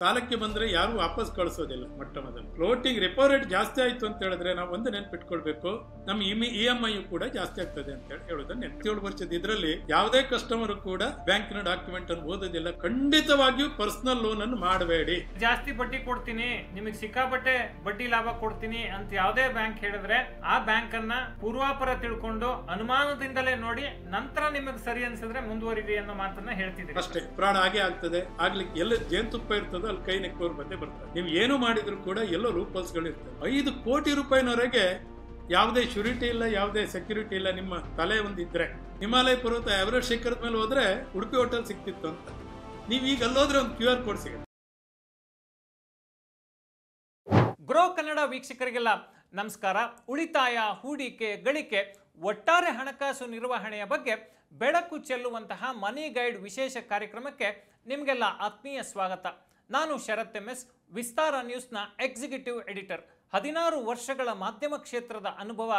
ಸಾಲಕ್ಕೆ ಬಂದ್ರೆ ಯಾರು ವಾಪಸ್ ಕಳಿಸೋದಿಲ್ಲ. ಮೊಟ್ಟ ಮೊದಲು ಫ್ಲೋಟಿಂಗ್ ರೆಪೋ ರೇಟ್ ಜಾಸ್ತಿ ಆಯ್ತು ಅಂತ ಹೇಳಿದ್ರೆ ನಾವು ಒಂದು ನೆನ್ಪಿಟ್ಕೊಳ್ಬೇಕು, ನಮ್ಮ EMI ಕೂಡ ಜಾಸ್ತಿ ಆಗ್ತದೆ ಅಂತ ಹೇಳೋದನ್ನ 7 ವರ್ಷದ ಇದರಲ್ಲಿ ಯಾವುದೇ ಕಸ್ಟಮರ್ ಕೂಡ ಬ್ಯಾಂಕಿನ ಡಾಕ್ಯುಮೆಂಟ್ ಅನ್ನು ಓದೋದಿಲ್ಲ. ಖಂಡಿತವಾಗಿಯೂ ಪರ್ಸನಲ್ ಲೋನ್ ಅನ್ನು ಮಾಡಬೇಡಿ. ಜಾಸ್ತಿ ಬಡ್ಡಿ ಕೊಡ್ತೀನಿ, ನಿಮಗೆ ಸಿಕ್ಕಾಪಟ್ಟೆ ಬಡ್ಡಿ ಲಾಭ ಕೊಡ್ತೀನಿ ಅಂತ ಯಾವುದೇ ಬ್ಯಾಂಕ್ ಹೇಳಿದ್ರೆ ಆ ಬ್ಯಾಂಕ್ ಅನ್ನ ಪೂರ್ವಾಪರ ತಿಳ್ಕೊಂಡು ಅನುಮಾನದಿಂದಲೇ ನೋಡಿ ನಂತರ ನಿಮಗೆ ಸರಿ ಅನ್ಸಿದ್ರೆ ಮುಂದುವರಿರಿ ಅನ್ನೋ ಮಾತನ್ನ ಹೇಳ್ತಿದ್ದೀರಿ. ಅಷ್ಟೇ, ಪ್ರಾಣ ಹಾಗೆ ಆಗ್ತದೆ. ಆಗ್ಲಿಕ್ಕೆ ಎಲ್ಲ ಜೇನುತುಪ್ಪ ಇರ್ತದೆ, ಅಲ್ಲಿ ಕೈ ನೆಕ್ಕೋರ್ ಬಂದೇ ಬರ್ತಾರೆ. ನೀವು ಏನು ಮಾಡಿದ್ರು ಕೂಡ ಎಲ್ಲೋ ಲೂಪಲ್ಸ್ ಗಳು ಇರ್ತವೆ. 5 ಕೋಟಿ ರೂಪಾಯಿನವರೆಗೆ ಯಾವುದೇ ಶ್ಯೂರಿಟಿ ಇಲ್ಲ, ಯಾವುದೇ ಸೆಕ್ಯೂರಿಟಿ ಇಲ್ಲ. ನಿಮ್ಮ ತಲೆ ಒಂದಿದ್ರೆ ಹಿಮಾಲಯ ಪರ್ವತ ಎವರೆಸ್ಟ್ ಶಿಖರದ ಮೇಲೆ ಹೋದ್ರೆ ಉಡುಪಿ ಹೋಟೆಲ್ ಸಿಕ್ತಿತ್ತು ಅಂತ, ನೀವು ಈಗ ಅಲ್ಲೋದ್ರೆ ಒಂದು QR ಕೋಡ್ ಸಿಗುತ್ತೆ. ಗ್ರೋ ಕನ್ನಡ ವೀಕ್ಷಕರಿಗೆಲ್ಲ ನಮಸ್ಕಾರ. ಉಳಿತಾಯ, ಹೂಡಿಕೆ, ಗಳಿಕೆ, ಒಟ್ಟಾರೆ ಹಣಕಾಸು ನಿರ್ವಹಣೆಯ ಬಗ್ಗೆ ಬೆಳಕು ಚೆಲ್ಲುವಂತಹ ಮನಿ ಗೈಡ್ ವಿಶೇಷ ಕಾರ್ಯಕ್ರಮಕ್ಕೆ ನಿಮಗೆಲ್ಲ ಆತ್ಮೀಯ ಸ್ವಾಗತ. ನಾನು ಶರತ್ MS, ವಿಸ್ತಾರ ನ್ಯೂಸ್ನ ಎಕ್ಸಿಕ್ಯೂಟಿವ್ ಎಡಿಟರ್. 16 ವರ್ಷಗಳ ಮಾಧ್ಯಮ ಕ್ಷೇತ್ರದ ಅನುಭವ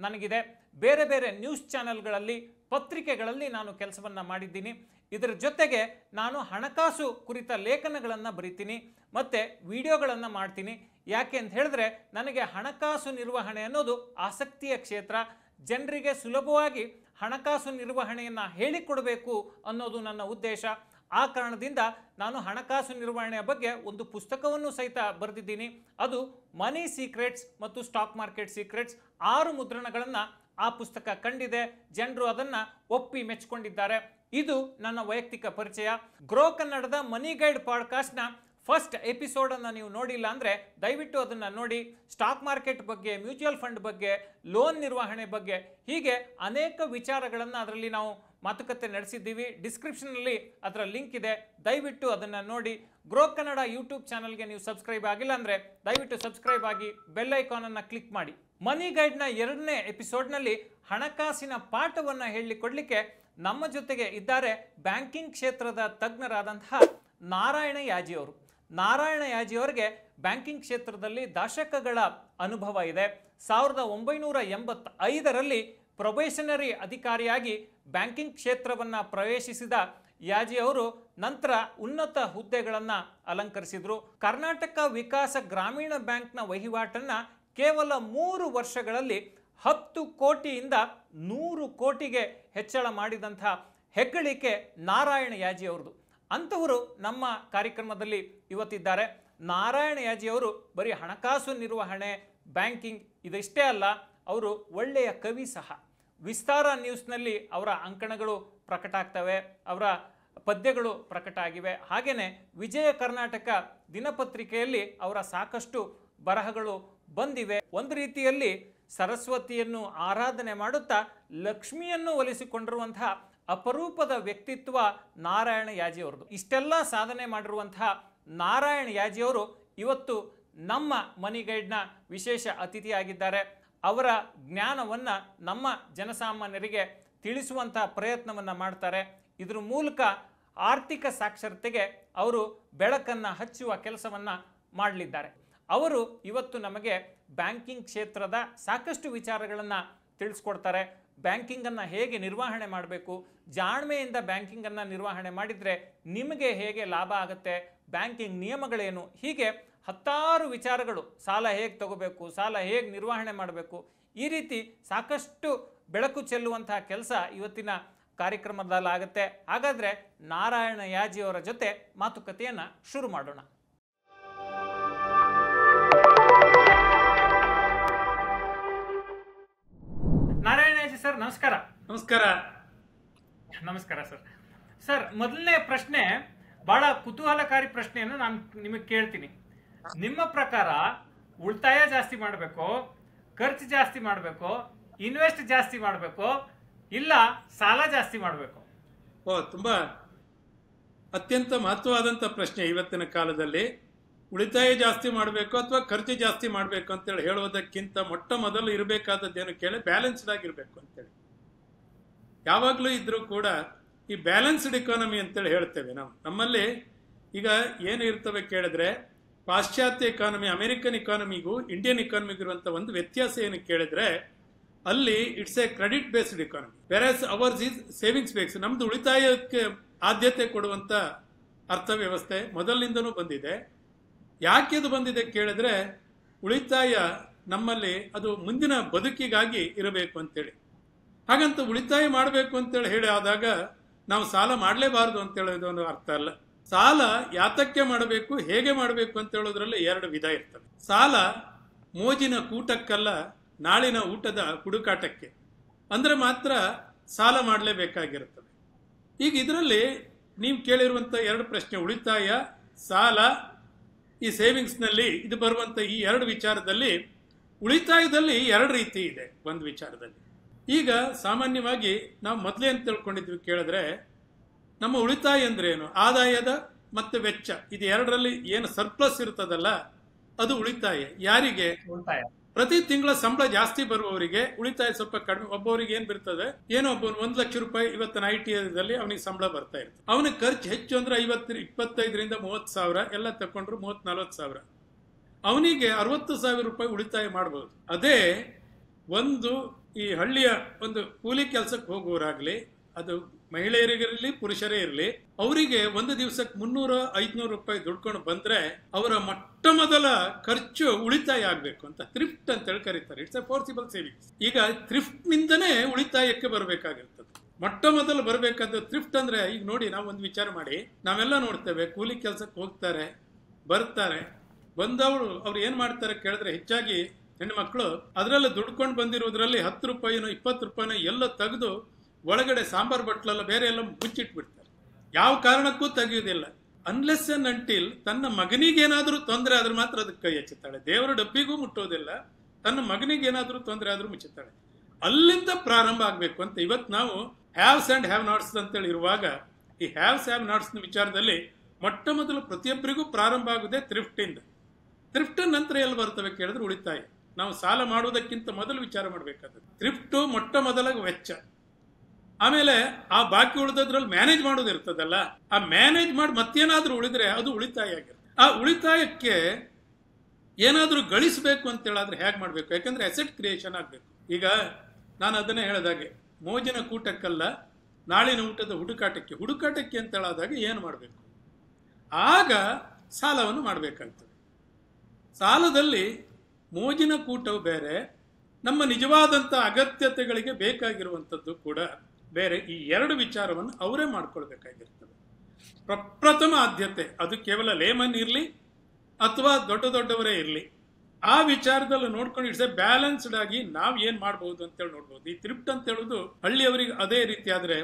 ನನಗಿದೆ. ಬೇರೆ ಬೇರೆ ನ್ಯೂಸ್ ಚಾನೆಲ್ಗಳಲ್ಲಿ, ಪತ್ರಿಕೆಗಳಲ್ಲಿ ನಾನು ಕೆಲಸವನ್ನು ಮಾಡಿದ್ದೀನಿ. ಇದರ ಜೊತೆಗೆ ನಾನು ಹಣಕಾಸು ಕುರಿತ ಲೇಖನಗಳನ್ನು ಬರಿತೀನಿ ಮತ್ತು ವಿಡಿಯೋಗಳನ್ನು ಮಾಡ್ತೀನಿ. ಯಾಕೆ ಅಂತ ಹೇಳಿದ್ರೆ ನನಗೆ ಹಣಕಾಸು ನಿರ್ವಹಣೆ ಅನ್ನೋದು ಆಸಕ್ತಿಯ ಕ್ಷೇತ್ರ. ಜನರಿಗೆ ಸುಲಭವಾಗಿ ಹಣಕಾಸು ನಿರ್ವಹಣೆಯನ್ನು ಹೇಳಿಕೊಡಬೇಕು ಅನ್ನೋದು ನನ್ನ ಉದ್ದೇಶ. ಆ ಕಾರಣದಿಂದ ನಾನು ಹಣಕಾಸು ನಿರ್ವಹಣೆಯ ಬಗ್ಗೆ ಒಂದು ಪುಸ್ತಕವನ್ನು ಸಹಿತ ಬರೆದಿದ್ದೀನಿ. ಅದು ಮನಿ ಸೀಕ್ರೆಟ್ಸ್ ಮತ್ತು ಸ್ಟಾಕ್ ಮಾರ್ಕೆಟ್ ಸೀಕ್ರೆಟ್ಸ್. 6 ಮುದ್ರಣಗಳನ್ನು ಆ ಪುಸ್ತಕ ಕಂಡಿದೆ. ಜನರು ಅದನ್ನು ಒಪ್ಪಿ ಮೆಚ್ಚಿಕೊಂಡಿದ್ದಾರೆ. ಇದು ನನ್ನ ವೈಯಕ್ತಿಕ ಪರಿಚಯ. ಗ್ರೋ ಕನ್ನಡದ ಮನಿ ಗೈಡ್ ಪಾಡ್ಕಾಸ್ಟ್ನ ಫಸ್ಟ್ ಎಪಿಸೋಡನ್ನು ನೀವು ನೋಡಿಲ್ಲ ಅಂದರೆ ದಯವಿಟ್ಟು ಅದನ್ನು ನೋಡಿ. ಸ್ಟಾಕ್ ಮಾರ್ಕೆಟ್ ಬಗ್ಗೆ, ಮ್ಯೂಚುವಲ್ ಫಂಡ್ ಬಗ್ಗೆ, ಲೋನ್ ನಿರ್ವಹಣೆ ಬಗ್ಗೆ, ಹೀಗೆ ಅನೇಕ ವಿಚಾರಗಳನ್ನು ಅದರಲ್ಲಿ ನಾವು ಮಾತುಕತೆ ನಡೆಸಿದ್ದೀವಿ. ಡಿಸ್ಕ್ರಿಪ್ಷನಲ್ಲಿ ಅದರ ಲಿಂಕ್ ಇದೆ, ದಯವಿಟ್ಟು ಅದನ್ನು ನೋಡಿ. ಗ್ರೋ ಕನ್ನಡ ಯೂಟ್ಯೂಬ್ ಚಾನಲ್ಗೆ ನೀವು ಸಬ್ಸ್ಕ್ರೈಬ್ ಆಗಿಲ್ಲ ಅಂದರೆ ದಯವಿಟ್ಟು ಸಬ್ಸ್ಕ್ರೈಬ್ ಆಗಿ, ಬೆಲ್ ಐಕಾನನ್ನು ಕ್ಲಿಕ್ ಮಾಡಿ. ಮನಿ ಗೈಡ್ನ 2ನೇ ಎಪಿಸೋಡ್ನಲ್ಲಿ ಹಣಕಾಸಿನ ಪಾಠವನ್ನು ಹೇಳಿಕೊಡಲಿಕ್ಕೆ ನಮ್ಮ ಜೊತೆಗೆ ಇದ್ದಾರೆ ಬ್ಯಾಂಕಿಂಗ್ ಕ್ಷೇತ್ರದ ತಜ್ಞರಾದಂತಹ ನಾರಾಯಣ ಯಾಜಿಯವರು. ನಾರಾಯಣ ಯಾಜಿಯವರಿಗೆ ಬ್ಯಾಂಕಿಂಗ್ ಕ್ಷೇತ್ರದಲ್ಲಿ ದಶಕಗಳ ಅನುಭವ ಇದೆ. 1985ರಲ್ಲಿ ಪ್ರೊಬೇಷನರಿ ಅಧಿಕಾರಿಯಾಗಿ ಬ್ಯಾಂಕಿಂಗ್ ಕ್ಷೇತ್ರವನ್ನು ಪ್ರವೇಶಿಸಿದ ಯಾಜಿಯವರು ನಂತರ ಉನ್ನತ ಹುದ್ದೆಗಳನ್ನು ಅಲಂಕರಿಸಿದರು. ಕರ್ನಾಟಕ ವಿಕಾಸ ಗ್ರಾಮೀಣ ಬ್ಯಾಂಕ್ನ ವಹಿವಾಟನ್ನು ಕೇವಲ 3 ವರ್ಷಗಳಲ್ಲಿ 10 ಕೋಟಿಯಿಂದ 100 ಕೋಟಿಗೆ ಹೆಚ್ಚಳ ಮಾಡಿದಂಥ ಹೆಗ್ಗಳಿಕೆ ನಾರಾಯಣ ಯಾಜಿಯವರದು. ಅಂಥವರು ನಮ್ಮ ಕಾರ್ಯಕ್ರಮದಲ್ಲಿ ಇವತ್ತಿದ್ದಾರೆ. ನಾರಾಯಣ ಯಾಜಿಯವರು ಬರೀ ಹಣಕಾಸು ನಿರ್ವಹಣೆ, ಬ್ಯಾಂಕಿಂಗ್ ಇದಿಷ್ಟೇ ಅಲ್ಲ, ಅವರು ಒಳ್ಳೆಯ ಕವಿ ಸಹ. ವಿಸ್ತಾರ ನ್ಯೂಸ್ನಲ್ಲಿ ಅವರ ಅಂಕಣಗಳು ಪ್ರಕಟ ಆಗ್ತವೆ, ಅವರ ಪದ್ಯಗಳು ಪ್ರಕಟ ಆಗಿವೆ. ಹಾಗೆಯೇ ವಿಜಯ ಕರ್ನಾಟಕ ದಿನಪತ್ರಿಕೆಯಲ್ಲಿ ಅವರ ಸಾಕಷ್ಟು ಬರಹಗಳು ಬಂದಿವೆ. ಒಂದು ರೀತಿಯಲ್ಲಿ ಸರಸ್ವತಿಯನ್ನು ಆರಾಧನೆ ಮಾಡುತ್ತಾ ಲಕ್ಷ್ಮಿಯನ್ನು ಒಲಿಸಿಕೊಂಡಿರುವಂತಹ ಅಪರೂಪದ ವ್ಯಕ್ತಿತ್ವ ನಾರಾಯಣ ಯಾಜಿಯವರದು. ಇಷ್ಟೆಲ್ಲ ಸಾಧನೆ ಮಾಡಿರುವಂತಹ ನಾರಾಯಣ ಯಾಜಿಯವರು ಇವತ್ತು ನಮ್ಮ ಮನಿ ಗೈಡ್ನ ವಿಶೇಷ ಅತಿಥಿಯಾಗಿದ್ದಾರೆ. ಅವರ ಜ್ಞಾನವನ್ನು ನಮ್ಮ ಜನಸಾಮಾನ್ಯರಿಗೆ ತಿಳಿಸುವಂಥ ಪ್ರಯತ್ನವನ್ನು ಮಾಡ್ತಾರೆ. ಇದರ ಮೂಲಕ ಆರ್ಥಿಕ ಸಾಕ್ಷರತೆಗೆ ಅವರು ಬೆಳಕನ್ನು ಹಚ್ಚುವ ಕೆಲಸವನ್ನು ಮಾಡಲಿದ್ದಾರೆ. ಅವರು ಇವತ್ತು ನಮಗೆ ಬ್ಯಾಂಕಿಂಗ್ ಕ್ಷೇತ್ರದ ಸಾಕಷ್ಟು ವಿಚಾರಗಳನ್ನು ತಿಳಿಸ್ಕೊಡ್ತಾರೆ. ಬ್ಯಾಂಕಿಂಗನ್ನು ಹೇಗೆ ನಿರ್ವಹಣೆ ಮಾಡಬೇಕು, ಜಾಣ್ಮೆಯಿಂದ ಬ್ಯಾಂಕಿಂಗನ್ನು ನಿರ್ವಹಣೆ ಮಾಡಿದರೆ ನಿಮಗೆ ಹೇಗೆ ಲಾಭ ಆಗುತ್ತೆ, ಬ್ಯಾಂಕಿಂಗ್ ನಿಯಮಗಳೇನು, ಹೀಗೆ 10 ವಿಚಾರಗಳು. ಸಾಲ ಹೇಗೆ ತಗೋಬೇಕು, ಸಾಲ ಹೇಗೆ ನಿರ್ವಹಣೆ ಮಾಡಬೇಕು, ಈ ರೀತಿ ಸಾಕಷ್ಟು ಬೆಳಕು ಚೆಲ್ಲುವಂತಹ ಕೆಲಸ ಇವತ್ತಿನ ಕಾರ್ಯಕ್ರಮದಲ್ಲಾಗುತ್ತೆ. ಹಾಗಾದರೆ ನಾರಾಯಣ ಯಾಜಿಯವರ ಜೊತೆ ಮಾತುಕತೆಯನ್ನು ಶುರು ಮಾಡೋಣ. ನಾರಾಯಣ ಯಾಜಿ ಸರ್, ನಮಸ್ಕಾರ. ನಮಸ್ಕಾರ. ನಮಸ್ಕಾರ ಸರ್. ಸರ್, ಮೊದಲನೇ ಪ್ರಶ್ನೆ ಬಹಳ ಕುತೂಹಲಕಾರಿ ಪ್ರಶ್ನೆಯನ್ನು ನಾನು ನಿಮಗೆ ಕೇಳ್ತೀನಿ. ನಿಮ್ಮ ಪ್ರಕಾರ ಉಳಿತಾಯ ಜಾಸ್ತಿ ಮಾಡಬೇಕು, ಖರ್ಚು ಜಾಸ್ತಿ ಮಾಡಬೇಕು, ಇನ್ವೆಸ್ಟ್ ಜಾಸ್ತಿ ಮಾಡಬೇಕು, ಇಲ್ಲ ಸಾಲ ಜಾಸ್ತಿ ಮಾಡಬೇಕು? ತುಂಬಾ ಅತ್ಯಂತ ಮಹತ್ವವಾದಂಥ ಪ್ರಶ್ನೆ ಇವತ್ತಿನ ಕಾಲದಲ್ಲಿ. ಉಳಿತಾಯ ಜಾಸ್ತಿ ಮಾಡಬೇಕು ಅಥವಾ ಖರ್ಚು ಜಾಸ್ತಿ ಮಾಡಬೇಕು ಅಂತೇಳಿ ಹೇಳೋದಕ್ಕಿಂತ ಮೊಟ್ಟ ಮೊದಲು ಇರಬೇಕಾದದ್ದೇನು ಕೇಳಿ ಬ್ಯಾಲೆನ್ಸ್ಡ್ ಆಗಿರ್ಬೇಕು ಅಂತೇಳಿ. ಯಾವಾಗಲೂ ಇದ್ರೂ ಕೂಡ ಈ ಬ್ಯಾಲೆನ್ಸ್ಡ್ ಎಕಾನಮಿ ಅಂತೇಳಿ ಹೇಳ್ತೇವೆ ನಾವು. ನಮ್ಮಲ್ಲಿ ಈಗ ಏನು ಇರ್ತವೆ ಕೇಳಿದ್ರೆ, ಪಾಶ್ಚಾತ್ಯ ಎಕಾನಮಿ, ಅಮೆರಿಕನ್ ಎಕಾನಮಿಗೂ ಇಂಡಿಯನ್ ಎಕಾನಮಿಗೂ ಇರುವಂಥ ಒಂದು ವ್ಯತ್ಯಾಸ ಏನು ಕೇಳಿದ್ರೆ, ಅಲ್ಲಿ it's A credit based economy, virus hours is savings based. ನಮ್ದು ಉಳಿತಾಯಕ್ಕೆ ಆದ್ಯತೆ ಕೊಡುವಂಥ ಅರ್ಥವ್ಯವಸ್ಥೆ ಮೊದಲಿನಿಂದನೂ ಬಂದಿದೆ. ಯಾಕೆ ಅದು ಬಂದಿದೆ ಕೇಳಿದ್ರೆ, ಉಳಿತಾಯ ನಮ್ಮಲ್ಲಿ ಅದು ಮುಂದಿನ ಬದುಕಿಗಾಗಿ ಇರಬೇಕು ಅಂತೇಳಿ. ಹಾಗಂತ ಉಳಿತಾಯ ಮಾಡಬೇಕು ಅಂತೇಳಿ ಹೇಳಿ ಆದಾಗ ನಾವು ಸಾಲ ಮಾಡಲೇಬಾರದು ಅಂತೇಳೋದು ಒಂದು ಅರ್ಥ ಅಲ್ಲ. ಸಾಲ ಯಾತಕ್ಕೆ ಮಾಡಬೇಕು, ಹೇಗೆ ಮಾಡಬೇಕು ಅಂತ ಹೇಳೋದ್ರಲ್ಲಿ 2 ವಿಧ ಇರ್ತವೆ. ಸಾಲ ಮೋಜಿನ ಕೂಟಕ್ಕಲ್ಲ, ನಾಳಿನ ಊಟದ ಹುಡುಕಾಟಕ್ಕೆ ಅಂದ್ರೆ ಮಾತ್ರ ಸಾಲ ಮಾಡಲೇಬೇಕಾಗಿರುತ್ತದೆ. ಈಗ ಇದರಲ್ಲಿ ನೀವು ಕೇಳಿರುವಂಥ 2 ಪ್ರಶ್ನೆ, ಉಳಿತಾಯ, ಸಾಲ, ಈ ಸೇವಿಂಗ್ಸ್ನಲ್ಲಿ ಇದು ಬರುವಂಥ ಈ 2 ವಿಚಾರದಲ್ಲಿ, ಉಳಿತಾಯದಲ್ಲಿ 2 ರೀತಿ ಇದೆ. ಒಂದು ವಿಚಾರದಲ್ಲಿ ಈಗ ಸಾಮಾನ್ಯವಾಗಿ ನಾವು ಮೊದಲೇ ಅಂತ ತಿಳ್ಕೊಂಡಿದ್ವಿ ಕೇಳಿದ್ರೆ, ನಮ್ಮ ಉಳಿತಾಯ ಅಂದ್ರೆ ಏನು, ಆದಾಯದ ಮತ್ತು ವೆಚ್ಚ ಇದು 2ರಲ್ಲಿ ಏನು ಸರ್ಪ್ಲಸ್ ಇರ್ತದಲ್ಲ ಅದು ಉಳಿತಾಯ. ಯಾರಿಗೆ? ಉಳಿತಾಯ ಪ್ರತಿ ತಿಂಗಳ ಸಂಬಳ ಜಾಸ್ತಿ ಬರುವವರಿಗೆ ಉಳಿತಾಯ ಸ್ವಲ್ಪ ಕಡಿಮೆ. ಒಬ್ಬವರಿಗೆ ಏನ್ ಬರ್ತದೆ, ಏನೋ ಒಬ್ಬನು 1 ಲಕ್ಷ ರೂಪಾಯಿ ಇವತ್ತಿನ ITI ಅವನಿಗೆ ಸಂಬಳ ಬರ್ತಾ ಇರ್ತದೆ. ಅವನಿಗೆ ಖರ್ಚು ಹೆಚ್ಚು ಅಂದ್ರೆ 25ರಿಂದ 30 ಸಾವಿರ ಎಲ್ಲ ತಕೊಂಡ್ರು 30-40 ಸಾವಿರ. ಅವನಿಗೆ 60,000 ರೂಪಾಯಿ ಉಳಿತಾಯ ಮಾಡಬಹುದು. ಅದೇ ಒಂದು ಈ ಹಳ್ಳಿಯ ಒಂದು ಕೂಲಿ ಕೆಲಸಕ್ಕೆ ಹೋಗುವವರಾಗ್ಲಿ, ಅದು ಮಹಿಳೆಯರಿಗಿರಲಿ ಪುರುಷರೇ ಇರಲಿ, ಅವರಿಗೆ ಒಂದು ದಿವಸಕ್ಕೆ 300-500 ರೂಪಾಯಿ ದುಡ್ಕೊಂಡು ಬಂದ್ರೆ ಅವರ ಮೊಟ್ಟ ಮೊದಲ ಖರ್ಚು ಉಳಿತಾಯ ಆಗ್ಬೇಕು ಅಂತ ಥ್ರಿಫ್ಟ್ ಅಂತ ಹೇಳಿ ಕರೀತಾರೆ. It's A forcible savings. ಈಗ ಥ್ರಿಫ್ಟ್ ನಿಂದನೇ ಉಳಿತಾಯಕ್ಕೆ ಬರಬೇಕಾಗಿರ್ತದೆ. ಮೊಟ್ಟ ಮೊದಲು ಬರಬೇಕಾದ ಥ್ರಿಫ್ಟ್ ಅಂದ್ರೆ, ಈಗ ನೋಡಿ ನಾವು ಒಂದು ವಿಚಾರ ಮಾಡಿ, ನಾವೆಲ್ಲ ನೋಡ್ತೇವೆ ಕೂಲಿ ಕೆಲಸಕ್ಕೆ ಹೋಗ್ತಾರೆ, ಬರ್ತಾರೆ, ಬಂದವರು ಅವ್ರು ಏನ್ ಮಾಡ್ತಾರೆ ಕೇಳಿದ್ರೆ, ಹೆಚ್ಚಾಗಿ ಹೆಣ್ಣು ಮಕ್ಕಳು ಅದರಲ್ಲಿ ದುಡ್ಕೊಂಡು ಬಂದಿರೋದ್ರಲ್ಲಿ 10 ರೂಪಾಯಿನೋ 20 ರೂಪಾಯಿನೋ ಎಲ್ಲ ತೆಗೆದು ಒಳಗಡೆ ಸಾಂಬಾರ್ ಬಟ್ಲೆಲ್ಲ ಬೇರೆ ಎಲ್ಲ ಮುಚ್ಚಿಟ್ಬಿಡ್ತಾರೆ. ಯಾವ ಕಾರಣಕ್ಕೂ ತೆಗೆಯುವುದಿಲ್ಲ. ಅನ್ಲೆಸ್ ಅಂಡ್ ಅಂಟಿಲ್ ತನ್ನ ಮಗನಿಗೇನಾದ್ರೂ ತೊಂದರೆ ಆದ್ರೂ ಮಾತ್ರ ಅದಕ್ಕೆ ಕೈ ಹಚ್ಚುತ್ತಾಳೆ. ದೇವರ ಡಬ್ಬಿಗೂ ಮುಟ್ಟೋದಿಲ್ಲ, ತನ್ನ ಮಗನಿಗೇನಾದ್ರೂ ತೊಂದರೆ ಆದ್ರೂ ಮುಚ್ಚುತ್ತಾಳೆ. ಅಲ್ಲಿಂದ ಪ್ರಾರಂಭ ಆಗ್ಬೇಕು ಅಂತ ಇವತ್ತು ನಾವು ಹ್ಯಾವ್ಸ್ ಅಂಡ್ ಹ್ಯಾವ್ ನಾಟ್ಸ್ ಅಂತೇಳಿ ಇರುವಾಗ, ಈ ಹ್ಯಾವ್ಸ್ ಹ್ಯಾವ್ ನಾಟ್ಸ್ ವಿಚಾರದಲ್ಲಿ ಮೊಟ್ಟ ಮೊದಲು ಪ್ರತಿಯೊಬ್ಬರಿಗೂ ಪ್ರಾರಂಭ ಆಗುದೇ ಥ್ರಿಫ್ಟ್ ಇಂದ. ಥ್ರಿಫ್ಟ್ ನಂತರ ಎಲ್ಲಿ ಬರ್ತವೆ ಕೇಳಿದ್ರೆ ಉಳಿತಾಯ. ನಾವು ಸಾಲ ಮಾಡುವುದಕ್ಕಿಂತ ಮೊದಲು ವಿಚಾರ ಮಾಡಬೇಕಾದ್ರೆ ಥ್ರಿಫ್ಟ್ ಮೊಟ್ಟ ಮೊದಲ ವೆಚ್ಚ. ಆಮೇಲೆ ಆ ಬಾಕಿ ಉಳಿದ್ರಲ್ಲಿ ಮ್ಯಾನೇಜ್ ಮಾಡೋದು ಇರ್ತದಲ್ಲ, ಆ ಮ್ಯಾನೇಜ್ ಮಾಡಿ ಮತ್ತೇನಾದ್ರೂ ಉಳಿದ್ರೆ ಅದು ಉಳಿತಾಯ ಆಗಿರುತ್ತೆ. ಆ ಉಳಿತಾಯಕ್ಕೆ ಏನಾದ್ರೂ ಗಳಿಸಬೇಕು ಅಂತ ಹೇಳಿದ್ರೆ ಹೇಗೆ ಮಾಡಬೇಕು? ಯಾಕಂದ್ರೆ ಅಸೆಟ್ ಕ್ರಿಯೇಷನ್ ಆಗಬೇಕು. ಈಗ ನಾನು ಅದನ್ನೇ ಹೇಳಿದಾಗೆ, ಮೋಜಿನ ಕೂಟಕ್ಕಲ್ಲ ನಾಳಿನ ಊಟದ ಹುಡುಕಾಟಕ್ಕೆ ಅಂತ ಹೇಳಾದಾಗ ಏನು ಮಾಡಬೇಕು? ಆಗ ಸಾಲವನ್ನು ಮಾಡಬೇಕಾಗ್ತದೆ. ಸಾಲದಲ್ಲಿ ಮೋಜಿನ ಕೂಟವು ಬೇರೆ, ನಮ್ಮ ನಿಜವಾದಂಥ ಅಗತ್ಯತೆಗಳಿಗೆ ಬೇಕಾಗಿರುವಂಥದ್ದು ಕೂಡ ಬೇರೆ. ಈ 2 ವಿಚಾರವನ್ನು ಅವರೇ ಮಾಡ್ಕೊಳ್ಬೇಕಾಗಿರ್ತದೆ. ಪ್ರಪ್ರಥಮ ಆದ್ಯತೆ ಅದು ಕೇವಲ ಲೇಮನ್ ಇರಲಿ ಅಥವಾ ದೊಡ್ಡವರೇ ಇರಲಿ, ಆ ವಿಚಾರದಲ್ಲಿ ನೋಡ್ಕೊಂಡು ಇಟ್ಸ್ ಎ ಬ್ಯಾಲೆನ್ಸ್ಡ್ ಆಗಿ ನಾವು ಏನ್ ಮಾಡ್ಬೋದು ಅಂತೇಳಿ ನೋಡ್ಬೋದು. ಈ ಥ್ರಿಫ್ಟ್ ಅಂತ ಹೇಳೋದು ಹಳ್ಳಿಯವರಿಗೆ ಅದೇ ರೀತಿ ಆದ್ರೆ,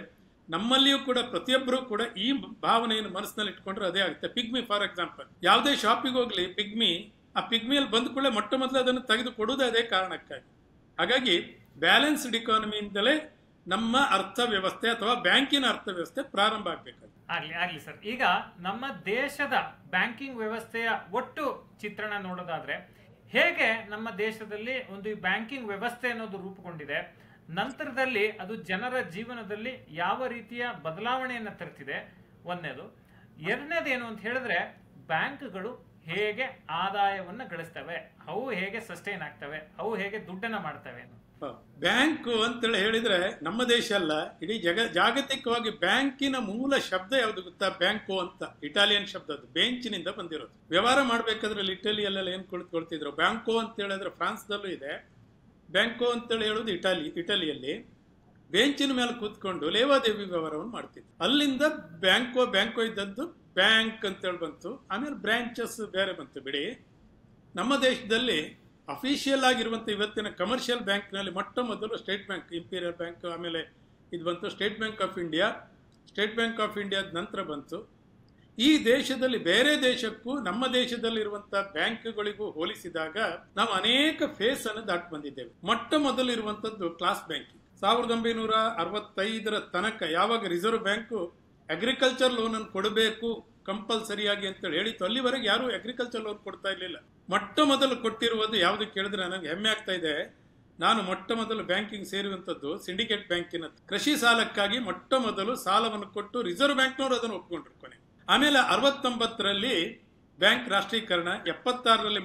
ನಮ್ಮಲ್ಲಿಯೂ ಕೂಡ ಪ್ರತಿಯೊಬ್ಬರು ಕೂಡ ಈ ಭಾವನೆಯನ್ನು ಮನಸ್ಸಿನಲ್ಲಿ ಇಟ್ಕೊಂಡ್ರೆ ಅದೇ ಆಗುತ್ತೆ. ಪಿಗ್ಮಿ ಫಾರ್ ಎಕ್ಸಾಂಪಲ್, ಯಾವುದೇ ಶಾಪಿಗೆ ಹೋಗ್ಲಿ ಆ ಪಿಗ್ಮಿಯಲ್ಲಿ ಬಂದ ಕೂಡಲೇ ಮೊಟ್ಟ ಮೊದಲು ಅದನ್ನು ತೆಗೆದು ಕೊಡುವುದೇ ಅದೇ ಕಾರಣಕ್ಕಾಗಿ. ಹಾಗಾಗಿ ಬ್ಯಾಲೆನ್ಸ್ಡ್ ಇಕಾನಮಿಯಿಂದಲೇ ನಮ್ಮ ಅರ್ಥವ್ಯವಸ್ಥೆ ಅಥವಾ ಬ್ಯಾಂಕಿನ ಅರ್ಥವ್ಯವಸ್ಥೆ ಪ್ರಾರಂಭ ಆಗ್ಬೇಕಾಗುತ್ತೆ. ಆಗ್ಲಿ ಸರ್. ಈಗ ನಮ್ಮ ದೇಶದ ಬ್ಯಾಂಕಿಂಗ್ ವ್ಯವಸ್ಥೆಯ ಒಟ್ಟು ಚಿತ್ರಣ ನೋಡೋದಾದ್ರೆ, ಹೇಗೆ ನಮ್ಮ ದೇಶದಲ್ಲಿ ಒಂದು ಬ್ಯಾಂಕಿಂಗ್ ವ್ಯವಸ್ಥೆ ಅನ್ನೋದು ರೂಪುಗೊಂಡಿದೆ, ನಂತರದಲ್ಲಿ ಅದು ಜನರ ಜೀವನದಲ್ಲಿ ಯಾವ ರೀತಿಯ ಬದಲಾವಣೆಯನ್ನು ತರ್ತಿದೆ, ಒಂದನೇದು. ಎರಡನೇದು ಏನು ಅಂತ ಹೇಳಿದ್ರೆ, ಬ್ಯಾಂಕ್ಗಳು ಹೇಗೆ ಆದಾಯವನ್ನ ಗಳಿಸ್ತವೆ, ಅವು ಹೇಗೆ ಸಸ್ಟೈನ್ ಆಗ್ತವೆ, ಅವು ಹೇಗೆ ದುಡ್ಡನ್ನ ಮಾಡ್ತವೆ. ಬ್ಯಾಂಕು ಅಂತೇಳಿ ಹೇಳಿದ್ರೆ ನಮ್ಮ ದೇಶ ಅಲ್ಲ, ಇಡೀ ಜಾಗತಿಕವಾಗಿ ಬ್ಯಾಂಕಿನ ಮೂಲ ಶಬ್ದ ಯಾವ್ದು ಗೊತ್ತಾ? ಬ್ಯಾಂಕೋ ಅಂತ, ಇಟಾಲಿಯನ್ ಶಬ್ದ. ಅದು ಬೆಂಚಿನಿಂದ ಬಂದಿರೋದು. ವ್ಯವಹಾರ ಮಾಡ್ಬೇಕಾದ್ರೆ ಇಟಲಿಯಲ್ಲೆಲ್ಲ ಏನ್ ಕುಳಿತುಕೊಳ್ತಿದ್ರು, ಬ್ಯಾಂಕೋ ಅಂತ ಹೇಳಿದ್ರೆ ಫ್ರಾನ್ಸ್ದಲ್ಲೂ ಇದೆ, ಬ್ಯಾಂಕೋ ಅಂತೇಳಿ ಹೇಳೋದು ಇಟಲಿಯಲ್ಲಿ ಬೆಂಚಿನ ಮೇಲೆ ಕೂತ್ಕೊಂಡು ಲೇವಾದೇವಿ ವ್ಯವಹಾರವನ್ನು ಮಾಡ್ತಿದ್ರು. ಅಲ್ಲಿಂದ ಬ್ಯಾಂಕೋ ಇದ್ದದ್ದು ಬ್ಯಾಂಕ್ ಅಂತೇಳಿ ಬಂತು. ಆಮೇಲೆ ಬ್ರಾಂಚಸ್ ಬೇರೆ ಬಂತು. ಬಿಡಿ, ನಮ್ಮ ದೇಶದಲ್ಲಿ ಅಫಿಷಿಯಲ್ ಆಗಿರುವಂಥ ಇವತ್ತಿನ ಕಮರ್ಷಿಯಲ್ ಬ್ಯಾಂಕ್ನಲ್ಲಿ ಮೊಟ್ಟ ಮೊದಲು ಸ್ಟೇಟ್ ಬ್ಯಾಂಕ್, ಇಂಪೀರಿಯಲ್ ಬ್ಯಾಂಕ್, ಆಮೇಲೆ ಇದು ಬಂತು state bank of India. State bank of ಇಂಡಿಯಾದ ನಂತರ ಬಂತು. ಈ ದೇಶದಲ್ಲಿ ಬೇರೆ ದೇಶಕ್ಕೂ ನಮ್ಮ ದೇಶದಲ್ಲಿರುವಂಥ ಬ್ಯಾಂಕ್ಗಳಿಗೂ ಹೋಲಿಸಿದಾಗ ನಾವು ಅನೇಕ ಫೇಸ್ ಅನ್ನು ದಾಟಿ ಬಂದಿದ್ದೇವೆ. ಮೊಟ್ಟ ಮೊದಲು ಇರುವಂಥದ್ದು ಕ್ಲಾಸ್ ಬ್ಯಾಂಕಿಂಗ್. 1965 ತನಕ ಯಾವಾಗ ರಿಸರ್ವ್ ಬ್ಯಾಂಕು ಅಗ್ರಿಕಲ್ಚರ್ ಲೋನ್ ಅನ್ನು ಕೊಡಬೇಕು ಕಂಪಲ್ಸರಿಯಾಗಿ ಅಂತೇಳಿ ಹೇಳಿತ್ತು, ಅಲ್ಲಿವರೆಗೆ ಯಾರು ಅಗ್ರಿಕಲ್ಚರ್ ಲೋನ್ ಕೊಡ್ತಾ ಇರಲಿಲ್ಲ. ಮೊಟ್ಟ ಮೊದಲು ಕೊಟ್ಟಿರುವುದು ಯಾವುದು ಕೇಳಿದ್ರೆ ನನಗೆ ಹೆಮ್ಮೆ ಆಗ್ತಾ ಇದೆ. ನಾನು ಮೊಟ್ಟ ಮೊದಲು ಬ್ಯಾಂಕಿಂಗ್ ಸೇರುವಂಥದ್ದು ಸಿಂಡಿಕೇಟ್ ಬ್ಯಾಂಕಿನ ಕೃಷಿ ಸಾಲಕ್ಕಾಗಿ ಮೊಟ್ಟ ಮೊದಲು ಸಾಲವನ್ನು ಕೊಟ್ಟು ರಿಸರ್ವ್ ಬ್ಯಾಂಕ್ನವರು ಅದನ್ನು ಒಪ್ಪಿಕೊಂಡ್ರು. ಕೊನೆ ಆಮೇಲೆ 69ರಲ್ಲಿ ಬ್ಯಾಂಕ್ ರಾಷ್ಟ್ರೀಕರಣ, 76ರಲ್ಲಿ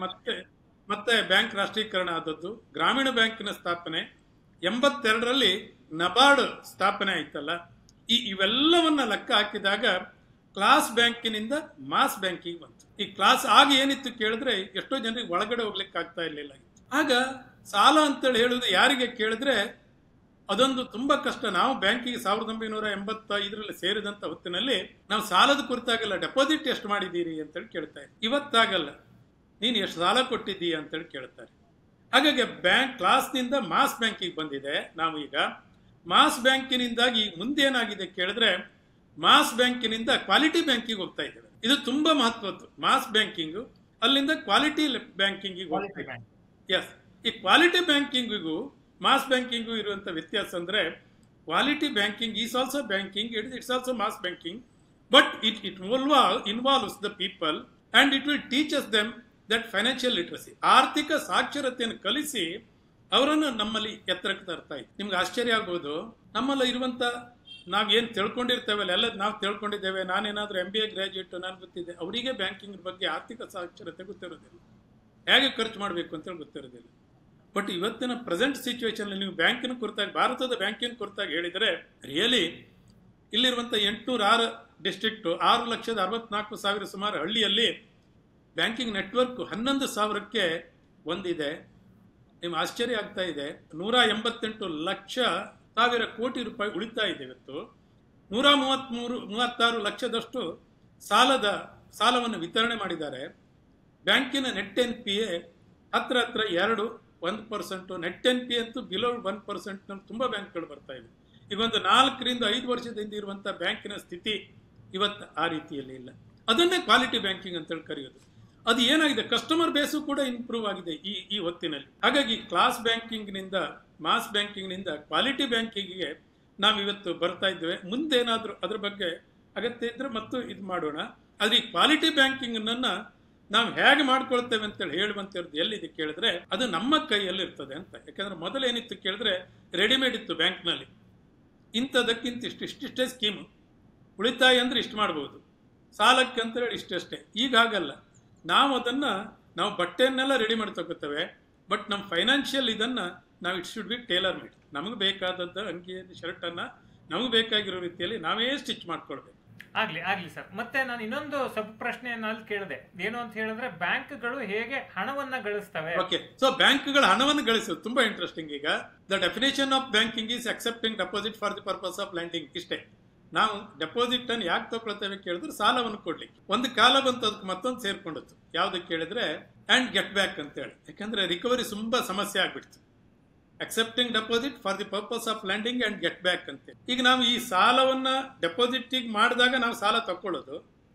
ಮತ್ತೆ ಬ್ಯಾಂಕ್ ರಾಷ್ಟ್ರೀಕರಣ ಆದದ್ದು, ಗ್ರಾಮೀಣ ಬ್ಯಾಂಕಿನ ಸ್ಥಾಪನೆ, 82ರಲ್ಲಿ ನಬಾರ್ಡ್ ಸ್ಥಾಪನೆ ಆಯ್ತಲ್ಲ. ಇವೆಲ್ಲವನ್ನ ಲೆಕ್ಕ ಹಾಕಿದಾಗ ಕ್ಲಾಸ್ ಬ್ಯಾಂಕಿನಿಂದ ಮಾಸ್ ಬ್ಯಾಂಕಿಗೆ ಬಂತು. ಈ ಕ್ಲಾಸ್ ಆಗ ಏನಿತ್ತು ಕೇಳಿದ್ರೆ ಎಷ್ಟೋ ಜನರಿಗೆ ಒಳಗಡೆ ಹೋಗ್ಲಿಕ್ಕೆ ಆಗ್ತಾ ಇರಲಿಲ್ಲ. ಆಗ ಸಾಲ ಅಂತೇಳಿ ಹೇಳುವುದು ಯಾರಿಗೆ ಕೇಳಿದ್ರೆ ಅದೊಂದು ತುಂಬಾ ಕಷ್ಟ. ನಾವು ಬ್ಯಾಂಕಿಗೆ 1985 ಸೇರಿದಂತ ಹೊತ್ತಿನಲ್ಲಿ ನಾವು ಸಾಲದ ಕುರಿತಾಗಲ್ಲ ಡೆಪಾಸಿಟ್ ಎಷ್ಟು ಮಾಡಿದ್ದೀರಿ ಅಂತೇಳಿ ಕೇಳ್ತಾ ಇದ್ದೀವಿ. ಇವತ್ತಾಗಲ್ಲ ನೀನು ಎಷ್ಟು ಸಾಲ ಕೊಟ್ಟಿದ್ದೀಯ ಅಂತೇಳಿ ಕೇಳ್ತಾರೆ. ಹಾಗಾಗಿ ಬ್ಯಾಂಕ್ ಕ್ಲಾಸ್ನಿಂದ ಮಾಸ್ ಬ್ಯಾಂಕಿಗೆ ಬಂದಿದೆ. ನಾವು ಈಗ ಮಾಸ್ ಬ್ಯಾಂಕಿನಿಂದಾಗಿ ಮುಂದೇನಾಗಿದೆ ಕೇಳಿದ್ರೆ ಮಾಸ್ ಬ್ಯಾಂಕಿನಿಂದ ಕ್ವಾಲಿಟಿ ಬ್ಯಾಂಕಿಗೆ ಹೋಗ್ತಾ ಇದ್ದೇವೆ. ಇದು ತುಂಬಾ ಮಹತ್ವದ್ದು. ಮಾಸ್ ಬ್ಯಾಂಕಿಂಗು ಅಲ್ಲಿಂದ ಕ್ವಾಲಿಟಿ ಬ್ಯಾಂಕಿಂಗಿಗೆ ಹೋಗ್ತಾ ಇದೆ. ಎಸ್, ಈ ಕ್ವಾಲಿಟಿ ಬ್ಯಾಂಕಿಂಗಿಗೂ ಮಾಸ್ ಬ್ಯಾಂಕಿಂಗು ಇರುವಂತ ವ್ಯತ್ಯಾಸ ಅಂದ್ರೆ quality banking is also banking, it's also mass banking, but it involves the people and it will teaches them that financial literacy, ಆರ್ಥಿಕ ಸಾಕ್ಷರತೆಯನ್ನು ಕಲಿಸಿ ಅವರನ್ನು ನಮ್ಮಲ್ಲಿ ಎತ್ತರಕ್ಕೆ ತರ್ತಾ ಇದೆ. ನಿಮ್ಗೆ ಆಶ್ಚರ್ಯ ಆಗ್ಬೋದು, ನಮ್ಮಲ್ಲಿ ಇರುವಂತ ನಾವೇನು ತಿಳ್ಕೊಂಡಿರ್ತೇವಲ್ಲ ಎಲ್ಲ ನಾವು ತಿಳ್ಕೊಂಡಿದ್ದೇವೆ. ನಾನೇನಾದ್ರೂ MBA ಗ್ರಾಜ್ಯುಯೇಟ್, ನಾನು ಗೊತ್ತಿದೆ, ಅವರಿಗೆ ಬ್ಯಾಂಕಿಂಗ್ ಬಗ್ಗೆ ಆರ್ಥಿಕ ಸಾಕ್ಷರತೆ ಗೊತ್ತಿರೋದಿಲ್ಲ, ಹೇಗೆ ಖರ್ಚು ಮಾಡಬೇಕು ಅಂತೇಳಿ ಗೊತ್ತಿರೋದಿಲ್ಲ. ಬಟ್ ಇವತ್ತಿನ ಪ್ರೆಸೆಂಟ್ ಸಿಚುವೇಶನ್ ನೀವು ಬ್ಯಾಂಕಿನ ಕುರಿತಾಗಿ, ಭಾರತದ ಬ್ಯಾಂಕಿನ ಕುರಿತಾಗಿ ಹೇಳಿದರೆ ರಿಯಲಿ ಇಲ್ಲಿರುವಂಥ 806 ಡಿಸ್ಟ್ರಿಕ್ಟ್ 6,64,000 ಸುಮಾರು ಹಳ್ಳಿಯಲ್ಲಿ ಬ್ಯಾಂಕಿಂಗ್ ನೆಟ್ವರ್ಕ್ 11,000ಕ್ಕೆ ಒಂದಿದೆ. ನಿಮ್ಗೆ ಆಶ್ಚರ್ಯ ಆಗ್ತಾ ಇದೆ, 188 ಲಕ್ಷ ಸಾವಿರ ಕೋಟಿ ರೂಪಾಯಿ ಉಳಿತಾಯ ಇದೆ. ಇವತ್ತು 136 ಲಕ್ಷದಷ್ಟು ಸಾಲವನ್ನು ವಿತರಣೆ ಮಾಡಿದ್ದಾರೆ. ಬ್ಯಾಂಕಿನ ನೆಟ್ NPA ಹತ್ರ 1%, ನೆಟ್ NPA ಅಂತೂ ಬಿಲೋ 1% ನಲ್ಲಿ ತುಂಬಾ ಬ್ಯಾಂಕ್ಗಳು ಬರ್ತಾ ಇವೆ. ಈಗ ಒಂದು 4 ರಿಂದ 5 ವರ್ಷದಿಂದ ಇರುವಂತ ಬ್ಯಾಂಕಿನ ಸ್ಥಿತಿ ಇವತ್ತು ಆ ರೀತಿಯಲ್ಲಿ ಇಲ್ಲ. ಅದನ್ನೇ ಕ್ವಾಲಿಟಿ ಬ್ಯಾಂಕಿಂಗ್ ಅಂತೇಳಿ ಕರೆಯೋದು. ಅದು ಏನಾಗಿದೆ, ಕಸ್ಟಮರ್ ಬೇಸು ಕೂಡ ಇಂಪ್ರೂವ್ ಆಗಿದೆ ಈ ಹೊತ್ತಿನಲ್ಲಿ. ಹಾಗಾಗಿ ಕ್ಲಾಸ್ ಬ್ಯಾಂಕಿಂಗ್ನಿಂದ ಮಾಸ್ ಬ್ಯಾಂಕಿಂಗ್ನಿಂದ ಕ್ವಾಲಿಟಿ ಬ್ಯಾಂಕಿಂಗಿಗೆ ನಾವು ಇವತ್ತು ಬರ್ತಾ ಇದ್ದೇವೆ. ಮುಂದೇನಾದ್ರೂ ಅದ್ರ ಬಗ್ಗೆ ಅಗತ್ಯ ಇದ್ರೆ ಮತ್ತು ಇದು ಮಾಡೋಣ. ಆದ್ರೆ ಈ ಕ್ವಾಲಿಟಿ ಬ್ಯಾಂಕಿಂಗ್ ನಾವು ಹೇಗೆ ಮಾಡ್ಕೊಳ್ತೇವೆ ಅಂತೇಳಿ ಹೇಳುವಂತಿರೋದು ಎಲ್ಲಿದೆ ಕೇಳಿದ್ರೆ ಅದು ನಮ್ಮ ಕೈಯಲ್ಲಿ ಇರ್ತದೆ ಅಂತ. ಯಾಕಂದ್ರೆ ಮೊದಲೇನಿತ್ತು ಕೇಳಿದ್ರೆ ರೆಡಿಮೇಡ್ ಇತ್ತು ಬ್ಯಾಂಕ್ನಲ್ಲಿ, ಇಂಥದಕ್ಕಿಂತ ಇಷ್ಟಿಷ್ಟೇ ಸ್ಕೀಮು, ಉಳಿತಾಯ ಅಂದ್ರೆ ಇಷ್ಟು ಮಾಡ್ಬೋದು, ಸಾಲಕ್ಕೆ ಅಂತ ಹೇಳಿ ಇಷ್ಟಷ್ಟೇ. ಈಗ ಹಾಗಲ್ಲ, ನಾವು ಬಟ್ಟೆಯನ್ನೆಲ್ಲ ರೆಡಿ ಮಾಡಿ ತಗೋತೇವೆ, ಬಟ್ ನಮ್ಮ ಫೈನಾನ್ಷಿಯಲ್ ನಾವು it should be Taylor made. ನಮಗೆ ಬೇಕಾದದ್ದ ಅಂಗಿ ಶರ್ಟನ್ನು ನಮಗೆ ಬೇಕಾಗಿರೋ ರೀತಿಯಲ್ಲಿ ನಾವೇ ಸ್ಟಿಚ್ ಮಾಡ್ಕೊಳ್ಬೇಕು. ಆಗ್ಲಿ ಸರ್. ಮತ್ತೆ ನಾನು ಇನ್ನೊಂದು ಸಬ್ ಪ್ರಶ್ನೆಯನ್ನ ಅಲ್ಲಿ ಕೇಳಿದೆ, ಏನು ಅಂತ ಹೇಳಿದ್ರೆ ಬ್ಯಾಂಕ್ಗಳು ಹೇಗೆ ಹಣವನ್ನ ಗಳಿಸ್ತವೆ. ಓಕೆ, ಸೊ ಬ್ಯಾಂಕ್ಗಳು ಹಣವನ್ನು ಗಳಿಸೋದು ತುಂಬಾ ಇಂಟ್ರೆಸ್ಟಿಂಗ್. ಈಗ the definition of banking is accepting deposit for the purpose of landing. ಇಷ್ಟೇ. ನಾವು ಡೆಪಾಸಿಟ್ ಅನ್ನು ಯಾಕೆ ತಗೊಳ್ತೇವೆ ಕೇಳಿದ್ರೆ ಸಾಲವನ್ನು ಕೊಡ್ಲಿಕ್ಕೆ. ಒಂದು ಕಾಲ ಬಂತು ಅದಕ್ಕೆ ಮತ್ತೊಂದು ಸೇರ್ಕೊಂಡಿತ್ತು, ಯಾವ್ದಕ್ಕೆ ಕೇಳಿದ್ರೆ ಅಂಡ್ ಗೆಟ್ ಬ್ಯಾಕ್ ಅಂತ ಹೇಳಿ. ಯಾಕಂದ್ರೆ ರಿಕವರಿ ತುಂಬಾ ಸಮಸ್ಯೆ ಆಗ್ಬಿಡ್ತು. Accepting deposit for the purpose of landing and get back ಅಂತ. ಈಗ ನಾವು ಈ ಸಾಲವನ್ನ ಡೆಪಾಸಿಟ್ ಮಾಡಿದಾಗ ನಾವು ಸಾಲ ತಕೊಳ್ಳೋದು,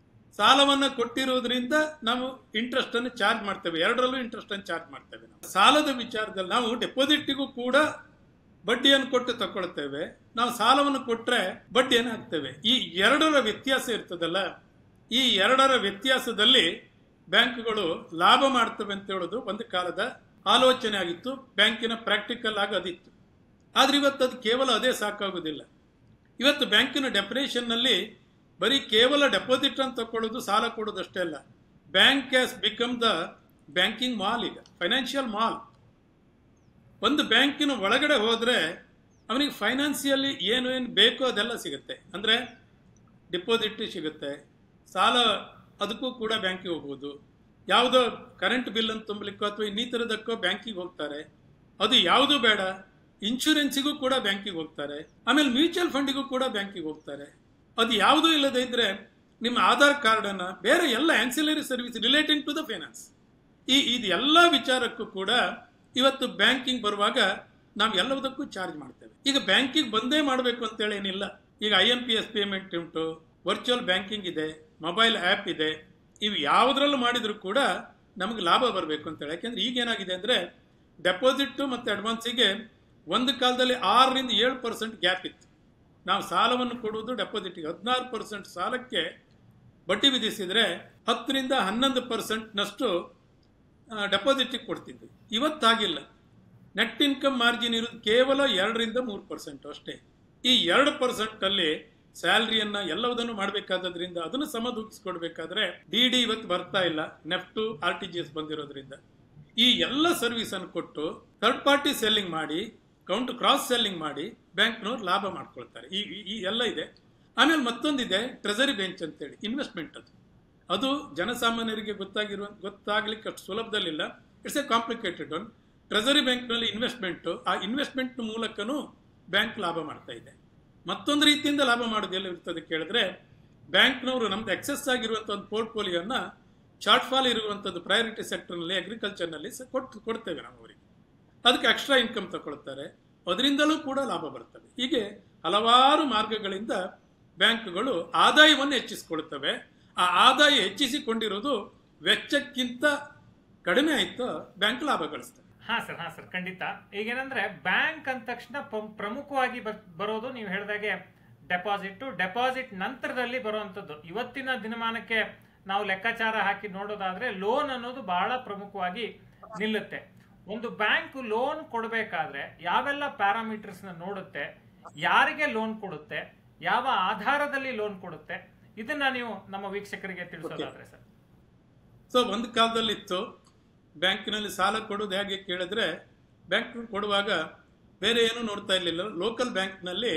ಸಾಲವನ್ನ ಕೊಟ್ಟಿರೋದ್ರಿಂದ ನಾವು ಇಂಟ್ರೆಸ್ಟ್ ಅನ್ನು ಚಾರ್ಜ್ ಮಾಡ್ತೇವೆ, ಎರಡರಲ್ಲೂ ಇಂಟ್ರೆಸ್ಟ್ ಅನ್ನು ಚಾರ್ಜ್ ಮಾಡ್ತೇವೆ. ಸಾಲದ ವಿಚಾರದಲ್ಲಿ ನಾವು ಡೆಪಾಸಿಟ್ಗೂ ಕೂಡ ಬಡ್ಡಿಯನ್ನು ಕೊಟ್ಟು ತಗೊಳ್ತೇವೆ, ನಾವು ಸಾಲವನ್ನು ಕೊಟ್ರೆ ಬಡ್ಡಿಯನ್ನು ಹಾಕ್ತೇವೆ. ಈ ಎರಡರ ವ್ಯತ್ಯಾಸ ಇರ್ತದಲ್ಲ, ಈ ಎರಡರ ವ್ಯತ್ಯಾಸದಲ್ಲಿ ಬ್ಯಾಂಕ್ಗಳು ಲಾಭ ಮಾಡ್ತವೆ ಅಂತ ಹೇಳೋದು ಒಂದು ಕಾಲದ ಆಲೋಚನೆ ಆಗಿತ್ತು, ಬ್ಯಾಂಕಿನ ಪ್ರಾಕ್ಟಿಕಲ್ ಆಗಿ ಅದಿತ್ತು. ಆದ್ರೆ ಇವತ್ತು ಅದು ಕೇವಲ ಅದೇ ಸಾಕಾಗುವುದಿಲ್ಲ. ಇವತ್ತು ಬ್ಯಾಂಕಿನ ಡೆಫಿನೇಷನ್ ನಲ್ಲಿ ಬರೀ ಕೇವಲ ಡೆಪಾಸಿಟ್ ಅಂತ ತಕೊಳ್ಳೋದು, ಸಾಲ ಕೊಡೋದಷ್ಟೇ ಅಲ್ಲ. Bank has become the banking mall. ಈಗ ಫೈನಾನ್ಷಿಯಲ್ ಮಾಲ್. ಒಂದು ಬ್ಯಾಂಕಿನ ಒಳಗಡೆ ಹೋದ್ರೆ ಅವನಿಗೆ ಫೈನಾನ್ಸಿಯಲಿ ಏನು ಬೇಕೋ ಅದೆಲ್ಲ ಸಿಗುತ್ತೆ. ಅಂದ್ರೆ ಡಿಪಾಸಿಟ್ ಸಿಗುತ್ತೆ, ಸಾಲ ಅದಕ್ಕೂ ಕೂಡ ಬ್ಯಾಂಕಿಗೆ ಹೋಗ್ಬೋದು, ಯಾವುದೋ ಕರೆಂಟ್ ಬಿಲ್ ಅಂತ ತುಂಬಲಿಕ್ಕೋ ಅಥವಾ ಇನ್ನಿತರದಕ್ಕೋ ಬ್ಯಾಂಕಿಗೆ ಹೋಗ್ತಾರೆ. ಅದು ಯಾವುದು ಬೇಡ, ಇನ್ಶೂರೆನ್ಸಿಗೂ ಕೂಡ ಬ್ಯಾಂಕಿಗೆ ಹೋಗ್ತಾರೆ, ಆಮೇಲೆ ಮ್ಯೂಚುವಲ್ ಫಂಡಿಗೂ ಕೂಡ ಬ್ಯಾಂಕಿಗೆ ಹೋಗ್ತಾರೆ. ಅದು ಯಾವುದೂ ಇಲ್ಲದೆ ಇದ್ರೆ ನಿಮ್ಮ ಆಧಾರ್ ಕಾರ್ಡ್ ಅನ್ನ, ಬೇರೆ ಎಲ್ಲ ancillary service relating to the finance, ಇದು ಎಲ್ಲ ವಿಚಾರಕ್ಕೂ ಕೂಡ ಇವತ್ತು ಬ್ಯಾಂಕಿಂಗ್ ಬರುವಾಗ ನಾವು ಎಲ್ಲದಕ್ಕೂ ಚಾರ್ಜ್ ಮಾಡ್ತೇವೆ. ಈಗ ಬ್ಯಾಂಕಿಗೆ ಬಂದೇ ಮಾಡಬೇಕು ಅಂತೇಳಿ ಏನಿಲ್ಲ. ಈಗ IMPS ಪೇಮೆಂಟ್ ಉಂಟು, ವರ್ಚುವಲ್ ಬ್ಯಾಂಕಿಂಗ್ ಇದೆ, ಮೊಬೈಲ್ ಆ್ಯಪ್ ಇದೆ. ಇವು ಯಾವುದ್ರಲ್ಲೂ ಮಾಡಿದ್ರು ಕೂಡ ನಮಗೆ ಲಾಭ ಬರಬೇಕು ಅಂತೇಳಿ. ಯಾಕೆಂದ್ರೆ ಈಗ ಏನಾಗಿದೆ ಅಂದ್ರೆ ಡೆಪಾಸಿಟ್ ಮತ್ತು ಅಡ್ವಾನ್ಸಿಗೆ ಒಂದು ಕಾಲದಲ್ಲಿ 6 ರಿಂದ 7% ಗ್ಯಾಪ್ ಇತ್ತು. ನಾವು ಸಾಲವನ್ನು ಕೊಡುವುದು ಡೆಪಾಸಿಟ್ಗೆ 16% ಸಾಲಕ್ಕೆ ಬಡ್ಡಿ ವಿಧಿಸಿದ್ರೆ 10 ರಿಂದ 11% ಡೆಪಾಸಿಟ್ಗೆ ಕೊಡ್ತಿದ್ವಿ. ಇವತ್ತಾಗಿಲ್ಲ. ನೆಟ್ ಇನ್ಕಮ್ ಮಾರ್ಜಿನ್ ಇರೋದು ಕೇವಲ 2 ರಿಂದ 3% ಅಷ್ಟೇ. ಈ 2% ಅಲ್ಲಿ ಸ್ಯಾಲರಿಯನ್ನ ಎಲ್ಲವುದನ್ನು ಮಾಡಬೇಕಾದ್ರಿಂದ ಅದನ್ನು ಸಮದೂಗಿಸ್ಕೊಡ್ಬೇಕಾದ್ರೆ DD ಇವತ್ತು ಬರ್ತಾ ಇಲ್ಲ, ನೆಫ್ಟ್ RTGS ಬಂದಿರೋದ್ರಿಂದ ಈ ಎಲ್ಲ ಸರ್ವಿಸ್ ಅನ್ನು ಕೊಟ್ಟು ಥರ್ಡ್ ಪಾರ್ಟಿ ಸೆಲ್ಲಿಂಗ್ ಮಾಡಿ, ಕ್ರಾಸ್ ಸೆಲ್ಲಿಂಗ್ ಮಾಡಿ ಬ್ಯಾಂಕ್ನವ್ರು ಲಾಭ ಮಾಡ್ಕೊಳ್ತಾರೆ. ಈ ಎಲ್ಲ ಇದೆ. ಆಮೇಲೆ ಮತ್ತೊಂದಿದೆ ಟ್ರೆಸರಿ ಬೆಂಚ್ ಅಂತೇಳಿ, ಇನ್ವೆಸ್ಟ್ಮೆಂಟ್. ಅದು ಜನಸಾಮಾನ್ಯರಿಗೆ ಗೊತ್ತಾಗ್ಲಿಕ್ಕೆ ಅಷ್ಟು ಸುಲಭದಲ್ಲಿಲ್ಲ. It's a complicated one. Treasury ಬ್ಯಾಂಕ್ನಲ್ಲಿ ಇನ್ವೆಸ್ಟ್ಮೆಂಟು, ಆ ಇನ್ವೆಸ್ಟ್ಮೆಂಟ್ ಮೂಲಕನೂ ಬ್ಯಾಂಕ್ ಲಾಭ ಮಾಡ್ತಾ ಇದೆ. ಮತ್ತೊಂದು ರೀತಿಯಿಂದ ಲಾಭ ಮಾಡೋದು ಎಲ್ಲಿ ಇರ್ತದೆ ಕೇಳಿದ್ರೆ, ಬ್ಯಾಂಕ್ನವರು ನಮ್ದು ಎಕ್ಸೆಸ್ ಆಗಿರುವಂಥ ಒಂದು ಪೋರ್ಟ್ಫೋಲಿಯೋನ ಶಾರ್ಟ್ ಫಾಲ್ ಇರುವಂಥದ್ದು ಪ್ರಯಾರಿಟಿ ಸೆಕ್ಟರ್ನಲ್ಲಿ, ಅಗ್ರಿಕಲ್ಚರ್ನಲ್ಲಿ ಕೊಡ್ತೇವೆ ನಾವು ಅವರಿಗೆ. ಅದಕ್ಕೆ ಎಕ್ಸ್ಟ್ರಾ ಇನ್ಕಮ್ ತಗೊಳ್ತಾರೆ, ಅದರಿಂದಲೂ ಕೂಡ ಲಾಭ ಬರ್ತವೆ. ಹೀಗೆ ಹಲವಾರು ಮಾರ್ಗಗಳಿಂದ ಬ್ಯಾಂಕ್ಗಳು ಆದಾಯವನ್ನು ಹೆಚ್ಚಿಸಿಕೊಳ್ತವೆ. ಆ ಆದಾಯ ಹೆಚ್ಚಿಸಿಕೊಂಡಿರೋದು ವೆಚ್ಚಕ್ಕಿಂತ ಕಡಿಮೆ ಆಯ್ತು ಬ್ಯಾಂಕ್ ಲಾಭ ಗಳಿಸ್ತವೆ. ಹಾ ಸರ್ ಖಂಡಿತ. ಈಗೇನಂದ್ರೆ ಬ್ಯಾಂಕ್ ಅಂದ ತಕ್ಷಣ ಪ್ರಮುಖವಾಗಿ ಬರೋದು ನೀವು ಹೇಳಿದಾಗೆ ಡೆಪಾಸಿಟ್ ನಂತರದಲ್ಲಿ ಬರುವಂತದ್ದು. ಇವತ್ತಿನ ದಿನಮಾನಕ್ಕೆ ನಾವು ಲೆಕ್ಕಾಚಾರ ಹಾಕಿ ನೋಡೋದಾದ್ರೆ ಲೋನ್ ಅನ್ನೋದು ಬಹಳ ಪ್ರಮುಖವಾಗಿ ನಿಲ್ಲುತ್ತೆ. ಒಂದು ಬ್ಯಾಂಕ್ ಲೋನ್ ಕೊಡಬೇಕಾದ್ರೆ ಯಾವೆಲ್ಲ ಪ್ಯಾರಾಮೀಟರ್ಸ್ ನ ನೋಡುತ್ತೆ, ಯಾರಿಗೆ ಲೋನ್ ಕೊಡುತ್ತೆ, ಯಾವ ಆಧಾರದಲ್ಲಿ ಲೋನ್ ಕೊಡುತ್ತೆ, ಇದನ್ನ ನೀವು ನಮ್ಮ ವೀಕ್ಷಕರಿಗೆ ತಿಳಿಸೋದಾದ್ರೆ ಸರ್. ಸೊ ಒಂದು ಕಾಲದಲ್ಲಿತ್ತು ಬ್ಯಾಂಕಿನಲ್ಲಿ ಸಾಲ ಕೊಡೋದು ಹೇಗೆ ಕೇಳಿದ್ರೆ, ಬ್ಯಾಂಕ್ ಕೊಡುವಾಗ ಬೇರೆ ಏನೂ ನೋಡ್ತಾ ಇರಲಿಲ್ಲ. ಲೋಕಲ್ ಬ್ಯಾಂಕ್ನಲ್ಲಿ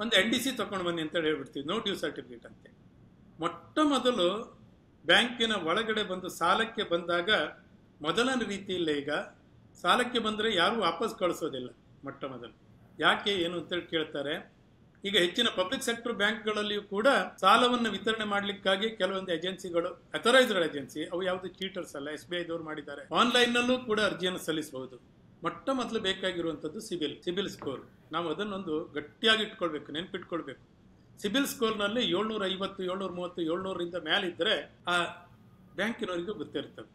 ಒಂದು NDC ತಗೊಂಡು ಬನ್ನಿ ಅಂತೇಳಿ ಹೇಳ್ಬಿಡ್ತೀವಿ, ನೋ ಡ್ಯೂ ಸರ್ಟಿಫಿಕೇಟ್ ಅಂತ. ಮೊಟ್ಟ ಮೊದಲು ಬ್ಯಾಂಕಿನ ಒಳಗಡೆ ಬಂದು ಸಾಲಕ್ಕೆ ಬಂದಾಗ ಮೊದಲ ರೀತಿಯಿಲ್ಲ. ಈಗ ಸಾಲಕ್ಕೆ ಬಂದರೆ ಯಾರೂ ವಾಪಸ್ ಕಳಿಸೋದಿಲ್ಲ. ಮೊಟ್ಟ ಮೊದಲು ಯಾಕೆ ಏನು ಅಂತೇಳಿ ಕೇಳ್ತಾರೆ. ಈಗ ಹೆಚ್ಚಿನ ಪಬ್ಲಿಕ್ ಸೆಕ್ಟರ್ ಬ್ಯಾಂಕ್ಗಳಲ್ಲಿಯೂ ಕೂಡ ಸಾಲವನ್ನು ವಿತರಣೆ ಮಾಡಲಿಕ್ಕಾಗಿ ಕೆಲವೊಂದು ಏಜೆನ್ಸಿಗಳು, ಅಥರೈಸ್ಡ್ ಏಜೆನ್ಸಿ, ಅವು ಯಾವುದು ಚೀಟರ್ಸ್ ಅಲ್ಲ, SBI ದವರು ಮಾಡಿದ್ದಾರೆ. ಆನ್ಲೈನ್ನಲ್ಲೂ ಕೂಡ ಅರ್ಜಿಯನ್ನು ಸಲ್ಲಿಸಬಹುದು. ಮೊಟ್ಟ ಮೊದಲು ಬೇಕಾಗಿರುವಂಥದ್ದು ಸಿಬಿಲ್ ಸ್ಕೋರ್. ನಾವು ಅದನ್ನೊಂದು ಗಟ್ಟಿಯಾಗಿ ಇಟ್ಕೊಳ್ಬೇಕು, ನೆನ್ಪಿಟ್ಕೊಳ್ಬೇಕು. ಸಿಬಿಲ್ ಸ್ಕೋರ್ನಲ್ಲಿ 750, 730, 700ರಿಂದ ಮೇಲಿದ್ದರೆ ಆ ಬ್ಯಾಂಕಿನವರಿಗೂ ಗೊತ್ತಿರ್ತವೆ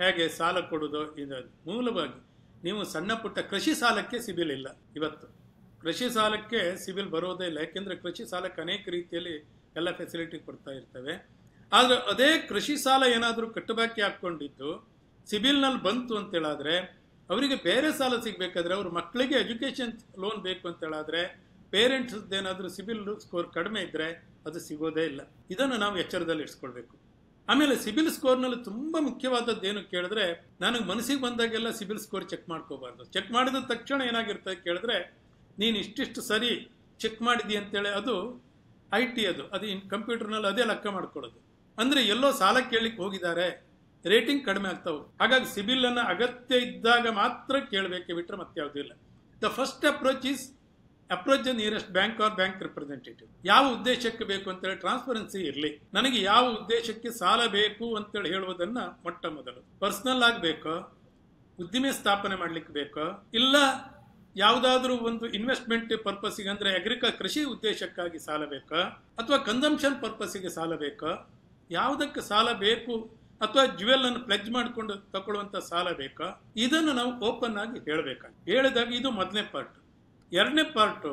ಹೇಗೆ ಸಾಲ ಕೊಡೋದು. ಇದು ಮೂಲವಾಗಿ ನೀವು ಸಣ್ಣ ಪುಟ್ಟ ಕೃಷಿ ಸಾಲಕ್ಕೆ ಸಿಬಿಲ್ ಇಲ್ಲ. ಇವತ್ತು ಕೃಷಿ ಸಾಲಕ್ಕೆ ಸಿಬಿಲ್ ಬರೋದೇ ಇಲ್ಲ. ಯಾಕೆಂದರೆ ಕೃಷಿ ಸಾಲಕ್ಕೆ ಅನೇಕ ರೀತಿಯಲ್ಲಿ ಎಲ್ಲ ಫೆಸಿಲಿಟಿ ಕೊಡ್ತಾ ಇರ್ತವೆ. ಆದರೆ ಅದೇ ಕೃಷಿ ಸಾಲ ಏನಾದರೂ ಕಟ್ಟಬಾಕಿ ಹಾಕ್ಕೊಂಡಿದ್ದು ಸಿಬಿಲ್ನಲ್ಲಿ ಬಂತು ಅಂತೇಳಾದರೆ, ಅವರಿಗೆ ಬೇರೆ ಸಾಲ ಸಿಗಬೇಕಾದ್ರೆ, ಅವ್ರ ಮಕ್ಕಳಿಗೆ ಎಜುಕೇಷನ್ ಲೋನ್ ಬೇಕು ಅಂತೇಳಾದರೆ, ಪೇರೆಂಟ್ಸ್ ಏನಾದರೂ ಸಿಬಿಲ್ ಸ್ಕೋರ್ ಕಡಿಮೆ ಇದ್ದರೆ ಅದು ಸಿಗೋದೇ ಇಲ್ಲ. ಇದನ್ನು ನಾವು ಎಚ್ಚರದಲ್ಲಿ ಇರಿಸ್ಕೊಳ್ಬೇಕು. ಆಮೇಲೆ ಸಿಬಿಲ್ ಸ್ಕೋರ್ನಲ್ಲಿ ತುಂಬ ಮುಖ್ಯವಾದದ್ದು ಏನು ಕೇಳಿದ್ರೆ, ನನಗೆ ಮನಸ್ಸಿಗೆ ಬಂದಾಗೆಲ್ಲ ಸಿಬಿಲ್ ಸ್ಕೋರ್ ಚೆಕ್ ಮಾಡ್ಕೋಬಾರ್ದು. ಚೆಕ್ ಮಾಡಿದ ತಕ್ಷಣ ಏನಾಗಿರ್ತದೆ ಕೇಳಿದ್ರೆ, ನೀನು ಇಷ್ಟಿಷ್ಟು ಸರಿ ಚೆಕ್ ಮಾಡಿದಿ ಅಂತೇಳಿ ಅದು IT ಅದು ಕಂಪ್ಯೂಟರ್ನಲ್ಲಿ ಅದೇ ಲೆಕ್ಕ ಮಾಡ್ಕೊಳ್ಳೋದು. ಅಂದರೆ ಎಲ್ಲೋ ಸಾಲ ಕೇಳಲಿಕ್ಕೆ ಹೋಗಿದ್ದಾರೆ, ರೇಟಿಂಗ್ ಕಡಿಮೆ ಆಗ್ತಾವೆ. ಹಾಗಾಗಿ ಸಿಬಿಲ್ ಅನ್ನು ಅಗತ್ಯ ಇದ್ದಾಗ ಮಾತ್ರ ಕೇಳಬೇಕೆ ಬಿಟ್ಟರೆ ಮತ್ತೆ ಯಾವುದೂ ಇಲ್ಲ. The first approach the nearest bank or bank representative. ಯಾವ ಉದ್ದೇಶಕ್ಕೆ ಬೇಕು ಅಂತೇಳಿ ಟ್ರಾನ್ಸ್ಪರೆನ್ಸಿ ಇರಲಿ. ನನಗೆ ಯಾವ ಉದ್ದೇಶಕ್ಕೆ ಸಾಲ ಬೇಕು ಅಂತೇಳಿ ಹೇಳುವುದನ್ನ ಮೊಟ್ಟ ಮೊದಲು ಪರ್ಸನಲ್ ಆಗಬೇಕೋ, ಉದ್ದಿಮೆ ಸ್ಥಾಪನೆ ಮಾಡ್ಲಿಕ್ಕೆ ಬೇಕೋ, ಇಲ್ಲ ಯಾವುದಾದ್ರೂ ಒಂದು ಇನ್ವೆಸ್ಟ್ಮೆಂಟ್ ಪರ್ಪಸ್ಗೆ ಅಂದ್ರೆ ಕೃಷಿ ಉದ್ದೇಶಕ್ಕಾಗಿ ಸಾಲ ಬೇಕಾ, ಅಥವಾ ಕನ್ಸಂಪ್ಷನ್ ಪರ್ಪಸ್ಗೆ ಸಾಲ ಬೇಕಾ, ಯಾವುದಕ್ಕೆ ಸಾಲ ಬೇಕು, ಅಥವಾ ಜ್ಯುವೆಲ್ ಅನ್ನು ಪ್ಲೆಜ್ ಮಾಡಿಕೊಂಡು ತಗೊಳ್ಳುವಂತ ಸಾಲ ಬೇಕಾ, ಇದನ್ನು ನಾವು ಓಪನ್ ಆಗಿ ಹೇಳಿದಾಗ ಇದು ಮೊದಲನೇ ಪಾರ್ಟ್. ಎರಡನೇ ಪಾರ್ಟು,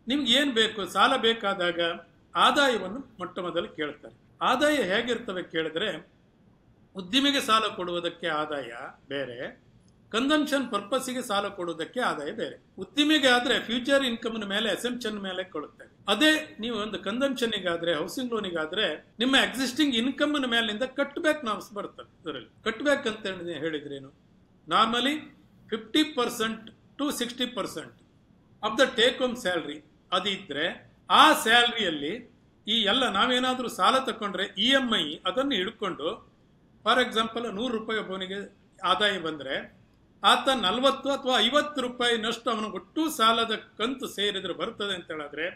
ನಿಮ್ಗೆ ಏನು ಬೇಕು, ಸಾಲ ಬೇಕಾದಾಗ ಆದಾಯವನ್ನು ಮೊಟ್ಟ ಮೊದಲು ಕೇಳ್ತಾರೆ. ಆದಾಯ ಹೇಗಿರ್ತವೆ ಕೇಳಿದ್ರೆ, ಉದ್ದಿಮೆಗೆ ಸಾಲ ಕೊಡುವುದಕ್ಕೆ ಆದಾಯ ಬೇರೆ, ಕನ್ಸಂಪ್ಷನ್ ಪರ್ಪಸ್ಗೆ ಸಾಲ ಕೊಡುವುದಕ್ಕೆ ಆದಾಯ ಬೇರೆ. ಉದ್ದಿಮೆಗೆ ಆದ್ರೆ ಫ್ಯೂಚರ್ ಇನ್ಕಮ್ ಮೇಲೆ ಅಸೆಂಪ್ಷನ್ ಮೇಲೆ ಕೊಡುತ್ತೆ. ಅದೇ ನೀವು ಒಂದು ಕನ್ಸಂಪ್ಷನ್ಗಾದ್ರೆ, ಹೌಸಿಂಗ್ ಲೋನಿಗಾದ್ರೆ ನಿಮ್ಮ ಎಕ್ಸಿಸ್ಟಿಂಗ್ ಇನ್ಕಮ್ ಮೇಲಿಂದ ಕಟ್ ಬ್ಯಾಕ್ ನಾಮ್ಸ್ ಬರ್ತದೆ. ಇದರಲ್ಲಿ ಕಟ್ ಬ್ಯಾಕ್ ಅಂತ ಹೇಳಿದ್ರೇನು, normally 50% to 60% of the take home salary ಅದಿದ್ರೆ, ಆ ಸ್ಯಾಲ್ರಿಯಲ್ಲಿ ಈ ಎಲ್ಲ ನಾವೇನಾದ್ರೂ ಸಾಲ ತಕೊಂಡ್ರೆ EMI ಅದನ್ನು ಹಿಡ್ಕೊಂಡು, ಫಾರ್ ಎಕ್ಸಾಂಪಲ್ 100 ರೂಪಾಯಿ ಒಬ್ಬನಿಗೆ ಆದಾಯ ಬಂದ್ರೆ, ಆತ 40 ಅಥವಾ 50 ರೂಪಾಯಿನಷ್ಟು ಅವನು ಒಟ್ಟು ಸಾಲದ ಕಂತು ಸೇರಿದ್ರೆ ಬರ್ತದೆ ಅಂತ ಹೇಳಿದ್ರೆ,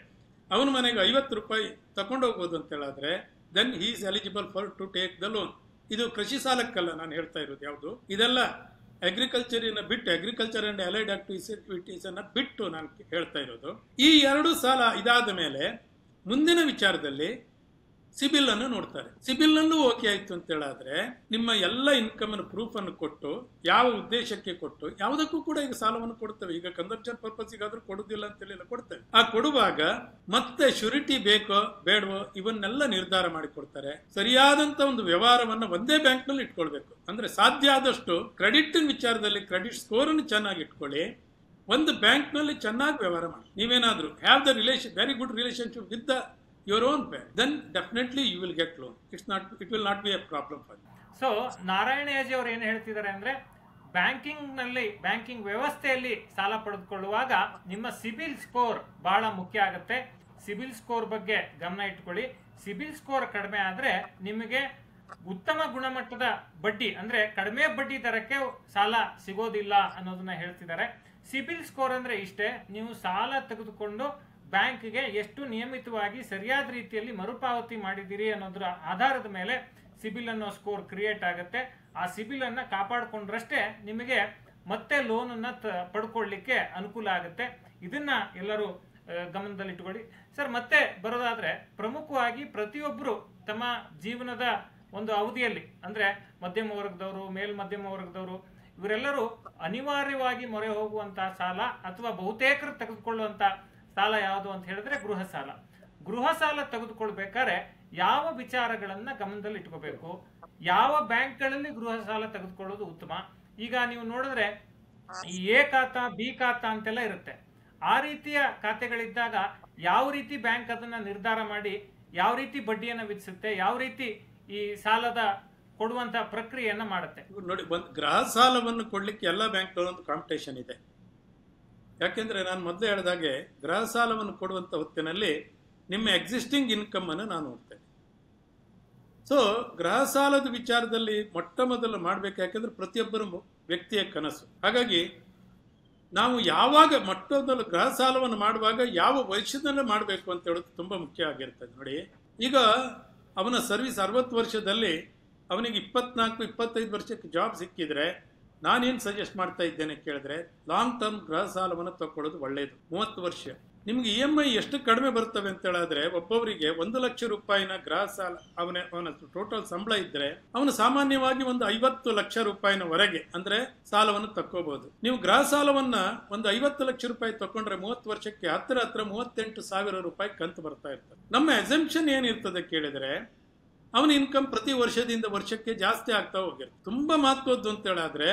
ಅವನ ಮನೆಗೆ 50 ರೂಪಾಯಿ ತಗೊಂಡೋಗ್ಬೋದು ಅಂತ ಹೇಳಿದ್ರೆ, then he is eligible for to take the loan. ಇದು ಕೃಷಿ ಸಾಲಕ್ಕಲ್ಲ ನಾನು ಹೇಳ್ತಾ ಇರೋದು. ಯಾವುದು ಇದೆಲ್ಲ ಅಗ್ರಿಕಲ್ಚರಿನ ಬಿಟ್ಟು, ಅಗ್ರಿಕಲ್ಚರ್ ಅಂಡ್ ಅಲೈಡ್ ಆಕ್ಟಿವಿಟೀಸ್ ಅನ್ನ ಬಿಟ್ಟು ನಾನು ಹೇಳ್ತಾ ಇರೋದು. ಈ ಎರಡು ಸಾಲ ಇದಾದ ಮೇಲೆ ಮುಂದಿನ ವಿಚಾರದಲ್ಲಿ ಸಿಬಿಲ್ ಅನ್ನು ನೋಡ್ತಾರೆ. ಸಿಬಿಲ್ ಅನ್ನು ಓಕೆ ಆಯ್ತು ಅಂತ ಹೇಳಿದ್ರೆ, ನಿಮ್ಮ ಎಲ್ಲ ಇನ್ಕಮ್ ಅನ್ನು ಪ್ರೂಫ್ ಅನ್ನು ಕೊಟ್ಟು, ಯಾವ ಉದ್ದೇಶಕ್ಕೆ ಕೊಟ್ಟು, ಯಾವುದಕ್ಕೂ ಕೂಡ ಈಗ ಸಾಲವನ್ನು ಕೊಡ್ತೇವೆ. ಈಗ ಕನ್ಸಂಪ್ಷನ್ ಪರ್ಪಸ್ಗಾದ್ರೂ ಕೊಡುದಿಲ್ಲ ಅಂತೇಳಿ ಕೊಡ್ತೇವೆ. ಆ ಕೊಡುವಾಗ ಮತ್ತೆ ಶ್ಯೂರಿಟಿ ಬೇಕೋ ಬೇಡವೋ ಇವನ್ನೆಲ್ಲ ನಿರ್ಧಾರ ಮಾಡಿಕೊಡ್ತಾರೆ. ಸರಿಯಾದಂತ ಒಂದು ವ್ಯವಹಾರವನ್ನು ಒಂದೇ ಬ್ಯಾಂಕ್ ನಲ್ಲಿ ಇಟ್ಕೊಳ್ಬೇಕು. ಅಂದ್ರೆ ಸಾಧ್ಯ ಆದಷ್ಟು ಕ್ರೆಡಿಟ್ ವಿಚಾರದಲ್ಲಿ ಕ್ರೆಡಿಟ್ ಸ್ಕೋರ್ ಅನ್ನು ಚೆನ್ನಾಗಿ ಇಟ್ಕೊಳ್ಳಿ, ಒಂದು ಬ್ಯಾಂಕ್ ನಲ್ಲಿ ಚೆನ್ನಾಗಿ ವ್ಯವಹಾರ ಮಾಡಿ. ನೀವೇನಾದ್ರೂ have the very good relationship with the your own bank, then definitely you will get loan. It will not be a problem for you. So Narayana Yaji ಅವರು ಏನು ಹೇಳ್ತಿದ್ದಾರೆ ಅಂದ್ರೆ, ಬ್ಯಾಂಕಿಂಗ್ ವ್ಯವಸ್ಥೆಯಲ್ಲಿ ಸಾಲ ಪಡೆದುಕೊಳ್ಳುವಾಗ ನಿಮ್ಮ ಸಿಬಿಲ್ ಸ್ಕೋರ್ ಬಹಳ ಮುಖ್ಯ ಆಗುತ್ತೆ. ಸಿಬಿಲ್ ಸ್ಕೋರ್ ಬಗ್ಗೆ ಗಮನ ಇಟ್ಕೊಳ್ಳಿ. ಸಿಬಿಲ್ ಸ್ಕೋರ್ ಕಡಿಮೆ ಆದ್ರೆ ನಿಮಗೆ ಉತ್ತಮ ಗುಣಮಟ್ಟದ ಬಡ್ಡಿ ಅಂದ್ರೆ ಕಡಿಮೆ ಬಡ್ಡಿ ದರಕ್ಕೆ ಸಾಲ ಸಿಗೋದಿಲ್ಲ ಅನ್ನೋದನ್ನ ಹೇಳ್ತಿದ್ದಾರೆ. ಸಿಬಿಲ್ ಸ್ಕೋರ್ ಅಂದ್ರೆ ಇಷ್ಟೇ, ನೀವು ಸಾಲ ತೆಗೆದುಕೊಂಡು ಬ್ಯಾಂಕ್ಗೆ ಎಷ್ಟು ನಿಯಮಿತವಾಗಿ ಸರಿಯಾದ ರೀತಿಯಲ್ಲಿ ಮರುಪಾವತಿ ಮಾಡಿದ್ದೀರಿ ಅನ್ನೋದ್ರ ಆಧಾರದ ಮೇಲೆ ಸಿಬಿಲ್ ಅನ್ನೋ ಸ್ಕೋರ್ ಕ್ರಿಯೇಟ್ ಆಗುತ್ತೆ. ಆ ಸಿಬಿಲ್ ಅನ್ನ ಕಾಪಾಡಿಕೊಂಡ್ರಷ್ಟೇ ನಿಮಗೆ ಮತ್ತೆ ಲೋನ್ ಅನ್ನ ಪಡ್ಕೊಳ್ಳಿಕ್ಕೆ ಅನುಕೂಲ ಆಗುತ್ತೆ. ಇದನ್ನ ಎಲ್ಲರೂ ಗಮನದಲ್ಲಿಟ್ಟುಕೊಳ್ಳಿ. ಸರ್, ಮತ್ತೆ ಬರೋದಾದ್ರೆ ಪ್ರಮುಖವಾಗಿ ಪ್ರತಿಯೊಬ್ಬರು ತಮ್ಮ ಜೀವನದ ಒಂದು ಅವಧಿಯಲ್ಲಿ ಅಂದ್ರೆ ಮಧ್ಯಮ ವರ್ಗದವರು, ಮೇಲ್ಮಧ್ಯಮ ವರ್ಗದವರು ಇವರೆಲ್ಲರೂ ಅನಿವಾರ್ಯವಾಗಿ ಮೊರೆ ಹೋಗುವಂತಹ ಸಾಲ ಅಥವಾ ಬಹುತೇಕರು ತೆಗೆದುಕೊಳ್ಳುವಂತ ಸಾಲ ಯಾವುದು ಅಂತ ಹೇಳಿದ್ರೆ ಗೃಹ ಸಾಲ. ಗೃಹ ಸಾಲ ತೆಗೆದುಕೊಳ್ಬೇಕಾದ್ರೆ ಯಾವ ವಿಚಾರಗಳನ್ನ ಗಮನದಲ್ಲಿ ಇಟ್ಕೋಬೇಕು, ಯಾವ ಬ್ಯಾಂಕ್ಗಳಲ್ಲಿ ಗೃಹ ಸಾಲ ತೆಗೆದುಕೊಳ್ಳೋದು ಉತ್ತಮ. ಈಗ ನೀವು ನೋಡಿದ್ರೆ ಈ ಎ ಖಾತಾ, ಬಿ ಖಾತಾ ಅಂತೆಲ್ಲ ಇರುತ್ತೆ. ಆ ರೀತಿಯ ಖಾತೆಗಳಿದ್ದಾಗ ಯಾವ ರೀತಿ ಬ್ಯಾಂಕ್ ಅದನ್ನ ನಿರ್ಧಾರ ಮಾಡಿ ಯಾವ ರೀತಿ ಬಡ್ಡಿಯನ್ನು ವಿಧಿಸುತ್ತೆ, ಯಾವ ರೀತಿ ಈ ಸಾಲದ ಕೊಡುವಂತ ಪ್ರಕ್ರಿಯೆಯನ್ನ ಮಾಡುತ್ತೆ. ನೋಡಿ, ಗೃಹ ಸಾಲವನ್ನು ಕೊಡ್ಲಿಕ್ಕೆ ಎಲ್ಲ ಬ್ಯಾಂಕ್ಗಳೊಂದು ಕಾಂಪಿಟೇಷನ್ ಇದೆ. ಯಾಕೆಂದ್ರೆ ನಾನು ಮೊದಲೇ ಹೇಳಿದಾಗೆ ಗೃಹ ಸಾಲವನ್ನು ಕೊಡುವಂತ ಹೊತ್ತಿನಲ್ಲಿ ನಿಮ್ಮ ಎಕ್ಸಿಸ್ಟಿಂಗ್ ಇನ್ಕಮ್ ಅನ್ನು ನಾನು ನೋಡ್ತೇನೆ. ಸೊ ಗೃಹ ಸಾಲದ ವಿಚಾರದಲ್ಲಿ ಮೊಟ್ಟ ಮೊದಲು ಮಾಡ್ಬೇಕು, ಯಾಕೆಂದ್ರೆ ಪ್ರತಿಯೊಬ್ಬರ ವ್ಯಕ್ತಿಯ ಕನಸು. ಹಾಗಾಗಿ ನಾವು ಯಾವಾಗ ಮೊಟ್ಟ ಮೊದಲು ಗೃಹ ಸಾಲವನ್ನು ಮಾಡುವಾಗ ಯಾವ ವಯಸ್ಸಿನಲ್ಲೇ ಮಾಡಬೇಕು ಅಂತ ಹೇಳೋದು ತುಂಬಾ ಮುಖ್ಯ ಆಗಿರ್ತದೆ. ನೋಡಿ, ಈಗ ಅವನ ಸರ್ವಿಸ್ 60 ವರ್ಷದಲ್ಲಿ ಅವನಿಗೆ 24-25 ವರ್ಷಕ್ಕೆ ಜಾಬ್ ಸಿಕ್ಕಿದ್ರೆ ನಾನೇನು ಸಜೆಸ್ಟ್ ಮಾಡ್ತಾ ಇದ್ದೇನೆ ಕೇಳಿದ್ರೆ ಲಾಂಗ್ ಟರ್ಮ್ ಗೃಹ ಸಾಲವನ್ನು ತಗೊಳ್ಳೋದು ಒಳ್ಳೆಯದು. 30 ವರ್ಷ ನಿಮ್ಗೆ EMI ಎಷ್ಟು ಕಡಿಮೆ ಬರ್ತವೆ ಅಂತ ಹೇಳಿದ್ರೆ ಒಬ್ಬೊವರಿಗೆ 1 ಲಕ್ಷ ರೂಪಾಯಿನ ಗೃಹ ಸಾಲ ಅವನ ಟೋಟಲ್ ಸಂಬಳ ಇದ್ರೆ ಅವನು ಸಾಮಾನ್ಯವಾಗಿ ಒಂದು 50 ಲಕ್ಷ ರೂಪಾಯಿನವರೆಗೆ ಅಂದ್ರೆ ಸಾಲವನ್ನು ತಕ್ಕೋಬಹುದು. ನೀವು ಗೃಹ ಸಾಲವನ್ನ ಒಂದು 50 ಲಕ್ಷ ರೂಪಾಯಿ ತಕೊಂಡ್ರೆ 30 ವರ್ಷಕ್ಕೆ ಹತ್ರ 38,000 ರೂಪಾಯಿ ಕಂತು ಬರ್ತಾ ಇರ್ತದೆ. ನಮ್ಮ ಅಸಂಪ್ಷನ್ ಏನಿರ್ತದೆ ಕೇಳಿದ್ರೆ ಅವನ ಇನ್ಕಮ್ ಪ್ರತಿ ವರ್ಷದಿಂದ ವರ್ಷಕ್ಕೆ ಜಾಸ್ತಿ ಆಗ್ತಾ ಹೋಗಿರುತ್ತೆ. ತುಂಬಾ ಮಹತ್ವದ್ದು ಅಂತ ಹೇಳಿದ್ರೆ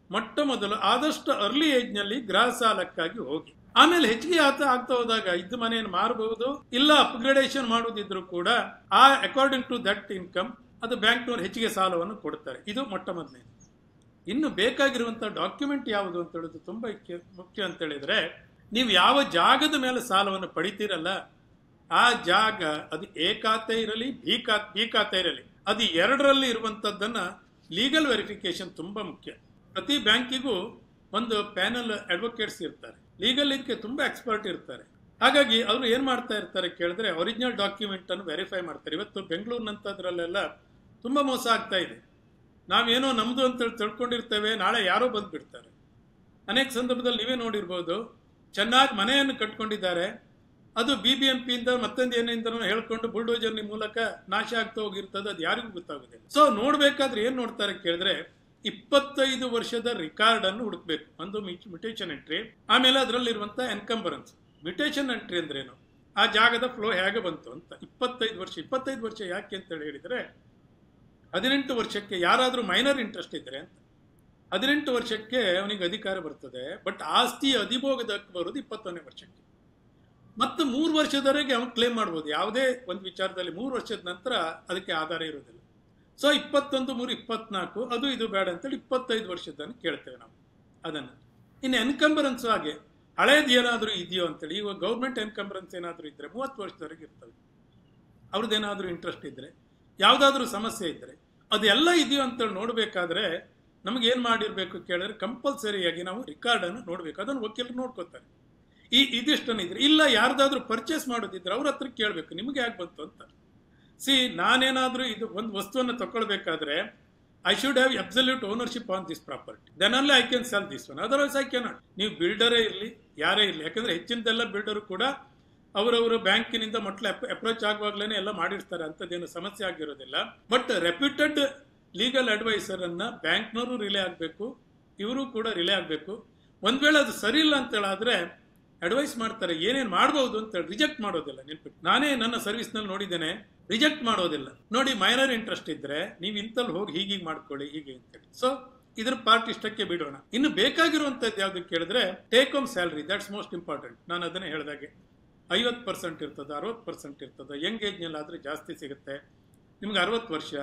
ಮೊಟ್ಟ ಮೊದಲು ಆದಷ್ಟು ಅರ್ಲಿ ಏಜ್ ನಲ್ಲಿ ಗೃಹ ಸಾಲಕ್ಕಾಗಿ ಹೋಗಿ, ಆಮೇಲೆ ಹೆಚ್ಚಿಗೆ ಆಗ್ತಾ ಹೋದಾಗ ಇದ್ದ ಮನೆಯನ್ನು ಮಾರಬಹುದು, ಇಲ್ಲ ಅಪ್ಗ್ರೇಡೇಷನ್ ಮಾಡುವುದಿದ್ರು ಕೂಡ ಆ ಅಕಾರ್ಡಿಂಗ್ ಟು ದಟ್ ಇನ್ಕಮ್ ಅದು ಬ್ಯಾಂಕ್ನವ್ರು ಹೆಚ್ಚಿಗೆ ಸಾಲವನ್ನು ಕೊಡ್ತಾರೆ. ಇದು ಮೊಟ್ಟ ಮೊದಲನೇ. ಇನ್ನು ಬೇಕಾಗಿರುವಂತಹ ಡಾಕ್ಯುಮೆಂಟ್ ಯಾವುದು ಅಂತ ಹೇಳೋದು ತುಂಬಾ ಮುಖ್ಯ ಅಂತ ಹೇಳಿದ್ರೆ, ನೀವು ಯಾವ ಜಾಗದ ಮೇಲೆ ಸಾಲವನ್ನು ಪಡಿತೀರಲ್ಲ ಆ ಜಾಗ ಅದು ಎ ಖಾತೆ ಇರಲಿ ಬಿ ಖಾತೆ ಇರಲಿ ಅದು ಎರಡರಲ್ಲಿ ಇರುವಂತದ್ದನ್ನ ಲೀಗಲ್ ವೆರಿಫಿಕೇಶನ್ ತುಂಬಾ ಮುಖ್ಯ. ಪ್ರತಿ ಬ್ಯಾಂಕಿಗೂ ಒಂದು ಪ್ಯಾನಲ್ ಅಡ್ವೊಕೇಟ್ಸ್ ಇರ್ತಾರೆ, ಲೀಗಲ್ ಇದಕ್ಕೆ ತುಂಬಾ ಎಕ್ಸ್ಪರ್ಟ್ ಇರ್ತಾರೆ. ಹಾಗಾಗಿ ಅವರು ಏನ್ ಮಾಡ್ತಾ ಇರ್ತಾರೆ ಕೇಳಿದ್ರೆ ಒರಿಜಿನಲ್ ಡಾಕ್ಯುಮೆಂಟ್ ಅನ್ನು ವೆರಿಫೈ ಮಾಡ್ತಾರೆ. ಇವತ್ತು ಬೆಂಗಳೂರಿನಂತದ್ರಲ್ಲೆಲ್ಲ ತುಂಬಾ ಮೋಸ ಆಗ್ತಾ ಇದೆ. ನಾವೇನೋ ನಮ್ದು ಅಂತ ತಿಳ್ಕೊಂಡಿರ್ತೇವೆ, ನಾಳೆ ಯಾರೋ ಬಂದ್ಬಿಡ್ತಾರೆ. ಅನೇಕ ಸಂದರ್ಭದಲ್ಲಿ ನೀವೇ ನೋಡಿರ್ಬೋದು, ಚೆನ್ನಾಗಿ ಮನೆಯನ್ನು ಕಟ್ಕೊಂಡಿದ್ದಾರೆ, ಅದು BBMP ಇಂದ ಮತ್ತೊಂದು ಏನಿಂದ ಹೇಳ್ಕೊಂಡು ಬುಲ್ಡೋಜರ್ ಮೂಲಕ ನಾಶ ಆಗ್ತಾ ಹೋಗಿರ್ತದೆ, ಅದು ಯಾರಿಗೂ ಗೊತ್ತಾಗುದಿಲ್ಲ. ಸೊ ನೋಡ್ಬೇಕಾದ್ರೆ ಏನ್ ನೋಡ್ತಾರೆ ಕೇಳಿದ್ರೆ 25 ವರ್ಷದ ರಿಕಾರ್ಡ್ ಅನ್ನು ಹುಡುಕ್ಬೇಕು. ಒಂದು ಮ್ಯೂಟೇಷನ್ ಎಂಟ್ರಿ, ಆಮೇಲೆ ಅದರಲ್ಲಿರುವಂತ ಎನ್ಕಂಬರೆನ್ಸ್. ಮ್ಯೂಟೇಷನ್ ಎಂಟ್ರಿ ಅಂದ್ರೇನು, ಆ ಜಾಗದ ಫ್ಲೋ ಹೇಗೆ ಬಂತು ಅಂತ. 25 ವರ್ಷ ಯಾಕೆ ಅಂತ ಹೇಳಿದ್ರೆ 18 ವರ್ಷಕ್ಕೆ ಯಾರಾದ್ರೂ ಮೈನರ್ ಇಂಟ್ರೆಸ್ಟ್ ಇದ್ರೆ ಅಂತ 18 ವರ್ಷಕ್ಕೆ ಅವನಿಗೆ ಅಧಿಕಾರ ಬರ್ತದೆ. ಬಟ್ ಆಸ್ತಿ ಅಧಿಭೋಗದ ಹಕ್ಕು ಬರೋದು 21ನೇ ವರ್ಷಕ್ಕೆ. ಮತ್ತು 3 ವರ್ಷದವರೆಗೆ ಅವನು ಕ್ಲೇಮ್ ಮಾಡ್ಬೋದು ಯಾವುದೇ ಒಂದು ವಿಚಾರದಲ್ಲಿ. 3 ವರ್ಷದ ನಂತರ ಅದಕ್ಕೆ ಆಧಾರ ಇರೋದಿಲ್ಲ. ಸೊ 21, 3, 24 ಅದು ಇದು ಬೇಡ ಅಂತೇಳಿ 25 ವರ್ಷದನ್ನು ಕೇಳ್ತೇವೆ ನಾವು ಅದನ್ನು. ಇನ್ನು ಎನ್ಕಂಬರೆನ್ಸ್ ಹಾಗೆ ಹಳೇದು ಏನಾದರೂ ಇದೆಯೋ ಅಂತೇಳಿ, ಇವಾಗ ಗೌರ್ಮೆಂಟ್ ಎನ್ಕಂಬರೆನ್ಸ್ ಏನಾದರೂ ಇದ್ರೆ 30 ವರ್ಷದವರೆಗೆ ಇರ್ತವೆ. ಅವ್ರದ್ದೇನಾದ್ರೂ ಇಂಟ್ರೆಸ್ಟ್ ಇದ್ರೆ, ಯಾವುದಾದ್ರೂ ಸಮಸ್ಯೆ ಇದ್ರೆ ಅದೆಲ್ಲ ಇದೆಯೋ ಅಂತೇಳಿ ನೋಡ್ಬೇಕಾದ್ರೆ ನಮ್ಗೆ ಏನ್ ಮಾಡಿರ್ಬೇಕು ಕೇಳಿದ್ರೆ ಕಂಪಲ್ಸರಿಯಾಗಿ ನಾವು ರಿಕಾರ್ಡ್ ಅನ್ನು ನೋಡ್ಬೇಕು. ಅದನ್ನು ವಕೀಲರು ನೋಡ್ಕೋತಾರೆ. ಇದಿಷ್ಟನ್ನು ಇದ್ರೆ ಇಲ್ಲ ಯಾರ್ದಾದ್ರೂ ಪರ್ಚೇಸ್ ಮಾಡೋದಿದ್ರೆ ಅವ್ರ ಹತ್ರ ಕೇಳಬೇಕು, ನಿಮ್ಗೆ ಯಾಕೆ ಬಂತು ಅಂತ. ನಾನೇನಾದ್ರೂ ಇದು ಒಂದು ವಸ್ತುವನ್ನು ತಗೊಳ್ಬೇಕಾದ್ರೆ I should have absolute ownership on this property, then only I can sell this one, otherwise I cannot. ನೀವು ಬಿಲ್ಡರೇ ಇರಲಿ ಯಾರೇ ಇರಲಿ, ಯಾಕಂದ್ರೆ ಹೆಚ್ಚಿನದೆಲ್ಲ ಬಿಲ್ಡರು ಕೂಡ ಅವರವರು ಬ್ಯಾಂಕಿನಿಂದ ಮೊಟ್ಲ ಅಪ್ರೋಚ್ ಆಗುವಾಗ್ಲೇನೆ ಎಲ್ಲ ಮಾಡಿರ್ತಾರೆ, ಅಂತದೇನು ಸಮಸ್ಯೆ ಆಗಿರೋದಿಲ್ಲ. ಬಟ್ ರೆಪ್ಯೂಟೆಡ್ ಲೀಗಲ್ ಅಡ್ವೈಸರ್ ಅನ್ನ ಬ್ಯಾಂಕ್ನವರು ರಿಲೇ ಆಗಬೇಕು, ಇವರು ಕೂಡ ರಿಲೇ ಆಗಬೇಕು. ಒಂದ್ ವೇಳೆ ಅದು ಸರಿ ಇಲ್ಲ ಅಂತ ಹೇಳಿದ್ರೆ ಅಡ್ವೈಸ್ ಮಾಡ್ತಾರೆ, ಏನೇನ್ ಮಾಡಬಹುದು ಅಂತ ಹೇಳಿ ರಿಜೆಕ್ಟ್ ಮಾಡೋದಿಲ್ಲ. ನೆನ್ಪಿಟ್ಟು ನಾನೇ ನನ್ನ ಸರ್ವಿಸ್ ನಲ್ಲಿ ನೋಡಿದ್ದೇನೆ, ರಿಜೆಕ್ಟ್ ಮಾಡೋದಿಲ್ಲ. ನೋಡಿ, ಮೈನರ್ ಇಂಟ್ರೆಸ್ಟ್ ಇದ್ರೆ ನೀವು ಇಂತಲ್ಲಿ ಹೋಗಿ ಹೀಗೆ ಮಾಡ್ಕೊಳ್ಳಿ ಹೀಗೆ ಅಂತೇಳಿ. ಸೊ ಇದ್ರ ಪಾರ್ಟ್ ಇಷ್ಟಕ್ಕೆ ಬಿಡೋಣ. ಇನ್ನು ಬೇಕಾಗಿರುವಂತದ್ದು ಯಾವ್ದು ಕೇಳಿದ್ರೆ take home salary, that's most important. ನಾನು ಅದನ್ನೇ ಹೇಳಿದಾಗೆ 50% ಇರ್ತದೆ, 60% ಇರ್ತದೆ. ಯಂಗ್ ಏಜ್ ನಲ್ಲಿ ಆದ್ರೆ ಜಾಸ್ತಿ ಸಿಗುತ್ತೆ. ನಿಮ್ಗೆ 60 ವರ್ಷ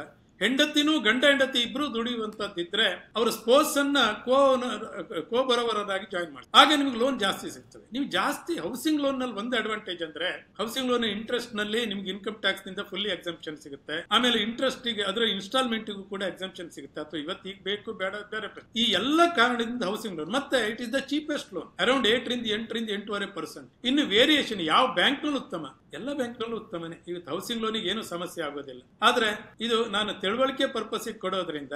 ಹೆಂಡತಿನೂ ಗಂಡ ಹೆಂಡತಿ ಇಬ್ರು ದುಡಿಯುವಂತದ್ದಿದ್ರೆ ಅವರು ಸ್ಪೋರ್ಟ್ಸ್ ಅನ್ನ ಕೋ ಬರೋವರಾಗಿ ಜಾಯಿನ್ ಮಾಡಿ, ಆಗ ನಿಮ್ಗೆ ಲೋನ್ ಜಾಸ್ತಿ ಸಿಗ್ತದೆ. ನೀವು ಜಾಸ್ತಿ ಹೌಸಿಂಗ್ ಲೋನ್ ನಲ್ಲಿ ಒಂದು ಅಡ್ವಾಂಟೇಜ್ ಅಂದ್ರೆ ಹೌಸಿಂಗ್ ಲೋನ್ ಇಂಟ್ರೆಸ್ಟ್ ನಲ್ಲಿ ನಿಮ್ಗೆ ಇನ್ಕಮ್ ಟ್ಯಾಕ್ಸ್ ನಿಂದ ಫುಲ್ಲಿ ಎಕ್ಸಂಪ್ಷನ್ ಸಿಗುತ್ತೆ. ಆಮೇಲೆ ಇಂಟ್ರೆಸ್ಟ್ ಗೆ ಅದರ ಇನ್ಸ್ಟಾಲ್ಮೆಂಟ್ ಕೂಡ ಎಕ್ಸಂಪ್ಷನ್ ಸಿಗುತ್ತೆ, ಅಥವಾ ಇವತ್ತೀಗ ಬೇಕು ಬೇಡ ಬೇರೆ. ಈ ಎಲ್ಲ ಕಾರಣದಿಂದ ಹೌಸಿಂಗ್ ಲೋನ್ ಮತ್ತೆ it is the cheapest loan, around 8% ಇನ್ನು ವೇರಿಯೇಷನ್ ಯಾವ ಬ್ಯಾಂಕ್ ನಲ್ಲೂ ಉತ್ತಮ, ಎಲ್ಲ ಬ್ಯಾಂಕ್ ನಲ್ಲೂ ಉತ್ತಮನೇ. ಇವತ್ತು ಹೌಸಿಂಗ್ ಲೋನಿಗೆ ಏನು ಸಮಸ್ಯೆ ಆಗೋದಿಲ್ಲ. ಆದ್ರೆ ಇದು ನಾನು ತಿಳುವಳಿಕೆ ಪರ್ಪಸ್ ಕೊಡೋದ್ರಿಂದ,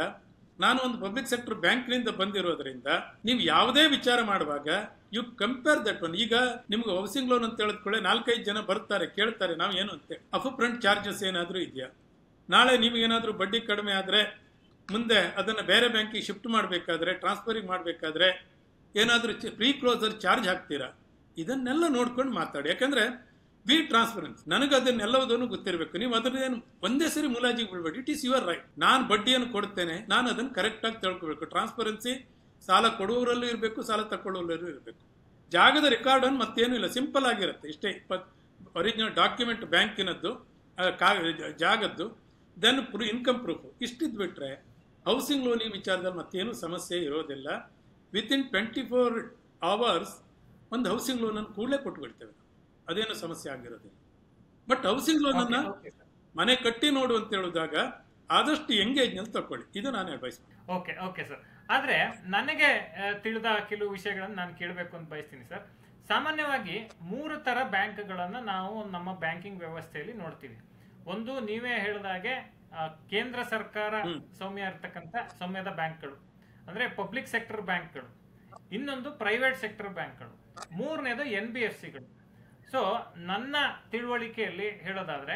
ನಾನು ಒಂದು ಪಬ್ಲಿಕ್ ಸೆಕ್ಟರ್ ಬ್ಯಾಂಕ್ ನಿಂದ ಬಂದಿರೋದ್ರಿಂದ ನೀವು ಯಾವುದೇ ವಿಚಾರ ಮಾಡುವಾಗ ಯು ಕಂಪೇರ್ ದಟ್ ಒನ್. ಈಗ ನಿಮ್ಗೆ ಹೌಸಿಂಗ್ ಲೋನ್ ಅಂತ ಹೇಳಿದ್ಕೊಳ್ಳೆ 4-5 ಜನ ಬರ್ತಾರೆ, ಕೇಳ್ತಾರೆ ನಾವು ಏನು ಅಂತ, ಅಪ್ ಫ್ರಂಟ್ ಚಾರ್ಜಸ್ ಏನಾದ್ರೂ ಇದೆಯಾ, ನಾಳೆ ನಿಮ್ಗೇನಾದ್ರೂ ಬಡ್ಡಿ ಕಡಿಮೆ ಆದ್ರೆ ಮುಂದೆ ಅದನ್ನ ಬೇರೆ ಬ್ಯಾಂಕಿಗೆ ಶಿಫ್ಟ್ ಮಾಡಬೇಕಾದ್ರೆ, ಟ್ರಾನ್ಸ್ಫರಿಂಗ್ ಮಾಡಬೇಕಾದ್ರೆ ಏನಾದ್ರೂ ಪ್ರೀ ಕ್ಲೋಸರ್ ಚಾರ್ಜ್ ಹಾಕ್ತೀರಾ, ಇದನ್ನೆಲ್ಲ ನೋಡ್ಕೊಂಡು ಮಾತಾಡಿ. ಯಾಕಂದ್ರೆ ಬಿ ಟ್ರಾನ್ಸ್ಪರೆನ್ಸ್, ನನಗೆ ಅದನ್ನೆಲ್ಲದನ್ನು ಗೊತ್ತಿರಬೇಕು. ನೀವು ಅದನ್ನೇನು ಒಂದೇ ಸರಿ ಮುಲಾಜಿಗೆ ಬಿಡಬೇಡಿ. It is your right. ನಾನು ಬಡ್ಡಿಯನ್ನು ಕೊಡ್ತೇನೆ, ನಾನು ಅದನ್ನು ಕರೆಕ್ಟ್ ಆಗಿ ತಿಳ್ಕೊಬೇಕು. ಟ್ರಾನ್ಸ್ಪರೆನ್ಸಿ ಸಾಲ ಕೊಡುವವರಲ್ಲೂ ಇರಬೇಕು, ಸಾಲ ತಗೊಳ್ಳುವಲ್ಲೂ ಇರಬೇಕು. ಜಾಗದ ರೆಕಾರ್ಡ್ ಅನ್ನು ಮತ್ತೇನು ಇಲ್ಲ, ಸಿಂಪಲ್ ಆಗಿರುತ್ತೆ ಇಷ್ಟೇ. ಒರಿಜಿನಲ್ ಡಾಕ್ಯುಮೆಂಟ್ ಬ್ಯಾಂಕಿನದ್ದು, ಜಾಗದ್ದು, ದೆನ್ ಇನ್ಕಮ್ ಪ್ರೂಫ್, ಇಷ್ಟಿದ್ ಬಿಟ್ರೆ ಹೌಸಿಂಗ್ ಲೋನ್ ವಿಚಾರದಲ್ಲಿ ಮತ್ತೇನು ಸಮಸ್ಯೆ ಇರೋದಿಲ್ಲ. ವಿತಿನ್ 24 hours ಒಂದು ಹೌಸಿಂಗ್ ಲೋನ್ ಅನ್ನು ಕೂಡಲೇ ಕೊಟ್ಬಿಡ್ತೇವೆ, ಅದೇನು ಸಮಸ್ಯೆ ಆಗಿರೋದಿಲ್ಲ. ಬಟ್ ಹೌಸಿಂಗ್ ಲೋನ್ ಅನ್ನ ಮನೆ ಕಟ್ಟಿ ನೋಡು ಅಂತ ಹೇಳಿದಾಗ ಆದಷ್ಟು ಎಂಗೇಜ್ ನಲ್ಲಿ ತಕೊಳ್ಳಿ, ಇದು ನಾನು ಅಡ್ವೈಸ್ ಮಾಡ್ತೀನಿ. Okay sir. ಆದ್ರೆ ನನಗೆ ತಿಳಿದ ಕೆಲವು ವಿಷಯಗಳನ್ನು ನಾನು ಕೇಳಬೇಕು ಅಂತ ಬಯಸ್ತೀನಿ ಸರ್. ಸಾಮಾನ್ಯವಾಗಿ 3 ತರ ಬ್ಯಾಂಕ್ಗಳನ್ನ ನಾವು ನಮ್ಮ ಬ್ಯಾಂಕಿಂಗ್ ವ್ಯವಸ್ಥೆಯಲ್ಲಿ ನೋಡ್ತೀವಿ. ಒಂದು, ನೀವೇ ಹೇಳಿದಾಗೆ ಕೇಂದ್ರ ಸರ್ಕಾರ ಸೌಮ್ಯ ಇರ್ತಕ್ಕಂಥ ಸೌಮ್ಯದ ಬ್ಯಾಂಕ್ಗಳು ಅಂದ್ರೆ ಪಬ್ಲಿಕ್ ಸೆಕ್ಟರ್ ಬ್ಯಾಂಕ್ಗಳು, ಇನ್ನೊಂದು ಪ್ರೈವೇಟ್ ಸೆಕ್ಟರ್ ಬ್ಯಾಂಕ್ಗಳು, ಮೂರನೇದು NBFCಗಳು. ಸೊ ನನ್ನ ತಿಳುವಳಿಕೆಯಲ್ಲಿ ಹೇಳೋದಾದ್ರೆ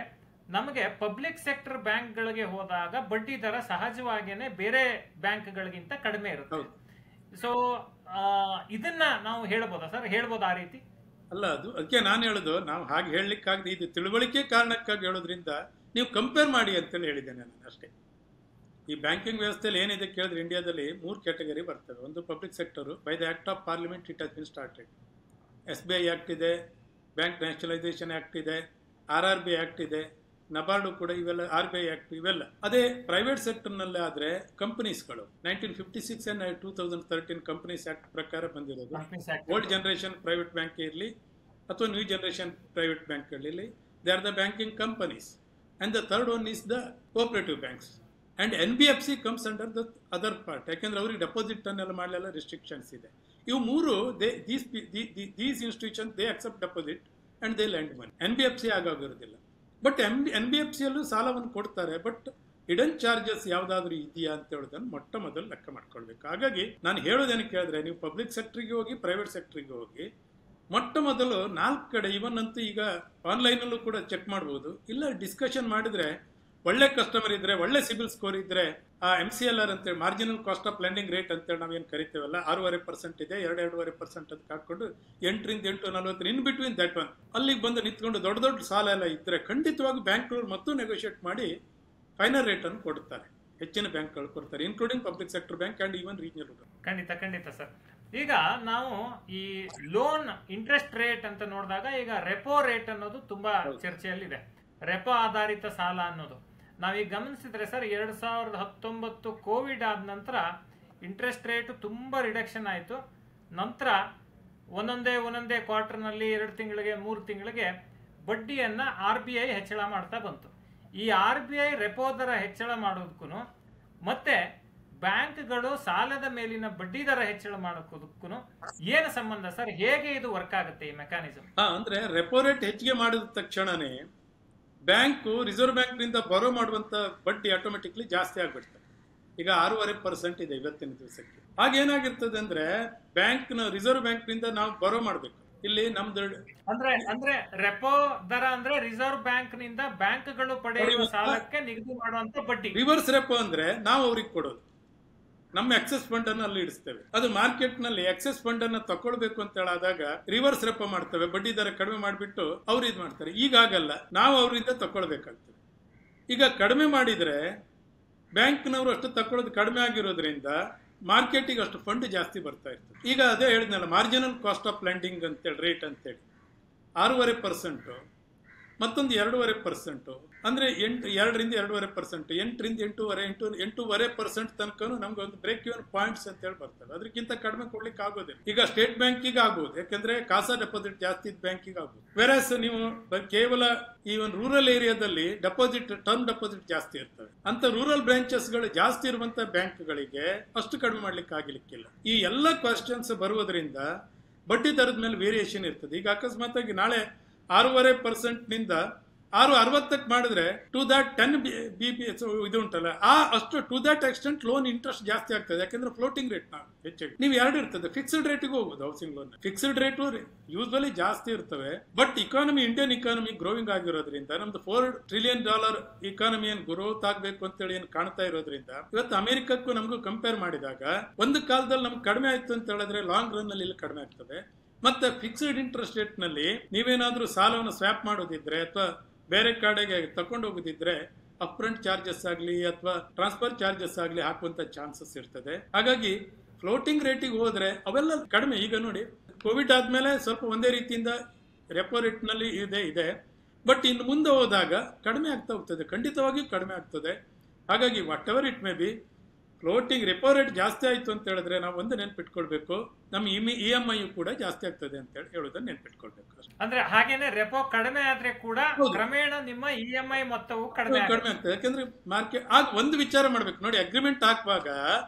ನಮಗೆ ಪಬ್ಲಿಕ್ ಸೆಕ್ಟರ್ ಬ್ಯಾಂಕ್ಗಳಿಗೆ ಹೋದಾಗ ಬಡ್ಡಿ ದರ ಸಹಜವಾಗಿಯೇ ಬೇರೆ ಬ್ಯಾಂಕ್ಗಳಿಗಿಂತ ಕಡಿಮೆ ಇರುತ್ತೆ. ಸೊ ಇದನ್ನ ನಾವು ಹೇಳ್ಬೋದಾ ಸರ್? ಹೇಳ್ಬೋದು ಆ ರೀತಿ? ಅಲ್ಲ, ಅದಕ್ಕೆ ನಾನು ಹೇಳೋದು, ನಾವು ಹಾಗೆ ಹೇಳಲಿಕ್ಕಾಗದೆ ಇದು ತಿಳುವಳಿಕೆ ಕಾರಣಕ್ಕಾಗಿ ಹೇಳೋದ್ರಿಂದ ನೀವು ಕಂಪೇರ್ ಮಾಡಿ ಅಂತೇಳಿ ಹೇಳಿದ್ದೇನೆ ನಾನು ಅಷ್ಟೇ. ಈ ಬ್ಯಾಂಕಿಂಗ್ ವ್ಯವಸ್ಥೆಯಲ್ಲಿ ಏನಿದೆ ಕೇಳಿದ್ರೆ ಇಂಡಿಯಾದಲ್ಲಿ 3 ಕ್ಯಾಟಗರಿ ಬರ್ತವೆ. ಒಂದು public sector, by the act of parliament it has been started. SBI act ಇದೆ, ಬ್ಯಾಂಕ್ ನ್ಯಾಷನಲೈಸೇಷನ್ ಆಕ್ಟ್ ಇದೆ, RRB ಆಕ್ಟ್ ಇದೆ, ನಬಾರ್ಡು ಕೂಡ, ಇವೆಲ್ಲ RBI ಆಕ್ಟ್ ಇವೆಲ್ಲ. ಅದೇ ಪ್ರೈವೇಟ್ ಸೆಕ್ಟರ್ನಲ್ಲಿ ಆದ್ರೆ ಕಂಪನೀಸ್ಗಳು 1956 and 2013 ಕಂಪನೀಸ್ ಆಕ್ಟ್ ಪ್ರಕಾರ ಬಂದಿರೋದು. ಓಲ್ಡ್ ಜನರೇಷನ್ ಪ್ರೈವೇಟ್ ಬ್ಯಾಂಕ್ ಇರಲಿ ಅಥವಾ ನ್ಯೂ ಜನರೇಷನ್ ಪ್ರೈವೇಟ್ ಬ್ಯಾಂಕ್ ಇರಲಿ, they are the banking companies. And the third one is the cooperative banks. And NBFC comes under the other part. ಯಾಕೆಂದ್ರೆ ಅವ್ರಿಗೆ deposit ಅನ್ನೆಲ್ಲ ಮಾಡಲೆಲ್ಲ restrictions ಇದೆ. ಇವು ಮೂರು, these institution they accept deposit and they lend money. NBFC ಆಗೋಗಿರೋದಿಲ್ಲ. But NBFCಯಲ್ಲೂ ಸಾಲವನ್ನು ಕೊಡ್ತಾರೆ. ಬಟ್ ಹಿಡನ್ ಚಾರ್ಜಸ್ ಯಾವ್ದಾದ್ರು ಇದೆಯಾ ಅಂತ ಹೇಳೋದನ್ನು ಮೊಟ್ಟ ಮೊದಲು ಲೆಕ್ಕ ಮಾಡ್ಕೊಳ್ಬೇಕು. ಹಾಗಾಗಿ ನಾನು ಹೇಳೋದೇನು ಕೇಳಿದ್ರೆ, ನೀವು ಪಬ್ಲಿಕ್ ಸೆಕ್ಟರ್ಗೆ ಹೋಗಿ, ಪ್ರೈವೇಟ್ ಸೆಕ್ಟರ್ಗೆ ಹೋಗಿ, ಮೊಟ್ಟ ಮೊದಲು 4 ಕಡೆ, ಇವನ್ ಅಂತೂ ಈಗ ಆನ್ಲೈನಲ್ಲೂ ಕೂಡ ಚೆಕ್ ಮಾಡ್ಬೋದು, ಇಲ್ಲ ಡಿಸ್ಕಷನ್ ಮಾಡಿದ್ರೆ ಒಳ್ಳೆ ಕಸ್ಟಮರ್ ಇದ್ರೆ, ಒಳ್ಳೆ ಸಿಬಿಲ್ ಸ್ಕೋರ್ ಇದ್ರೆ, ಆ MCLR ಅಂತೇಳಿ marginal cost of lending rate ಅಂತೇಳಿ ನಾವೇನು ಕರಿತೇವಲ್ಲ, 6.5% ಇದೆ, 2.5% ಅಂತ ಹಾಕೊಂಡು 8ರಿಂದ 8.40 ಇನ್ ಬಿಟ್ವೀನ್ ದಟ್ ಒನ್ ಅಲ್ಲಿಗೆ ಬಂದು ನಿಂತ್ಕೊಂಡು ದೊಡ್ಡ ದೊಡ್ಡ ಸಾಲ ಎಲ್ಲ ಇದ್ರೆ ಖಂಡಿತವಾಗಿ ಬ್ಯಾಂಕ್ಗಳು ಮತ್ತು ನೆಗೋಷಿಯೇಟ್ ಮಾಡಿ ಫೈನಲ್ ರೇಟ್ ಅನ್ನು ಕೊಡುತ್ತಾರೆ. ಹೆಚ್ಚಿನ ಬ್ಯಾಂಕ್ಗಳು ಕೊಡ್ತಾರೆ, including public sector bank and even regional. ಖಂಡಿತ ಸರ್. ಈಗ ನಾವು ಈ ಲೋನ್ ಇಂಟ್ರೆಸ್ಟ್ ರೇಟ್ ಅಂತ ನೋಡಿದಾಗ ಈಗ ರೆಪೋ ರೇಟ್ ಅನ್ನೋದು ತುಂಬಾ ಚರ್ಚೆಯಲ್ಲಿದೆ. ರೆಪೋ ಆಧಾರಿತ ಸಾಲ ಅನ್ನೋದು ನಾವೀಗ ಗಮನಿಸಿದ್ರೆ ಸರ್, 2019 ಕೋವಿಡ್ ಆದ ನಂತರ ಇಂಟ್ರೆಸ್ಟ್ ರೇಟ್ ತುಂಬಾ ರಿಡಕ್ಷನ್ ಆಯಿತು. ನಂತರ ಒಂದೊಂದೇ ಕ್ವಾರ್ಟರ್ನಲ್ಲಿ 2 ತಿಂಗಳಿಗೆ 3 ತಿಂಗಳಿಗೆ ಬಡ್ಡಿಯನ್ನ RBI ಹೆಚ್ಚಳ ಮಾಡ್ತಾ ಬಂತು. ಈ RBI ರೆಪೋ ದರ ಹೆಚ್ಚಳ ಮಾಡೋದಕ್ಕೂ ಮತ್ತೆ ಬ್ಯಾಂಕ್ಗಳು ಸಾಲದ ಮೇಲಿನ ಬಡ್ಡಿ ದರ ಹೆಚ್ಚಳ ಮಾಡೋದಕ್ಕೂ ಏನು ಸಂಬಂಧ ಸರ್? ಹೇಗೆ ಇದು ವರ್ಕ್ ಆಗುತ್ತೆ ಈ ಮೆಕ್ಯಾನಿಸಮ್? ಅಂದ್ರೆ ರೆಪೋ ರೇಟ್ ಹೆಚ್ಚಿಗೆ ಮಾಡಿದ ತಕ್ಷಣನೇ ಬ್ಯಾಂಕು ರಿಸರ್ವ್ ಬ್ಯಾಂಕ್ ನಿಂದ ಬರೋ ಮಾಡುವಂತ ಬಡ್ಡಿ ಆಟೋಮೆಟಿಕ್ಲಿ ಜಾಸ್ತಿ ಆಗ್ಬಿಡ್ತದೆ. ಈಗ 6.5% ಇದೆ ಇವತ್ತಿನ ದಿವಸಕ್ಕೆ. ಹಾಗೇನಾಗಿರ್ತದೆ ಅಂದ್ರೆ ರಿಸರ್ವ್ ಬ್ಯಾಂಕ್ ನಿಂದ ನಾವು ಬರೋ ಮಾಡ್ಬೇಕು. ಇಲ್ಲಿ ನಮ್ದು ಅಂದ್ರೆ ರೆಪೋ ದರ ಅಂದ್ರೆ ರಿಸರ್ವ್ ಬ್ಯಾಂಕ್ ನಿಂದ ಬ್ಯಾಂಕ್ಗಳು ಪಡೆಯುವ ಸಾಲಕ್ಕೆ ನಿಗದಿ ಮಾಡುವಂತ ಬಡ್ಡಿ. ರಿವರ್ಸ್ ರೆಪೋ ಅಂದ್ರೆ ನಾವು ಅವ್ರಿಗೆ ಕೊಡೋದು, ನಮ್ಮ ಎಕ್ಸೆಸ್ ಫಂಡ್ ಅನ್ನು ಅಲ್ಲಿ ಇಡಿಸ್ತೇವೆ. ಅದು ಮಾರ್ಕೆಟ್ ನಲ್ಲಿ ಎಕ್ಸೆಸ್ ಫಂಡ್ ಅನ್ನ ತಕೊಳ್ಬೇಕು ಅಂತ ಹೇಳಾದಾಗ ರಿವರ್ಸ್ ರೆಪೋ ಮಾಡ್ತೇವೆ, ಬಡ್ಡಿ ದರ ಕಡಿಮೆ ಮಾಡಿಬಿಟ್ಟು ಅವ್ರು ಇದು ಮಾಡ್ತಾರೆ. ಈಗಾಗಲ್ಲ, ನಾವು ಅವರಿಂದ ತಕೊಳ್ಬೇಕಾಗ್ತದೆ. ಈಗ ಕಡಿಮೆ ಮಾಡಿದ್ರೆ ಬ್ಯಾಂಕ್ನವರು ಅಷ್ಟು ತಕೊಳ್ಳೋದು ಕಡಿಮೆ ಆಗಿರೋದ್ರಿಂದ ಮಾರ್ಕೆಟಿಗೆ ಅಷ್ಟು ಫಂಡ್ ಜಾಸ್ತಿ ಬರ್ತಾ ಇರ್ತದೆ. ಈಗ ಅದೇ ಹೇಳಿದ್ನಲ್ಲ, ಮಾರ್ಜಿನಲ್ ಕಾಸ್ಟ್ ಆಫ್ ಲೆಂಡಿಂಗ್ ಅಂತೇಳಿ ರೇಟ್ ಅಂತೇಳಿ 6.5%. ಮತ್ತೊಂದು 2.5%, ಅಂದ್ರೆ 2ರಿಂದ 2.5%, 8ರಿಂದ 8.5% ತನಕ ನಮ್ಗೆ ಒಂದು ಬ್ರೇಕ್ ಇವನ್ ಪಾಯಿಂಟ್ಸ್ ಅಂತ ಹೇಳಿ ಬರ್ತದೆ. ಅದಕ್ಕಿಂತ ಕಡಿಮೆ ಕೊಡ್ಲಿಕ್ಕೆ ಆಗೋದಿಲ್ಲ. ಈಗ ಸ್ಟೇಟ್ ಬ್ಯಾಂಕಿಗೆ ಆಗ್ಬೋದು, ಯಾಕಂದ್ರೆ ಖಾಸಾ ಡೆಪಾಸಿಟ್ ಜಾಸ್ತಿ ಇದ್ದ ಬ್ಯಾಂಕಿಗೆ ಆಗ್ಬೋದು. ವೆರಸ್ ನೀವು ಕೇವಲ ಈ ಒಂದು ರೂರಲ್ ಏರಿಯಾದಲ್ಲಿ ಟರ್ಮ್ ಡೆಪಾಸಿಟ್ ಜಾಸ್ತಿ ಇರ್ತವೆ. ಅಂತ ರೂರಲ್ ಬ್ರಾಂಚಸ್ ಗಳು ಜಾಸ್ತಿ ಇರುವಂತ ಬ್ಯಾಂಕ್ಗಳಿಗೆ ಅಷ್ಟು ಕಡಿಮೆ ಮಾಡ್ಲಿಕ್ಕೆ ಆಗ್ಲಿಕ್ಕಿಲ್ಲ. ಈ ಎಲ್ಲ ಕ್ವಶನ್ಸ್ ಬರುವುದರಿಂದ ಬಡ್ಡಿ ದರದ ಮೇಲೆ ವೇರಿಯೇಷನ್ ಇರ್ತದೆ. ಈಗ ಅಕಸ್ಮಾತ್ ಆಗಿ ನಾಳೆ 6.5% ನಿಂದ 6.60 ಮಾಡಿದ್ರೆ ಟು ದಟ್ 10 BPS ಇದು ಉಂಟಲ್ಲ, ಅಷ್ಟು to that extent loan interest ಜಾಸ್ತಿ ಆಗ್ತದೆ. ಯಾಕಂದ್ರೆ ಫ್ಲೋಟಿಂಗ್ ರೇಟ್ ಹೆಚ್ಚಾಗಿ ನೀವು 2 ಇರ್ತದೆ. ಫಿಕ್ಸ್ಡ್ ರೇಟಿಗೆ ಹೋಗುದು housing loan. Fixed rate usually ಜಾಸ್ತಿ ಇರ್ತವೆ. ಬಟ್ ಇಂಡಿಯನ್ ಇಕಾನಮಿ ಗ್ರೋವಿಂಗ್ ಆಗಿರೋದ್ರಿಂದ, ನಮ್ದು $4 ಟ್ರಿಲಿಯನ್ ಇಕಾನಮಿ ಏನ್ ಗ್ರೋತ್ ಆಗ್ಬೇಕು ಅಂತೇಳಿ ಏನ್ ಕಾಣ್ತಾ ಇರೋದ್ರಿಂದ, ಇವತ್ತು ಅಮೆರಿಕಕ್ಕೂ ನಮಗೂ ಕಂಪೇರ್ ಮಾಡಿದಾಗ ಒಂದು ಕಾಲದಲ್ಲಿ ನಮ್ಗೆ ಕಡಿಮೆ ಆಯ್ತು ಅಂತ ಹೇಳಿದ್ರೆ ಲಾಂಗ್ ರನ್ ನಲ್ಲಿ ಇಲ್ಲಿ ಕಡಿಮೆ ಆಗ್ತದೆ. ಮತ್ತೆ ಫಿಕ್ಸ್ಡ್ ಇಂಟ್ರೆಸ್ಟ್ ರೇಟ್ ನಲ್ಲಿ ನೀವೇನಾದ್ರೂ ಸಾಲವನ್ನು ಸ್ವ್ಯಾಪ್ ಮಾಡೋದಿದ್ರೆ ಅಥವಾ ಬೇರೆ ಕಡೆಗೆ ತಕೊಂಡು ಹೋಗೋದಿದ್ರೆ ಅಪ್ಫ್ರಂಟ್ ಚಾರ್ಜಸ್ ಆಗಲಿ ಅಥವಾ ಟ್ರಾನ್ಸ್ಫರ್ ಚಾರ್ಜಸ್ ಆಗಲಿ ಹಾಕುವಂತ ಚಾನ್ಸಸ್ ಇರ್ತದೆ. ಹಾಗಾಗಿ ಫ್ಲೋಟಿಂಗ್ ರೇಟಿಗೆ ಹೋದ್ರೆ ಅವೆಲ್ಲ ಕಡಿಮೆ. ಈಗ ನೋಡಿ, ಕೋವಿಡ್ ಆದ್ಮೇಲೆ ಸ್ವಲ್ಪ ಒಂದೇ ರೀತಿಯಿಂದ ರೆಪೋ ರೇಟ್ ನಲ್ಲಿ ಇದೆ. ಬಟ್ ಇನ್ನು ಮುಂದೆ ಹೋದಾಗ ಕಡಿಮೆ ಆಗ್ತಾ ಹೋಗ್ತದೆ, ಖಂಡಿತವಾಗಿಯೂ ಕಡಿಮೆ ಆಗ್ತದೆ. ಹಾಗಾಗಿ what ever it may be, floating repo rate ಜಾಸ್ತಿ ಆಯ್ತು ಅಂತ ಹೇಳಿದ್ರೆ ನಾವು ಒಂದು ನೆನ್ಪಿಟ್ಕೊಳ್ಬೇಕು, ನಮ್ಮ EMI ಕೂಡ ಜಾಸ್ತಿ ಆಗ್ತದೆ ಅಂತ ಹೇಳೋದನ್ನ ನೆನ್ಪಿಟ್ಕೊಳ್ಬೇಕು. ಅಂದ್ರೆ ಹಾಗೇನೆ ರೆಪೋ ಕಡಿಮೆ ಆದ್ರೆ ಕೂಡ ಕ್ರಮೇಣ ನಿಮ್ಮ EMI ಮೊತ್ತವು ಕಡಿಮೆ ಆಗ್ತದೆ. ಯಾಕಂದ್ರೆ ಮಾರ್ಕೆಟ್ ಆಗ ಒಂದು ವಿಚಾರ ಮಾಡ್ಬೇಕು ನೋಡಿ, ಅಗ್ರಿಮೆಂಟ್ ಹಾಕುವಾಗ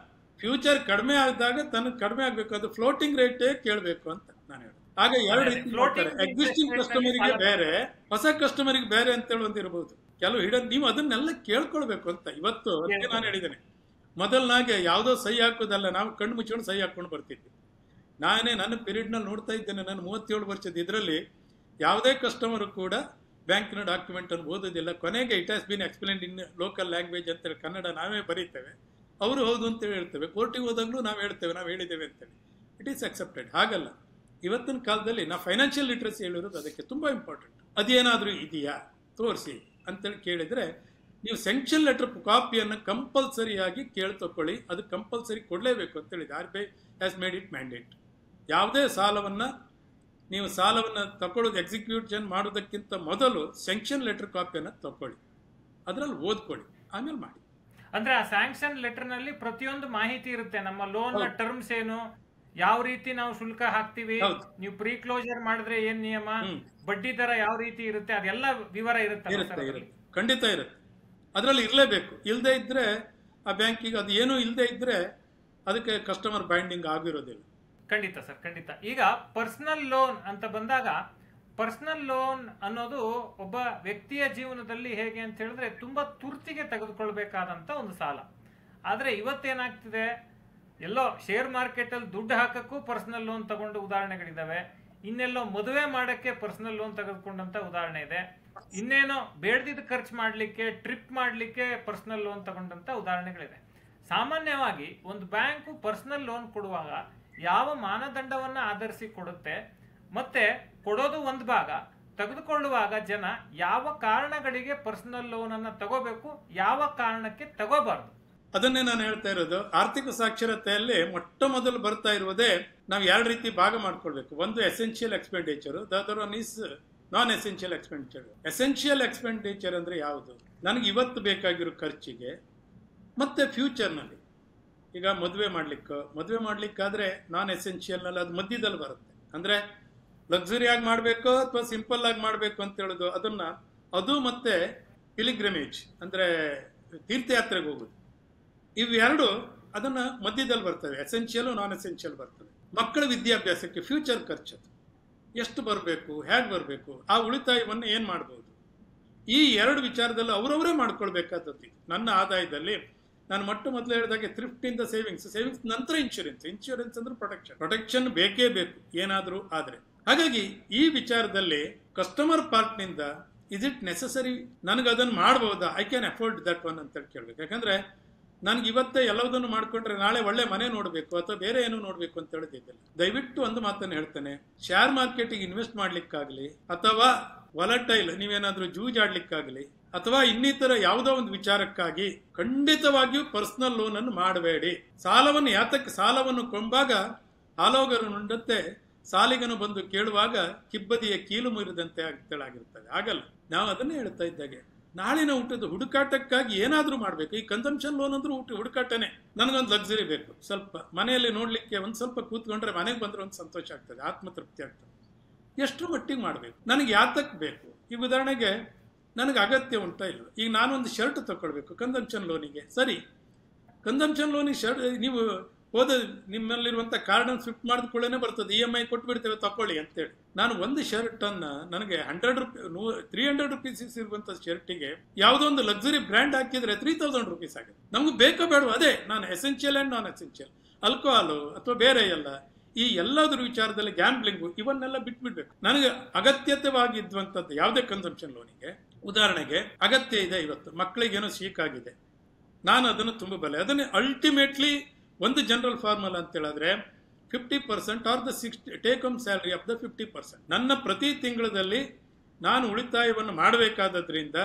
ಫ್ಯೂಚರ್ ಕಡಿಮೆ ಆದಾಗ ತನಗೆ ಕಡಿಮೆ ಆಗ್ಬೇಕು, ಅದು ಫ್ಲೋಟಿಂಗ್ ರೇಟ್ ಕೇಳಬೇಕು ಅಂತ ನಾನು ಹೇಳಿ. ಆಗ 2 ರೀತಿ ಮಾಡ್ತಾರೆ. ಎಕ್ಸಿಸ್ಟಿಂಗ್ ಕಸ್ಟಮರಿಗೆ ಬೇರೆ, ಹೊಸ ಕಸ್ಟಮರಿಗೆ ಬೇರೆ ಅಂತೇಳಿ ಒಂದಿರಬಹುದು. ಕೆಲವು ನೀವು ಅದನ್ನೆಲ್ಲ ಕೇಳ್ಕೊಳ್ಬೇಕು ಅಂತ ಇವತ್ತು ನಾನು ಹೇಳಿದ್ದೇನೆ. ಮೊದಲನಾಗೆ ಯಾವುದೋ ಸಹಿ ಹಾಕೋದಲ್ಲ, ನಾವು ಕಣ್ಣು ಮುಚ್ಕೊಂಡು ಸಹಿ ಹಾಕೊಂಡು ಬರ್ತಿದ್ವಿ. ನನ್ನ ಪೀರಿಯಡ್ ನಲ್ಲಿ ನೋಡ್ತಾ ಇದ್ದೇನೆ, ನಾನು 37 ವರ್ಷದ ಇದರಲ್ಲಿ ಯಾವುದೇ ಕಸ್ಟಮರ್ ಕೂಡ ಬ್ಯಾಂಕಿನ ಡಾಕ್ಯುಮೆಂಟ್ ಅನ್ನು ಓದೋದಿಲ್ಲ. ಕೊನೆಗೆ it has been explained in local language ಅಂತೇಳಿ ಕನ್ನಡ ನಾವೇ ಬರೀತೇವೆ, ಅವರು ಹೌದು ಅಂತೇಳಿ ಹೇಳ್ತೇವೆ. ಕೋರ್ಟಿಗೆ ಹೋದಾಗ್ಲೂ ನಾವು ಹೇಳ್ತೇವೆ ನಾವು ಹೇಳಿದ್ದೇವೆ ಅಂತೇಳಿ. It is accepted. ಹಾಗಲ್ಲ, ಇವತ್ತಿನ ಕಾಲದಲ್ಲಿ ನಾವು ಫೈನಾನ್ಷಿಯಲ್ ಲಿಟ್ರಸಿ ಹೇಳಿರೋದು ಅದಕ್ಕೆ ತುಂಬಾ ಇಂಪಾರ್ಟೆಂಟ್. ಅದೇನಾದ್ರೂ ಇದೆಯಾ ತೋರಿಸಿ ಅಂತೇಳಿ ಕೇಳಿದ್ರೆ, ನೀವು ಸ್ಯಾಂಕ್ಷನ್ ಲೆಟರ್ ಕಾಪಿಯನ್ನು ಕಂಪಲ್ಸರಿಯಾಗಿ ತಕೊಳ್ಳಿ. ಅದು ಕಂಪಲ್ಸರಿ ಕೊಡಲೇಬೇಕು ಅಂತೇಳಿ RBI has made it mandate. ಯಾವುದೇ ನೀವು ಸಾಲವನ್ನು ತಗೊಳ್ಳೋದು ಎಕ್ಸಿಕ್ಯೂಷನ್ ಮಾಡೋದಕ್ಕಿಂತ ಮೊದಲು ಸ್ಯಾಂಕ್ಷನ್ ಲೆಟರ್ ಕಾಪಿಯನ್ನು ತಕೊಳ್ಳಿ, ಅದರಲ್ಲಿ ಓದ್ಕೊಳ್ಳಿ, ಆಮೇಲೆ ಮಾಡಿ. ಅಂದ್ರೆ ಆ ಸ್ಯಾಂಕ್ಷನ್ ಲೆಟರ್ ನಲ್ಲಿ ಪ್ರತಿಯೊಂದು ಮಾಹಿತಿ ಇರುತ್ತೆ. ನಮ್ಮ ಲೋನ್ ನ ಟರ್ಮ್ಸ್ ಏನು, ಯಾವ ರೀತಿ ನಾವು ಶುಲ್ಕ ಹಾಕ್ತಿವಿ, ನೀವು ಪ್ರೀ ಕ್ಲೋಸರ್ ಮಾಡಿದ್ರೆ ಏನ್ ನಿಯಮ, ಬಡ್ಡಿ ದರ ಯಾವ ರೀತಿ ಇರುತ್ತೆ, ಅದೆಲ್ಲ ವಿವರ ಇರುತ್ತೆ. ಖಂಡಿತ ಇರುತ್ತೆ, ಅದರಲ್ಲಿ ಇರಲೇಬೇಕು. ಇಲ್ಲದೆ ಇದ್ರೆ ಆ ಬ್ಯಾಂಕಿಗೆ ಅದು ಏನೂ ಇಲ್ಲದೆ ಇದ್ರೆ ಅದಕ್ಕೆ ಕಸ್ಟಮರ್ ಬೈಂಡಿಂಗ್ ಆಗಿರೋದಿಲ್ಲ. ಖಂಡಿತ ಸರ್, ಖಂಡಿತ. ಈಗ ಪರ್ಸನಲ್ ಲೋನ್ ಅಂತ ಬಂದಾಗ, ಪರ್ಸನಲ್ ಲೋನ್ ಅನ್ನೋದು ಒಬ್ಬ ವ್ಯಕ್ತಿಯ ಜೀವನದಲ್ಲಿ ಹೇಗೆ ಅಂತ ಹೇಳಿದ್ರೆ ತುಂಬಾ ತುರ್ತಿಗೆ ತೆಗೆದುಕೊಳ್ಬೇಕಾದಂತ ಒಂದು ಸಾಲ. ಆದ್ರೆ ಇವತ್ತೇನಾಗ್ತಿದೆ, ಎಲ್ಲೋ ಶೇರ್ ಮಾರ್ಕೆಟ್ ಅಲ್ಲಿ ದುಡ್ಡು ಹಾಕಕ್ಕೂ ಪರ್ಸನಲ್ ಲೋನ್ ತಗೊಂಡು ಉದಾಹರಣೆಗಳಿದಾವೆ. ಇನ್ನೆಲ್ಲೋ ಮದುವೆ ಮಾಡಕ್ಕೆ ಪರ್ಸನಲ್ ಲೋನ್ ತೆಗೆದುಕೊಂಡಂತ ಉದಾಹರಣೆ ಇದೆ. ಇನ್ನೇನೋ ಬೇಡದಿದ್ದ ಖರ್ಚು ಮಾಡ್ಲಿಕ್ಕೆ, ಟ್ರಿಪ್ ಮಾಡ್ಲಿಕ್ಕೆ ಪರ್ಸನಲ್ ಲೋನ್ ತಗೊಂಡಂತ ಉದಾಹರಣೆಗಳಿದೆ. ಸಾಮಾನ್ಯವಾಗಿ ಒಂದು ಬ್ಯಾಂಕು ಪರ್ಸನಲ್ ಲೋನ್ ಕೊಡುವಾಗ ಯಾವ ಮಾನದಂಡವನ್ನ ಆಧರಿಸಿ ಕೊಡುತ್ತೆ, ಮತ್ತೆ ಕೊಡೋದು ಒಂದು ಭಾಗ, ತೆಗೆದುಕೊಳ್ಳುವಾಗ ಜನ ಯಾವ ಕಾರಣಗಳಿಗೆ ಪರ್ಸನಲ್ ಲೋನ್ ಅನ್ನ ತಗೋಬೇಕು, ಯಾವ ಕಾರಣಕ್ಕೆ ತಗೋಬಾರ್ದು, ಅದನ್ನೇ ನಾನು ಹೇಳ್ತಾ ಇರೋದು. ಆರ್ಥಿಕ ಸಾಕ್ಷರತೆಯಲ್ಲಿ ಮೊಟ್ಟ ಮೊದಲು ಬರ್ತಾ ಇರುವುದೇ ನಾವು 2 ರೀತಿ ಭಾಗ ಮಾಡ್ಕೊಳ್ಬೇಕು. ಒಂದು essential expenditure, the other one is non essential expenditure. Essential expenditure ಅಂದ್ರೆ ಯಾವುದು? ನನಗೆ ಇವತ್ತು ಬೇಕಾಗಿರೋ ಖರ್ಚಿಗೆ ಮತ್ತೆ ಫ್ಯೂಚರ್ನಲ್ಲಿ. ಈಗ ಮದುವೆ ಮಾಡ್ಲಿಕ್ಕಾದ್ರೆ ನಾನ್ ಎಸೆನ್ಷಿಯಲ್ ನಲ್ಲಿ ಅದು ಮಧ್ಯದಲ್ಲಿ ಬರುತ್ತೆ. ಅಂದ್ರೆ ಲಕ್ಸುರಿ ಆಗಿ ಮಾಡಬೇಕು ಅಥವಾ ಸಿಂಪಲ್ ಆಗಿ ಮಾಡಬೇಕು ಅಂತ ಹೇಳೋದು, ಅದು ಮತ್ತೆ ಪಿಲಿಗ್ರಿಮೇಜ್ ಅಂದ್ರೆ ತೀರ್ಥಯಾತ್ರೆಗೆ ಹೋಗುದು, ಇವೆರಡು ಅದನ್ನ ಮಧ್ಯದಲ್ಲಿ ಬರ್ತವೆ. ಎಸೆನ್ಷಿಯಲ್ ನಾನ್ ಎಸೆನ್ಷಿಯಲ್ ಬರ್ತವೆ. ಮಕ್ಕಳ ವಿದ್ಯಾಭ್ಯಾಸಕ್ಕೆ ಫ್ಯೂಚರ್ ಖರ್ಚು ಎಷ್ಟು ಬರಬೇಕು, ಹೇಗೆ ಬರಬೇಕು, ಆ ಉಳಿತಾಯವನ್ನು ಏನ್ ಮಾಡಬಹುದು, ಈ 2 ವಿಚಾರದಲ್ಲಿ ಅವರವರೇ ಮಾಡ್ಕೊಳ್ಬೇಕಾದದ್ದು. ನನ್ನ ಆದಾಯದಲ್ಲಿ ನಾನು ಮೊದಲು ಹೇಳಿದಾಗೆ ಥ್ರಿಫ್ಟ್ ಇಂದ ಸೇವಿಂಗ್ಸ್ ನಂತರ ಇನ್ಶೂರೆನ್ಸ್ ಅಂದ್ರೆ ಪ್ರೊಟೆಕ್ಷನ್ ಬೇಕೇ ಬೇಕು ಏನಾದರೂ ಆದ್ರೆ. ಹಾಗಾಗಿ ಈ ವಿಚಾರದಲ್ಲಿ ಕಸ್ಟಮರ್ ಪಾರ್ಟ್ ನಿಂದ ಇಸ್ ಇಟ್ ನೆಸೆಸರಿ, ನನಗೆ ಅದನ್ನು ಮಾಡಬಹುದಾ, I can afford that one ಅಂತ ಕೇಳ್ಬೇಕು. ಯಾಕಂದ್ರೆ ನನ್ಗೆ ಇವತ್ತೇ ಎಲ್ಲದನ್ನು ಮಾಡ್ಕೊಂಡ್ರೆ ನಾಳೆ ಒಳ್ಳೆ ಮನೆ ನೋಡ್ಬೇಕು ಅಥವಾ ಬೇರೆ ಏನೋ ನೋಡ್ಬೇಕು ಅಂತ ಹೇಳಿದ್ದಿಲ್ಲ. ದಯವಿಟ್ಟು ಒಂದು ಮಾತನ್ನು ಹೇಳ್ತೇನೆ, ಶೇರ್ ಮಾರ್ಕೆಟಿಗೆ ಇನ್ವೆಸ್ಟ್ ಮಾಡ್ಲಿಕ್ಕಾಗ್ಲಿ ಅಥವಾ ವಾಲಟೈಲ್ ನೀವೇನಾದ್ರೂ ಜೂಜಾಡ್ಲಿಕ್ಕಾಗ್ಲಿ ಅಥವಾ ಇನ್ನಿತರ ಯಾವುದೋ ಒಂದು ವಿಚಾರಕ್ಕಾಗಿ ಖಂಡಿತವಾಗಿಯೂ ಪರ್ಸನಲ್ ಲೋನ್ ಅನ್ನು ಮಾಡಬೇಡಿ. ಸಾಲವನ್ನು ಕೊಂಬಾಗ ಆಲೋಗರು ನುಂಡಂತೆ ಸಾಲಿಗನು ಬಂದು ಕೇಳುವಾಗ ಕಿಬ್ಬದಿಯ ಕೀಲು ಮುರಿದಂತೆ ಆಗ್ತಳಾಗಿರ್ತದೆ. ಆಗಲ್ಲ. ನಾವು ಅದನ್ನೇ ಹೇಳ್ತಾ ಇದ್ದಾಗೆ, ನಾಳಿನ ಊಟದ ಹುಡುಕಾಟಕ್ಕಾಗಿ ಏನಾದ್ರೂ ಮಾಡ್ಬೇಕು. ಈ ಕನ್ಸಂಪ್ಷನ್ ಲೋನ್ ಅಂದ್ರೂ ಹುಡುಕಾಟನೇ. ನನಗೊಂದು ಲಕ್ಸುರಿ ಬೇಕು, ಸ್ವಲ್ಪ ಮನೆಯಲ್ಲಿ ನೋಡ್ಲಿಕ್ಕೆ ಒಂದ್ ಸ್ವಲ್ಪ ಕೂತ್ಕೊಂಡ್ರೆ ಮನೆಗೆ ಬಂದ್ರೆ ಒಂದು ಸಂತೋಷ ಆಗ್ತದೆ, ಆತ್ಮತೃಪ್ತಿ ಆಗ್ತದೆ. ಎಷ್ಟು ಮಟ್ಟಿಗೆ ಮಾಡಬೇಕು, ನನಗೆ ಯಾತಕ್ ಬೇಕು. ಈಗ ಉದಾಹರಣೆಗೆ ನನಗೆ ಅಗತ್ಯ ಉಂಟಾ ಇಲ್ಲ, ಈಗ ನಾನೊಂದು ಶರ್ಟ್ ತಗೊಳ್ಬೇಕು ಕನ್ಸಂಪ್ಷನ್ ಲೋನಿಗೆ. ಸರಿ, ಕನ್ಸಂಪ್ಷನ್ ಲೋನಿಗೆ ಶರ್ಟ್ ನೀವು ಹೋದ ನಿಮ್ಮಲ್ಲಿರುವಂಥ ಕಾರ್ಡನ್ನು ಸ್ವಿಫ್ಟ್ ಮಾಡಿದ ಕೂಡಲೇ ಬರ್ತದೆ, EMI ಕೊಟ್ಬಿಡ್ತೇವೆ ತಗೊಳ್ಳಿ ಅಂತೇಳಿ. ನಾನು ಒಂದು ಶರ್ಟ್ ಅನ್ನ ನನಗೆ 300 ರೂಪೀಸ್ ಇರುವಂತ ಶರ್ಟಿಗೆ ಯಾವುದೋ ಒಂದು ಲಕ್ಸುರಿ ಬ್ರ್ಯಾಂಡ್ ಹಾಕಿದ್ರೆ 3000 ರೂಪೀಸ್ ಆಗುತ್ತೆ. ನಮ್ಗೆ ಬೇಕೋ ಬೇಡ ಅದೇ ನಾನು essential and non essential, alcohol ಅಥವಾ ಬೇರೆ ಎಲ್ಲ, ಈ ಎಲ್ಲದರ ವಿಚಾರದಲ್ಲಿ ಗ್ಯಾಮ್ಬ್ಲಿಂಗು ಇವನ್ನೆಲ್ಲ ಬಿಟ್ಬಿಡ್ಬೇಕು. ನನಗೆ ಅಗತ್ಯವಾಗಿದ್ದಂಥದ್ದು ಯಾವುದೇ ಕನ್ಸಂಪ್ಷನ್ ಲೋನಿಗೆ, ಉದಾಹರಣೆಗೆ ಅಗತ್ಯ ಇದೆ, ಇವತ್ತು ಮಕ್ಕಳಿಗೇನೋ ಶೀಕ್ ಆಗಿದೆ, ನಾನು ಅದನ್ನು ತುಂಬಬಲ್ಲೆ. ಅದನ್ನೇ ಅಲ್ಟಿಮೇಟ್ಲಿ ಒಂದು ಜನರಲ್ ಫಾರ್ಮುಲಾ ಅಂತ ಹೇಳಿದ್ರೆ 50% are the take home salary of the 50%. ನನ್ನ ಪ್ರತಿ ತಿಂಗಳಲ್ಲಿ ನಾನು ಉಳಿತಾಯವನ್ನು ಮಾಡಬೇಕಾದ್ರಿಂದ,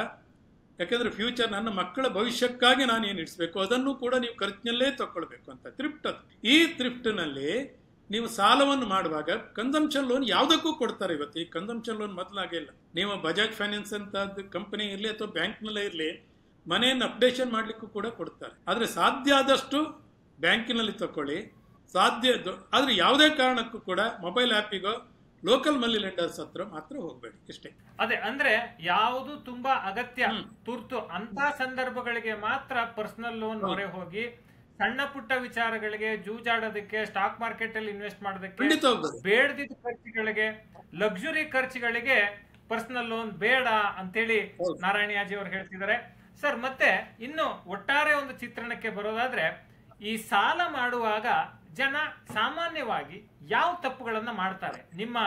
ಯಾಕಂದ್ರೆ ಫ್ಯೂಚರ್ ನನ್ನ ಮಕ್ಕಳ ಭವಿಷ್ಯಕ್ಕಾಗಿ ನಾನು ಏನು ಇಡಿಸ್ಬೇಕು ಅದನ್ನು ಕೂಡ ನೀವು ಖರ್ಚಿನಲ್ಲೇ ತಗೊಳ್ಬೇಕು ಅಂತ ಥ್ರಿಫ್ಟ್. ಅದು ಈ ಥ್ರಿಫ್ಟ್ನಲ್ಲಿ ನೀವು ಸಾಲವನ್ನು ಮಾಡುವಾಗ ಕನ್ಸಂಪ್ಷನ್ ಲೋನ್ ಯಾವುದಕ್ಕೂ ಕೊಡ್ತಾರೆ. ಇವತ್ತು ಈ ಕನ್ಸಂಪ್ಷನ್ ಲೋನ್ ಮೊದಲಾಗೇ ಇಲ್ಲ. ನೀವು ಬಜಾಜ್ ಫೈನಾನ್ಸ್ ಅಂತ ಕಂಪನಿ ಇರಲಿ ಅಥವಾ ಬ್ಯಾಂಕ್ನಲ್ಲೇ ಇರಲಿ, ಮನೆಯನ್ನು ಅಪ್ಡೇಷನ್ ಮಾಡಲಿಕ್ಕೂ ಕೂಡ ಕೊಡ್ತಾರೆ. ಆದರೆ ಸಾಧ್ಯ ಆದಷ್ಟು ಬ್ಯಾಂಕಿನಲ್ಲಿ ತಗೊಳ್ಳಿ, ಸಾಧ್ಯ. ಆದ್ರೆ ಯಾವುದೇ ಕಾರಣಕ್ಕೂ ಕೂಡ ಮೊಬೈಲ್ ಆ್ಯಪಿಗೋ ಲೋಕಲ್ ಮನಿ ಲೆಂಡರ್ಸ್ ಹತ್ರ ಮಾತ್ರ ಹೋಗ್ಬೇಡಿ, ಇಷ್ಟೇ. ಅದೇ ಅಂದ್ರೆ ಯಾವುದು ತುಂಬಾ ಅಗತ್ಯ ತುರ್ತು ಅಂತ ಸಂದರ್ಭಗಳಿಗೆ ಮಾತ್ರ ಪರ್ಸನಲ್ ಲೋನ್ ಮೊರೆ ಹೋಗಿ, ಸಣ್ಣ ಪುಟ್ಟ ವಿಚಾರಗಳಿಗೆ, ಜೂಜಾಡೋದಕ್ಕೆ, ಸ್ಟಾಕ್ ಮಾರ್ಕೆಟ್ ಅಲ್ಲಿ ಇನ್ವೆಸ್ಟ್ ಮಾಡೋದಕ್ಕೆ, ಬೇಡದಿದ್ದ ಖರ್ಚುಗಳಿಗೆ, ಲಕ್ಸುರಿ ಖರ್ಚುಗಳಿಗೆ ಪರ್ಸನಲ್ ಲೋನ್ ಬೇಡ ಅಂತೇಳಿ ನಾರಾಯಣಿಯಾಜಿ ಅವರು ಹೇಳ್ತಿದ್ದಾರೆ. ಸರ್, ಮತ್ತೆ ಇನ್ನು ಒಟ್ಟಾರೆ ಒಂದು ಚಿತ್ರಣಕ್ಕೆ ಬರೋದಾದ್ರೆ, ಈ ಸಾಲ ಮಾಡುವಾಗ ಜನ ಸಾಮಾನ್ಯವಾಗಿ ಯಾವ ತಪ್ಪುಗಳನ್ನ ಮಾಡ್ತಾರೆ ನಿಮ್ಮ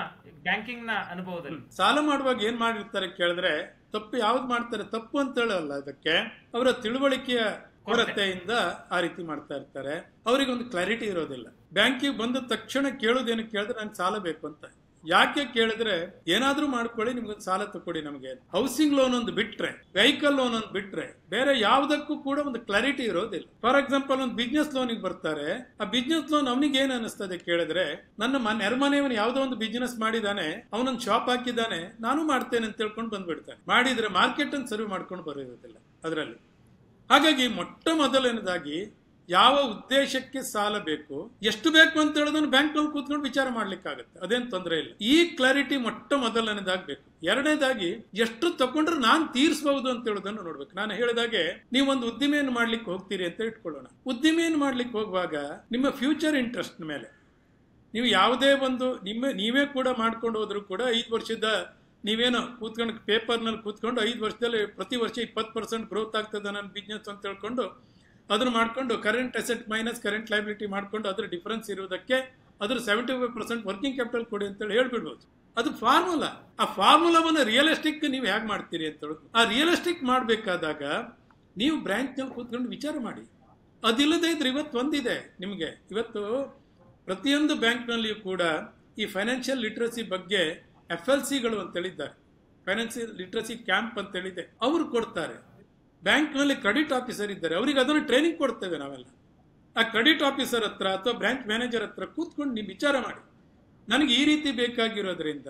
ಬ್ಯಾಂಕಿಂಗ್ ನ ಅನುಭವದಲ್ಲಿ? ಸಾಲ ಮಾಡುವಾಗ ಏನ್ ಮಾಡಿರ್ತಾರೆ ಕೇಳಿದ್ರೆ, ತಪ್ಪು ಯಾವ್ದು ಮಾಡ್ತಾರೆ, ತಪ್ಪು ಅಂತ ಹೇಳಲ್ಲ, ಅದಕ್ಕೆ ಅವರ ತಿಳುವಳಿಕೆಯ ಕೊರತೆಯಿಂದ ಆ ರೀತಿ ಮಾಡ್ತಾ ಇರ್ತಾರೆ. ಅವರಿಗೆ ಒಂದು ಕ್ಲಾರಿಟಿ ಇರೋದಿಲ್ಲ. ಬ್ಯಾಂಕಿಗೆ ಬಂದ ತಕ್ಷಣ ಕೇಳೋದೇನು ಕೇಳಿದ್ರೆ ನಂಗೆ ಸಾಲ ಬೇಕು ಅಂತ. ಯಾಕೆ ಕೇಳಿದ್ರೆ, ಏನಾದ್ರೂ ಮಾಡ್ಕೊಳ್ಳಿ, ನಿಮ್ಗೊಂದು ಸಾಲ ತಗೊಳ್ಳಿ ನಮಗೆ. ಹೌಸಿಂಗ್ ಲೋನ್ ಒಂದು ಬಿಟ್ರೆ, ವೆಹಿಕಲ್ ಲೋನ್ ಒಂದು ಬಿಟ್ರೆ, ಬೇರೆ ಯಾವುದಕ್ಕೂ ಕೂಡ ಒಂದು ಕ್ಲಾರಿಟಿ ಇರೋದಿಲ್ಲ. ಫಾರ್ ಎಕ್ಸಾಂಪಲ್, ಒಂದು ಬಿಸ್ನೆಸ್ ಲೋನಿಗೆ ಬರ್ತಾರೆ. ಆ ಬಿಸ್ನೆಸ್ ಲೋನ್ ಅವನಿಗೆ ಏನ್ ಅನಿಸ್ತದೆ ಕೇಳಿದ್ರೆ, ನನ್ನ ನೆರೆಮನೆಯವನು ಯಾವುದೋ ಒಂದು ಬಿಸ್ನೆಸ್ ಮಾಡಿದಾನೆ, ಅವನೊಂದು ಶಾಪ್ ಹಾಕಿದ್ದಾನೆ, ನಾನು ಮಾಡ್ತೇನೆ ಅಂತ ಹೇಳ್ಕೊಂಡು ಬಂದ್ಬಿಡ್ತಾನೆ. ಮಾಡಿದ್ರೆ ಮಾರ್ಕೆಟ್ ಅನ್ನು ಸರ್ವ್ ಮಾಡ್ಕೊಂಡು ಬರೋದಿಲ್ಲ ಅದರಲ್ಲಿ. ಹಾಗಾಗಿ ಮೊಟ್ಟ ಮೊದಲನೇದಾಗಿ ಯಾವ ಉದ್ದೇಶಕ್ಕೆ ಸಾಲ ಬೇಕು, ಎಷ್ಟು ಬೇಕು ಅಂತ ಹೇಳೋದನ್ನು ಬ್ಯಾಂಕ್ ನಲ್ಲಿ ಕೂತ್ಕೊಂಡು ವಿಚಾರ ಮಾಡ್ಲಿಕ್ಕಾಗತ್ತೆ, ಅದೇನು ತೊಂದರೆ ಇಲ್ಲ. ಈ ಕ್ಲಾರಿಟಿ ಮೊಟ್ಟ ಮೊದಲನೇದಾಗಬೇಕು. ಎರಡನೇದಾಗಿ ಎಷ್ಟು ತಗೊಂಡ್ರೆ ನಾನು ತೀರಿಸಬಹುದು ಅಂತ ಹೇಳೋದನ್ನು ನೋಡ್ಬೇಕು. ನಾನು ಹೇಳಿದಾಗೆ, ನೀವೊಂದು ಉದ್ದಿಮೆಯನ್ನು ಮಾಡ್ಲಿಕ್ಕೆ ಹೋಗ್ತೀರಿ ಅಂತ ಇಟ್ಕೊಳ್ಳೋಣ. ಉದ್ದಿಮೆಯನ್ನು ಮಾಡ್ಲಿಕ್ಕೆ ಹೋಗುವಾಗ ನಿಮ್ಮ ಫ್ಯೂಚರ್ ಇಂಟ್ರೆಸ್ಟ್ ಮೇಲೆ ನೀವು ಯಾವುದೇ ಒಂದು ನೀವೇ ಕೂಡ ಮಾಡ್ಕೊಂಡು ಹೋದ್ರು ಕೂಡ 5 ವರ್ಷದ ನೀವೇನೋ ಕೂತ್ಕೊಂಡು ಪೇಪರ್ನಲ್ಲಿ ಕೂತ್ಕೊಂಡು 5 ವರ್ಷದಲ್ಲಿ ಪ್ರತಿ ವರ್ಷ 20% ಗ್ರೋತ್ ಆಗ್ತದೆ ನನ್ನ ಬಿಸ್ನೆಸ್ ಅಂತ ಹೇಳ್ಕೊಂಡು ಅದನ್ನು ಮಾಡ್ಕೊಂಡು current asset minus current liability ಮಾಡ್ಕೊಂಡು ಅದ್ರ ಡಿಫರೆನ್ಸ್ ಇರುವುದಕ್ಕೆ ಅದ್ರ 75% ವರ್ಕಿಂಗ್ ಕ್ಯಾಪಿಟಲ್ ಕೊಡಿ ಅಂತೇಳಿ ಹೇಳ್ಬಿಡ್ಬೋದು. ಅದು ಫಾರ್ಮುಲಾ. ಆ ಫಾರ್ಮುಲಾವನ್ನು ರಿಯಲಿಸ್ಟಿಕ್ ನೀವು ಹೇಗೆ ಮಾಡ್ತೀರಿ ಅಂತ ಹೇಳೋದು. ಆ ರಿಯಲಿಸ್ಟಿಕ್ ಮಾಡಬೇಕಾದಾಗ ನೀವು ಬ್ರಾಂಚ್ನಲ್ಲಿ ಕೂತ್ಕೊಂಡು ವಿಚಾರ ಮಾಡಿ. ಅದಿಲ್ಲದೆ ಇದ್ರೆ ಇವತ್ತು ಒಂದಿದೆ ನಿಮಗೆ, ಇವತ್ತು ಪ್ರತಿಯೊಂದು ಬ್ಯಾಂಕ್ನಲ್ಲಿಯೂ ಕೂಡ ಈ ಫೈನಾನ್ಷಿಯಲ್ ಲಿಟ್ರಸಿ ಬಗ್ಗೆ FLCಗಳು ಅಂತೇಳಿದ್ದಾರೆ, ಫೈನಾನ್ಷಿಯಲ್ ಲಿಟ್ರಸಿ ಕ್ಯಾಂಪ್ ಅಂತೇಳಿದೆ, ಅವರು ಕೊಡ್ತಾರೆ. ಬ್ಯಾಂಕ್ನಲ್ಲಿ ಕ್ರೆಡಿಟ್ ಆಫೀಸರ್ ಇದ್ದಾರೆ, ಅವರಿಗೆ ಅದನ್ನು ಟ್ರೈನಿಂಗ್ ಕೊಡ್ತೇವೆ ನಾವೆಲ್ಲ. ಆ ಕ್ರೆಡಿಟ್ ಆಫೀಸರ್ ಹತ್ರ ಅಥವಾ ಬ್ರಾಂಚ್ ಮ್ಯಾನೇಜರ್ ಹತ್ರ ಕೂತ್ಕೊಂಡು ನೀವು ವಿಚಾರ ಮಾಡಿ, ನನಗೆ ಈ ರೀತಿ ಬೇಕಾಗಿರೋದ್ರಿಂದ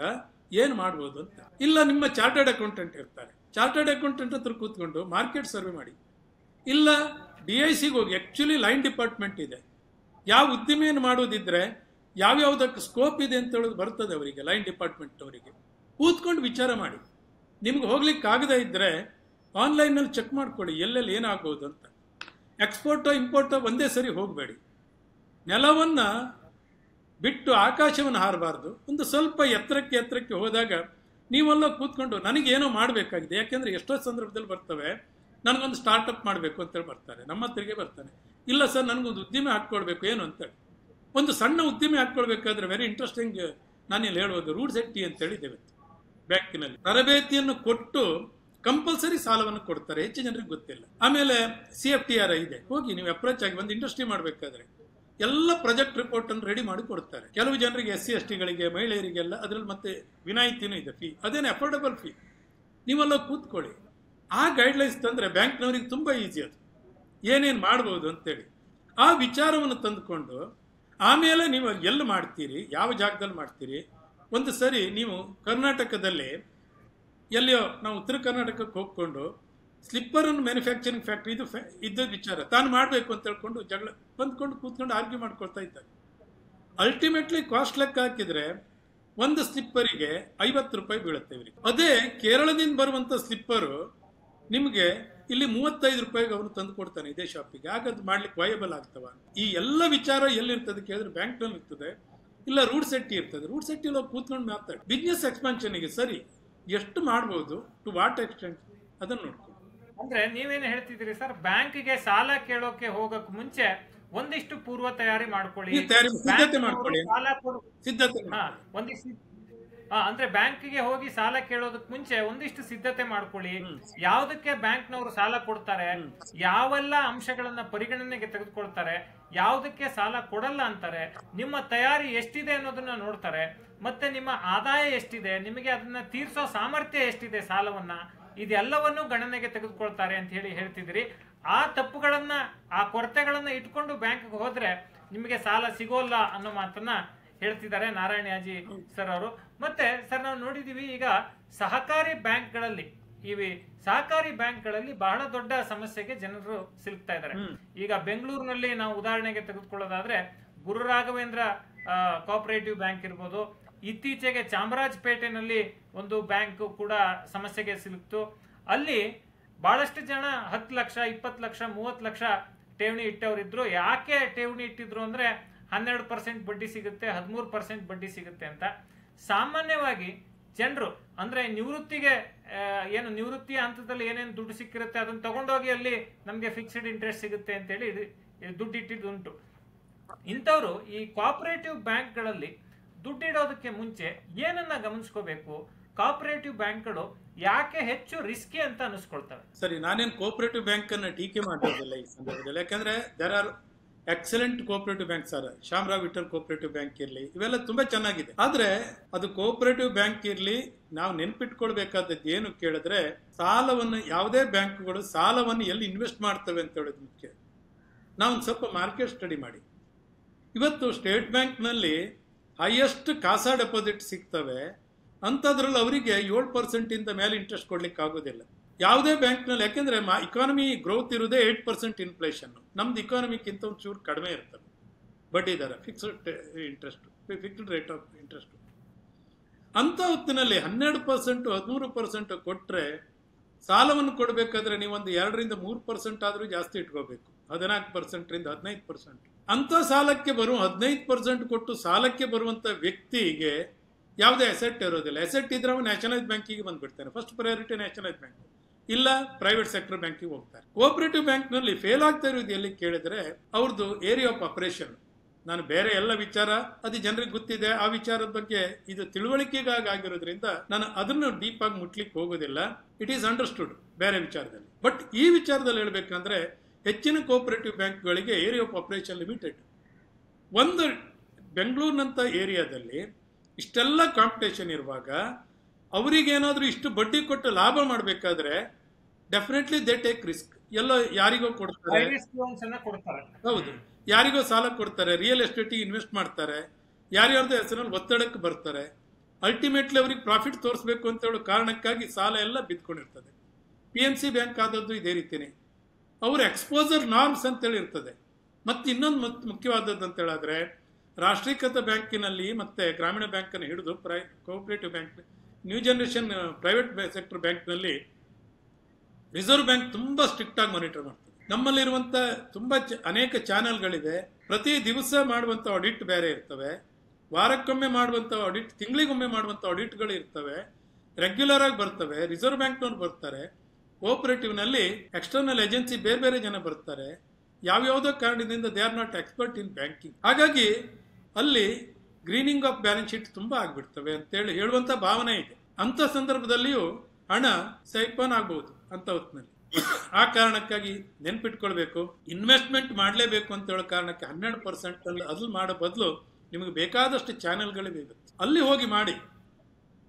ಏನು ಮಾಡ್ಬೋದು ಅಂತ. ಇಲ್ಲ ನಿಮ್ಮ ಚಾರ್ಟರ್ಡ್ ಅಕೌಂಟೆಂಟ್ ಇರ್ತಾರೆ, ಚಾರ್ಟರ್ಡ್ ಅಕೌಂಟೆಂಟ್ ಹತ್ರ ಕೂತ್ಕೊಂಡು ಮಾರ್ಕೆಟ್ ಸರ್ವೆ ಮಾಡಿ. ಇಲ್ಲ DICಗೆ ಹೋಗಿ, ಆ್ಯಕ್ಚುಲಿ ಲೈನ್ ಡಿಪಾರ್ಟ್ಮೆಂಟ್ ಇದೆ, ಯಾವ ಉದ್ದಿಮೆಯನ್ನು ಮಾಡೋದಿದ್ರೆ ಯಾವ್ಯಾವುದಕ್ಕೆ ಸ್ಕೋಪ್ ಇದೆ ಅಂತ ಹೇಳೋದು ಬರ್ತದೆ ಅವರಿಗೆ, ಲೈನ್ ಡಿಪಾರ್ಟ್ಮೆಂಟ್ ಅವರಿಗೆ. ಕೂತ್ಕೊಂಡು ವಿಚಾರ ಮಾಡಿ. ನಿಮ್ಗೆ ಹೋಗ್ಲಿಕ್ಕೆ ಆಗದೇ ಇದ್ರೆ ಆನ್ಲೈನಲ್ಲಿ ಚೆಕ್ ಮಾಡ್ಕೊಳ್ಳಿ ಎಲ್ಲೆಲ್ಲಿ ಏನಾಗ್ಬೋದು ಅಂತ. ಎಕ್ಸ್ಪೋರ್ಟೋ ಇಂಪೋರ್ಟೋ ಒಂದೇ ಸರಿ ಹೋಗಬೇಡಿ. ನೆಲವನ್ನು ಬಿಟ್ಟು ಆಕಾಶವನ್ನು ಹಾರಬಾರ್ದು. ಒಂದು ಸ್ವಲ್ಪ ಎತ್ತರಕ್ಕೆ ಹೋದಾಗ ನೀವೆಲ್ಲ ಕೂತ್ಕೊಂಡು ನನಗೇನೋ ಮಾಡಬೇಕಾಗಿದೆ. ಯಾಕೆಂದರೆ ಎಷ್ಟೋ ಸಂದರ್ಭದಲ್ಲಿ ಬರ್ತವೆ, ನನಗೊಂದು ಸ್ಟಾರ್ಟಪ್ ಮಾಡಬೇಕು ಅಂತೇಳಿ ಬರ್ತಾರೆ, ನಮ್ಮ ಹತ್ತಿರಿಗೆ ಬರ್ತಾನೆ. ಇಲ್ಲ ಸರ್, ನನಗೊಂದು ಉದ್ದಿಮೆ ಹಾಕ್ಕೊಳ್ಬೇಕು ಏನು ಅಂತೇಳಿ. ಒಂದು ಸಣ್ಣ ಉದ್ದಿಮೆ ಹಾಕ್ಕೊಳ್ಬೇಕಾದ್ರೆ ವೆರಿ ಇಂಟ್ರೆಸ್ಟಿಂಗ್ ನಾನಿಲ್ಲಿ ಹೇಳುವುದು ರೂಟ್ಸ್ ಎಟ್ ಟಿ ಅಂತ ಹೇಳಿದ್ದೇವೆ. ಬ್ಯಾಂಕಿನಲ್ಲಿ ತರಬೇತಿಯನ್ನು ಕೊಟ್ಟು ಕಂಪಲ್ಸರಿ ಸಾಲವನ್ನು ಕೊಡ್ತಾರೆ, ಹೆಚ್ಚು ಜನರಿಗೆ ಗೊತ್ತಿಲ್ಲ. ಆಮೇಲೆ CFTRI ಇದೆ, ಹೋಗಿ ನೀವು ಅಪ್ರೋಚ್ ಆಗಿ ಒಂದು ಇಂಡಸ್ಟ್ರಿ ಮಾಡಬೇಕಾದ್ರೆ ಎಲ್ಲ ಪ್ರಾಜೆಕ್ಟ್ ರಿಪೋರ್ಟ್ ಅನ್ನು ರೆಡಿ ಮಾಡಿ ಕೊಡ್ತಾರೆ. ಕೆಲವು ಜನರಿಗೆ SC STಗಳಿಗೆ ಮಹಿಳೆಯರಿಗೆಲ್ಲ ಅದರಲ್ಲಿ ಮತ್ತೆ ವಿನಾಯಿತಿನೂ ಇದೆ, ಫೀ ಅದೇನು ಅಫೋರ್ಡಬಲ್ ಫೀ. ನೀವೆಲ್ಲ ಕೂತ್ಕೊಳ್ಳಿ. ಆ ಗೈಡ್ಲೈನ್ಸ್ ತಂದರೆ ಬ್ಯಾಂಕ್ನವ್ರಿಗೆ ತುಂಬ ಈಸಿ ಅದು ಏನೇನು ಮಾಡ್ಬೋದು ಅಂತೇಳಿ. ಆ ವಿಚಾರವನ್ನು ತಂದುಕೊಂಡು ಆಮೇಲೆ ನೀವು ಎಲ್ಲಿ ಮಾಡ್ತೀರಿ, ಯಾವ ಜಾಗದಲ್ಲಿ ಮಾಡ್ತೀರಿ. ಒಂದು ಸರಿ ನೀವು ಕರ್ನಾಟಕದಲ್ಲಿ ಎಲ್ಲಿಯೋ ನಾವು ಉತ್ತರ ಕರ್ನಾಟಕಕ್ಕೆ ಹೋಗ್ಕೊಂಡು ಸ್ಲಿಪ್ಪರ್ ಅನ್ನು ಮ್ಯಾನುಫ್ಯಾಕ್ಚರಿಂಗ್ ಫ್ಯಾಕ್ಟ್ರಿ ಇದ್ದ ವಿಚಾರ ತಾನು ಮಾಡಬೇಕು ಅಂತ ಹೇಳ್ಕೊಂಡು ಜಗಳ ಬಂದ್ಕೊಂಡು ಕೂತ್ಕೊಂಡು ಆರ್ಗ್ಯೂ ಮಾಡ್ಕೊಳ್ತಾ ಇದ್ದಾರೆ. ಅಲ್ಟಿಮೇಟ್ಲಿ ಕಾಸ್ಟ್ ಲೆಕ್ಕ ಹಾಕಿದ್ರೆ ಒಂದು ಸ್ಲಿಪ್ಪರಿಗೆ 50 ರೂಪಾಯಿ ಬೀಳುತ್ತೆ ಇವರಿಗೆ. ಅದೇ ಕೇರಳದಿಂದ ಬರುವಂತ ಸ್ಲಿಪ್ಪರು ನಿಮಗೆ ಇಲ್ಲಿ 35 ರೂಪಾಯಿಗೆ ಅವನು ತಂದು ಕೊಡ್ತಾನೆ ಇದೇ ಶಾಪಿಗೆ. ಆಗ ಅದು ಮಾಡ್ಲಿಕ್ಕೆ ವಯಬಲ್ ಆಗ್ತವ. ಈ ಎಲ್ಲ ವಿಚಾರ ಎಲ್ಲಿರ್ತದೆ ಕೇಳಿದ್ರೆ ಬ್ಯಾಂಕ್ನಲ್ಲಿ ಇರ್ತದೆ, ಇಲ್ಲ ರೂಡ್ ಸೆಟ್ಟಿ ಇರ್ತದೆ. ರೂಡ್ ಸೆಟ್ಟಿಲಿ ಹೋಗಿ ಕೂತ್ಕೊಂಡು ಮಾತಾಡಿ. ಬಿಸ್ನೆಸ್ ಎಕ್ಸ್ಪಾನ್ಷನ್ಗೆ ಸರಿ ಎಷ್ಟು ಮಾಡ್ಬೋದು, ಟು ವಾಟ್ ಎಕ್ಸ್ಟೆಂಟ್ ಅದನ್ನು ನೋಡ್ಕೊಂಡು. ಅಂದ್ರೆ ನೀವೇನು ಹೇಳ್ತಿದ್ದೀರಿ ಸರ್, ಬ್ಯಾಂಕ್ಗೆ ಸಾಲ ಕೇಳೋಕೆ ಹೋಗಕ್ ಮುಂಚೆ ಒಂದಿಷ್ಟು ಪೂರ್ವ ತಯಾರಿ ಮಾಡ್ಕೊಳ್ಳಿ, ಸಿದ್ಧತೆ ಮಾಡ್ಕೊಳ್ಳಿ, ಸಿದ್ಧತೆ ಒಂದಿಷ್ಟು ಅಂದ್ರೆ ಬ್ಯಾಂಕ್ಗೆ ಹೋಗಿ ಸಾಲ ಕೇಳೋದಕ್ ಮುಂಚೆ ಒಂದಿಷ್ಟು ಸಿದ್ಧತೆ ಮಾಡ್ಕೊಳ್ಳಿ. ಯಾವ್ದಕ್ಕೆ ಬ್ಯಾಂಕ್ನವರು ಸಾಲ ಕೊಡ್ತಾರೆ, ಯಾವೆಲ್ಲ ಅಂಶಗಳನ್ನ ಪರಿಗಣನೆಗೆ ತೆಗೆದುಕೊಳ್ತಾರೆ, ಯಾವ್ದಕ್ಕೆ ಸಾಲ ಕೊಡಲ್ಲ ಅಂತಾರೆ, ನಿಮ್ಮ ತಯಾರಿ ಎಷ್ಟಿದೆ ಅನ್ನೋದನ್ನ ನೋಡ್ತಾರೆ, ಮತ್ತೆ ನಿಮ್ಮ ಆದಾಯ ಎಷ್ಟಿದೆ, ನಿಮಗೆ ಅದನ್ನ ತೀರ್ಸೋ ಸಾಮರ್ಥ್ಯ ಎಷ್ಟಿದೆ ಸಾಲವನ್ನ, ಇದೆಲ್ಲವನ್ನೂ ಗಣನೆಗೆ ತೆಗೆದುಕೊಳ್ತಾರೆ ಅಂತ ಹೇಳ್ತಿದ್ರಿ. ಆ ತಪ್ಪುಗಳನ್ನ, ಆ ಕೊರತೆಗಳನ್ನ ಇಟ್ಕೊಂಡು ಬ್ಯಾಂಕ್ಗೆ ಹೋದ್ರೆ ನಿಮಗೆ ಸಾಲ ಸಿಗೋಲ್ಲ ಅನ್ನೋ ಮಾತನ್ನ ಹೇಳ್ತಿದ್ದಾರೆ ನಾರಾಯಣಯಾಜಿ ಸರ್ ಅವರು. ಮತ್ತೆ ಸರ್ ನಾವು ನೋಡಿದೀವಿ ಈಗ ಸಹಕಾರಿ ಬ್ಯಾಂಕ್ಗಳಲ್ಲಿ, ಸಹಕಾರಿ ಬ್ಯಾಂಕ್ಗಳಲ್ಲಿ ಬಹಳ ದೊಡ್ಡ ಸಮಸ್ಯೆಗೆ ಜನರು ಸಿಲುಕ್ತಾ ಇದ್ದಾರೆ. ಈಗ ಬೆಂಗಳೂರಿನಲ್ಲಿ ನಾವು ಉದಾಹರಣೆಗೆ ತೆಗೆದುಕೊಳ್ಳೋದಾದ್ರೆ ಗುರು ರಾಘವೇಂದ್ರ ಕೋಆಪರೇಟಿವ್ ಬ್ಯಾಂಕ್ ಇರ್ಬೋದು. ಇತ್ತೀಚೆಗೆ ಚಾಮರಾಜಪೇಟೆನಲ್ಲಿ ಒಂದು ಬ್ಯಾಂಕ್ ಕೂಡ ಸಮಸ್ಯೆಗೆ ಸಿಲುಕ್ತು. ಅಲ್ಲಿ ಬಹಳಷ್ಟು ಜನ 10 ಲಕ್ಷ 20 ಲಕ್ಷ 30 ಲಕ್ಷ ಠೇವಣಿ ಇಟ್ಟವರಿದ್ರು. ಯಾಕೆ ಠೇವಣಿ ಇಟ್ಟಿದ್ರು ಅಂದ್ರೆ 12% ಬಡ್ಡಿ ಸಿಗುತ್ತೆ, 13% ಬಡ್ಡಿ ಸಿಗುತ್ತೆ ಅಂತ. ಸಾಮಾನ್ಯವಾಗಿ ಜನರು ಅಂದ್ರೆ ನಿವೃತ್ತಿಗೆ ಏನು ನಿವೃತ್ತಿ ಹಂತದಲ್ಲಿ ಏನೇನು ದುಡ್ಡು ಸಿಕ್ಕಿರುತ್ತೆ ಅದನ್ನ ತಗೊಂಡೋಗಿ ಅಲ್ಲಿ ನಮಗೆ ಫಿಕ್ಸ್ಡ್ ಇಂಟ್ರೆಸ್ಟ್ ಸಿಗುತ್ತೆ ಅಂತೇಳಿ ದುಡ್ಡು ಇಟ್ಟಿದ್ದುಂಟು. ಇಂಥವ್ರು ಈ ಕೋಆಪರೇಟಿವ್ ಬ್ಯಾಂಕ್ಗಳಲ್ಲಿ ದುಡ್ಡಿಡೋದಕ್ಕೆ ಮುಂಚೆ ಏನನ್ನ ಗಮನಿಸ್ಕೋಬೇಕು? ಕೋಆಪರೇಟಿವ್ ಬ್ಯಾಂಕ್ಗಳು ಯಾಕೆ ಹೆಚ್ಚು ರಿಸ್ಕಿ ಅಂತ ಅನಿಸ್ಕೊಳ್ತವೆ? ಸರಿ, ನಾನೇನು ಕೋಆಪರೇಟಿವ್ ಬ್ಯಾಂಕ್ ಅನ್ನ ಟೀಕೆ ಮಾಡೋದಿಲ್ಲ ಈ ಸಂದರ್ಭದಲ್ಲಿ. ಯಾಕಂದ್ರೆ there are excellent cooperative banks are. Shamrao Vithal cooperative bank ಇರಲಿ, ಇವೆಲ್ಲ ತುಂಬಾ ಚೆನ್ನಾಗಿದೆ. ಆದ್ರೆ ಅದು ಕೋಆಪರೇಟಿವ್ ಬ್ಯಾಂಕ್ ಇರಲಿ, ನಾವು ನೆನ್ಪಿಟ್ಕೊಳ್ಬೇಕಾದದ್ದು ಏನು ಕೇಳಿದ್ರೆ, ಸಾಲವನ್ನು ಯಾವುದೇ ಬ್ಯಾಂಕ್ಗಳು ಸಾಲವನ್ನು ಎಲ್ಲಿ ಇನ್ವೆಸ್ಟ್ ಮಾಡ್ತವೆ ಅಂತ ಹೇಳೋದು ಮುಖ್ಯ. ನಾವು ಒಂದು ಸ್ವಲ್ಪ ಮಾರ್ಕೆಟ್ ಸ್ಟಡಿ ಮಾಡಿ. ಇವತ್ತು ಸ್ಟೇಟ್ ಬ್ಯಾಂಕ್ನಲ್ಲಿ ಹೈಯೆಸ್ಟ್ ಕಾಸಾ ಡೆಪಾಸಿಟ್ ಸಿಗ್ತವೆ. ಅಂಥದ್ರಲ್ಲಿ ಅವರಿಗೆ 7% ಮೇಲೆ ಇಂಟ್ರೆಸ್ಟ್ ಕೊಡ್ಲಿಕ್ಕೆ ಆಗೋದಿಲ್ಲ ಯಾವುದೇ ಬ್ಯಾಂಕ್ನಲ್ಲಿ. ಯಾಕೆಂದ್ರೆ ಇಕಾನಮಿ ಗ್ರೋತ್ ಇರುವುದೇ 8% ಇನ್ಫ್ಲೇಷನ್. ನಮ್ದು ಇಕಾನಮಿಕ್ಕಿಂತ ಒಂದು ಚೂರು ಕಡಿಮೆ ಇರ್ತದೆ ಬಡ್ಡಿ ದರ, fixed interest, fixed rate of interest. ಅಂತ ಹೊತ್ತಿನಲ್ಲಿ 12% 13% ಕೊಟ್ಟರೆ ಸಾಲವನ್ನು ಕೊಡಬೇಕಾದ್ರೆ ನೀವೊಂದು 2-3% ಆದರೂ ಜಾಸ್ತಿ ಇಟ್ಕೋಬೇಕು. 14% 15%. ಅಂತ ಸಾಲಕ್ಕೆ ಬರುವ 15% ಕೊಟ್ಟು ಸಾಲಕ್ಕೆ ಬರುವಂತ ವ್ಯಕ್ತಿಗೆ ಯಾವುದೇ ಅಸೆಟ್ ಇರೋದಿಲ್ಲ. ಅಸೆಟ್ ಇದ್ರೆ ಅವನು ನ್ಯಾಷನಲೈಸ್ ಬ್ಯಾಂಕಿಗೆ ಬಂದ್ಬಿಡ್ತಾನೆ. ಫಸ್ಟ್ ಪ್ರಯಾರಿಟಿ ನ್ಯಾಷನಲೈಸ್ ಬ್ಯಾಂಕ್, ಇಲ್ಲ ಪ್ರೈವೇಟ್ ಸೆಕ್ಟರ್ ಬ್ಯಾಂಕಿಗೆ ಹೋಗ್ತಾರೆ. ಕೋಆಪರೇಟಿವ್ ಬ್ಯಾಂಕ್ನಲ್ಲಿ ಫೇಲ್ ಆಗ್ತಾ ಇರೋದು ಎಲ್ಲಿ ಕೇಳಿದ್ರೆ ಅವ್ರದ್ದು ಏರಿಯಾ ಆಫ್ ಆಪರೇಷನ್. ನಾನು ಬೇರೆ ಎಲ್ಲ ವಿಚಾರ ಅದು ಜನರಿಗೆ ಗೊತ್ತಿದೆ, ಆ ವಿಚಾರದ ಬಗ್ಗೆ ಇದು ತಿಳುವಳಿಕೆಗಾಗಿ ಆಗಿರೋದ್ರಿಂದ ನಾನು ಅದನ್ನು ಡೀಪ್ ಆಗಿ ಮುಟ್ಲಿಕ್ಕೆ ಹೋಗೋದಿಲ್ಲ. ಇಟ್ ಈಸ್ ಅಂಡರ್ಸ್ಟುಡ್ ಬೇರೆ ವಿಚಾರದಲ್ಲಿ. ಬಟ್ ಈ ವಿಚಾರದಲ್ಲಿ ಹೇಳ್ಬೇಕಂದ್ರೆ ಹೆಚ್ಚಿನ ಕೋಆಪರೇಟಿವ್ ಬ್ಯಾಂಕ್ಗಳಿಗೆ ಏರಿಯಾ ಆಫ್ ಆಪರೇಷನ್ ಲಿಮಿಟೆಡ್. ಒಂದು ಬೆಂಗಳೂರಿನಂಥ ಏರಿಯಾದಲ್ಲಿ ಇಷ್ಟೆಲ್ಲ ಕಾಂಪಿಟೇಷನ್ ಇರುವಾಗ ಅವರಿಗೇನಾದ್ರೂ ಇಷ್ಟು ಬಡ್ಡಿ ಕೊಟ್ಟು ಲಾಭ ಮಾಡಬೇಕಾದ್ರೆ ಡೆಫಿನೆಟ್ಲಿ ದೇ ಟೇಕ್ ರಿಸ್ಕ್. ಎಲ್ಲ ಯಾರಿಗೋ ಕೊಡ್ತಾರೆ, ಹೌದು, ಯಾರಿಗೋ ಸಾಲ ಕೊಡ್ತಾರೆ, ರಿಯಲ್ ಎಸ್ಟೇಟಿಗೆ ಇನ್ವೆಸ್ಟ್ ಮಾಡ್ತಾರೆ, ಯಾರ್ಯಾರ್ದು ಹೆಸರಲ್ಲಿ ಒತ್ತಡಕ್ಕೆ ಬರ್ತಾರೆ. ಅಲ್ಟಿಮೇಟ್ಲಿ ಅವ್ರಿಗೆ ಪ್ರಾಫಿಟ್ ತೋರಿಸ್ಬೇಕು ಅಂತ ಹೇಳೋ ಕಾರಣಕ್ಕಾಗಿ ಸಾಲ ಎಲ್ಲ ಬಿದ್ಕೊಂಡಿರ್ತದೆ. PNC ಬ್ಯಾಂಕ್ ಆದದ್ದು ಇದೇ ರೀತಿನೇ. ಅವ್ರ ಎಕ್ಸ್ಪೋಜರ್ ನಾರ್ಮ್ಸ್ ಅಂತೇಳಿ ಇರ್ತದೆ. ಮತ್ತು ಇನ್ನೊಂದು ಮುಖ್ಯವಾದದ್ದು ಅಂತ ಹೇಳಿದ್ರೆ, ರಾಷ್ಟ್ರೀಕೃತ ಬ್ಯಾಂಕಿನಲ್ಲಿ ಮತ್ತೆ ಗ್ರಾಮೀಣ ಬ್ಯಾಂಕನ್ನು ಹಿಡಿದು cooperative bank, new generation private sector ಬ್ಯಾಂಕ್ನಲ್ಲಿ ರಿಸರ್ವ್ ಬ್ಯಾಂಕ್ ತುಂಬ ಸ್ಟ್ರಿಕ್ಟ್ ಆಗಿ ಮಾನಿಟರ್ ಮಾಡ್ತದೆ. ನಮ್ಮಲ್ಲಿರುವಂಥ ತುಂಬ ಅನೇಕ ಚಾನೆಲ್ಗಳಿದೆ. ಪ್ರತಿ ದಿವಸ ಮಾಡುವಂಥ ಆಡಿಟ್ ಬೇರೆ ಇರ್ತವೆ, ವಾರಕ್ಕೊಮ್ಮೆ ಮಾಡುವಂಥ ಆಡಿಟ್, ತಿಂಗಳಿಗೊಮ್ಮೆ ಮಾಡುವಂಥ ಆಡಿಟ್ಗಳು ಇರ್ತವೆ, ರೆಗ್ಯುಲರ್ ಆಗಿ ಬರ್ತವೆ. ರಿಸರ್ವ್ ಬ್ಯಾಂಕ್ನವ್ರು ಬರ್ತಾರೆ. ಕೋಆಪರೇಟಿವ್ನಲ್ಲಿ ಎಕ್ಸ್ಟರ್ನಲ್ ಏಜೆನ್ಸಿ ಬೇರೆ ಬೇರೆ ಜನ ಬರ್ತಾರೆ. ಯಾವ್ಯಾವುದೋ ಕಾರಣದಿಂದ they are not expert in banking. ಹಾಗಾಗಿ ಅಲ್ಲಿ ಗ್ರೀನಿಂಗ್ ಆಫ್ ಬ್ಯಾಲೆನ್ಸ್ ಶೀಟ್ ತುಂಬಾ ಆಗ್ಬಿಡ್ತವೆ ಅಂತೇಳಿ ಹೇಳುವಂತ ಭಾವನೆ ಇದೆ. ಅಂತ ಸಂದರ್ಭದಲ್ಲಿಯೂ ಹಣ ಸೈಪನ್ ಆಗ್ಬಹುದು ಅಂತ ಹೊತ್ತಿನಲ್ಲಿ. ಆ ಕಾರಣಕ್ಕಾಗಿ ನೆನ್ಪಿಟ್ಕೊಳ್ಬೇಕು, ಇನ್ವೆಸ್ಟ್ಮೆಂಟ್ ಮಾಡಲೇಬೇಕು ಅಂತ ಹೇಳೋ ಕಾರಣಕ್ಕೆ 12% ಅಲ್ಲಿ ಮಾಡೋ ಬದಲು ನಿಮಗೆ ಬೇಕಾದಷ್ಟು ಚಾನೆಲ್ಗಳಿವೆ, ಅಲ್ಲಿ ಹೋಗಿ ಮಾಡಿ.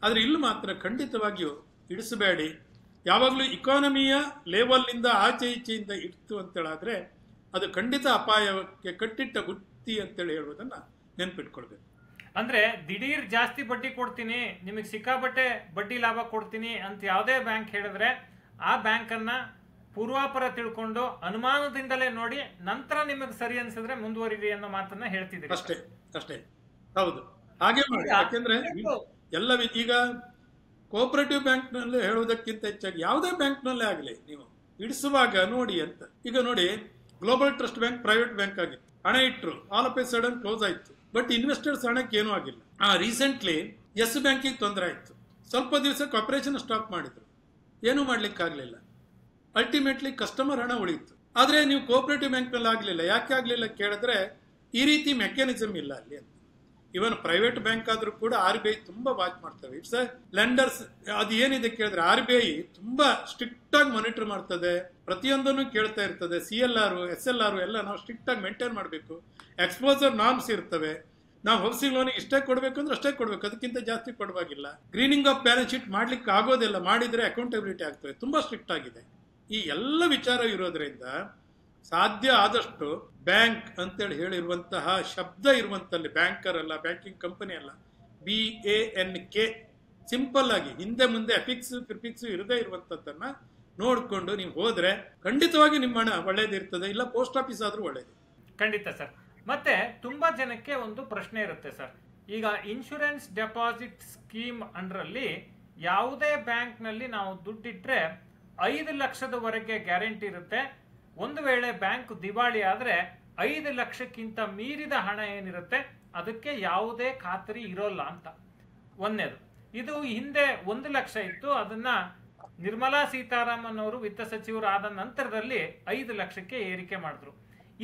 ಆದರೆ ಇಲ್ಲಿ ಮಾತ್ರ ಖಂಡಿತವಾಗಿಯೂ ಇಡಿಸಬೇಡಿ. ಯಾವಾಗಲೂ ಇಕಾನಮಿಯ ಲೆವೆಲ್ನಿಂದ ಆಚೆ ಈಚೆಯಿಂದ ಇಡ್ತು ಅಂತೇಳಾದ್ರೆ ಅದು ಖಂಡಿತ ಅಪಾಯಕ್ಕೆ ಕಟ್ಟಿಟ್ಟ ಬುತ್ತಿ ಅಂತೇಳಿ ಹೇಳುವುದನ್ನ ನೆನ್ಪಿಟ್ಕೊಳ್ಬೇಕು. ಅಂದ್ರೆ ದಿಢೀರ್ ಜಾಸ್ತಿ ಬಡ್ಡಿ ಕೊಡ್ತೀನಿ, ನಿಮಗೆ ಸಿಕ್ಕಾಪಟ್ಟೆ ಬಡ್ಡಿ ಲಾಭ ಕೊಡ್ತೀನಿ ಅಂತ ಯಾವುದೇ ಬ್ಯಾಂಕ್ ಹೇಳಿದ್ರೆ ಆ ಬ್ಯಾಂಕ್ ಅನ್ನ ಪೂರ್ವಾಪರ ತಿಳ್ಕೊಂಡು ಅನುಮಾನದಿಂದಲೇ ನೋಡಿ ನಂತರ ನಿಮಗೆ ಸರಿ ಅನ್ಸಿದ್ರೆ ಮುಂದುವರಿರಿ ಅನ್ನೋ ಮಾತನ್ನ ಹೇಳ್ತಿದ್ದೀರಿ. ಅಷ್ಟೇ ಅಷ್ಟೇ, ಹೌದು, ಹಾಗೆ ಮಾಡಿ. ಯಾಕೆಂದ್ರೆ ಎಲ್ಲ ಈಗ ಕೋಆಪರೇಟಿವ್ ಬ್ಯಾಂಕ್ ನಲ್ಲಿ ಹೇಳುವುದಕ್ಕಿಂತ ಹೆಚ್ಚಾಗಿ ಯಾವುದೇ ಬ್ಯಾಂಕ್ ನಲ್ಲೇ ಆಗಲಿ ನೀವು ಇಡಿಸುವಾಗ ನೋಡಿ ಅಂತ. ಈಗ ನೋಡಿ, global trust bank private bank ಆಗಿತ್ತು, ಹಣ ಇಟ್ಟರು, all of A sudden close ಆಯ್ತು. ಬಟ್ ಇನ್ವೆಸ್ಟರ್ಸ್ ಹಣಕ್ಕೆ ಏನೂ ಆಗಿಲ್ಲ. ರೀಸೆಂಟ್ಲಿ ಯೆಸ್ ಬ್ಯಾಂಕಿಗೆ ತೊಂದರೆ ಆಯ್ತು, ಸ್ವಲ್ಪ ದಿವಸಕ್ಕೆ ಆಪರೇಷನ್ ಸ್ಟಾಪ್ ಮಾಡಿದ್ರು, ಏನೂ ಮಾಡ್ಲಿಕ್ಕೆ ಆಗ್ಲಿಲ್ಲ. ಅಲ್ಟಿಮೇಟ್ಲಿ ಕಸ್ಟಮರ್ ಹಣ ಉಳಿಯಿತು. ಆದ್ರೆ ನೀವು ಕೋಆಪರೇಟಿವ್ ಬ್ಯಾಂಕ್ ನಲ್ಲಿ ಆಗ್ಲಿಲ್ಲ. ಯಾಕೆ ಆಗ್ಲಿಲ್ಲ ಕೇಳಿದ್ರೆ ಈ ರೀತಿ ಮೆಕ್ಯಾನಿಸಮ್ ಇಲ್ಲ ಅಲ್ಲಿ ಅಂತ. ಇವನ್ ಪ್ರೈವೇಟ್ ಬ್ಯಾಂಕ್ ಆದ್ರೂ ಕೂಡ RBI ತುಂಬಾ ವಾಚ್ ಮಾಡ್ತವೆ. It's lenders. ಅದು ಏನಿದೆ ಕೇಳಿದ್ರೆ RBI ತುಂಬಾ ಸ್ಟ್ರಿಕ್ಟ್ ಆಗಿ ಮಾನಿಟರ್ ಮಾಡ್ತದೆ, ಪ್ರತಿಯೊಂದನ್ನು ಕೇಳ್ತಾ ಇರ್ತದೆ. CLR SLR ಎಲ್ಲ ನಾವು ಸ್ಟ್ರಿಕ್ಟ್ ಆಗಿ ಮೇಂಟೈನ್ ಮಾಡಬೇಕು. ಎಕ್ಸ್ಪೋಸರ್ ನಾರ್ಮ್ಸ್ ಇರ್ತವೆ. ನಾವು ಹೌಸಿಂಗ್ ಲೋನಿಗೆ ಇಷ್ಟೇ ಕೊಡಬೇಕು ಅಂದ್ರೆ ಅಷ್ಟೇ ಕೊಡಬೇಕು, ಅದಕ್ಕಿಂತ ಜಾಸ್ತಿ ಕೊಡವಾಗಿಲ್ಲ. ಗ್ರೀನಿಂಗ್ ಆಫ್ ಬ್ಯಾಲೆನ್ಸ್ ಶೀಟ್ ಮಾಡ್ಲಿಕ್ಕೆ ಆಗೋದಿಲ್ಲ, ಮಾಡಿದ್ರೆ ಅಕೌಂಟಬಿಲಿಟಿ ಆಗ್ತದೆ. ತುಂಬಾ ಸ್ಟ್ರಿಕ್ಟ್ ಆಗಿದೆ. ಈ ಎಲ್ಲ ವಿಚಾರ ಇರೋದ್ರಿಂದ ಸಾಧ್ಯ ಆದಷ್ಟು ಬ್ಯಾಂಕ್ ಅಂತೇಳಿ ಹೇಳಿರುವಂತಹ ಶಬ್ದ ಇರುವಂತಲ್ಲಿ ಬ್ಯಾಂಕರ್ ಅಲ್ಲ, ಬ್ಯಾಂಕಿಂಗ್ ಕಂಪನಿ ಅಲ್ಲ, BANK ಸಿಂಪಲ್ ಆಗಿ ಹಿಂದೆ ಮುಂದೆ ಅಫಿಕ್ಸ್ ಪ್ರಿಫಿಕ್ಸ್ ಇರದೇ ಇರುವಂತದ್ದನ್ನ ನೋಡ್ಕೊಂಡು ನೀವು ಹೋದ್ರೆ ಖಂಡಿತವಾಗಿ ನಿಮ್ಮ ಹಣ ಒಳ್ಳೇದಿರ್ತದೆ. ಇಲ್ಲ ಪೋಸ್ಟ್ ಆಫೀಸ್ ಆದ್ರೂ ಒಳ್ಳೇದು. ಖಂಡಿತ ಸರ್. ಮತ್ತೆ ತುಂಬಾ ಜನಕ್ಕೆ ಒಂದು ಪ್ರಶ್ನೆ ಇರುತ್ತೆ ಸರ್. ಈಗ ಇನ್ಶೂರೆನ್ಸ್ ಡೆಪಾಸಿಟ್ ಸ್ಕೀಮ್ ಅಂಡ್ರಲ್ಲಿ ಯಾವುದೇ ಬ್ಯಾಂಕ್ ನಲ್ಲಿ ನಾವು ದುಡ್ಡಿಟ್ರೆ 5 ಲಕ್ಷದವರೆಗೆ ಗ್ಯಾರಂಟಿ ಇರುತ್ತೆ. ಒಂದು ವೇಳೆ ಬ್ಯಾಂಕ್ ದಿವಾಳಿ ಆದ್ರೆ 5 ಲಕ್ಷಕ್ಕಿಂತ ಮೀರಿದ ಹಣ ಏನಿರುತ್ತೆ ಅದಕ್ಕೆ ಯಾವುದೇ ಖಾತರಿ ಇರೋಲ್ಲ ಅಂತ. ಒಂದನೇದು. ಇದು ಹಿಂದೆ 1 ಲಕ್ಷ ಇತ್ತು, ಅದನ್ನ ನಿರ್ಮಲಾ ಸೀತಾರಾಮನ್ ಅವರು ವಿತ್ತ ಸಚಿವರು ಆದ ನಂತರದಲ್ಲಿ 5 ಲಕ್ಷಕ್ಕೆ ಏರಿಕೆ ಮಾಡಿದ್ರು.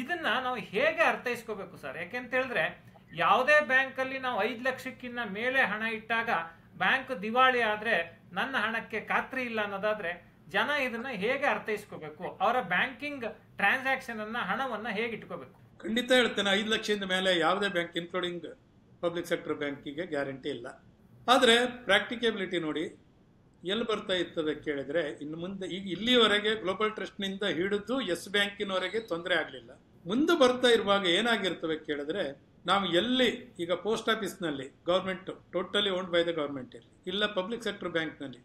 ಇದನ್ನ ನಾವು ಹೇಗೆ ಅರ್ಥೈಸ್ಕೋಬೇಕು ಸರ್? ಯಾಕೆಂತ ಹೇಳಿದ್ರೆ ಯಾವುದೇ ಬ್ಯಾಂಕ್ ಅಲ್ಲಿ ನಾವು 5 ಲಕ್ಷಕ್ಕಿಂತ ಮೇಲೆ ಹಣ ಇಟ್ಟಾಗ ಬ್ಯಾಂಕ್ ದಿವಾಳಿ ಆದ್ರೆ ನನ್ನ ಹಣಕ್ಕೆ ಖಾತ್ರಿ ಇಲ್ಲ ಅನ್ನೋದಾದ್ರೆ ಜನ ಇದನ್ನ ಹೇಗೆ ಅರ್ಥೈಸ್ಕೋಬೇಕು? ಅವರ ಬ್ಯಾಂಕಿಂಗ್ ಟ್ರಾನ್ಸಾಕ್ಷನ್ ಅನ್ನ ಹಣವನ್ನ ಹೇಗೆ ಇಟ್ಕೋಬೇಕು? ಖಂಡಿತ ಹೇಳ್ತೇನೆ, 5 ಲಕ್ಷದಿಂದ ಮೇಲೆ ಯಾವುದೇ ಬ್ಯಾಂಕ್ ಇನ್ಕ್ಲೂಡಿಂಗ್ ಪಬ್ಲಿಕ್ ಸೆಕ್ಟರ್ ಬ್ಯಾಂಕಿಗೆ ಗ್ಯಾರಂಟಿ ಇಲ್ಲ. ಆದ್ರೆ ಪ್ರಾಕ್ಟಿಕಬಿಲಿಟಿ ನೋಡಿ ಎಲ್ಲಿ ಬರ್ತಾ ಇರ್ತದೆ ಕೇಳಿದ್ರೆ, ಇನ್ನು ಮುಂದೆ ಈಗ ಇಲ್ಲಿವರೆಗೆ ಗ್ಲೋಬಲ್ ಟ್ರಸ್ಟ್ ನಿಂದ ಹಿಡಿದು ಯೆಸ್ ಬ್ಯಾಂಕಿನವರೆಗೆ ತೊಂದರೆ ಆಗಲಿಲ್ಲ. ಮುಂದೆ ಬರ್ತಾ ಇರುವಾಗ ಏನಾಗಿರ್ತವೆ ಕೇಳಿದ್ರೆ, ನಾವು ಎಲ್ಲಿ ಈಗ ಪೋಸ್ಟ್ ಆಫೀಸ್ ನಲ್ಲಿ government totally owned by the government ಇರಲಿ, ಇಲ್ಲ ಪಬ್ಲಿಕ್ ಸೆಕ್ಟರ್ ಬ್ಯಾಂಕ್ ನಲ್ಲಿ,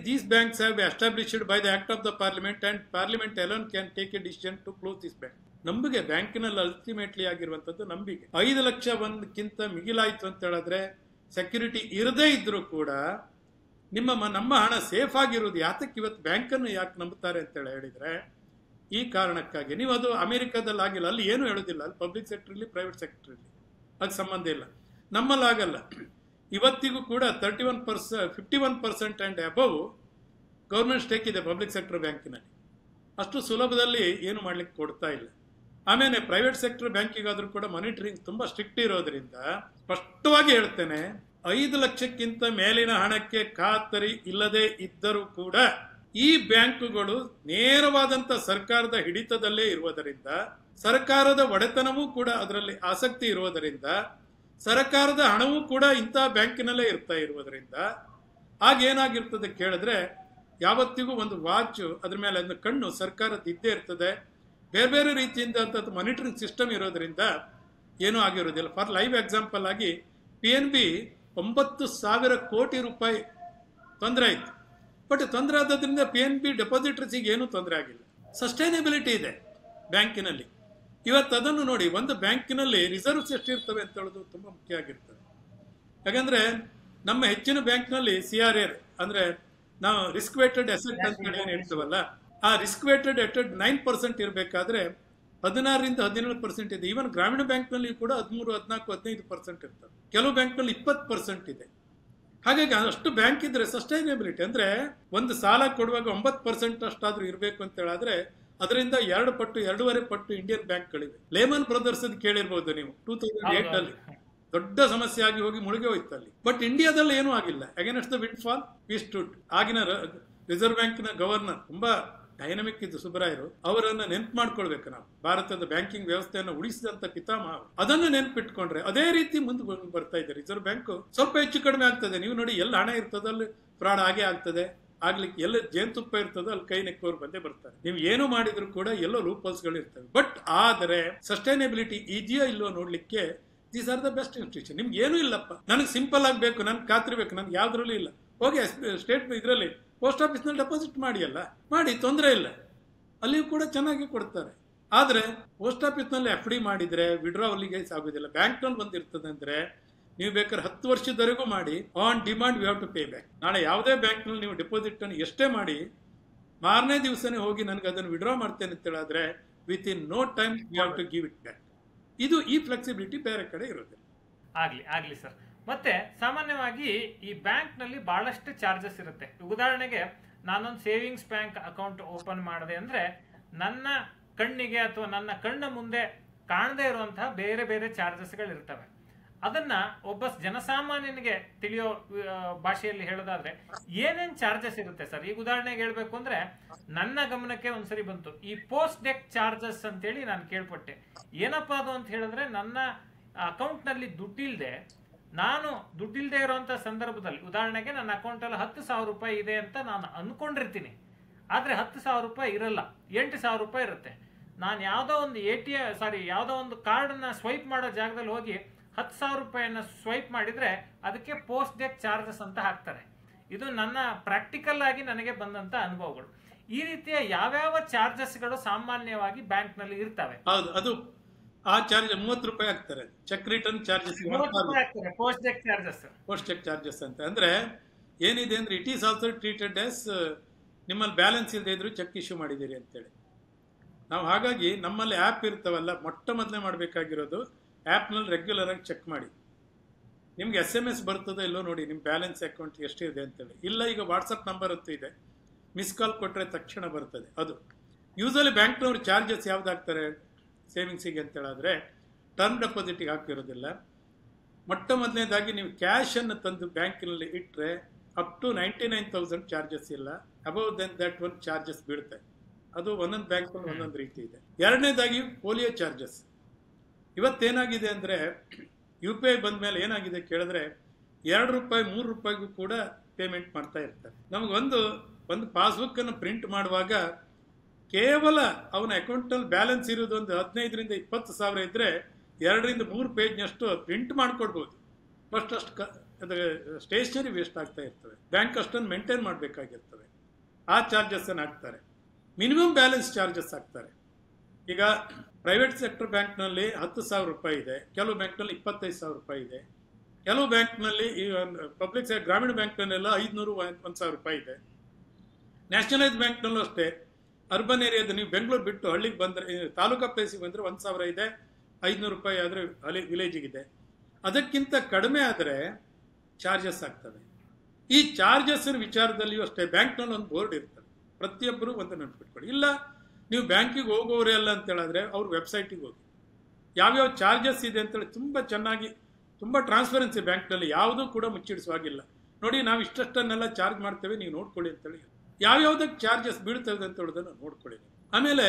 these banks have been established by the act of the parliament and parliament alone can take a decision to close this bank. ನಂಬಿಕೆ ಬ್ಯಾಂಕಿನಲ್ಲಿ ultimately ಆಗಿರುವಂತದ್ದು ನಂಬಿಕೆ. 5 ಲಕ್ಷ ಒಂದಕ್ಕಿಂತ ಮಿಗಿಲಾಯ್ತು ಅಂತ ಹೇಳಿದ್ರೆ ಸೆಕ್ಯೂರಿಟಿ ಇರದೇ ಇದ್ರೂ ಕೂಡ ನಮ್ಮ ಹಣ ಸೇಫ್ ಆಗಿರೋದು ಯಾತಕ್ಕೆ ಇವತ್ತು ಬ್ಯಾಂಕನ್ನು ಯಾಕೆ ನಂಬುತ್ತಾರೆ ಅಂತ ಹೇಳಿದ್ರೆ ಈ ಕಾರಣಕ್ಕಾಗಿ. ನೀವು ಅದು ಅಮೆರಿಕದಲ್ಲಿ ಆಗಿಲ್ಲ, ಅಲ್ಲಿ ಏನು ಹೇಳೋದಿಲ್ಲ, ಅಲ್ಲಿ ಪಬ್ಲಿಕ್ ಸೆಕ್ಟರ್ ಇಲ್ಲಿ ಪ್ರೈವೇಟ್ ಸೆಕ್ಟರ್ ಇಲ್ಲಿ ಅದಕ್ಕೆ ಸಂಬಂಧ ಇಲ್ಲ. ನಮ್ಮಲ್ಲಿ ಆಗಲ್ಲ. ಇವತ್ತಿಗೂ ಕೂಡ 51% ಅಂಡ್ ಅಬವ್ ಗೌರ್ಮೆಂಟ್ ಸ್ಟೇಕ್ ಇದೆ ಪಬ್ಲಿಕ್ ಸೆಕ್ಟರ್ ಬ್ಯಾಂಕಿನಲ್ಲಿ. ಅಷ್ಟು ಸುಲಭದಲ್ಲಿ ಏನು ಮಾಡ್ಲಿಕ್ಕೆ ಕೊಡ್ತಾ ಇಲ್ಲ. ಆಮೇಲೆ ಪ್ರೈವೇಟ್ ಸೆಕ್ಟರ್ ಬ್ಯಾಂಕಿಗಾದ್ರೂ ಕೂಡ ಮಾನಿಟರಿಂಗ್ ತುಂಬಾ ಸ್ಟ್ರಿಕ್ಟ್ ಇರೋದ್ರಿಂದ ಸ್ಪಷ್ಟವಾಗಿ ಹೇಳ್ತೇನೆ, 5 ಲಕ್ಷಕ್ಕಿಂತ ಮೇಲಿನ ಹಣಕ್ಕೆ ಖಾತರಿ ಇಲ್ಲದೆ ಇದ್ದರೂ ಕೂಡ ಈ ಬ್ಯಾಂಕುಗಳು ನೇರವಾದಂತ ಸರ್ಕಾರದ ಹಿಡಿತದಲ್ಲೇ ಇರುವುದರಿಂದ, ಸರ್ಕಾರದ ಒಡೆತನವೂ ಕೂಡ ಅದರಲ್ಲಿ ಆಸಕ್ತಿ ಇರುವುದರಿಂದ, ಸರ್ಕಾರದ ಹಣವೂ ಕೂಡ ಇಂತಹ ಬ್ಯಾಂಕಿನಲ್ಲೇ ಇರ್ತಾ ಇರುವುದರಿಂದ ಆಗೇನಾಗಿರ್ತದೆ ಕೇಳಿದ್ರೆ ಯಾವತ್ತಿಗೂ ಒಂದು ವಾಚ್ ಅದ್ರ ಮೇಲೆ ಒಂದು ಕಣ್ಣು ಸರ್ಕಾರದ ಇದ್ದೇ ಇರ್ತದೆ. ಬೇರೆ ಬೇರೆ ರೀತಿಯಿಂದ ಮಾನಿಟರಿಂಗ್ ಸಿಸ್ಟಮ್ ಇರೋದ್ರಿಂದ ಏನೂ ಆಗಿರೋದಿಲ್ಲ. ಫಾರ್ ಲೈವ್ ಎಕ್ಸಾಂಪಲ್ ಆಗಿ PNB 9,000 ಕೋಟಿ ರೂಪಾಯಿ ತೊಂದರೆ ಆಯ್ತು. ಬಟ್ ತೊಂದರೆ ಆದ್ರಿಂದ PNB ಡೆಪಾಸಿಟರ್ಸಿಗೆ ಏನೂ ತೊಂದರೆ ಆಗಿಲ್ಲ. ಸಸ್ಟೈನಬಿಲಿಟಿ ಇದೆ ಬ್ಯಾಂಕಿನಲ್ಲಿ. ಇವತ್ತು ಅದನ್ನು ನೋಡಿ, ಒಂದು ಬ್ಯಾಂಕಿನಲ್ಲಿ ರಿಸರ್ವ್ಸ್ ಎಷ್ಟಿರ್ತವೆ ಅಂತ ಹೇಳೋದು ತುಂಬಾ ಮುಖ್ಯ ಆಗಿರ್ತದೆ. ಯಾಕಂದ್ರೆ ನಮ್ಮ ಹೆಚ್ಚಿನ ಬ್ಯಾಂಕ್ನಲ್ಲಿ CRA ಅಂದ್ರೆ ನಾವು ರಿಸ್ಕ್ ವೇಟೆಡ್ ಅಸೆಟ್ ಅಂತ ಹೇಳಿ ಏನು ಹೇಳ್ತೀವಲ್ಲ, ಆ ರಿಸ್ಕ್ ವೇಟೆಡ್ ಅಸೆಟ್ 9% ಇರಬೇಕಾದ್ರೆ 16ರಿಂದ 17% ಇದೆ. ಈವನ್ ಗ್ರಾಮೀಣ ಬ್ಯಾಂಕ್ ನಲ್ಲಿ ಕೂಡ 13, 14, 15% ಇರ್ತವೆ. ಕೆಲವು ಬ್ಯಾಂಕ್ ನಲ್ಲಿ 20% ಇದೆ. ಹಾಗಾಗಿ ಅಷ್ಟು ಬ್ಯಾಂಕ್ ಇದ್ರೆ ಸಸ್ಟೈನಬಿಲಿಟಿ ಅಂದ್ರೆ ಒಂದು ಸಾಲ ಕೊಡುವಾಗ 9% ಅಷ್ಟಾದ್ರೂ ಇರಬೇಕು ಅಂತ ಹೇಳಿದ್ರೆ ಅದರಿಂದ 2 ಪಟ್ಟು 2.5 ಪಟ್ಟು ಇಂಡಿಯನ್ ಬ್ಯಾಂಕ್ಗಳಿವೆ. ಲೇಮನ್ ಬ್ರದರ್ಸ್ ಕೇಳಿರ್ಬೋದು ನೀವು, 2008 ಅಲ್ಲಿ ದೊಡ್ಡ ಸಮಸ್ಯೆ ಆಗಿ ಹೋಗಿ ಮುಳುಗಿ ಹೋಯ್ತು ಅಲ್ಲಿ. ಬಟ್ ಇಂಡಿಯಾದಲ್ಲಿ ಏನೂ ಆಗಿಲ್ಲ. Against the wind fall we stood. ಆಗಿನ ರಿಸರ್ವ್ ಬ್ಯಾಂಕಿನ ಗವರ್ನರ್ ತುಂಬಾ ಡೈನಮಿಕ್ ಇದ್ದು ಸುಬ್ರಾಯರು, ಅವರನ್ನ ನೆನ್ಪು ಮಾಡ್ಕೊಳ್ಬೇಕು ನಾವು. ಭಾರತದ ಬ್ಯಾಂಕಿಂಗ್ ವ್ಯವಸ್ಥೆಯನ್ನು ಉಳಿಸಿದಂತ ಪಿತಾಮಹ, ಅದನ್ನು ನೆನ್ಪಿಟ್ಕೊಂಡ್ರೆ ಅದೇ ರೀತಿ ಮುಂದೆ ಬರ್ತಾ ಇದೆ. ರಿಸರ್ವ್ ಬ್ಯಾಂಕ್ ಸ್ವಲ್ಪ ಹೆಚ್ಚು ಕಡಿಮೆ ಆಗ್ತದೆ. ನೀವು ನೋಡಿ, ಎಲ್ಲ ಹಣ ಇರ್ತದೆ ಅಲ್ಲಿ ಫ್ರಾಡ್ ಆಗೇ ಆಗ್ತದೆ. ಆಗ್ಲಿಕ್ಕೆ ಎಲ್ಲ ಜೇನುತುಪ್ಪ ಇರ್ತದೋ ಅಲ್ಲಿ ಕೈ ನೆಕ್ಕೋರು ಬಂದೇ ಬರ್ತಾರೆ. ನೀವು ಏನು ಮಾಡಿದ್ರು ಕೂಡ ಎಲ್ಲೋ ಲೂಪಲ್ಸ್ಗಳು ಇರ್ತವೆ. ಬಟ್ ಆದರೆ ಸಸ್ಟೈನೇಬಿಲಿಟಿ ಇದೆಯೋ ಇಲ್ಲೋ ನೋಡ್ಲಿಕ್ಕೆ these are the best institution. ನಿಮ್ಗೆ ಏನೂ ಇಲ್ಲಪ್ಪ, ನನಗೆ ಸಿಂಪಲ್ ಆಗಬೇಕು, ನನ್ಗೆ ಖಾತ್ರಿ ಬೇಕು, ನನ್ಗೆ ಯಾವ್ದ್ರಲ್ಲೂ ಇಲ್ಲ, ಹೋಗಿ ಸ್ಟೇಟ್ ಇದರಲ್ಲಿ ಪೋಸ್ಟ್ ಆಫೀಸ್ನಲ್ಲಿ ಡೆಪಾಸಿಟ್ ಮಾಡಿ ತೊಂದರೆ ಇಲ್ಲ, ಅಲ್ಲಿಯೂ ಕೂಡ ಚೆನ್ನಾಗಿ ಕೊಡ್ತಾರೆ. ಆದರೆ ಪೋಸ್ಟ್ ಆಫೀಸ್ನಲ್ಲಿ ಎಫ್ ಡಿ ಮಾಡಿದ್ರೆ ವಿಡ್ರಾವಲ್ಲಿಗೆ ಆಗೋದಿಲ್ಲ. ಬ್ಯಾಂಕ್ನಲ್ಲಿ ಬಂದಿರ್ತದೆ ಅಂದ್ರೆ ನೀವು ಬೇಕಾದ್ರೆ 10 ವರ್ಷದವರೆಗೂ ಮಾಡಿ, on demand you have to pay back. ನಾಳೆ ಯಾವುದೇ ಬ್ಯಾಂಕ್ನಲ್ಲಿ ನೀವು ಡೆಪಾಸಿಟ್ ಅನ್ನು ಎಷ್ಟೇ ಮಾಡಿ ಮಾರನೇ ದಿವಸನೇ ಹೋಗಿ ನನಗೆ ಅದನ್ನು ವಿಡ್ರಾ ಮಾಡ್ತೇನೆ ಅಂತ ಹೇಳಿದ್ರೆ within no time you have to give it back. ಇದು ಈ ಫ್ಲೆಕ್ಸಿಬಿಲಿಟಿ ಬೇರೆ ಕಡೆ ಇರೋದಿಲ್ಲ. ಆಗ್ಲಿ ಸರ್. ಮತ್ತೆ ಸಾಮಾನ್ಯವಾಗಿ ಈ ಬ್ಯಾಂಕ್ ನಲ್ಲಿ ಬಹಳಷ್ಟು ಚಾರ್ಜಸ್ ಇರುತ್ತೆ. ಉದಾಹರಣೆಗೆ ನಾನೊಂದು ಸೇವಿಂಗ್ಸ್ ಬ್ಯಾಂಕ್ ಅಕೌಂಟ್ ಓಪನ್ ಮಾಡಿದೆ ಅಂದ್ರೆ ನನ್ನ ಕಣ್ಣಿಗೆ ಅಥವಾ ನನ್ನ ಕಣ್ಣ ಮುಂದೆ ಕಾಣದೇ ಇರುವಂತಹ ಬೇರೆ ಬೇರೆ ಚಾರ್ಜಸ್ಗಳು ಇರ್ತವೆ. ಅದನ್ನ ಒಬ್ಬ ಜನಸಾಮಾನ್ಯನಿಗೆ ತಿಳಿಯೋ ಭಾಷೆಯಲ್ಲಿ ಹೇಳೋದಾದ್ರೆ ಏನೇನ್ ಚಾರ್ಜಸ್ ಇರುತ್ತೆ ಸರ್? ಈಗ ಉದಾಹರಣೆಗೆ ಹೇಳ್ಬೇಕು ಅಂದ್ರೆ ನನ್ನ ಗಮನಕ್ಕೆ ಒಂದ್ಸರಿ ಬಂತು ಈ ಪೋಸ್ಟ್ ಡೆಕ್ ಚಾರ್ಜಸ್ ಅಂತೇಳಿ ನಾನು ಕೇಳ್ಪಟ್ಟೆ. ಏನಪ್ಪಾ ಅದು ಅಂತ ಹೇಳಿದ್ರೆ ನನ್ನ ಅಕೌಂಟ್ ನಲ್ಲಿ ನಾನು ದುಡ್ಡಿಲ್ದೇ ಇರುವಂತ ಸಂದರ್ಭದಲ್ಲಿ, ಉದಾಹರಣೆಗೆ ನನ್ನ ಅಕೌಂಟ್ ಅಲ್ಲಿ 10,000 ರೂಪಾಯಿ ಇದೆ ಅಂತ ನಾನು ಅನ್ಕೊಂಡಿರ್ತೀನಿ, ಆದ್ರೆ 10,000 ರೂಪಾಯಿ ಇರಲ್ಲ, 8,000 ರೂಪಾಯಿ ಇರುತ್ತೆ. ನಾನು ಯಾವುದೋ ಒಂದು ಕಾರ್ಡ್ ನ ಸ್ವೈಪ್ ಮಾಡೋ ಜಾಗದಲ್ಲಿ ಹೋಗಿ 10,000 ರೂಪಾಯಿಯನ್ನ ಸ್ವೈಪ್ ಮಾಡಿದ್ರೆ ಅದಕ್ಕೆ ಪೋಸ್ಟ್ ಡೆಕ್ ಚಾರ್ಜಸ್ ಅಂತ ಹಾಕ್ತಾರೆ. ಇದು ನನ್ನ ಪ್ರಾಕ್ಟಿಕಲ್ ಆಗಿ ನನಗೆ ಬಂದಂತ ಅನುಭವಗಳು. ಈ ರೀತಿಯ ಯಾವ್ಯಾವ ಚಾರ್ಜಸ್ಗಳು ಸಾಮಾನ್ಯವಾಗಿ ಬ್ಯಾಂಕ್ ನಲ್ಲಿ ಇರ್ತವೆ? ಹೌದು, ಅದು ಆ ಚಾರ್ಜ್ 30 ರೂಪಾಯಿ ಹಾಕ್ತಾರೆ. Cheque return charges, post cheque charges ಅಂತ ಅಂದ್ರೆ ಏನಿದೆ ಅಂದ್ರೆ it is also treated as ನಿಮ್ಮಲ್ಲಿ ಬ್ಯಾಲೆನ್ಸ್ ಇಲ್ಲದೆ ಇದ್ರು ಚೆಕ್ ಇಶ್ಯೂ ಮಾಡಿದ್ದೀರಿ ಅಂತೇಳಿ. ನಾವು ಹಾಗಾಗಿ ನಮ್ಮಲ್ಲಿ ಆ್ಯಪ್ ಇರ್ತವಲ್ಲ, ಮೊದಲೇ ಮಾಡಬೇಕಾಗಿರೋದು ಆ್ಯಪ್ನಲ್ಲಿ ರೆಗ್ಯುಲರ್ ಆಗಿ ಚೆಕ್ ಮಾಡಿ. ನಿಮ್ಗೆ SMS ಬರ್ತದೆ ಇಲ್ಲೋ ನೋಡಿ, ನಿಮ್ಮ ಬ್ಯಾಲೆನ್ಸ್ ಅಕೌಂಟ್ ಎಷ್ಟಿದೆ ಅಂತೇಳಿ. ಇಲ್ಲ, ಈಗ ವಾಟ್ಸಪ್ ನಂಬರ್ ಅಂತೂ ಇದೆ, ಮಿಸ್ ಕಾಲ್ ಕೊಟ್ಟರೆ ತಕ್ಷಣ ಬರ್ತದೆ. ಅದು ಯೂಸಲಿ ಬ್ಯಾಂಕ್ನವ್ರು ಚಾರ್ಜಸ್ ಯಾವ್ದು ಹಾಕ್ತಾರೆ ಸೇವಿಂಗ್ಸಿಗೆ ಅಂತೇಳಿದ್ರೆ ಟರ್ಮ್ ಡೆಪಾಸಿಟಿಗೆ ಹಾಕಿರೋದಿಲ್ಲ. ಮೊದಲನೇದಾಗಿ ನೀವು ಕ್ಯಾಶನ್ನು ತಂದು ಬ್ಯಾಂಕಿನಲ್ಲಿ ಇಟ್ಟರೆ ಅಪ್ ಟು 99,000 ಚಾರ್ಜಸ್ ಇಲ್ಲ, ಅಬೌವ್ ದಟ್ ಒನ್ ಚಾರ್ಜಸ್ ಬೀಳುತ್ತೆ. ಅದು ಒಂದೊಂದು ಬ್ಯಾಂಕಲ್ಲಿ ಒಂದೊಂದು ರೀತಿ ಇದೆ. ಎರಡನೇದಾಗಿ ಪೋಲಿಯೋ ಚಾರ್ಜಸ್. ಇವತ್ತೇನಾಗಿದೆ ಅಂದರೆ UPI ಬಂದ ಮೇಲೆ ಏನಾಗಿದೆ ಕೇಳಿದ್ರೆ 2 ರೂಪಾಯಿ 3 ರೂಪಾಯಿಗೂ ಕೂಡ ಪೇಮೆಂಟ್ ಮಾಡ್ತಾ ಇರ್ತಾರೆ. ನಮಗೊಂದು ಪಾಸ್ಬುಕ್ಕನ್ನು ಪ್ರಿಂಟ್ ಮಾಡುವಾಗ ಕೇವಲ ಅವನ ಅಕೌಂಟಲ್ಲಿ ಬ್ಯಾಲೆನ್ಸ್ ಇರೋದು ಒಂದು 15,000 ರಿಂದ 20,000 ಇದ್ರೆ 2 ರಿಂದ 3 ಪೇಜ್ನಷ್ಟು ಪ್ರಿಂಟ್ ಮಾಡ್ಕೊಡ್ಬೋದು. ಫಸ್ಟ್ ಅದು ಸ್ಟೇಷನರಿ ವೇಸ್ಟ್ ಆಗ್ತಾ ಇರ್ತವೆ. ಬ್ಯಾಂಕ್ ಅಷ್ಟೊಂದು ಮೇಂಟೈನ್ ಮಾಡಬೇಕಾಗಿರ್ತವೆ. ಆ ಚಾರ್ಜಸ್ ಅನ್ನು ಹಾಕ್ತಾರೆ. ಮಿನಿಮಮ್ ಬ್ಯಾಲೆನ್ಸ್ ಚಾರ್ಜಸ್ ಹಾಕ್ತಾರೆ. ಈಗ ಪ್ರೈವೇಟ್ ಸೆಕ್ಟರ್ ಬ್ಯಾಂಕ್ನಲ್ಲಿ 10,000 ರೂಪಾಯಿ ಇದೆ, ಕೆಲವು ಬ್ಯಾಂಕ್ನಲ್ಲಿ 25,000 ರೂಪಾಯಿ ಇದೆ, ಕೆಲವು ಬ್ಯಾಂಕ್ನಲ್ಲಿ ಈ ಪಬ್ಲಿಕ್ ಗ್ರಾಮೀಣ ಬ್ಯಾಂಕ್ನಲ್ಲೆಲ್ಲ 500, 1,000 ರೂಪಾಯಿ ಇದೆ. ನ್ಯಾಷನಲೈಸ್ ಬ್ಯಾಂಕ್ನಲ್ಲೂ ಅಷ್ಟೇ. ಅರ್ಬನ್ ಏರಿಯಾದ ನೀವು ಬೆಂಗಳೂರು ಬಿಟ್ಟು ಹಳ್ಳಿಗೆ ಬಂದರೆ, ತಾಲೂಕಾ ಪ್ಲೇಸಿಗೆ ಬಂದರೆ 1,000 ಇದೆ, 500 ರೂಪಾಯಿ ಆದರೆ ವಿಲೇಜಿಗಿದೆ. ಅದಕ್ಕಿಂತ ಕಡಿಮೆ ಆದರೆ ಚಾರ್ಜಸ್ ಆಗ್ತವೆ. ಈ ಚಾರ್ಜಸ್ ವಿಚಾರದಲ್ಲಿಯೂ ಅಷ್ಟೇ ಬ್ಯಾಂಕ್ನಲ್ಲಿ ಒಂದು ಬೋರ್ಡ್ ಇರ್ತದೆ, ಪ್ರತಿಯೊಬ್ಬರು ಒಂದು ನೆನಪಿಟ್ಕೊಳ್ಳಿ. ಇಲ್ಲ ನೀವು ಬ್ಯಾಂಕಿಗೆ ಹೋಗೋರೇ ಅಲ್ಲ ಅಂತ ಹೇಳಿದ್ರೆ ಅವ್ರ ವೆಬ್ಸೈಟಿಗೆ ಹೋಗಿ ಯಾವ್ಯಾವ ಚಾರ್ಜಸ್ ಇದೆ ಅಂತೇಳಿ ತುಂಬ ಚೆನ್ನಾಗಿ, ತುಂಬ ಟ್ರಾನ್ಸ್ಪರೆನ್ಸಿ ಬ್ಯಾಂಕ್ನಲ್ಲಿ, ಯಾವುದೂ ಕೂಡ ಮುಚ್ಚಿಡಿಸುವಾಗಿಲ್ಲ. ನೋಡಿ ನಾವು ಇಷ್ಟನ್ನೆಲ್ಲ ಚಾರ್ಜ್ ಮಾಡ್ತೇವೆ, ನೀವು ನೋಡ್ಕೊಳ್ಳಿ ಅಂತೇಳಿ ಯಾವ್ಯಾವ್ದಕ್ಕೆ ಚಾರ್ಜಸ್ ಬೀಳ್ತದೆ ಅಂತ ಹೇಳೋದನ್ನು ನೋಡ್ಕೊಳ್ಳಿ. ಆಮೇಲೆ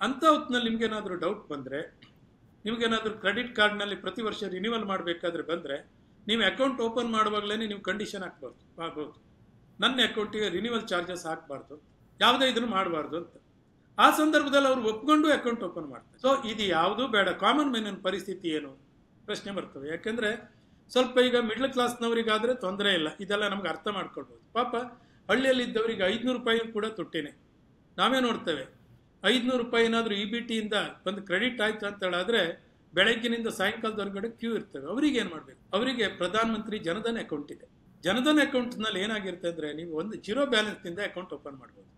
ಅಂಥ ಹೊತ್ತಿನಲ್ಲಿ ನಿಮ್ಗೇನಾದರೂ ಡೌಟ್ ಬಂದರೆ, ನಿಮಗೇನಾದರೂ ಕ್ರೆಡಿಟ್ ಕಾರ್ಡ್ನಲ್ಲಿ ಪ್ರತಿ ವರ್ಷ ರಿನ್ಯೂವಲ್ ಮಾಡಬೇಕಾದ್ರೆ ಬಂದರೆ ನೀವು ಅಕೌಂಟ್ ಓಪನ್ ಮಾಡುವಾಗಲೇ ನೀವು ಕಂಡೀಷನ್ ಆಗ್ಬೋದು, ನನ್ನ ಅಕೌಂಟಿಗೆ ರಿನ್ಯೂವಲ್ ಚಾರ್ಜಸ್ ಹಾಕಬಾರ್ದು, ಯಾವುದೇ ಇದನ್ನು ಮಾಡಬಾರ್ದು ಅಂತ. ಆ ಸಂದರ್ಭದಲ್ಲಿ ಅವರು ಒಪ್ಕೊಂಡು ಅಕೌಂಟ್ ಓಪನ್ ಮಾಡ್ತಾರೆ. ಸೊ ಇದು ಯಾವುದೂ ಬೇಡ. ಕಾಮನ್ ಮ್ಯಾನಿನ ಪರಿಸ್ಥಿತಿ ಏನು ಪ್ರಶ್ನೆ ಬರ್ತವೆ. ಯಾಕೆಂದರೆ ಸ್ವಲ್ಪ ಈಗ ಮಿಡ್ಲ್ ಕ್ಲಾಸ್ನವರಿಗಾದರೆ ತೊಂದರೆ ಇಲ್ಲ, ಇದೆಲ್ಲ ನಮ್ಗೆ ಅರ್ಥ ಮಾಡ್ಕೊಳ್ಬೋದು. ಪಾಪ ಹಳ್ಳಿಯಲ್ಲಿದ್ದವರಿಗೆ 500 ರೂಪಾಯಿ ಕೂಡ ತುಟ್ಟಿನೇ. ನಾವೇ ನೋಡ್ತೇವೆ 500 ರೂಪಾಯಿ ಏನಾದರೂ EBT ಇಂದ ಒಂದು ಕ್ರೆಡಿಟ್ ಆಯ್ತು ಅಂತ ಹೇಳಿದ್ರೆ ಬೆಳಗ್ಗಿನಿಂದ ಸಾಯಂಕಾಲದವರೆಗಡೆ ಕ್ಯೂ ಇರ್ತವೆ. ಅವರಿಗೆ ಏನು ಮಾಡಬೇಕು? ಅವರಿಗೆ ಪ್ರಧಾನ ಮಂತ್ರಿ ಜನಧನ್ ಅಕೌಂಟ್ ಇದೆ. ಜನಧನ್ ಅಕೌಂಟ್ನಲ್ಲಿ ಏನಾಗಿರುತ್ತೆ ಅಂದರೆ ನೀವು ಒಂದು 0 ಬ್ಯಾಲೆನ್ಸ್ನಿಂದ ಅಕೌಂಟ್ ಓಪನ್ ಮಾಡ್ಬೋದು.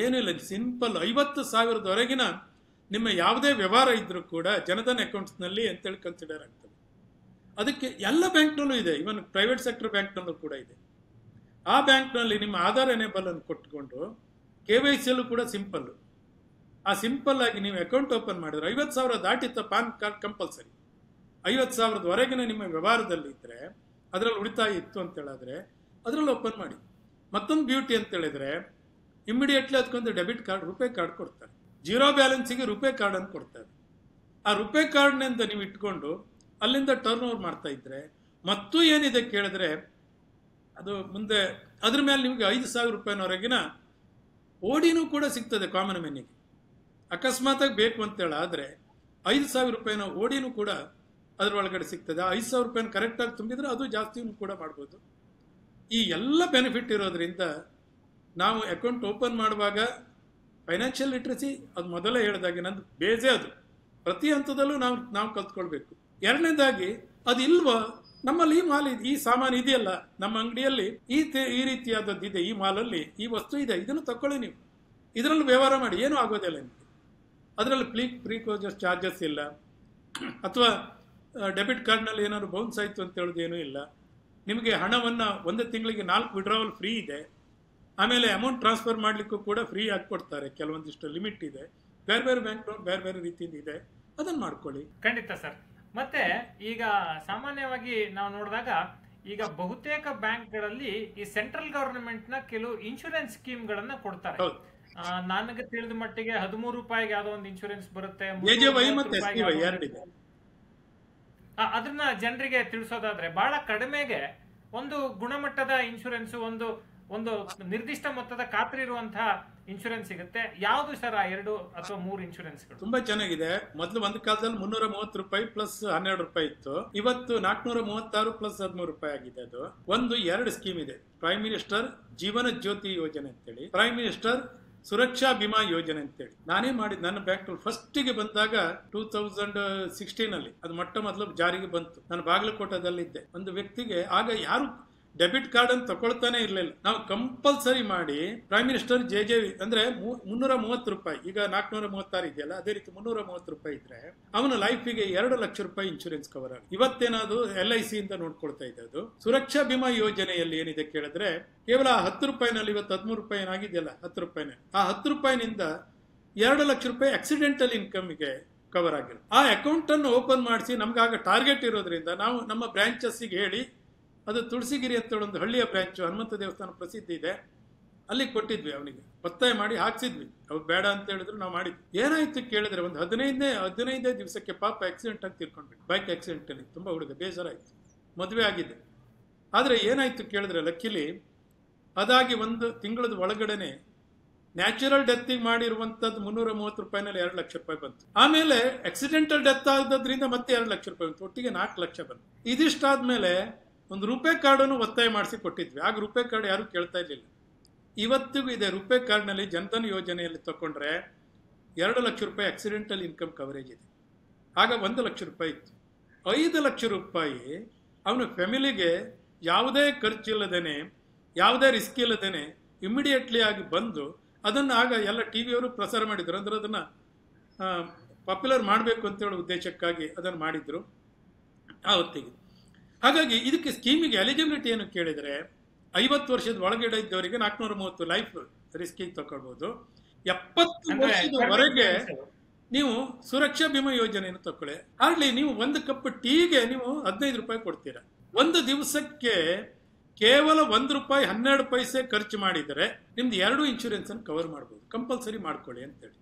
ಏನಿಲ್ಲ, ಸಿಂಪಲ್ 50,000ವರೆಗಿನ ನಿಮ್ಮ ಯಾವುದೇ ವ್ಯವಹಾರ ಇದ್ರೂ ಕೂಡ ಜನಧನ್ ಅಕೌಂಟ್ಸ್ನಲ್ಲಿ ಅಂತೇಳಿ ಕನ್ಸಿಡರ್ ಆಗ್ತದೆ. ಅದಕ್ಕೆ ಎಲ್ಲ ಬ್ಯಾಂಕ್ನಲ್ಲೂ ಇದೆ, ಇವನ್ ಪ್ರೈವೇಟ್ ಸೆಕ್ಟರ್ ಬ್ಯಾಂಕ್ನಲ್ಲೂ ಕೂಡ ಇದೆ. ಆ ಬ್ಯಾಂಕ್ನಲ್ಲಿ ನಿಮ್ಮ ಆಧಾರ್ ಎನೇಬಲ್ ಅನ್ನು ಕೊಟ್ಕೊಂಡು KYCಯಲ್ಲೂ ಕೂಡ ಸಿಂಪಲ್ಲು. ಆ ಸಿಂಪಲ್ ಆಗಿ ನೀವು ಅಕೌಂಟ್ ಓಪನ್ ಮಾಡಿದ್ರೆ 50,000 ದಾಟಿತ್ತ ಪಾನ್ ಕಾರ್ಡ್ ಕಂಪಲ್ಸರಿ. 50,000ವರೆಗಿನ ನಿಮ್ಮ ವ್ಯವಹಾರದಲ್ಲಿ ಇದ್ದರೆ, ಅದರಲ್ಲಿ ಉಳಿತಾಯ ಇತ್ತು ಅಂತ ಹೇಳಿದ್ರೆ ಅದರಲ್ಲಿ ಓಪನ್ ಮಾಡಿ. ಮತ್ತೊಂದು ಬ್ಯೂಟಿ ಅಂತ ಹೇಳಿದ್ರೆ ಇಮಿಡಿಯೇಟ್ಲಿ ಅದಕ್ಕೊಂದು ಡೆಬಿಟ್ ಕಾರ್ಡ್, ರುಪೇ ಕಾರ್ಡ್ ಕೊಡ್ತಾರೆ. 0 ಬ್ಯಾಲೆನ್ಸಿಗೆ ರುಪೇ ಕಾರ್ಡನ್ನು ಕೊಡ್ತಾರೆ. ಆ ರುಪೇ ಕಾರ್ಡ್ನಿಂದ ನೀವು ಇಟ್ಕೊಂಡು ಅಲ್ಲಿಂದ ಟರ್ನ್ ಓವರ್ ಮಾಡ್ತಾ ಇದ್ರೆ, ಮತ್ತು ಏನಿದೆ ಕೇಳಿದ್ರೆ ಅದು ಮುಂದೆ ಅದ್ರ ಮೇಲೆ ನಿಮಗೆ 5,000 ರೂಪಾಯಿನವರೆಗಿನ ಓಡಿನೂ ಕೂಡ ಸಿಗ್ತದೆ ಕಾಮನ್ ಮ್ಯಾನಿಗೆ. ಅಕಸ್ಮಾತಾಗಿ ಬೇಕು ಅಂತೇಳಿ ಆದರೆ 5,000 ರೂಪಾಯಿನ ಓಡಿನೂ ಕೂಡ ಅದರೊಳಗಡೆ ಸಿಗ್ತದೆ. 5,000 ರೂಪಾಯಿನ ಕರೆಕ್ಟಾಗಿ ತುಂಬಿದ್ರೆ ಅದು ಜಾಸ್ತಿನೂ ಕೂಡ ಮಾಡ್ಬೋದು. ಈ ಎಲ್ಲ ಬೆನಿಫಿಟ್ ಇರೋದ್ರಿಂದ ನಾವು ಅಕೌಂಟ್ ಓಪನ್ ಮಾಡುವಾಗ ಫೈನಾನ್ಷಿಯಲ್ ಲಿಟ್ರಸಿ ಅದು ಮೊದಲೇ ಹೇಳಿದಾಗೆ ನಂದು ಬೇಸೇ ಅದು. ಪ್ರತಿ ಹಂತದಲ್ಲೂ ನಾವು ಕಲ್ತ್ಕೊಳ್ಬೇಕು. ಎರಡನೇದಾಗಿ ಅದು ಇಲ್ವಾ ನಮ್ಮಲ್ಲಿ ಈ ಮಾಲ್ ಈ ಸಾಮಾನು ಇದೆಯಲ್ಲ, ನಮ್ಮ ಅಂಗಡಿಯಲ್ಲಿ ಈ ರೀತಿಯಾದದ್ದಿದೆ, ಈ ಮಾಲಲ್ಲಿ ಈ ವಸ್ತು ಇದೆ, ಇದನ್ನು ತಗೊಳ್ಳಿ, ನೀವು ಇದರಲ್ಲಿ ವ್ಯವಹಾರ ಮಾಡಿ, ಏನೂ ಆಗೋದಿಲ್ಲ ನಿಮಗೆ. ಅದರಲ್ಲಿ ಪ್ರೀ ಕ್ಲೋಸರ್ ಚಾರ್ಜಸ್ ಇಲ್ಲ, ಅಥವಾ ಡೆಬಿಟ್ ಕಾರ್ಡ್ನಲ್ಲಿ ಏನಾದ್ರು ಬೌನ್ಸ್ ಆಯಿತು ಅಂತ ಹೇಳೋದೇನೂ ಇಲ್ಲ. ನಿಮಗೆ ಹಣವನ್ನು ಒಂದು ತಿಂಗಳಿಗೆ 4 ವಿಡ್ರಾವಲ್ ಫ್ರೀ ಇದೆ. ಆಮೇಲೆ ಅಮೌಂಟ್ ಟ್ರಾನ್ಸ್ಫರ್ ಮಾಡಲಿಕ್ಕೂ ಕೂಡ ಫ್ರೀ ಕೊಡ್ತಾರೆ. ಕೆಲವೊಂದಿಷ್ಟು ಲಿಮಿಟ್ ಇದೆ, ಬೇರೆ ಬೇರೆ ಬ್ಯಾಂಕ್ನವ್ರು ಬೇರೆ ಬೇರೆ ರೀತಿಯಿಂದ ಇದೆ, ಅದನ್ನು ಮಾಡ್ಕೊಳ್ಳಿ. ಖಂಡಿತ ಸರ್. ಮತ್ತೆ ಈಗ ಸಾಮಾನ್ಯವಾಗಿ ನಾವು ನೋಡಿದಾಗ ಈಗ ಬಹುತೇಕ ಬ್ಯಾಂಕ್ಗಳಲ್ಲಿ ಈ ಸೆಂಟ್ರಲ್ ಗವರ್ನಮೆಂಟ್ ನ ಕೆಲವು ಇನ್ಶೂರೆನ್ಸ್ ಸ್ಕೀಮ್ಗಳನ್ನ ಕೊಡ್ತಾರೆ. ನನಗೆ ತಿಳಿದ ಮಟ್ಟಿಗೆ 13 ರೂಪಾಯಿಗೆ ಯಾವ್ದೋ ಒಂದು ಇನ್ಶೂರೆನ್ಸ್ ಬರುತ್ತೆ, ಅದನ್ನ ಜನರಿಗೆ ತಿಳಿಸೋದಾದ್ರೆ ಬಹಳ ಕಡಿಮೆಗೆ ಒಂದು ಗುಣಮಟ್ಟದ ಇನ್ಶೂರೆನ್ಸ್, ಒಂದು ನಿರ್ದಿಷ್ಟ ಮೊತ್ತದ ಖಾತ್ರಿ ಇರುವಂತಹ ಇನ್ಶೂರೆನ್ಸ್ ಸಿಗುತ್ತೆ. ಯಾವುದು ಸರ್ ಆ 2 ಅಥವಾ 3 ಇನ್ಶೂರೆನ್ಸ್ಗಳು? ತುಂಬಾ ಚೆನ್ನಾಗಿದೆ. ಮೊದಲು ಒಂದು ಕಾಲದಲ್ಲಿ 330 ರೂಪಾಯಿ ಪ್ಲಸ್ 12 ರೂಪಾಯಿ ಇತ್ತು. ಇವತ್ತು 436 ಪ್ಲಸ್ 13 ರೂಪಾಯಿ ಆಗಿದೆ. ಅದು 2 ಸ್ಕೀಮ್ ಇದೆ. ಪ್ರೈಮ್ ಮಿನಿಸ್ಟರ್ ಜೀವನ ಜ್ಯೋತಿ ಯೋಜನೆ ಅಂತೇಳಿ, ಪ್ರೈಮ್ ಮಿನಿಸ್ಟರ್ ಸುರಕ್ಷಾ ಬಿಮಾ ಯೋಜನೆ ಅಂತೇಳಿ. ನಾನೇ ಮಾಡಿದ್ ನನ್ನ ಬ್ಯಾಂಕ್ ಫಸ್ಟಿಗೆ ಬಂದಾಗ 2016 ಅಲ್ಲಿ ಅದು ಮೊದಲು ಜಾರಿಗೆ ಬಂತು. ನಾನು ಬಾಗಲಕೋಟದಲ್ಲಿದ್ದೆ. ಒಂದು ವ್ಯಕ್ತಿಗೆ ಆಗ ಯಾರು ಡೆಬಿಟ್ ಕಾರ್ಡ್ ಅನ್ನು ತಗೊಳ್ತಾನೆ ಇರಲಿಲ್ಲ. ನಾವು ಕಂಪಲ್ಸರಿ ಮಾಡಿ ಪ್ರೈಮ್ ಮಿನಿಸ್ಟರ್ ಜೆ ಅಂದ್ರೆ 330 ರೂಪಾಯಿ, ಈಗ 436 ಇದೆಯಲ್ಲ, ಅದೇ ರೀತಿ 330 ರೂಪಾಯಿ ಇದ್ರೆ ಅವನ ಲೈಫಿಗೆ 2 ಲಕ್ಷ ರೂಪಾಯಿ ಇನ್ಶೂರೆನ್ಸ್ ಕವರ್ ಆಗುತ್ತೆ. ಇವತ್ತೇನಾದ್ರು LIC ಇಂದ ನೋಡ್ಕೊಳ್ತಾ ಇದೆ. ಅದು ಸುರಕ್ಷಾ ಬಿಮಾ ಯೋಜನೆಯಲ್ಲಿ ಏನಿದೆ ಕೇಳಿದ್ರೆ ಕೇವಲ 10 ರೂಪಾಯಿನಲ್ಲಿ ಇವತ್ತು 13 ರೂಪಾಯಿ ಏನಾಗಿದೆಯಲ್ಲ, 10 ರೂಪಾಯಿನ ಆ 10 ರೂಪಾಯಿನಿಂದ 2 ಲಕ್ಷ ರೂಪಾಯಿ ಆಕ್ಸಿಡೆಂಟಲ್ ಇನ್ಕಮ್ಗೆ ಕವರ್ ಆಗಿರುತ್ತೆ. ಆ ಅಕೌಂಟ್ ಅನ್ನು ಓಪನ್ ಮಾಡಿಸಿ ನಮ್ಗಾಗ ಟಾರ್ಗೆಟ್ ಇರೋದ್ರಿಂದ ನಾವು ನಮ್ಮ ಬ್ರಾಂಚಸ್ಸಿಗೆ ಹೇಳಿ, ಅದು ತುಳಸಿಗಿರಿ ಅಂತ ಒಂದು ಹಳ್ಳಿಯ ಬ್ರಾಂಚ್, ಹನುಮಂತ ದೇವಸ್ಥಾನ ಪ್ರಸಿದ್ಧಿ ಇದೆ, ಅಲ್ಲಿ ಕೊಟ್ಟಿದ್ವಿ. ಅವನಿಗೆ ಒತ್ತಾಯ ಮಾಡಿ ಹಾಕ್ಸಿದ್ವಿ. ಅವ್ರು ಬೇಡ ಅಂತ ಹೇಳಿದ್ರು ನಾವು ಮಾಡಿದ್ವಿ. ಏನಾಯ್ತು ಕೇಳಿದ್ರೆ ಒಂದು 15 ದಿವಸಕ್ಕೆ ಪಾಪ ಆಕ್ಸಿಡೆಂಟ್ ಆಗಿ ತೀರ್ಕೊಂಡ್ಬಿಟ್ಟು, ಬೈಕ್ ಆಕ್ಸಿಡೆಂಟ್ ಅಲ್ಲಿ. ತುಂಬಾ ಹುಡುಗ ಬೇಸರ ಆಯ್ತು, ಮದುವೆ ಆಗಿದೆ. ಆದ್ರೆ ಏನಾಯ್ತು ಕೇಳಿದ್ರೆ ಲಕ್ಕಿಲಿ ಅದಾಗಿ 1 ತಿಂಗಳದ ಒಳಗಡೆನೆ ನ್ಯಾಚುರಲ್ ಡೆತ್ಗೆ ಮಾಡಿರುವಂತದ್ದು 330 ರೂಪಾಯಿನಲ್ಲಿ 2 ಲಕ್ಷ ರೂಪಾಯಿ ಬಂತು. ಆಮೇಲೆ ಆಕ್ಸಿಡೆಂಟಲ್ ಡೆತ್ ಆಗೋದ್ರಿಂದ ಮತ್ತೆ 2 ಲಕ್ಷ ರೂಪಾಯಿ ಬಂತು, ಒಟ್ಟಿಗೆ 4 ಲಕ್ಷ ಬಂತು. ಇದಿಷ್ಟಾದ್ಮೇಲೆ ಒಂದು ರೂಪೇ ಕಾರ್ಡನ್ನು ಒತ್ತಾಯ ಮಾಡಿಸಿ ಕೊಟ್ಟಿದ್ವಿ. ಆಗ ರೂಪೇ ಕಾರ್ಡ್ ಯಾರು ಕೇಳ್ತಾ ಇರ್ಲಿಲ್ಲ. ಇವತ್ತಿಗೂ ಇದೆ. ರೂಪೇ ಕಾರ್ಡ್ನಲ್ಲಿ ಜನಧನ್ ಯೋಜನೆಯಲ್ಲಿ ತಗೊಂಡ್ರೆ 2 ಲಕ್ಷ ರೂಪಾಯಿ ಆಕ್ಸಿಡೆಂಟಲ್ ಇನ್ಕಮ್ ಕವರೇಜ್ ಇದೆ. ಆಗ 1 ಲಕ್ಷ ರೂಪಾಯಿ ಇತ್ತು. 5 ಲಕ್ಷ ರೂಪಾಯಿ ಅವನ ಫ್ಯಾಮಿಲಿಗೆ ಯಾವುದೇ ಖರ್ಚಿಲ್ಲದೇನೆ, ಯಾವುದೇ ರಿಸ್ಕ್ ಇಲ್ಲದೇನೆ ಇಮಿಡಿಯೇಟ್ಲಿ ಆಗಿ ಬಂದು ಅದನ್ನು ಆಗ ಎಲ್ಲ ಟಿವಿಯವರು ಪ್ರಸಾರ ಮಾಡಿದ್ರು. ಅಂದ್ರೆ ಅದನ್ನು ಪಾಪ್ಯುಲರ್ ಮಾಡಬೇಕು ಅಂತೇಳೋ ಉದ್ದೇಶಕ್ಕಾಗಿ ಅದನ್ನು ಮಾಡಿದ್ರು ಆ ಹೊತ್ತಿಗೆ. ಹಾಗಾಗಿ ಇದಕ್ಕೆ ಸ್ಕೀಮಿಗೆ ಎಲಿಜಿಬಿಲಿಟಿ ಏನು ಕೇಳಿದರೆ 50 ವರ್ಷದ ಒಳಗಡೆ ಇದ್ದವರಿಗೆ 430 ಲೈಫ್ ರಿಸ್ಕಿಗೆ ತಗೊಳ್ಬಹುದು. 70 ವರ್ಷದವರೆಗೆ ನೀವು ಸುರಕ್ಷಾ ಬಿಮಾ ಯೋಜನೆಯನ್ನು ತಗೊಳ್ಳಿ. ಆಗ್ಲಿ ನೀವು 1 ಕಪ್ ಟೀಗೆ ನೀವು 15 ರೂಪಾಯಿ ಕೊಡ್ತೀರಾ. 1 ದಿವಸಕ್ಕೆ ಕೇವಲ 1 ರೂಪಾಯಿ 12 ಪೈಸೆ ಖರ್ಚು ಮಾಡಿದರೆ ನಿಮ್ದು 2 ಇನ್ಶೂರೆನ್ಸ್ ಅನ್ನು ಕವರ್ ಮಾಡಬಹುದು. ಕಂಪಲ್ಸರಿ ಮಾಡ್ಕೊಳ್ಳಿ ಅಂತೇಳಿ.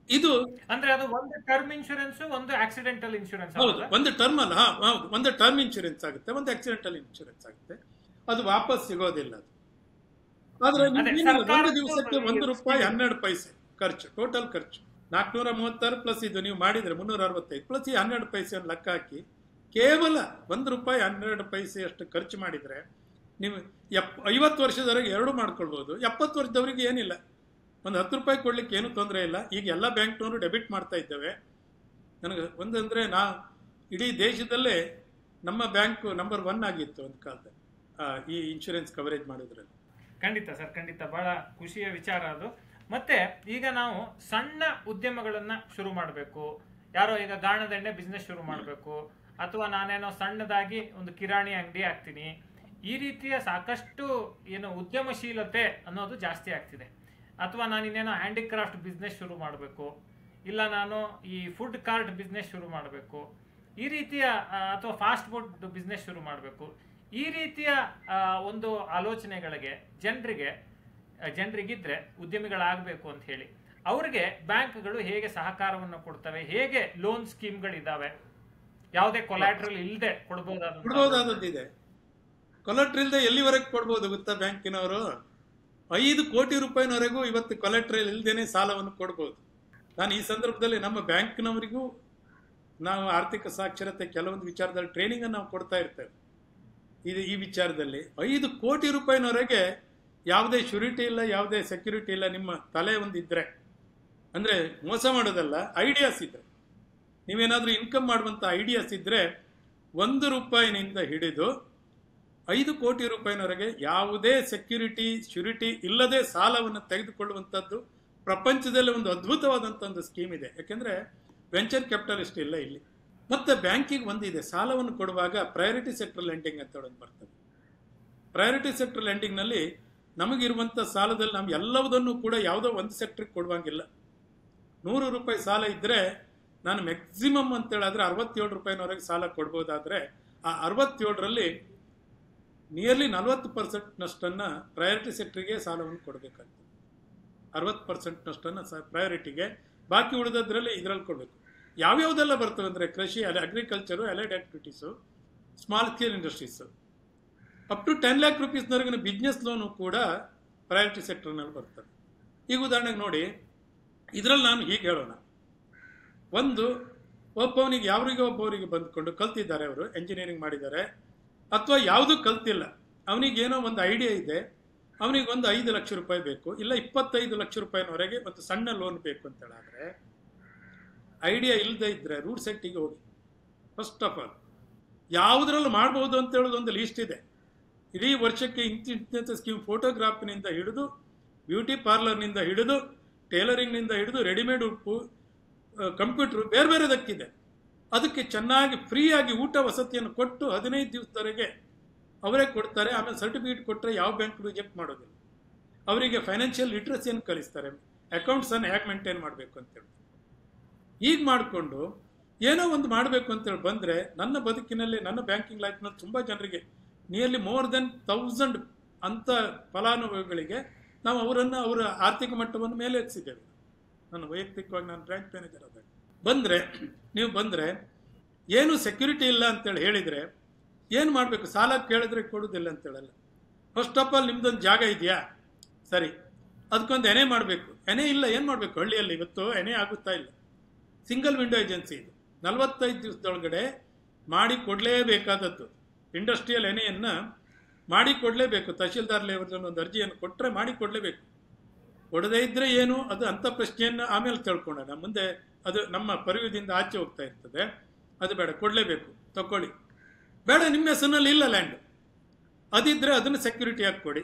ಇದು ಅಂದ್ರೆ ಅದು ಒಂದು ಟರ್ಮ್ ಇನ್ಶೂರೆನ್ಸ್, ಒಂದು ಆಕ್ಸಿಡೆಂಟಲ್ ಇನ್ಶೂರೆನ್ಸ್. ಹೌದು, ಒಂದು ಟರ್ಮ್ ಅಲ್ಲ, ಹೌದು, ಒಂದು ಟರ್ಮ್ ಇನ್ಶೂರೆನ್ಸ್ ಆಗುತ್ತೆ, ಒಂದು ಆಕ್ಸಿಡೆಂಟಲ್ ಇನ್ಶೂರೆನ್ಸ್ ಆಗುತ್ತೆ. ಅದು ವಾಪಸ್ ಸಿಗೋದಿಲ್ಲ. ಅದು ಆದ್ರೆ 1 ದಿವಸಕ್ಕೆ 1 ರೂಪಾಯಿ 12 ಪೈಸೆ ಖರ್ಚು, ಟೋಟಲ್ ಖರ್ಚು 436 ಪ್ಲಸ್ ಇದು ನೀವು ಮಾಡಿದ್ರೆ 365 ಪ್ಲಸ್ ಈ 12 ಪೈಸೆಯನ್ನು ಲೆಕ್ಕ ಹಾಕಿ ಕೇವಲ 1 ರೂಪಾಯಿ 12 ಪೈಸೆಯಷ್ಟು ಖರ್ಚು ಮಾಡಿದ್ರೆ ನೀವು 50 ವರ್ಷದವರೆಗೆ 2 ಮಾಡ್ಕೊಳ್ಬಹುದು. 70 ವರ್ಷದವರಿಗೆ ಏನಿಲ್ಲ, ಒಂದು 10 ರೂಪಾಯಿ ಕೊಡ್ಲಿಕ್ಕೆ ಏನು ತೊಂದರೆ ಇಲ್ಲ. ಈಗ ಎಲ್ಲ ಬ್ಯಾಂಕ್ನವರು ಡೆಬಿಟ್ ಮಾಡ್ತಾ ಇದ್ದೇವೆ. ನನಗೆ ಒಂದಂದ್ರೆ ಇಡೀ ದೇಶದಲ್ಲೇ ನಮ್ಮ ಬ್ಯಾಂಕ್ ನಂಬರ್ 1 ಆಗಿತ್ತು ಒಂದು ಕಾಲದಲ್ಲಿ ಈ ಇನ್ಶೂರೆನ್ಸ್ ಕವರೇಜ್ ಮಾಡೋದ್ರಲ್ಲಿ. ಖಂಡಿತ ಸರ್, ಖಂಡಿತ ಬಹಳ ಖುಷಿಯ ವಿಚಾರ ಅದು. ಮತ್ತೆ ಈಗ ನಾವು ಸಣ್ಣ ಉದ್ಯಮಗಳನ್ನ ಶುರು ಮಾಡಬೇಕು, ಯಾರೋ ಈಗ ಗಾಣದಂಡೆ ಬಿಸ್ನೆಸ್ ಶುರು ಮಾಡಬೇಕು, ಅಥವಾ ನಾನೇನೋ ಸಣ್ಣದಾಗಿ ಒಂದು ಕಿರಾಣಿ ಅಂಗಡಿ ಹಾಕ್ತೀನಿ, ಈ ರೀತಿಯ ಸಾಕಷ್ಟು ಏನು ಉದ್ಯಮಶೀಲತೆ ಅನ್ನೋದು ಜಾಸ್ತಿ ಆಗ್ತಿದೆ. ಅಥವಾ ನಾನು ಇನ್ನೇನೋ ಹ್ಯಾಂಡಿಕ್ರಾಫ್ಟ್ ಬಿಸ್ನೆಸ್ ಶುರು ಮಾಡಬೇಕು, ಇಲ್ಲ ನಾನು ಈ ಫುಡ್ ಕಾರ್ಟ್ ಬಿಸ್ನೆಸ್ ಶುರು ಮಾಡಬೇಕು, ಈ ರೀತಿಯ ಅಥವಾ ಫಾಸ್ಟ್ ಫುಡ್ ಬಿಸ್ನೆಸ್ ಶುರು ಮಾಡಬೇಕು, ಈ ರೀತಿಯ ಒಂದು ಆಲೋಚನೆಗಳಿಗೆ ಜನರಿಗಿದ್ರೆ ಉದ್ಯಮಿಗಳಾಗಬೇಕು ಅಂತ ಹೇಳಿ ಅವ್ರಿಗೆ ಬ್ಯಾಂಕ್ಗಳು ಹೇಗೆ ಸಹಕಾರವನ್ನು ಕೊಡ್ತವೆ, ಹೇಗೆ ಲೋನ್ ಸ್ಕೀಮ್ಗಳಿದ್ದಾವೆ, ಯಾವುದೇ ಕೊಲ್ಯಾಟ್ರಲ್ ಇಲ್ಲದೆ ಕೊಡಬಹುದಾದದ್ದಿದೆ. ಕೊಲೆಟ್ರಲ್ ಎಲ್ಲಿವರೆಗೆ ಕೊಡ್ಬೋದು ಗೊತ್ತಾ? ಬ್ಯಾಂಕಿನವರು 5 ಕೋಟಿ ರೂಪಾಯಿನವರೆಗೂ ಇವತ್ತು ಕೊಲೆಟ್ರಲ್ ಇಲ್ದೇನೆ ಸಾಲವನ್ನು ಕೊಡ್ಬೋದು. ನಾನು ಈ ಸಂದರ್ಭದಲ್ಲಿ ನಮ್ಮ ಬ್ಯಾಂಕ್ನವರಿಗೂ ನಾವು ಆರ್ಥಿಕ ಸಾಕ್ಷರತೆ ಕೆಲವೊಂದು ವಿಚಾರದಲ್ಲಿ ಟ್ರೈನಿಂಗ್ ಅನ್ನು ನಾವು ಕೊಡ್ತಾ ಇರ್ತೇವೆ. ಈ ವಿಚಾರದಲ್ಲಿ 5 ಕೋಟಿ ರೂಪಾಯಿನವರೆಗೆ ಯಾವುದೇ ಶ್ಯೂರಿಟಿ ಇಲ್ಲ, ಯಾವುದೇ ಸೆಕ್ಯೂರಿಟಿ ಇಲ್ಲ, ನಿಮ್ಮ ತಲೆ ಒಂದಿದ್ರೆ, ಅಂದರೆ ಮೋಸ ಮಾಡೋದಲ್ಲ, ಐಡಿಯಾಸ್ ಇದ್ರೆ, ನೀವೇನಾದರೂ ಇನ್ಕಮ್ ಮಾಡುವಂಥ ಐಡಿಯಾಸ್ ಇದ್ದರೆ 1 ರೂಪಾಯಿನಿಂದ ಹಿಡಿದು 5 ಕೋಟಿ ರೂಪಾಯಿನವರೆಗೆ ಯಾವುದೇ ಶ್ಯೂರಿಟಿ ಇಲ್ಲದೆ ಸಾಲವನ್ನು ತೆಗೆದುಕೊಳ್ಳುವಂಥದ್ದು ಪ್ರಪಂಚದಲ್ಲಿ ಒಂದು ಅದ್ಭುತವಾದಂಥ ಒಂದು ಸ್ಕೀಮ್ ಇದೆ. ಯಾಕೆಂದರೆ ವೆಂಚರ್ ಕ್ಯಾಪಿಟಲಿಸ್ಟ್ ಇಲ್ಲ ಇಲ್ಲಿ. ಮತ್ತು ಬ್ಯಾಂಕಿಗೆ ಒಂದಿದೆ, ಸಾಲವನ್ನು ಕೊಡುವಾಗ ಪ್ರಯಾರಿಟಿ ಸೆಕ್ಟರ್ ಲೆಂಡಿಂಗ್ ಅಂತ ಒಂದು ಬರ್ತದೆ. ಪ್ರಯಾರಿಟಿ ಸೆಕ್ಟರ್ ಲೆಂಡಿಂಗ್ನಲ್ಲಿ ನಮಗಿರುವಂಥ ಸಾಲದಲ್ಲಿ ನಾವು ಎಲ್ಲವುದನ್ನು ಕೂಡ ಯಾವುದೋ ಒಂದು ಸೆಕ್ಟ್ರಿಗೆ ಕೊಡುವಂಗಿಲ್ಲ. 100 ರೂಪಾಯಿ ಸಾಲ ಇದ್ದರೆ ನಾನು ಮ್ಯಾಕ್ಸಿಮಮ್ ಅಂತೇಳಿದ್ರೆ 67 ರೂಪಾಯಿನವರೆಗೆ ಸಾಲ ಕೊಡ್ಬೋದಾದರೆ ಆ 67ರಲ್ಲಿ ನಿಯರ್ಲಿ 40%ನಷ್ಟನ್ನು ಪ್ರಯಾರಿಟಿ ಸೆಕ್ಟ್ರಿಗೆ ಸಾಲವನ್ನು ಕೊಡಬೇಕಾಗ್ತದೆ. 60%ನಷ್ಟನ್ನು ಪ್ರಯಾರಿಟಿಗೆ, ಬಾಕಿ ಉಳಿದದ್ರಲ್ಲಿ ಇದರಲ್ಲಿ ಕೊಡಬೇಕು. ಯಾವ್ಯಾವುದೆಲ್ಲ ಬರ್ತವೆ ಅಂದರೆ ಕೃಷಿ, agriculture, allied activities, small scale industries, up to 10 lakh ರೂಪೀಸ್ನವರೆಗಿನ ಬಿಸ್ನೆಸ್ ಲೋನು ಕೂಡ ಪ್ರಯಾರಿಟಿ ಸೆಕ್ಟರ್ನಲ್ಲಿ ಬರ್ತದೆ. ಈಗ ಉದಾಹರಣೆಗೆ ನೋಡಿ, ಇದರಲ್ಲಿ ನಾನು ಹೀಗೆ ಹೇಳೋಣ, ಒಂದು ಒಬ್ಬವನಿಗೆ ಒಬ್ಬವರಿಗೆ ಬಂದುಕೊಂಡು ಕಲ್ತಿದ್ದಾರೆ, ಅವರು ಎಂಜಿನಿಯರಿಂಗ್ ಮಾಡಿದ್ದಾರೆ, ಅಥವಾ ಯಾವುದೂ ಕಲ್ತಿಲ್ಲ, ಅವನಿಗೇನೋ ಒಂದು ಐಡಿಯಾ ಇದೆ, ಅವನಿಗೆ ಒಂದು 5 ಲಕ್ಷ ರೂಪಾಯಿ ಬೇಕು, ಇಲ್ಲ 25 ಲಕ್ಷ ರೂಪಾಯಿನವರೆಗೆ ಒಂದು ಸಣ್ಣ ಲೋನ್ ಬೇಕು ಅಂತೇಳಿದ್ರೆ, ಐಡಿಯಾ ಇಲ್ಲದೆ ಇದ್ದರೆ ರೂಟ್ ಸೆಟ್ಟಿಗೆ ಹೋಗಿ. ಫಸ್ಟ್ ಆಫ್ ಆಲ್ ಯಾವುದ್ರಲ್ಲಿ ಮಾಡ್ಬೋದು ಅಂತ ಹೇಳೋದು ಒಂದು ಲೀಸ್ಟ್ ಇದೆ. ಇಡೀ ವರ್ಷಕ್ಕೆ ಇಂತಿಂಥ ಸ್ಕೀಮ್, ಫೋಟೋಗ್ರಾಫಿನಿಂದ ಹಿಡಿದು, ಬ್ಯೂಟಿ ಪಾರ್ಲರ್ನಿಂದ ಹಿಡಿದು, ಟೇಲರಿಂಗ್ನಿಂದ ಹಿಡಿದು, ರೆಡಿಮೇಡ್ ಉಪ್ಪು, ಕಂಪ್ಯೂಟ್ರು, ಬೇರೆ ಬೇರೆದಕ್ಕಿದೆ. ಅದಕ್ಕೆ ಚೆನ್ನಾಗಿ ಫ್ರೀಯಾಗಿ ಊಟ ವಸತಿಯನ್ನು ಕೊಟ್ಟು 15 ದಿವಸದವರೆಗೆ ಅವರೇ ಕೊಡ್ತಾರೆ. ಆಮೇಲೆ ಸರ್ಟಿಫಿಕೇಟ್ ಕೊಟ್ಟರೆ ಯಾವ ಬ್ಯಾಂಕ್ ರಿಜೆಕ್ಟ್ ಮಾಡೋದಿಲ್ಲ. ಅವರಿಗೆ ಫೈನಾನ್ಷಿಯಲ್ ಲಿಟ್ರಸಿಯನ್ನು ಕಲಿಸ್ತಾರೆ, ಅಕೌಂಟ್ಸನ್ನು ಹೇಗೆ ಮೇಂಟೈನ್ ಮಾಡಬೇಕು ಅಂತೇಳಿ. ಈಗ ಮಾಡಿಕೊಂಡು ಏನೋ ಒಂದು ಮಾಡಬೇಕು ಅಂತೇಳಿ ಬಂದರೆ, ನನ್ನ ಬದುಕಿನಲ್ಲಿ, ನನ್ನ ಬ್ಯಾಂಕಿಂಗ್ ಲೈಫ್ನಲ್ಲಿ ತುಂಬ ಜನರಿಗೆ ನಿಯರ್ಲಿ more than 1000 ಅಂಥ ಫಲಾನುಭವಿಗಳಿಗೆ ನಾವು ಅವರ ಆರ್ಥಿಕ ಮಟ್ಟವನ್ನು ಮೇಲೆ ಎತ್ತಿಸಿದ್ದೇವೆ. ನಾನು ವೈಯಕ್ತಿಕವಾಗಿ ನಾನು ಬ್ರಾಂಚ್ ಮ್ಯಾನೇಜರ್ ಆದಾಗ ನೀವು ಬಂದರೆ ಏನು ಸೆಕ್ಯೂರಿಟಿ ಇಲ್ಲ ಅಂತೇಳಿ ಹೇಳಿದರೆ ಏನು ಮಾಡಬೇಕು? ಸಾಲ ಕೇಳಿದ್ರೆ ಕೊಡೋದಿಲ್ಲ ಅಂತೇಳಲ್ಲ. ಫಸ್ಟ್ ಆಫ್ ಆಲ್ ನಿಮ್ದೊಂದು ಜಾಗ ಇದೆಯಾ? ಸರಿ, ಅದಕ್ಕೊಂದು ಎನೆ ಮಾಡಬೇಕು. ಎನೆ ಇಲ್ಲ, ಏನು ಮಾಡಬೇಕು? ಹಳ್ಳಿಯಲ್ಲಿ ಇವತ್ತು ಎನೆ ಆಗುತ್ತಾ ಇಲ್ಲ. ಸಿಂಗಲ್ ವಿಂಡೋ ಏಜೆನ್ಸಿ ಇದು 45 ದಿವಸದೊಳಗಡೆ ಮಾಡಿ ಕೊಡಲೇಬೇಕಾದದ್ದು. ಇಂಡಸ್ಟ್ರಿಯಲ್ ಎನೆಯನ್ನು ಮಾಡಿ ಕೊಡಲೇಬೇಕು. ತಹಶೀಲ್ದಾರ್ ಲೆವೆಲ್ ಒಂದು ಅರ್ಜಿಯನ್ನು ಕೊಟ್ಟರೆ ಮಾಡಿ ಕೊಡಲೇಬೇಕು. ಕೊಡದೇ ಇದ್ದರೆ ಏನು, ಅದು ಅಂಥ ಪ್ರಶ್ನೆಯನ್ನು ಆಮೇಲೆ ತಿಳ್ಕೊಳ್ಳೋಣ. ಮುಂದೆ ಅದು ನಮ್ಮ ಪರಿವ್ಯದಿಂದ ಆಚೆ ಹೋಗ್ತಾ ಇರ್ತದೆ. ಅದು ಬೇಡ, ಕೊಡಲೇಬೇಕು, ತಗೊಳ್ಳಿ. ಬೇಡ, ನಿಮ್ಮ ಹೆಸರಿನಲ್ಲಿ ಇಲ್ಲ ಲ್ಯಾಂಡ್, ಅದಿದ್ದರೆ ಅದನ್ನು ಸೆಕ್ಯೂರಿಟಿ ಆಗಿ ಕೊಡಿ.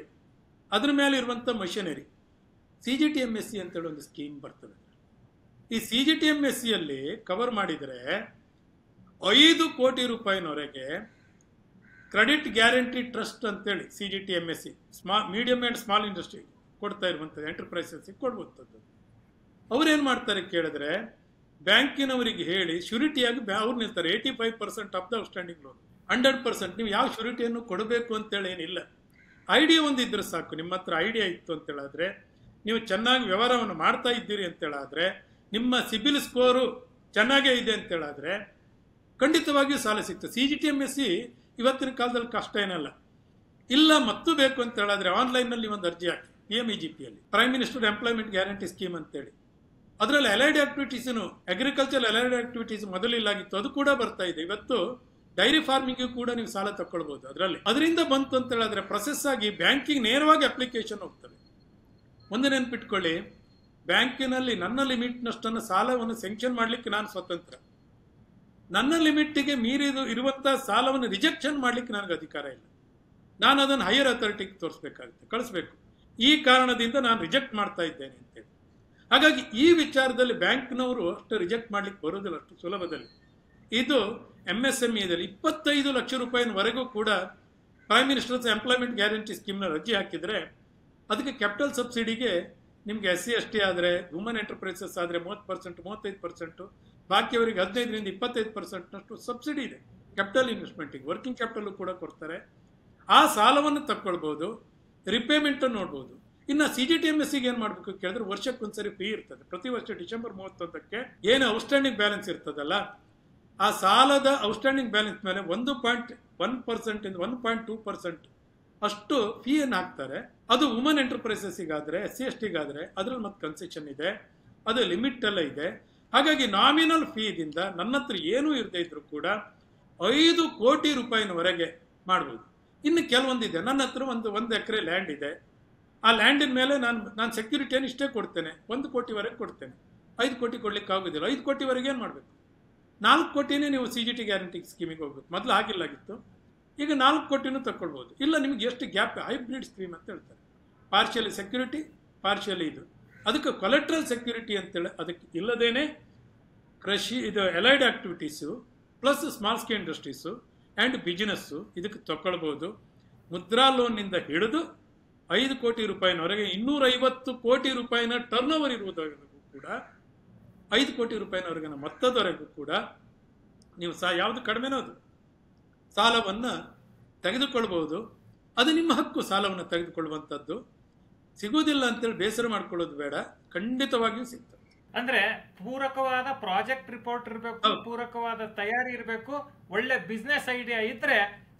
ಅದ್ರ ಮೇಲೆ ಇರುವಂಥ ಮಷಿನರಿ, CGTMSC ಅಂತೇಳಿ ಒಂದು ಸ್ಕೀಮ್ ಬರ್ತದೆ. ಈ CGTMSCಯಲ್ಲಿ ಕವರ್ ಮಾಡಿದರೆ 5 ಕೋಟಿ ರೂಪಾಯಿನವರೆಗೆ ಕ್ರೆಡಿಟ್ ಗ್ಯಾರಂಟಿ ಟ್ರಸ್ಟ್ ಅಂತೇಳಿ CGTMSC medium and small industry ಕೊಡ್ತಾ ಇರುವಂಥದ್ದು, ಎಂಟರ್ಪ್ರೈಸಸ್ಸಿಗೆ ಕೊಡುವಂಥದ್ದು. ಅವ್ರೇನು ಮಾಡ್ತಾರೆ ಕೇಳಿದ್ರೆ, ಬ್ಯಾಂಕಿನವರಿಗೆ ಹೇಳಿ ಶ್ಯೂರಿಟಿಯಾಗಿ ಅವ್ರು ನಿಲ್ತಾರೆ. 85% ಆಫ್ ದ ಔಟ್ಸ್ಟ್ಯಾಂಡಿಂಗ್ ಲೋನ್, 100%. ನೀವು ಯಾವ ಶ್ಯೂರಿಟಿಯನ್ನು ಕೊಡಬೇಕು ಅಂತೇಳಿ ಏನಿಲ್ಲ, ಐಡಿಯಾ ಒಂದಿದ್ರೆ ಸಾಕು. ನಿಮ್ಮ ಹತ್ರ ಐಡಿಯಾ ಇತ್ತು ಅಂತೇಳಿದ್ರೆ, ನೀವು ಚೆನ್ನಾಗಿ ವ್ಯವಹಾರವನ್ನು ಮಾಡ್ತಾ ಇದ್ದೀರಿ ಅಂತೇಳಿದ್ರೆ, ನಿಮ್ಮ ಸಿಬಿಲ್ ಸ್ಕೋರು ಚೆನ್ನಾಗೇ ಇದೆ ಅಂತೇಳಿದ್ರೆ ಖಂಡಿತವಾಗಿಯೂ ಸಾಲ ಸಿಗ್ತದೆ. CGTMSC ಇವತ್ತಿನ ಕಾಲದಲ್ಲಿ ಕಷ್ಟ ಏನಲ್ಲ. ಇಲ್ಲ ಮತ್ತು ಬೇಕು ಅಂತ ಹೇಳಿದ್ರೆ ಆನ್ಲೈನ್ನಲ್ಲಿ ಒಂದು ಅರ್ಜಿ ಹಾಕಿ, PMEGPಯಲ್ಲಿ prime minister employment guarantee scheme ಅಂತೇಳಿ. ಅದರಲ್ಲಿ ಅಲೈಡ್ ಆಕ್ಟಿವಿಟೀಸನು, ಅಗ್ರಿಕಲ್ಚರ್ ಅಲೈಡ್ ಆಕ್ಟಿವಿಟೀಸ್ ಮೊದಲಿಲ್ಲಾಗಿತ್ತು, ಅದು ಕೂಡ ಬರ್ತಾ ಇದೆ. ಇವತ್ತು ಡೈರಿ ಫಾರ್ಮಿಂಗ್ ಕೂಡ ನೀವು ಸಾಲ ತಗೊಳ್ಬಹುದು ಅದರಲ್ಲಿ. ಅದರಿಂದ ಬಂತು ಅಂತ ಹೇಳಿದ್ರೆ ಪ್ರೊಸೆಸ್ ಆಗಿ ಬ್ಯಾಂಕಿಂಗ್ ನೇರವಾಗಿ ಅಪ್ಲಿಕೇಶನ್ ಹೋಗ್ತದೆ. ಒಂದು ನೆನಪಿಟ್ಕೊಳ್ಳಿ, ಬ್ಯಾಂಕಿನಲ್ಲಿ ನನ್ನ ಲಿಮಿಟ್ನಷ್ಟನ್ನು ಸಾಲವನ್ನು ಸ್ಯಾಂಕ್ಷನ್ ಮಾಡಲಿಕ್ಕೆ ನಾನು ಸ್ವತಂತ್ರ. ನನ್ನ ಲಿಮಿಟ್ಗೆ ಮೀರಿದು ಇರುವಂಥ ಸಾಲವನ್ನು ರಿಜೆಕ್ಷನ್ ಮಾಡಲಿಕ್ಕೆ ನನಗೆ ಅಧಿಕಾರ ಇಲ್ಲ. ನಾನು ಅದನ್ನು ಹೈಯರ್ ಅಥಾರಿಟಿಗೆ ತೋರಿಸ್ಬೇಕಾಗುತ್ತೆ, ಕಳಿಸ್ಬೇಕು. ಈ ಕಾರಣದಿಂದ ನಾನು ರಿಜೆಕ್ಟ್ ಮಾಡ್ತಾ ಇದ್ದೇನೆ ಅಂತೇಳಿ. ಹಾಗಾಗಿ ಈ ವಿಚಾರದಲ್ಲಿ ಬ್ಯಾಂಕ್ನವರು ಅಷ್ಟು ರಿಜೆಕ್ಟ್ ಮಾಡಲಿಕ್ಕೆ ಬರೋದಿಲ್ಲ ಅಷ್ಟು ಸುಲಭದಲ್ಲಿ. ಇದು MSMEದಲ್ಲಿ 25 ಲಕ್ಷ ರೂಪಾಯಿವರೆಗೂ ಕೂಡ ಪ್ರೈಮ್ ಮಿನಿಸ್ಟರ್ಸ್ ಎಂಪ್ಲಾಯ್ಮೆಂಟ್ ಗ್ಯಾರಂಟಿ ಸ್ಕೀಮ್ನ ಅರ್ಜಿ ಹಾಕಿದರೆ ಅದಕ್ಕೆ ಕ್ಯಾಪಿಟಲ್ ಸಬ್ಸಿಡಿಗೆ ನಿಮಗೆ SC ST ಆದರೆ, ವುಮನ್ ಎಂಟರ್ಪ್ರೈಸಸ್ ಆದರೆ 30%, 35%, ಬಾಕಿಯವರಿಗೆ 15ರಿಂದ 25%ನಷ್ಟು ಸಬ್ಸಿಡಿ ಇದೆ ಕ್ಯಾಪಿಟಲ್ ಇನ್ವೆಸ್ಟ್ಮೆಂಟಿಗೆ. ವರ್ಕಿಂಗ್ ಕ್ಯಾಪಿಟಲ್ ಕೂಡ ಕೊಡ್ತಾರೆ. ಆ ಸಾಲವನ್ನು ತಕ್ಕೊಳ್ಬೋದು, ರಿಪೇಮೆಂಟನ್ನು ನೋಡ್ಬೋದು. ಇನ್ನು CGTMSCಗೆ ಏನು ಮಾಡಬೇಕು ಕೇಳಿದ್ರೆ, ವರ್ಷಕ್ಕೊಂದ್ಸರಿ ಫೀ ಇರ್ತದೆ. ಪ್ರತಿ ವರ್ಷ ಡಿಸೆಂಬರ್ 31ಕ್ಕೆ ಏನು ಔಟ್ಸ್ಟ್ಯಾಂಡಿಂಗ್ ಬ್ಯಾಲೆನ್ಸ್ ಇರ್ತದಲ್ಲ, ಆ ಸಾಲದ ಔಟ್ಸ್ಟ್ಯಾಂಡಿಂಗ್ ಬ್ಯಾಲೆನ್ಸ್ ಮೇಲೆ 1% ಇಂದ 1.2% ಅಷ್ಟು ಫೀಯನ್ನು ಹಾಕ್ತಾರೆ. ಅದು ವುಮನ್ ಎಂಟರ್ಪ್ರೈಸಸ್ಸಿಗಾದರೆ, SC/STಗಾದರೆ ಅದರಲ್ಲಿ ಮತ್ತೆ ಕನ್ಸೆಷನ್ ಇದೆ, ಅದು ಲಿಮಿಟ್ ಎಲ್ಲ ಇದೆ. ಹಾಗಾಗಿ ನಾಮಿನಲ್ ಫೀದಿಂದ ನನ್ನ ಹತ್ರ ಏನೂ ಇರದೇ ಇದ್ರು ಕೂಡ 5 ಕೋಟಿ ರೂಪಾಯಿನವರೆಗೆ ಮಾಡ್ಬೋದು. ಇನ್ನು ಕೆಲವೊಂದಿದೆ, ನನ್ನ ಹತ್ರ ಒಂದು ಎಕರೆ ಲ್ಯಾಂಡ್ ಇದೆ, ಆ ಲ್ಯಾಂಡಿನ ಮೇಲೆ ನಾನು ಸೆಕ್ಯೂರಿಟಿಯನ್ನು ಇಷ್ಟೇ ಕೊಡ್ತೇನೆ, 1 ಕೋಟಿವರೆಗೆ ಕೊಡ್ತೇನೆ, 5 ಕೋಟಿ ಕೊಡ್ಲಿಕ್ಕೆ ಆಗೋದಿಲ್ಲ. 5 ಕೋಟಿವರೆಗೆ ಏನು ಮಾಡಬೇಕು? 4 ಕೋಟಿನೇ ನೀವು CGT ಗ್ಯಾರಂಟಿ ಸ್ಕೀಮಿಗೆ ಹೋಗ್ಬೇಕು. ಮೊದಲು ಆಗಿಲ್ಲಾಗಿತ್ತು, ಈಗ 4 ಕೋಟಿನೂ ತಗೊಳ್ಬೋದು. ಇಲ್ಲ ನಿಮಗೆ ಎಷ್ಟು ಗ್ಯಾಪ್, ಹೈಬ್ರಿಡ್ ಸ್ಕೀಮ್ ಅಂತ ಹೇಳ್ತಾರೆ. ಪಾರ್ಷಿಯಲಿ ಸೆಕ್ಯೂರಿಟಿ, ಪಾರ್ಷಿಯಲಿ ಇದು. ಅದಕ್ಕೆ ಕೊಲೆಟ್ರಲ್ ಸೆಕ್ಯೂರಿಟಿ ಅಂತೇಳಿ ಅದಕ್ಕೆ ಇಲ್ಲದೇನೆ ಕೃಷಿ ಇದು allied activities plus small scale industries and business ಇದಕ್ಕೆ ತಗೊಳ್ಬೋದು. ಮುದ್ರಾ ಲೋನ್ನಿಂದ ಹಿಡಿದು 5 ಕೋಟಿ ರೂಪಾಯಿನವರೆಗೆ 250 ಕೋಟಿ ರೂಪಾಯಿನ ಟರ್ನ್ ಓವರ್ ಇರುವುದವರೆಗೂ ಕೂಡ 5 ಕೋಟಿ ರೂಪಾಯಿನವರೆಗಿನ ಮೊತ್ತದವರೆಗೂ ಕೂಡ ನೀವು ಯಾವುದು ಕಡಿಮೆನೋ ಅದು ಸಾಲವನ್ನು ತೆಗೆದುಕೊಳ್ಬೋದು. ಅದು ನಿಮ್ಮ ಹಕ್ಕು. ಸಾಲವನ್ನು ತೆಗೆದುಕೊಳ್ಳುವಂಥದ್ದು ಸಿಗುವುದಿಲ್ಲ ಅಂತೇಳಿ ಬೇಸರ ಮಾಡ್ಕೊಳ್ಳೋದು ಬೇಡ, ಖಂಡಿತವಾಗಿಯೂ ಸಿಗ್ತದೆ. ಅಂದ್ರೆ ಪೂರಕವಾದ ಪ್ರಾಜೆಕ್ಟ್ ರಿಪೋರ್ಟ್ ಇರಬೇಕು, ಪೂರಕವಾದ ತಯಾರಿ ಇರಬೇಕು, ಒಳ್ಳೆ ಬಿಸ್ನೆಸ್ ಐಡಿಯಾ ಇದ್ರೆ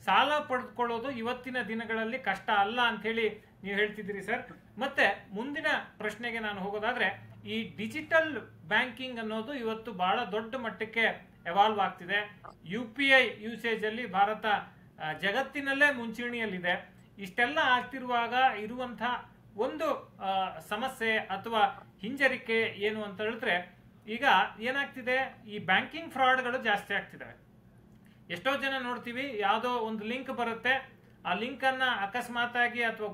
ಸಾಲ ಪಡೆದುಕೊಳ್ಳೋದು ಇವತ್ತಿನ ದಿನಗಳಲ್ಲಿ ಕಷ್ಟ ಅಲ್ಲ ಅಂತ ಹೇಳಿ ನೀವು ಹೇಳ್ತಿದ್ದೀರಿ ಸರ್. ಮತ್ತೆ ಮುಂದಿನ ಪ್ರಶ್ನೆಗೆ ನಾನು ಹೋಗೋದಾದ್ರೆ, ಈ ಡಿಜಿಟಲ್ ಬ್ಯಾಂಕಿಂಗ್ ಅನ್ನೋದು ಇವತ್ತು ಬಹಳ ದೊಡ್ಡ ಮಟ್ಟಕ್ಕೆ ಎವಾಲ್ವ್ ಆಗ್ತಿದೆ. UPI ಯೂಸೇಜ್ ಅಲ್ಲಿ ಭಾರತ ಜಗತ್ತಿನಲ್ಲೇ ಮುಂಚೂಣಿಯಲ್ಲಿದೆ. ಇಷ್ಟೆಲ್ಲ ಆಗ್ತಿರುವಾಗ ಇರುವಂತಹ ಒಂದು ಸಮಸ್ಯೆ ಅಥವಾ ಹಿಂಜರಿಕೆ ಏನು ಅಂತ ಹೇಳಿದ್ರೆ, ಈಗ ಏನಾಗ್ತಿದೆ, ಈ ಬ್ಯಾಂಕಿಂಗ್ ಫ್ರಾಡ್ಗಳು ಜಾಸ್ತಿ ಆಗ್ತಿದ್ದಾವೆ. ಎಷ್ಟೋ ಜನ ನೋಡ್ತೀವಿ, ಯಾವುದೋ ಒಂದು ಲಿಂಕ್ ಬರುತ್ತೆ, ಆ ಲಿಂಕನ್ನು ಅಕಸ್ಮಾತ್ ಆಗಿ ಅಥವಾ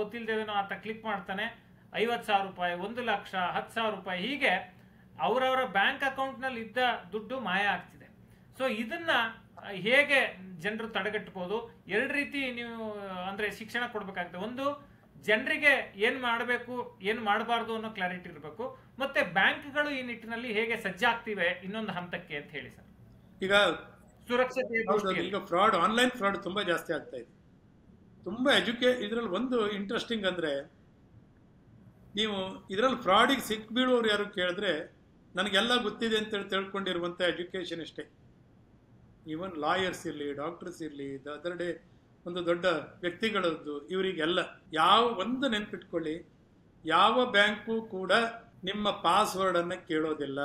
ಗೊತ್ತಿಲ್ಲದೇನೋ ಆತ ಕ್ಲಿಕ್ ಮಾಡ್ತಾನೆ, 50,000 ರೂಪಾಯಿ, 1 ಲಕ್ಷ, 10,000 ರೂಪಾಯಿ, ಹೀಗೆ ಅವರವರ ಬ್ಯಾಂಕ್ ಅಕೌಂಟ್ನಲ್ಲಿ ಇದ್ದ ದುಡ್ಡು ಮಾಯ ಆಗ್ತಿದೆ. ಸೊ ಇದನ್ನ ಹೇಗೆ ಜನರು ತಡೆಗಟ್ಟಬಹುದು? 2 ರೀತಿ ನೀವು ಅಂದ್ರೆ ಶಿಕ್ಷಣ ಕೊಡ್ಬೇಕಾಗ್ತದೆ. ಒಂದು, ಜನರಿಗೆ ಏನ್ ಮಾಡಬೇಕು ಏನ್ ಮಾಡಬಾರ್ದು ಅನ್ನೋ ಕ್ಲಾರಿಟಿ ಇರಬೇಕು. ಮತ್ತೆ ಬ್ಯಾಂಕ್ಗಳು ಈ ನಿಟ್ಟಿನಲ್ಲಿ ಹೇಗೆ ಸಜ್ಜಾಗ್ತಿವೆ ಇನ್ನೊಂದು ಹಂತಕ್ಕೆ ಅಂತ ಹೇಳಿ ಸರ್. ಈಗ ಸುರಕ್ಷತೆ, ಈಗ ಫ್ರಾಡ್, ಆನ್ಲೈನ್ ಫ್ರಾಡ್ ತುಂಬಾ ಜಾಸ್ತಿ ಆಗ್ತಾ ಇದೆ. ತುಂಬಾ ಇದರಲ್ಲಿ ಒಂದು ಇಂಟ್ರೆಸ್ಟಿಂಗ್ ಅಂದ್ರೆ, ನೀವು ಇದರಲ್ಲಿ ಫ್ರಾಡಿಗೆ ಸಿಕ್ಬೀಳುವವ್ರು ಯಾರು ಕೇಳಿದ್ರೆ ನನಗೆಲ್ಲ ಗೊತ್ತಿದೆ ಅಂತೇಳಿ ತಿಳ್ಕೊಂಡಿರುವಂಥ ಎಜುಕೇಷನ್ ಇಷ್ಟೇ. ಈವನ್ ಲಾಯರ್ಸ್ ಇರಲಿ, ಡಾಕ್ಟರ್ಸ್ ಇರಲಿ, ಅದರ್ ಡೇ ಒಂದು ದೊಡ್ಡ ವ್ಯಕ್ತಿಗಳದ್ದು, ಇವರಿಗೆಲ್ಲ ಒಂದು ನೆನ್ಪಿಟ್ಕೊಳ್ಳಿ, ಯಾವ ಬ್ಯಾಂಕು ಕೂಡ ನಿಮ್ಮ ಪಾಸ್ವರ್ಡನ್ನು ಕೇಳೋದಿಲ್ಲ.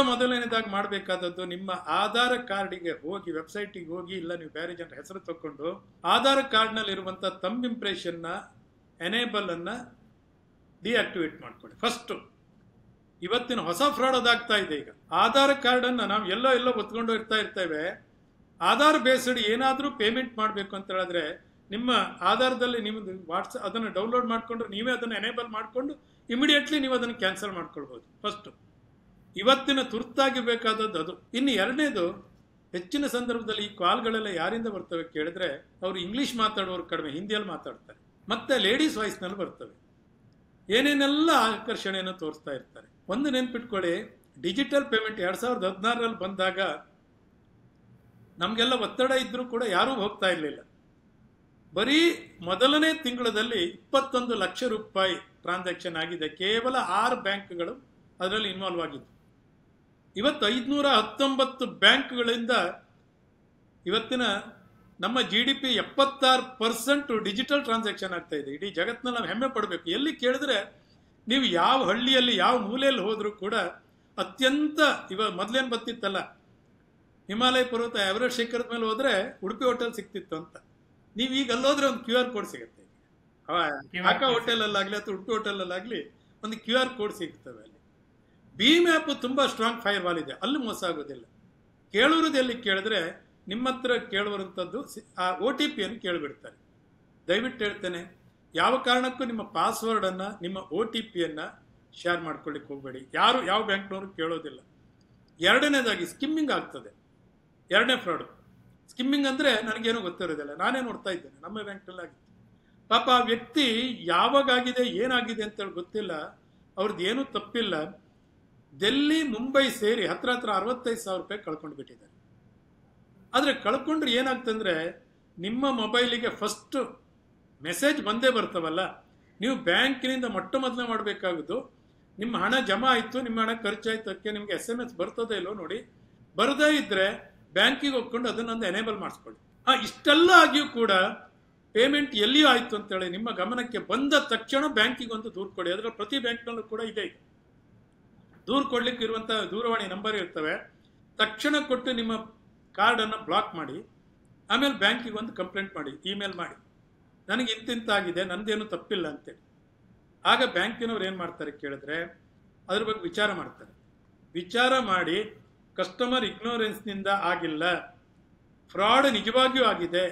ಮೊದಲನೇದಾಗಿ ಮಾಡಬೇಕಾದದ್ದು, ನಿಮ್ಮ ಆಧಾರ್ ಕಾರ್ಡಿಗೆ ಹೋಗಿ, ವೆಬ್ಸೈಟಿಗೆ ಹೋಗಿ, ಇಲ್ಲ ನೀವು ಬೇರೆ ಜನರ ಹೆಸರು ತಗೊಂಡು ಆಧಾರ್ ಕಾರ್ಡ್ನಲ್ಲಿ ಇರುವಂಥ ಥಂಬ್ ಇಂಪ್ರೆಷನ್ನ ಎನೇಬಲ್ ಅನ್ನ ಡಿಆಕ್ಟಿವೇಟ್ ಮಾಡ್ಕೊಳ್ಳಿ ಫಸ್ಟ್. ಇವತ್ತಿನ ಹೊಸ ಫ್ರಾಡ್ ಅದಾಗ್ತಾ ಇದೆ. ಈಗ ಆಧಾರ್ ಕಾರ್ಡನ್ನು ನಾವು ಎಲ್ಲೋ ಒತ್ಕೊಂಡು ಇರ್ತೇವೆ. ಆಧಾರ್ ಬೇಸ್ಡ್ ಏನಾದರೂ ಪೇಮೆಂಟ್ ಮಾಡಬೇಕು ಅಂತ ಹೇಳಿದ್ರೆ, ನಿಮ್ಮ ಆಧಾರದಲ್ಲಿ ನಿಮ್ಮದು ವಾಟ್ಸಪ್ ಅದನ್ನು ಡೌನ್ಲೋಡ್ ಮಾಡಿಕೊಂಡ್ರೆ ನೀವೇ ಅದನ್ನು ಎನೇಬಲ್ ಮಾಡಿಕೊಂಡು ಇಮಿಡಿಯೇಟ್ಲಿ ನೀವು ಅದನ್ನು ಕ್ಯಾನ್ಸಲ್ ಮಾಡ್ಕೊಳ್ಬೋದು. ಫಸ್ಟ್ ಇವತ್ತಿನ ತುರ್ತಾಗಿ ಬೇಕಾದದ್ದು ಅದು. ಇನ್ನು ಎರಡನೇದು, ಹೆಚ್ಚಿನ ಸಂದರ್ಭದಲ್ಲಿ ಈ ಕಾಲ್ಗಳೆಲ್ಲ ಯಾರಿಂದ ಬರ್ತವೆ ಕೇಳಿದ್ರೆ, ಅವರು ಇಂಗ್ಲಿಷ್ ಮಾತಾಡೋರು ಕಡಿಮೆ, ಹಿಂದಿಯಲ್ಲಿ ಮಾತಾಡ್ತಾರೆ, ಮತ್ತೆ ಲೇಡೀಸ್ ವಾಯ್ಸ್ನಲ್ಲಿ ಬರ್ತವೆ. ಏನೇನೆಲ್ಲ ಆಕರ್ಷಣೆಯನ್ನು ತೋರಿಸ್ತಾ ಇರ್ತಾರೆ. ಒಂದು ನೆನ್ಪಿಟ್ಕೊಳ್ಳಿ, ಡಿಜಿಟಲ್ ಪೇಮೆಂಟ್ 2016ರಲ್ಲಿ ಬಂದಾಗ ನಮಗೆಲ್ಲ ಒತ್ತಡ ಇದ್ರೂ ಕೂಡ ಯಾರೂ ಹೋಗ್ತಾ ಇರಲಿಲ್ಲ. ಬರೀ ಮೊದಲನೇ ತಿಂಗಳಲ್ಲಿ 21 ಲಕ್ಷ ರೂಪಾಯಿ ಟ್ರಾನ್ಸಾಕ್ಷನ್ ಆಗಿದೆ. ಕೇವಲ 6 ಬ್ಯಾಂಕ್ಗಳು ಅದರಲ್ಲಿ ಇನ್ವಾಲ್ವ್ ಆಗಿದ್ದು. ಇವತ್ತು 519 ಬ್ಯಾಂಕ್ಗಳಿಂದ ಇವತ್ತಿನ ನಮ್ಮ GDP 76% ಡಿಜಿಟಲ್ ಟ್ರಾನ್ಸಾಕ್ಷನ್ ಆಗ್ತಾ ಇದೆ. ಇಡೀ ಜಗತ್ತಿನಲ್ಲಿ ನಾವು ಹೆಮ್ಮೆ ಪಡಬೇಕು. ಎಲ್ಲಿ ಕೇಳಿದ್ರೆ, ನೀವು ಯಾವ ಹಳ್ಳಿಯಲ್ಲಿ ಯಾವ ಮೂಲೆಯಲ್ಲಿ ಹೋದ್ರೂ ಕೂಡ ಅತ್ಯಂತ ಮೊದಲೇನು ಬರ್ತಿತ್ತಲ್ಲ, ಹಿಮಾಲಯ ಪರ್ವತ ಎವರೆಸ್ಟ್ ಶಿಖರದ ಮೇಲೆ ಹೋದ್ರೆ ಉಡುಪಿ ಹೋಟೆಲ್ ಸಿಕ್ತಿತ್ತು ಅಂತ. ನೀವು ಈಗ ಅಲ್ಲೋದ್ರೆ ಒಂದು QR ಕೋಡ್ ಸಿಗುತ್ತೆ. ಕಾಕಾ ಹೋಟೆಲಲ್ಲಾಗಲಿ ಅಥವಾ ಉಡುಪಿ ಹೋಟೆಲಲ್ಲಾಗಲಿ ಒಂದು QR ಕೋಡ್ ಸಿಗ್ತವೆ. ಅಲ್ಲಿ ಭೀಮ್ ಆ್ಯಪ್ ತುಂಬ ಸ್ಟ್ರಾಂಗ್ ಫೈರ್ ವಾಲ್ ಇದೆ, ಅಲ್ಲಿ ಮೋಸ ಆಗೋದಿಲ್ಲ. ಕೇಳುವುದು ಎಲ್ಲಿ ಕೇಳಿದ್ರೆ, ನಿಮ್ಮ ಹತ್ರ ಕೇಳುವಂಥದ್ದು ಆ OTPಯನ್ನು ಕೇಳಿಬಿಡ್ತಾರೆ. ದಯವಿಟ್ಟು ಹೇಳ್ತೇನೆ, ಯಾವ ಕಾರಣಕ್ಕೂ ನಿಮ್ಮ ಪಾಸ್ವರ್ಡನ್ನು, ನಿಮ್ಮ OTPಯನ್ನು ಶೇರ್ ಮಾಡ್ಕೊಳ್ಳಿಕ್ಕೆ ಹೋಗಬೇಡಿ. ಯಾವ ಬ್ಯಾಂಕ್ನವರು ಕೇಳೋದಿಲ್ಲ. ಎರಡನೇದಾಗಿ ಸ್ಕಿಮ್ಮಿಂಗ್ ಆಗ್ತದೆ. ಎರಡನೇ ಫ್ರಾಡು ಸ್ಕಿಮ್ಮಿಂಗ್ ಅಂದರೆ ನನಗೇನೂ ಗೊತ್ತಿರೋದಿಲ್ಲ. ನಾನೇ ನೋಡ್ತಾ ಇದ್ದೇನೆ, ನಮ್ಮ ಬ್ಯಾಂಕ್ನಲ್ಲಿ ಆಗಿತ್ತು. ಪಾಪ ಆ ವ್ಯಕ್ತಿ ಯಾವಾಗಾಗಿದೆ ಏನಾಗಿದೆ ಅಂತೇಳಿ ಗೊತ್ತಿಲ್ಲ, ಅವ್ರದ್ದು ಏನೂ ತಪ್ಪಿಲ್ಲ. ಡೆಲ್ಲಿ ಮುಂಬೈ ಸೇರಿ ಹತ್ರ 65,000 ರೂಪಾಯಿ ಕಳ್ಕೊಂಡು ಬಿಟ್ಟಿದ್ದಾರೆ. ಆದರೆ ಕಳ್ಕೊಂಡ್ರೆ ಏನಾಗ್ತಂದ್ರೆ, ನಿಮ್ಮ ಮೊಬೈಲಿಗೆ ಫಸ್ಟ್ ಮೆಸೇಜ್ ಬಂದೇ ಬರ್ತವಲ್ಲ, ನೀವು ಬ್ಯಾಂಕಿನಿಂದ ಮೊದಲೇ ಮಾಡಬೇಕಾಗುದು, ನಿಮ್ಮ ಹಣ ಜಮಾ ಆಯಿತು, ನಿಮ್ಮ ಹಣ ಖರ್ಚಾಯ್ತು, ಅದಕ್ಕೆ ನಿಮಗೆ SMS ಬರ್ತದೆ ಇಲ್ಲೋ ನೋಡಿ. ಬರದೇ ಇದ್ದರೆ ಬ್ಯಾಂಕಿಗೆ ಹೋಗ್ಕೊಂಡು ಅದನ್ನೊಂದು ಎನೇಬಲ್ ಮಾಡಿಸ್ಕೊಳ್ಳಿ. ಇಷ್ಟೆಲ್ಲ ಆಗಿಯೂ ಕೂಡ ಪೇಮೆಂಟ್ ಎಲ್ಲಿಯೂ ಆಯಿತು ಅಂತೇಳಿ ನಿಮ್ಮ ಗಮನಕ್ಕೆ ಬಂದ ತಕ್ಷಣ ಬ್ಯಾಂಕಿಗೆ ಒಂದು ದೂರು ಕೊಡಿ. ಅದರ ಪ್ರತಿ ಬ್ಯಾಂಕ್ನಲ್ಲೂ ಕೂಡ ಇದೆ. ದೂರು ಕೊಡ್ಲಿಕ್ಕೆ ಇರುವಂಥ ದೂರವಾಣಿ ನಂಬರ್ ಇರ್ತವೆ. ತಕ್ಷಣ ಕೊಟ್ಟು ನಿಮ್ಮ ಕಾರ್ಡನ್ನು ಬ್ಲಾಕ್ ಮಾಡಿ, ಆಮೇಲೆ ಬ್ಯಾಂಕಿಗೆ ಒಂದು ಕಂಪ್ಲೇಂಟ್ ಮಾಡಿ, ಇಮೇಲ್ ಮಾಡಿ, ನನಗೆ ಇಂತಿಂತಾಗಿದೆ, ನಂದೇನು ತಪ್ಪಿಲ್ಲ ಅಂತೇಳಿ. ಆಗ ಬ್ಯಾಂಕಿನವ್ರು ಏನು ಮಾಡ್ತಾರೆ ಕೇಳಿದ್ರೆ ಅದ್ರ ಬಗ್ಗೆ ವಿಚಾರ ಮಾಡ್ತಾರೆ. ವಿಚಾರ ಮಾಡಿ ಕಸ್ಟಮರ್ ಇಗ್ನೋರೆನ್ಸ್ನಿಂದ ಆಗಿಲ್ಲ, ಫ್ರಾಡ್ ನಿಜವಾಗಿಯೂ ಆಗಿದೆ,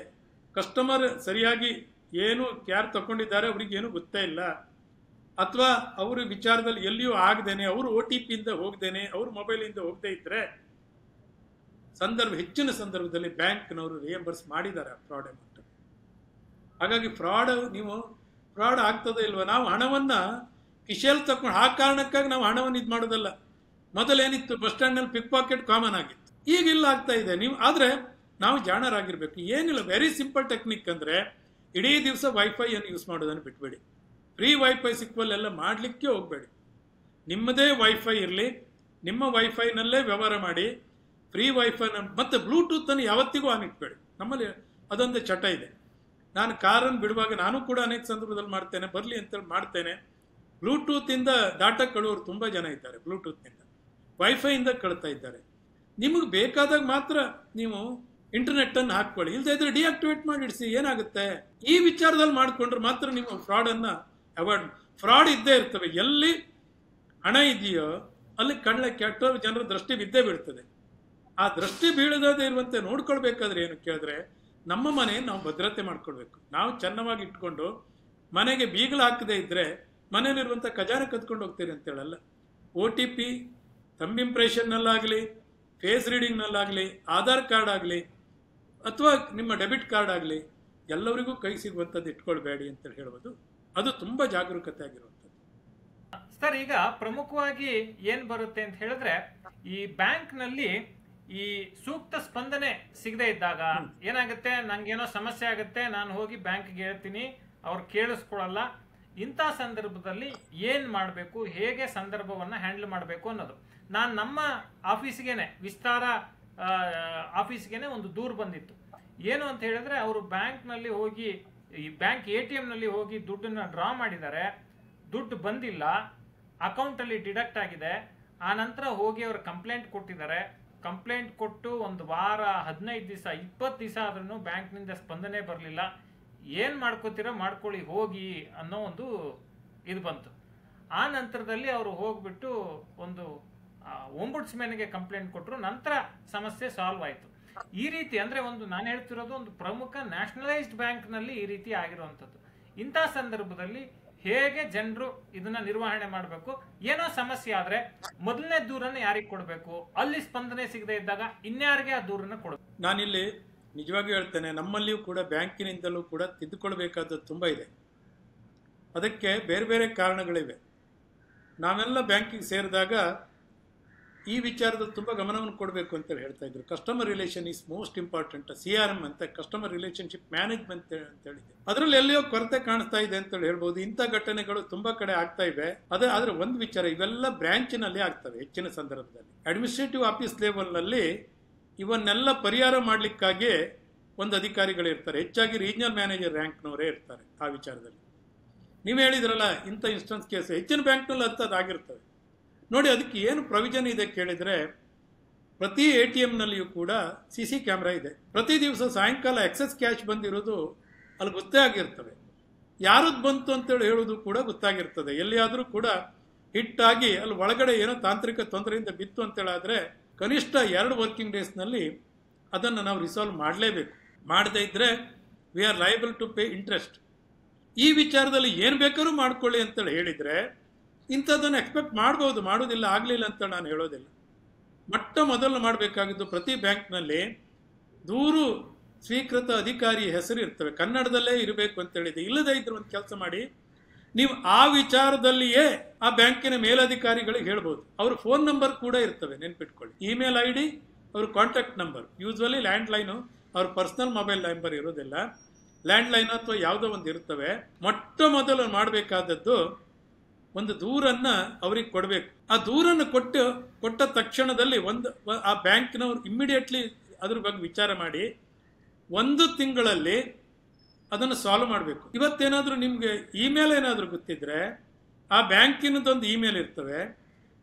ಕಸ್ಟಮರ್ ಸರಿಯಾಗಿ ಏನು ಯಾರು ತಗೊಂಡಿದ್ದಾರೆ ಅವ್ರಿಗೇನು ಗೊತ್ತೇ ಇಲ್ಲ, ಅಥವಾ ಅವರು ವಿಚಾರದಲ್ಲಿ ಎಲ್ಲಿಯೂ ಆಗದೇನೆ, ಅವರು OTP ಇಂದ ಹೋಗ್ದೇನೆ, ಅವ್ರ ಮೊಬೈಲಿಂದ ಹೋಗದೇ ಇದ್ರೆ ಹೆಚ್ಚಿನ ಸಂದರ್ಭದಲ್ಲಿ ಬ್ಯಾಂಕ್ನವರು ರಿಯಂಬರ್ಸ್ ಮಾಡಿದ್ದಾರೆ ಫ್ರಾಡ್ ಅಮೌಂಟ್. ಹಾಗಾಗಿ ಫ್ರಾಡ್ ಆಗ್ತದೆ ಇಲ್ವಾ, ನಾವು ಹಣವನ್ನ ಕಿಶೆಲ್ ತಕೊಂಡು ಆ ಕಾರಣಕ್ಕಾಗಿ ನಾವು ಹಣವನ್ನು ಇದು ಮಾಡೋದಲ್ಲ. ಮೊದಲೇನಿತ್ತು, ಬಸ್ ಸ್ಟ್ಯಾಂಡ್ನಲ್ಲಿ ಪಿಕ್ ಪಾಕೆಟ್ ಕಾಮನ್ ಆಗಿತ್ತು, ಈಗಿಲ್ಲ ಆಗ್ತಾ ಇದೆ. ಆದ್ರೆ ನಾವು ಜಾಣರಾಗಿರ್ಬೇಕು. ಏನಿಲ್ಲ, ವೆರಿ ಸಿಂಪಲ್ ಟೆಕ್ನಿಕ್ ಅಂದ್ರೆ ಇಡೀ ದಿವಸ ವೈಫೈ ಅನ್ನು ಯೂಸ್ ಮಾಡೋದನ್ನು ಬಿಟ್ಬೇಡಿ. ಫ್ರೀ ವೈಫೈ ಸಿಕ್ಕುವಲ್ಲೆಲ್ಲ ಮಾಡಲಿಕ್ಕೆ ಹೋಗಬೇಡಿ. ನಿಮ್ಮದೇ ವೈಫೈ ಇರಲಿ, ನಿಮ್ಮ ವೈಫೈನಲ್ಲೇ ವ್ಯವಹಾರ ಮಾಡಿ. ಫ್ರೀ ವೈಫೈ ಮತ್ತೆ ಬ್ಲೂಟೂತ್ ಅನ್ನು ಯಾವತ್ತಿಗೂ ಆನ್ ಇಟ್ಬೇಡಿ. ನಮ್ಮಲ್ಲಿ ಅದೊಂದು ಚಟ ಇದೆ. ನಾನು ಕಾರನ್ನು ಬಿಡುವಾಗ ನಾನು ಕೂಡ ಅನೇಕ ಸಂದರ್ಭದಲ್ಲಿ ಮಾಡ್ತೇನೆ, ಬರಲಿ ಅಂತೇಳಿ ಮಾಡ್ತೇನೆ. ಬ್ಲೂಟೂತಿಂದ ಡಾಟಾ ಕಳುವರು ತುಂಬ ಜನ ಇದ್ದಾರೆ. ಬ್ಲೂಟೂತ್ನಿಂದ ವೈಫೈಯಿಂದ ಕಳ್ತಾ ಇದ್ದಾರೆ. ನಿಮಗೆ ಬೇಕಾದಾಗ ಮಾತ್ರ ನೀವು ಇಂಟರ್ನೆಟ್ ಅನ್ನು ಹಾಕ್ಕೊಳ್ಳಿ, ಇಲ್ಲದೆ ಇದ್ರೆ ಡಿಆಕ್ಟಿವೇಟ್ ಮಾಡಿ ಇಡಿಸಿ. ಏನಾಗುತ್ತೆ, ಈ ವಿಚಾರದಲ್ಲಿ ಮಾಡಿಕೊಂಡ್ರೆ ಮಾತ್ರ ನೀವು ಫ್ರಾಡನ್ನು ಅವಾಯ್ಡ್. ಫ್ರಾಡ್ ಇದ್ದೇ ಇರ್ತವೆ. ಎಲ್ಲಿ ಹಣ ಇದೆಯೋ ಅಲ್ಲಿ ಕೆಟ್ಟ ಜನರ ದೃಷ್ಟಿ ಬಿದ್ದೇ ಬೀಳ್ತದೆ. ಆ ದೃಷ್ಟಿ ಬೀಳದೇ ಇರುವಂತೆ ನೋಡ್ಕೊಳ್ಬೇಕಾದ್ರೆ ಏನು ಕೇಳಿದ್ರೆ, ನಮ್ಮ ಮನೆ ನಾವು ಭದ್ರತೆ ಮಾಡ್ಕೊಳ್ಬೇಕು. ನಾವು ಚೆನ್ನಾಗಿ ಇಟ್ಕೊಂಡು ಮನೆಗೆ ಬೀಗಲು ಹಾಕದೇ ಇದ್ರೆ ಮನೇಲಿರುವಂಥ ಖಜಾನೆ ಕತ್ಕೊಂಡು ಹೋಗ್ತೀರಿ ಅಂತೇಳಲ್ಲ. OTP ಥಂಬ್ ಇಂಪ್ರೆಷನ್ನಲ್ಲಾಗಲಿ, ಫೇಸ್ ರೀಡಿಂಗ್ನಲ್ಲಾಗಲಿ, ಆಧಾರ್ ಕಾರ್ಡ್ ಆಗಲಿ, ಅಥವಾ ನಿಮ್ಮ ಡೆಬಿಟ್ ಕಾರ್ಡ್ ಆಗಲಿ, ಎಲ್ಲರಿಗೂ ಕೈ ಸಿಗುವಂಥದ್ದು ಇಟ್ಕೊಳ್ಬೇಡಿ ಅಂತೇಳಿ ಹೇಳ್ಬೋದು. ಅದು ತುಂಬ ಜಾಗರೂಕತೆ ಆಗಿರುವಂಥದ್ದು. ಸರ್, ಈಗ ಪ್ರಮುಖವಾಗಿ ಏನು ಬರುತ್ತೆ ಅಂತ ಹೇಳಿದ್ರೆ, ಈ ಬ್ಯಾಂಕ್ನಲ್ಲಿ ಈ ಸೂಕ್ತ ಸ್ಪಂದನೆ ಸಿಗದೆ ಇದ್ದಾಗ ಏನಾಗುತ್ತೆ, ನಂಗೇನೋ ಸಮಸ್ಯೆ ಆಗುತ್ತೆ, ನಾನು ಹೋಗಿ ಬ್ಯಾಂಕ್ಗೆ ಹೇಳ್ತೀನಿ, ಅವ್ರು ಕೇಳಿಸ್ಕೊಳ್ಳಲ್ಲ. ಇಂಥ ಸಂದರ್ಭದಲ್ಲಿ ಏನು ಮಾಡಬೇಕು, ಹೇಗೆ ಸಂದರ್ಭವನ್ನು ಹ್ಯಾಂಡಲ್ ಮಾಡಬೇಕು ಅನ್ನೋದು. ನಾನು ನಮ್ಮ ಆಫೀಸ್ಗೇನೆ, ವಿಸ್ತಾರ ಆಫೀಸ್ಗೇನೆ ಒಂದು ದೂರು ಬಂದಿತ್ತು. ಏನು ಅಂತ ಹೇಳಿದ್ರೆ, ಅವರು ಬ್ಯಾಂಕ್ನಲ್ಲಿ ಹೋಗಿ, ಈ ಬ್ಯಾಂಕ್ ATMನಲ್ಲಿ ಹೋಗಿ ದುಡ್ಡನ್ನು ಡ್ರಾ ಮಾಡಿದ್ದಾರೆ, ದುಡ್ಡು ಬಂದಿಲ್ಲ, ಅಕೌಂಟಲ್ಲಿ ಡಿಡಕ್ಟ್ ಆಗಿದೆ. ಆ ನಂತರ ಹೋಗಿ ಅವರು ಕಂಪ್ಲೇಂಟ್ ಕೊಟ್ಟಿದ್ದಾರೆ. ಕಂಪ್ಲೇಂಟ್ ಕೊಟ್ಟು ಒಂದು ವಾರ, 15 ದಿವಸ, 20 ದಿವಸ ಆದ್ರೂ ಬ್ಯಾಂಕ್ನಿಂದ ಸ್ಪಂದನೆ ಬರಲಿಲ್ಲ. ಏನು ಮಾಡ್ಕೋತೀರೋ ಮಾಡ್ಕೊಳ್ಳಿ ಹೋಗಿ ಅನ್ನೋ ಒಂದು ಇದು ಬಂತು. ಆ ನಂತರದಲ್ಲಿ ಅವರು ಹೋಗ್ಬಿಟ್ಟು ಒಂದು ಓಂಬುಡ್ಸ್ಮನ್ಗೆ ಕಂಪ್ಲೇಂಟ್ ಕೊಟ್ಟರು. ನಂತರ ಸಮಸ್ಯೆ ಸಾಲ್ವ್ ಆಯಿತು. ಈ ರೀತಿ ಅಂದರೆ ನಾನು ಹೇಳ್ತಿರೋದು ಒಂದು ಪ್ರಮುಖ ನ್ಯಾಷನಲೈಸ್ಡ್ ಬ್ಯಾಂಕ್ನಲ್ಲಿ ಈ ರೀತಿ ಆಗಿರುವಂಥದ್ದು. ಇಂಥ ಸಂದರ್ಭದಲ್ಲಿ ಹೇಗೆ ಜನರು ಇದನ್ನ ನಿರ್ವಹಣೆ ಮಾಡಬೇಕು, ಏನೋ ಸಮಸ್ಯೆ ಆದ್ರೆ ಮೊದಲನೇ ದೂರನ್ನು ಯಾರಿಗೆ ಕೊಡಬೇಕು, ಅಲ್ಲಿ ಸ್ಪಂದನೆ ಸಿಗದೆ ಇದ್ದಾಗ ಇನ್ಯಾರಿಗೆ ಆ ದೂರನ್ನು ಕೊಡಬೇಕು. ನಾನಿಲ್ಲಿ ನಿಜವಾಗಿ ಹೇಳ್ತೇನೆ, ನಮ್ಮಲ್ಲಿಯೂ ಕೂಡ ಬ್ಯಾಂಕಿನಿಂದಲೂ ಕೂಡ ತಿದ್ದುಕೊಳ್ಬೇಕಾದದ್ದು ತುಂಬ ಇದೆ. ಅದಕ್ಕೆ ಬೇರೆ ಬೇರೆ ಕಾರಣಗಳಿವೆ. ನಾವೆಲ್ಲ ಬ್ಯಾಂಕಿಗೆ ಸೇರಿದಾಗ ಈ ವಿಚಾರದಲ್ಲಿ ತುಂಬ ಗಮನವನ್ನು ಕೊಡಬೇಕು ಅಂತೇಳಿ ಹೇಳ್ತಾ ಇದ್ರು. Customer relation is most important. CRM ಅಂತ, ಕಸ್ಟಮರ್ ರಿಲೇಷನ್ಶಿಪ್ ಮ್ಯಾನೇಜ್ಮೆಂಟ್ ಅಂತ ಹೇಳಿದೆ. ಅದರಲ್ಲಿ ಎಲ್ಲಿಯೋ ಕೊರತೆ ಕಾಣಿಸ್ತಾ ಇದೆ ಅಂತೇಳಿ ಹೇಳ್ಬೋದು. ಇಂಥ ಘಟನೆಗಳು ತುಂಬಾ ಕಡೆ ಆಗ್ತಾ ಇವೆ. ಆದ್ರೆ ಒಂದು ವಿಚಾರ, ಇವೆಲ್ಲ ಬ್ರಾಂಚಿನಲ್ಲಿ ಆಗ್ತವೆ. ಹೆಚ್ಚಿನ ಸಂದರ್ಭದಲ್ಲಿ ಅಡ್ಮಿನಿಸ್ಟ್ರೇಟಿವ್ ಆಫೀಸ್ ಲೆವೆಲ್ನಲ್ಲಿ ಇವನ್ನೆಲ್ಲ ಪರಿಹಾರ ಮಾಡಲಿಕ್ಕಾಗಿ ಒಂದು ಅಧಿಕಾರಿಗಳಿರ್ತಾರೆ. ಹೆಚ್ಚಾಗಿ ರೀಜನಲ್ ಮ್ಯಾನೇಜರ್ ರ್ಯಾಂಕ್ನವರೇ ಇರ್ತಾರೆ ಆ ವಿಚಾರದಲ್ಲಿ. ನೀವು ಹೇಳಿದ್ರಲ್ಲ, ಇಂಥ ಇನ್ಸ್ಟೆನ್ಸ್ ಕೇಸ್ ಹೆಚ್ಚಿನ ಬ್ಯಾಂಕ್ನಲ್ಲಿ ಅಂಥದ್ದಾಗಿರ್ತವೆ ನೋಡಿ. ಅದಕ್ಕೆ ಏನು ಪ್ರೊವಿಷನ್ ಇದೆ ಕೇಳಿದರೆ, ಪ್ರತಿ ATMನಲ್ಲಿಯೂ ಕೂಡ CC ಕ್ಯಾಮ್ರಾ ಇದೆ. ಪ್ರತಿ ದಿವಸ ಸಾಯಂಕಾಲ ಎಕ್ಸೆಸ್ ಕ್ಯಾಶ್ ಬಂದಿರೋದು ಅಲ್ಲಿ ಗೊತ್ತೇ ಆಗಿರ್ತವೆ. ಯಾರದ್ದು ಬಂತು ಅಂತೇಳಿ ಹೇಳೋದು ಕೂಡ ಗೊತ್ತಾಗಿರ್ತದೆ. ಎಲ್ಲಿಯಾದರೂ ಕೂಡ ಹಿಟ್ಟಾಗಿ ಅಲ್ಲಿ ಒಳಗಡೆ ಏನೋ ತಾಂತ್ರಿಕ ತೊಂದರೆಯಿಂದ ಬಿತ್ತು ಅಂತೇಳಾದರೆ ಕನಿಷ್ಠ 2 ವರ್ಕಿಂಗ್ ಡೇಸ್ನಲ್ಲಿ ಅದನ್ನು ನಾವು ರಿಸಾಲ್ವ್ ಮಾಡಲೇಬೇಕು. ಮಾಡದೇ ಇದ್ದರೆ we are liable to pay interest. ಈ ವಿಚಾರದಲ್ಲಿ ಏನು ಬೇಕಾದ್ರೂ ಮಾಡ್ಕೊಳ್ಳಿ ಅಂತೇಳಿ ಹೇಳಿದರೆ ಇಂಥದ್ದನ್ನು ಎಕ್ಸ್ಪೆಕ್ಟ್ ಮಾಡ್ಬೋದು, ಮಾಡೋದಿಲ್ಲ, ಆಗಲಿಲ್ಲ ಅಂತ ನಾನು ಹೇಳೋದಿಲ್ಲ. ಮೊದಲು ಮಾಡಬೇಕಾಗಿದ್ದು, ಪ್ರತಿ ಬ್ಯಾಂಕ್ನಲ್ಲಿ ದೂರು ಸ್ವೀಕೃತ ಅಧಿಕಾರಿ ಹೆಸರು ಇರ್ತವೆ, ಕನ್ನಡದಲ್ಲೇ ಇರಬೇಕು ಅಂತೇಳಿದೆ. ಇಲ್ಲದೇ ಇದ್ರೆ ಒಂದು ಕೆಲಸ ಮಾಡಿ, ನೀವು ಆ ವಿಚಾರದಲ್ಲಿಯೇ ಆ ಬ್ಯಾಂಕಿನ ಮೇಲಧಿಕಾರಿಗಳಿಗೆ ಹೇಳ್ಬೋದು. ಅವ್ರ ಫೋನ್ ನಂಬರ್ ಕೂಡ ಇರ್ತವೆ, ನೆನ್ಪಿಟ್ಕೊಳ್ಳಿ. ಇಮೇಲ್ ID, ಅವ್ರ ಕಾಂಟ್ಯಾಕ್ಟ್ ನಂಬರ್. ಯೂಸ್ವಲಿ ಲ್ಯಾಂಡ್ಲೈನು ಅವ್ರ ಪರ್ಸನಲ್ ಮೊಬೈಲ್ ನಂಬರ್ ಇರೋದಿಲ್ಲ, ಲ್ಯಾಂಡ್ಲೈನ್ ಅಥವಾ ಯಾವುದೋ ಒಂದು ಇರ್ತವೆ. ಮೊದಲು ಮಾಡಬೇಕಾದದ್ದು ಒಂದು ದೂರನ್ನ ಅವ್ರಿಗೆ ಕೊಡಬೇಕು. ಆ ದೂರನ್ನು ಕೊಟ್ಟ ತಕ್ಷಣದಲ್ಲಿ ಆ ಬ್ಯಾಂಕ್ನವ್ರು ಇಮ್ಮಿಡಿಯೇಟ್ಲಿ ಅದ್ರ ಬಗ್ಗೆ ವಿಚಾರ ಮಾಡಿ ಒಂದು ತಿಂಗಳಲ್ಲಿ ಅದನ್ನು ಸಾಲ್ವ್ ಮಾಡಬೇಕು. ಇವತ್ತೇನಾದರೂ ನಿಮಗೆ ಇಮೇಲ್ ಏನಾದರೂ ಗೊತ್ತಿದ್ರೆ ಆ ಬ್ಯಾಂಕಿನದೊಂದು ಇಮೇಲ್ ಇರ್ತವೆ,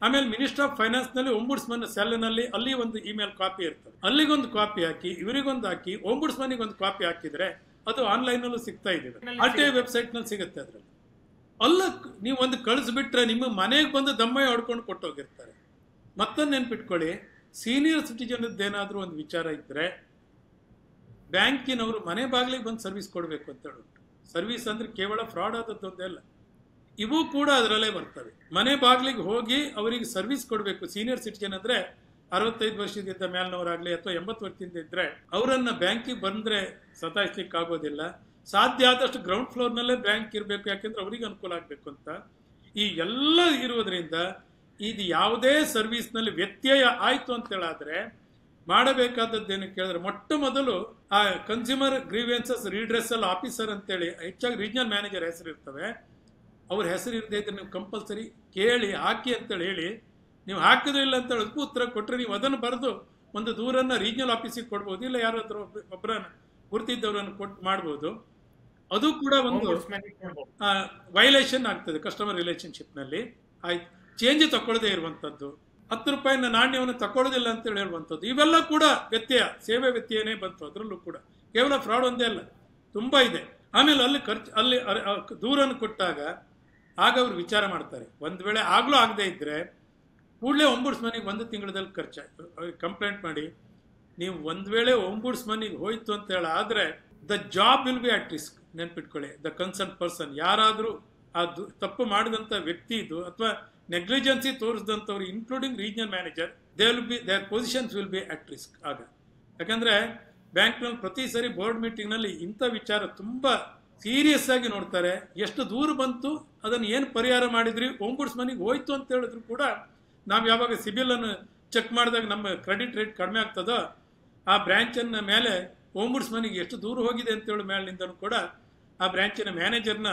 ಆಮೇಲೆ ಮಿನಿಸ್ಟರ್ ಆಫ್ ಫೈನಾನ್ಸ್ನಲ್ಲಿ ಒಂಬುಡ್ಸ್ಮನ್ ಸೆಲ್ನಲ್ಲಿ ಅಲ್ಲಿ ಒಂದು ಇಮೇಲ್ ಕಾಪಿ ಇರ್ತದೆ, ಅಲ್ಲಿಗೊಂದು ಕಾಪಿ ಹಾಕಿ ಇವರಿಗೊಂದು ಹಾಕಿ ಒಂಬುಡ್ಸ್ಮನ್ಗೆ ಒಂದು ಕಾಪಿ ಹಾಕಿದ್ರೆ ಅದು ಆನ್ಲೈನಲ್ಲೂ ಸಿಗ್ತಾ ಇದೆ, RTI ವೆಬ್ಸೈಟ್ನಲ್ಲಿ ಸಿಗುತ್ತೆ. ಅದರಲ್ಲಿ ಅಲ್ಲ ನೀವು ಒಂದು ಕಳಿಸ್ಬಿಟ್ರೆ ನಿಮ್ಮ ಮನೆಗೆ ಬಂದು ದಮ್ಮಯ್ಯ ಹೊಡ್ಕೊಂಡು ಕೊಟ್ಟೋಗಿರ್ತಾರೆ. ಮತ್ತೊಂದು ನೆನ್ಪಿಟ್ಕೊಳ್ಳಿ, ಸೀನಿಯರ್ ಸಿಟಿಜನ್ದೇನಾದರೂ ಒಂದು ವಿಚಾರ ಇದ್ದರೆ ಬ್ಯಾಂಕಿನವರು ಮನೆ ಬಾಗಿಲಿಗೆ ಬಂದು ಸರ್ವಿಸ್ ಕೊಡಬೇಕು ಅಂತ ಹೇಳುಂಟು. ಸರ್ವಿಸ್ ಅಂದರೆ ಕೇವಲ ಫ್ರಾಡ್ ಆದದ್ದೊಂದೇ ಅಲ್ಲ, ಇವು ಕೂಡ ಅದರಲ್ಲೇ ಬರ್ತವೆ. ಮನೆ ಬಾಗಿಲಿಗೆ ಹೋಗಿ ಅವರಿಗೆ ಸರ್ವಿಸ್ ಕೊಡಬೇಕು. ಸೀನಿಯರ್ ಸಿಟಿಜನ್ ಅಂದರೆ 65 ವರ್ಷದಿಂದ ಮೇಲ್ನವರಾಗಲಿ ಅಥವಾ 80 ವರ್ಷದಿಂದ ಇದ್ದರೆ ಅವರನ್ನು ಬ್ಯಾಂಕಿಗೆ ಬಂದರೆ ಸತಾಯಿಸ್ಲಿಕ್ಕೆ ಆಗೋದಿಲ್ಲ. ಸಾಧ್ಯ ಆದಷ್ಟು ಗ್ರೌಂಡ್ ಫ್ಲೋರ್ನಲ್ಲೇ ಬ್ಯಾಂಕ್ ಇರಬೇಕು, ಯಾಕೆಂದ್ರೆ ಅವರಿಗೆ ಅನುಕೂಲ ಆಗಬೇಕು ಅಂತ. ಈ ಎಲ್ಲ ಇರುವುದರಿಂದ ಇದು ಯಾವುದೇ ಸರ್ವಿಸ್ನಲ್ಲಿ ವ್ಯತ್ಯಯ ಆಯಿತು ಅಂತೇಳಾದರೆ ಮಾಡಬೇಕಾದದ್ದೇನು ಕೇಳಿದ್ರೆ ಮೊಟ್ಟ ಮೊದಲು ಆ ಕನ್ಸ್ಯೂಮರ್ ಗ್ರೀವೆನ್ಸಸ್ ರೀಡ್ರೆಸಲ್ ಆಫೀಸರ್ ಅಂತೇಳಿ ಹೆಚ್ಚಾಗಿ ರೀಜನಲ್ ಮ್ಯಾನೇಜರ್ ಹೆಸರು ಇರ್ತವೆ. ಅವ್ರ ಹೆಸರು ಇರದೇ ಇದ್ರೆ ನೀವು ಕಂಪಲ್ಸರಿ ಕೇಳಿ ಹಾಕಿ ಅಂತೇಳಿ ಹೇಳಿ, ನೀವು ಹಾಕಿದ್ರು ಇಲ್ಲ ಅಂತ ಹೇಳಿ ಉತ್ತರ ಕೊಟ್ಟರೆ ನೀವು ಅದನ್ನು ಬರೆದು ಒಂದು ದೂರನ್ನು ರೀಜನಲ್ ಆಫೀಸಿಗೆ ಕೊಡ್ಬೋದು, ಇಲ್ಲ ಯಾರಾದರೂ ಒಬ್ಬರನ್ನು ಗುರ್ತಿದ್ದವರನ್ನು ಕೊಟ್ಟು ಮಾಡ್ಬೋದು. ಅದು ಕೂಡ ಒಂದು ವೈಲೇಷನ್ ಆಗ್ತದೆ ಕಸ್ಟಮರ್ ರಿಲೇಷನ್ಶಿಪ್ನಲ್ಲಿ. ಆಯ್ತು, ಚೇಂಜ್ ತಗೊಳ್ಳದೇ ಇರುವಂಥದ್ದು, 10 ರೂಪಾಯಿನ ನಾಣ್ಯವನ್ನು ತಗೊಳ್ಳೋದಿಲ್ಲ ಅಂತೇಳಿ ಹೇಳುವಂಥದ್ದು, ಇವೆಲ್ಲ ಕೂಡ ವ್ಯತ್ಯಯ, ಸೇವೆ ವ್ಯತ್ಯಯನೇ ಬಂತು. ಅದರಲ್ಲೂ ಕೂಡ ಕೇವಲ ಫ್ರಾಡ್ ಒಂದೇ ಅಲ್ಲ, ತುಂಬ ಇದೆ. ಆಮೇಲೆ ಅಲ್ಲಿ ಅಲ್ಲಿ ದೂರನ್ನು ಕೊಟ್ಟಾಗ ಆಗ ಅವರು ವಿಚಾರ ಮಾಡ್ತಾರೆ. ಒಂದು ವೇಳೆ ಆಗಲೂ ಆಗದೇ ಇದ್ದರೆ ಕೂಡಲೇ ಒಂಬುಡ್ಸ್ಮನಿಗೆ 1 ತಿಂಗಳಲ್ಲಿ ಖರ್ಚಾಯಿತು ಕಂಪ್ಲೇಂಟ್ ಮಾಡಿ. ನೀವು ಒಂದು ವೇಳೆ ಒಂಬುಡ್ಸ್ಮನಿಗೆ ಹೋಯ್ತು ಅಂತ ಹೇಳಿ ಆದರೆ the job will be at risk. ನೆನ್ಪಿಟ್ಕೊಳ್ಳಿ, ದ ಕನ್ಸರ್ನ್ ಪರ್ಸನ್ ಯಾರಾದರೂ ಆ ತಪ್ಪು ಮಾಡಿದಂಥ ವ್ಯಕ್ತಿ ಇದು ಅಥವಾ ನೆಗ್ಲಿಜೆನ್ಸಿ ತೋರಿಸಿದಂಥವ್ರು including regional manager, their positions will be at risk. ಆಗ ಯಾಕಂದರೆ ಬ್ಯಾಂಕ್ನಲ್ಲಿ ಪ್ರತಿ ಸರಿ ಬೋರ್ಡ್ ಮೀಟಿಂಗ್ನಲ್ಲಿ ಇಂಥ ವಿಚಾರ ತುಂಬ ಸೀರಿಯಸ್ ಆಗಿ ನೋಡ್ತಾರೆ. ಎಷ್ಟು ದೂರ ಬಂತು, ಅದನ್ನು ಏನು ಪರಿಹಾರ ಮಾಡಿದ್ರಿ, ಒಂಬುಡ್ಸ್ಮನಿಗೆ ಹೋಯ್ತು ಅಂತ ಹೇಳಿದ್ರು ಕೂಡ ನಾವು ಯಾವಾಗ ಸಿಬಿಲನ್ನು ಚೆಕ್ ಮಾಡಿದಾಗ ನಮ್ಮ ಕ್ರೆಡಿಟ್ ರೇಟ್ ಕಡಿಮೆ ಆಗ್ತದೋ ಆ ಬ್ರ್ಯಾಂಚನ್ನ ಮೇಲೆ ಒಂಬುಡ್ಸ್ಮನಿಗೆ ಎಷ್ಟು ದೂರ ಹೋಗಿದೆ ಅಂತೇಳಿ ಮೇಲಿನಿಂದನೂ ಕೂಡ ಆ ಬ್ರ್ಯಾಂಚಿನ ಮ್ಯಾನೇಜರ್ನ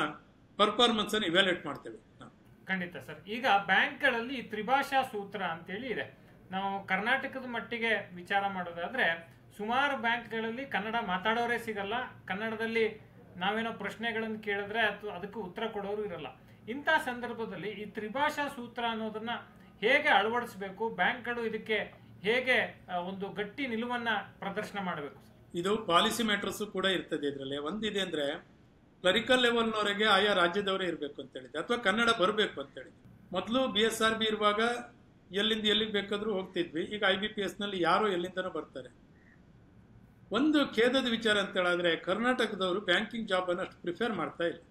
ಪರ್ಫಾರ್ಮೆನ್ಸನ್ನು ಇವ್ಯಾಲ್ಯೂಯೇಟ್ ಮಾಡ್ತೇವೆ ನಾವು. ಖಂಡಿತ ಸರ್. ಈಗ ಬ್ಯಾಂಕ್ಗಳಲ್ಲಿ ತ್ರಿಭಾಷಾ ಸೂತ್ರ ಅಂತೇಳಿ ಇದೆ. ನಾವು ಕರ್ನಾಟಕದ ಮಟ್ಟಿಗೆ ವಿಚಾರ ಮಾಡೋದಾದ್ರೆ ಸುಮಾರು ಬ್ಯಾಂಕ್ಗಳಲ್ಲಿ ಕನ್ನಡ ಮಾತಾಡೋರೇ ಸಿಗಲ್ಲ. ಕನ್ನಡದಲ್ಲಿ ನಾವೇನೋ ಪ್ರಶ್ನೆಗಳನ್ನು ಕೇಳಿದ್ರೆ ಅದಕ್ಕೆ ಉತ್ತರ ಕೊಡೋರು ಇರಲ್ಲ. ಇಂಥ ಸಂದರ್ಭದಲ್ಲಿ ಈ ತ್ರಿಭಾಷಾ ಸೂತ್ರ ಅನ್ನೋದನ್ನ ಹೇಗೆ ಅಳವಡಿಸಬೇಕು, ಬ್ಯಾಂಕ್ಗಳು ಇದಕ್ಕೆ ಹೇಗೆ ಒಂದು ಗಟ್ಟಿ ನಿಲುವನ್ನ ಪ್ರದರ್ಶನ ಮಾಡಬೇಕು? ಇದು ಪಾಲಿಸಿ ಮ್ಯಾಟರ್ಸು ಕೂಡ ಇರ್ತದೆ. ಇದರಲ್ಲಿ ಒಂದಿದೆ ಅಂದರೆ ಕ್ಲರಿಕಲ್ ಲೆವೆಲ್ನವರೆಗೆ ಆಯಾ ರಾಜ್ಯದವರೇ ಇರಬೇಕು ಅಂತ ಹೇಳಿದೆ, ಅಥವಾ ಕನ್ನಡ ಬರಬೇಕು ಅಂತ ಹೇಳಿದೆ. ಮೊದಲು BSRB ಇರುವಾಗ ಎಲ್ಲಿಂದ ಎಲ್ಲಿಗೆ ಬೇಕಾದರೂ ಹೋಗ್ತಿದ್ವಿ. ಈಗ IBPSನಲ್ಲಿ ಯಾರೋ ಎಲ್ಲಿಂದನೋ ಬರ್ತಾರೆ. ಒಂದು ಖೇದದ ವಿಚಾರ ಅಂತ ಹೇಳಿದ್ರೆ ಕರ್ನಾಟಕದವರು ಬ್ಯಾಂಕಿಂಗ್ ಜಾಬನ್ನು ಅಷ್ಟು ಪ್ರಿಫೇರ್ ಮಾಡ್ತಾ ಇಲ್ಲ.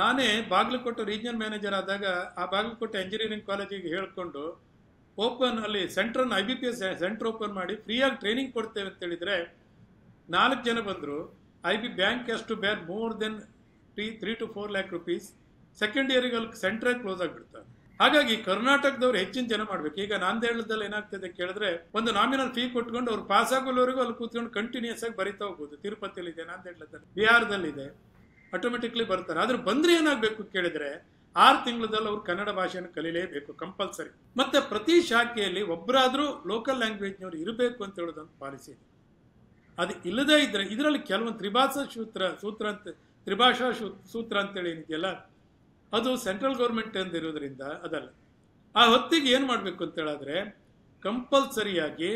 ನಾನೇ ಬಾಗಲಕೋಟೆ ರೀಜನಲ್ ಮ್ಯಾನೇಜರ್ ಆದಾಗ ಆ ಬಾಗಲಕೋಟೆ ಇಂಜಿನಿಯರಿಂಗ್ ಕಾಲೇಜಿಗೆ ಹೇಳ್ಕೊಂಡು ಓಪನ್ ಅಲ್ಲಿ ಸೆಂಟ್ರನ್ನು IBPS ಸೆಂಟರ್ ಓಪನ್ ಮಾಡಿ ಫ್ರೀಯಾಗಿ ಟ್ರೈನಿಂಗ್ ಕೊಡ್ತೇವೆ ಅಂತ ಹೇಳಿದರೆ 4 ಜನ ಬಂದರು. Bank has to bear more than 3 to 4 lakh rupees. Second ಇಯರಿಗೆ ಅಲ್ಲಿ ಸೆಂಟ್ರೇ ಕ್ಲೋಸ್ ಆಗಿಬಿಡ್ತಾರೆ. ಹಾಗಾಗಿ ಕರ್ನಾಟಕದವ್ರು ಹೆಚ್ಚಿನ ಜನ ಮಾಡ್ಬೇಕು. ಈಗ ನಾಂದೇಡದಲ್ಲಿ ಏನಾಗ್ತದೆ ಕೇಳಿದ್ರೆ ಒಂದು ನಾಮಿನಲ್ ಫೀ ಕೊಟ್ಕೊಂಡು ಅವ್ರು ಪಾಸ್ ಆಗೋವರೆಗೂ ಅಲ್ಲಿ ಕೂತ್ಕೊಂಡು ಕಂಟಿನ್ಯೂಸ್ ಆಗಿ ಬರಿತಾ ಹೋಗ್ಬೋದು. ತಿರುಪತಿಯಲ್ಲಿ ಇದೆ, ನಾಂದೇಡದಲ್ಲಿ, ಬಿಹಾರದಲ್ಲಿದೆ, ಆಟೋಮೆಟಿಕ್ಲಿ ಬರ್ತಾರೆ. ಆದ್ರೆ ಬಂದ್ರೆ ಏನಾಗಬೇಕು ಕೇಳಿದ್ರೆ 6 ತಿಂಗಳಲ್ಲಿ ಅವ್ರು ಕನ್ನಡ ಭಾಷೆಯನ್ನು ಕಲೀಲೇಬೇಕು ಕಂಪಲ್ಸರಿ. ಮತ್ತೆ ಪ್ರತಿ ಶಾಖೆಯಲ್ಲಿ ಒಬ್ಬರಾದ್ರೂ ಲೋಕಲ್ ಲ್ಯಾಂಗ್ವೇಜ್ನವ್ರು ಇರಬೇಕು ಅಂತ ಹೇಳೋದೊಂದು ಪಾಲಿಸಿ ಇದೆ. ಅದು ಇಲ್ಲದೇ ಇದ್ರೆ ಇದರಲ್ಲಿ ಕೆಲವೊಂದು ತ್ರಿಭಾಷಾ ಸೂತ್ರ ಅಂತೇಳಿ ಏನಿದೆಯಲ್ಲ ಅದು ಸೆಂಟ್ರಲ್ ಗೌರ್ಮೆಂಟ್ ಅಂದಿರೋದ್ರಿಂದ ಅದಲ್ಲ. ಆ ಹೊತ್ತಿಗೆ ಏನು ಮಾಡಬೇಕು ಅಂತ ಹೇಳಿದ್ರೆ ಕಂಪಲ್ಸರಿಯಾಗಿ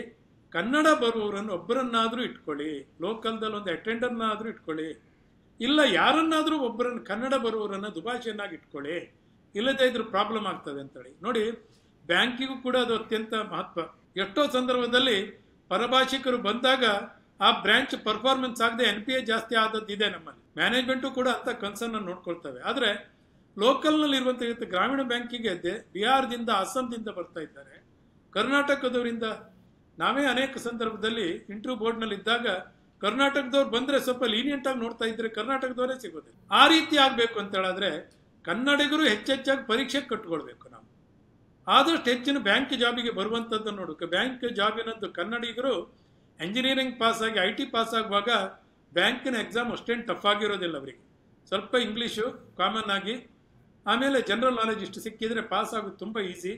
ಕನ್ನಡ ಬರುವವರನ್ನು ಒಬ್ಬರನ್ನಾದರೂ ಇಟ್ಕೊಳ್ಳಿ, ಲೋಕಲ್ದಲ್ಲಿ ಒಂದು ಅಟೆಂಡರ್ನಾದರೂ ಇಟ್ಕೊಳ್ಳಿ, ಇಲ್ಲ ಯಾರನ್ನಾದರೂ ಒಬ್ಬರನ್ನು ಕನ್ನಡ ಬರುವವರನ್ನು ದುಭಾಷೆಯನ್ನಾಗಿ ಇಟ್ಕೊಳ್ಳಿ, ಇಲ್ಲದೇ ಇದ್ರೂ ಪ್ರಾಬ್ಲಮ್ ಆಗ್ತದೆ ಅಂತೇಳಿ. ನೋಡಿ, ಬ್ಯಾಂಕಿಗೂ ಕೂಡ ಅದು ಅತ್ಯಂತ ಮಹತ್ವ. ಎಷ್ಟೋ ಸಂದರ್ಭದಲ್ಲಿ ಪರಭಾಷಿಕರು ಬಂದಾಗ ಆ ಬ್ರಾಂಚ್ ಪರ್ಫಾರ್ಮೆನ್ಸ್ ಆಗದೆ NPA ಜಾಸ್ತಿ ಆದದ್ದಿದೆ. ನಮ್ಮಲ್ಲಿ ಮ್ಯಾನೇಜ್ಮೆಂಟು ಕೂಡ ಅಂತ ಕನ್ಸರ್ನ್ ನೋಡ್ಕೊಳ್ತವೆ. ಆದರೆ ಲೋಕಲ್ನಲ್ಲಿ ಇರುವಂಥ ಗ್ರಾಮೀಣ ಬ್ಯಾಂಕಿಗೆ ಬಿಹಾರದಿಂದ ಅಸ್ಸಾಂದಿಂದ ಬರ್ತಾ ಇದ್ದಾರೆ. ಕರ್ನಾಟಕದವರಿಂದ ನಾವೇ ಅನೇಕ ಸಂದರ್ಭದಲ್ಲಿ ಇಂಟರ್ವ್ಯೂ ಬೋರ್ಡ್ನಲ್ಲಿ ಇದ್ದಾಗ ಕರ್ನಾಟಕದವ್ರು ಬಂದರೆ ಸ್ವಲ್ಪ ಲೀನಿಯಂಟ್ ಆಗಿ ನೋಡ್ತಾ ಇದ್ರೆ ಕರ್ನಾಟಕದವರೇ ಸಿಗೋದಿಲ್ಲ. ಆ ರೀತಿ ಆಗಬೇಕು ಅಂತ ಹೇಳಿದ್ರೆ ಕನ್ನಡಿಗರು ಹೆಚ್ಚೆಚ್ಚಾಗಿ ಪರೀಕ್ಷೆ ಕಟ್ಕೊಳ್ಬೇಕು. ನಾವು ಆದಷ್ಟು ಹೆಚ್ಚಿನ ಬ್ಯಾಂಕ್ ಜಾಬಿಗೆ ಬರುವಂಥದ್ದು ನೋಡಬೇಕು. ಬ್ಯಾಂಕ್ ಜಾಬಿನದ್ದು ಕನ್ನಡಿಗರು ಎಂಜಿನಿಯರಿಂಗ್ ಪಾಸ್ ಆಗಿ IT ಪಾಸ್ ಆಗುವಾಗ ಬ್ಯಾಂಕಿನ ಎಕ್ಸಾಮ್ ಅಷ್ಟೇನು ಟಫ್ ಆಗಿರೋದಿಲ್ಲ. ಅವರಿಗೆ ಸ್ವಲ್ಪ ಇಂಗ್ಲೀಷು ಕಾಮನ್ ಆಗಿ, ಆಮೇಲೆ ಜನರಲ್ ನಾಲೆಜ್ ಇಷ್ಟು ಸಿಕ್ಕಿದ್ರೆ ಪಾಸ್ ಆಗೋದು ತುಂಬ ಈಸಿ.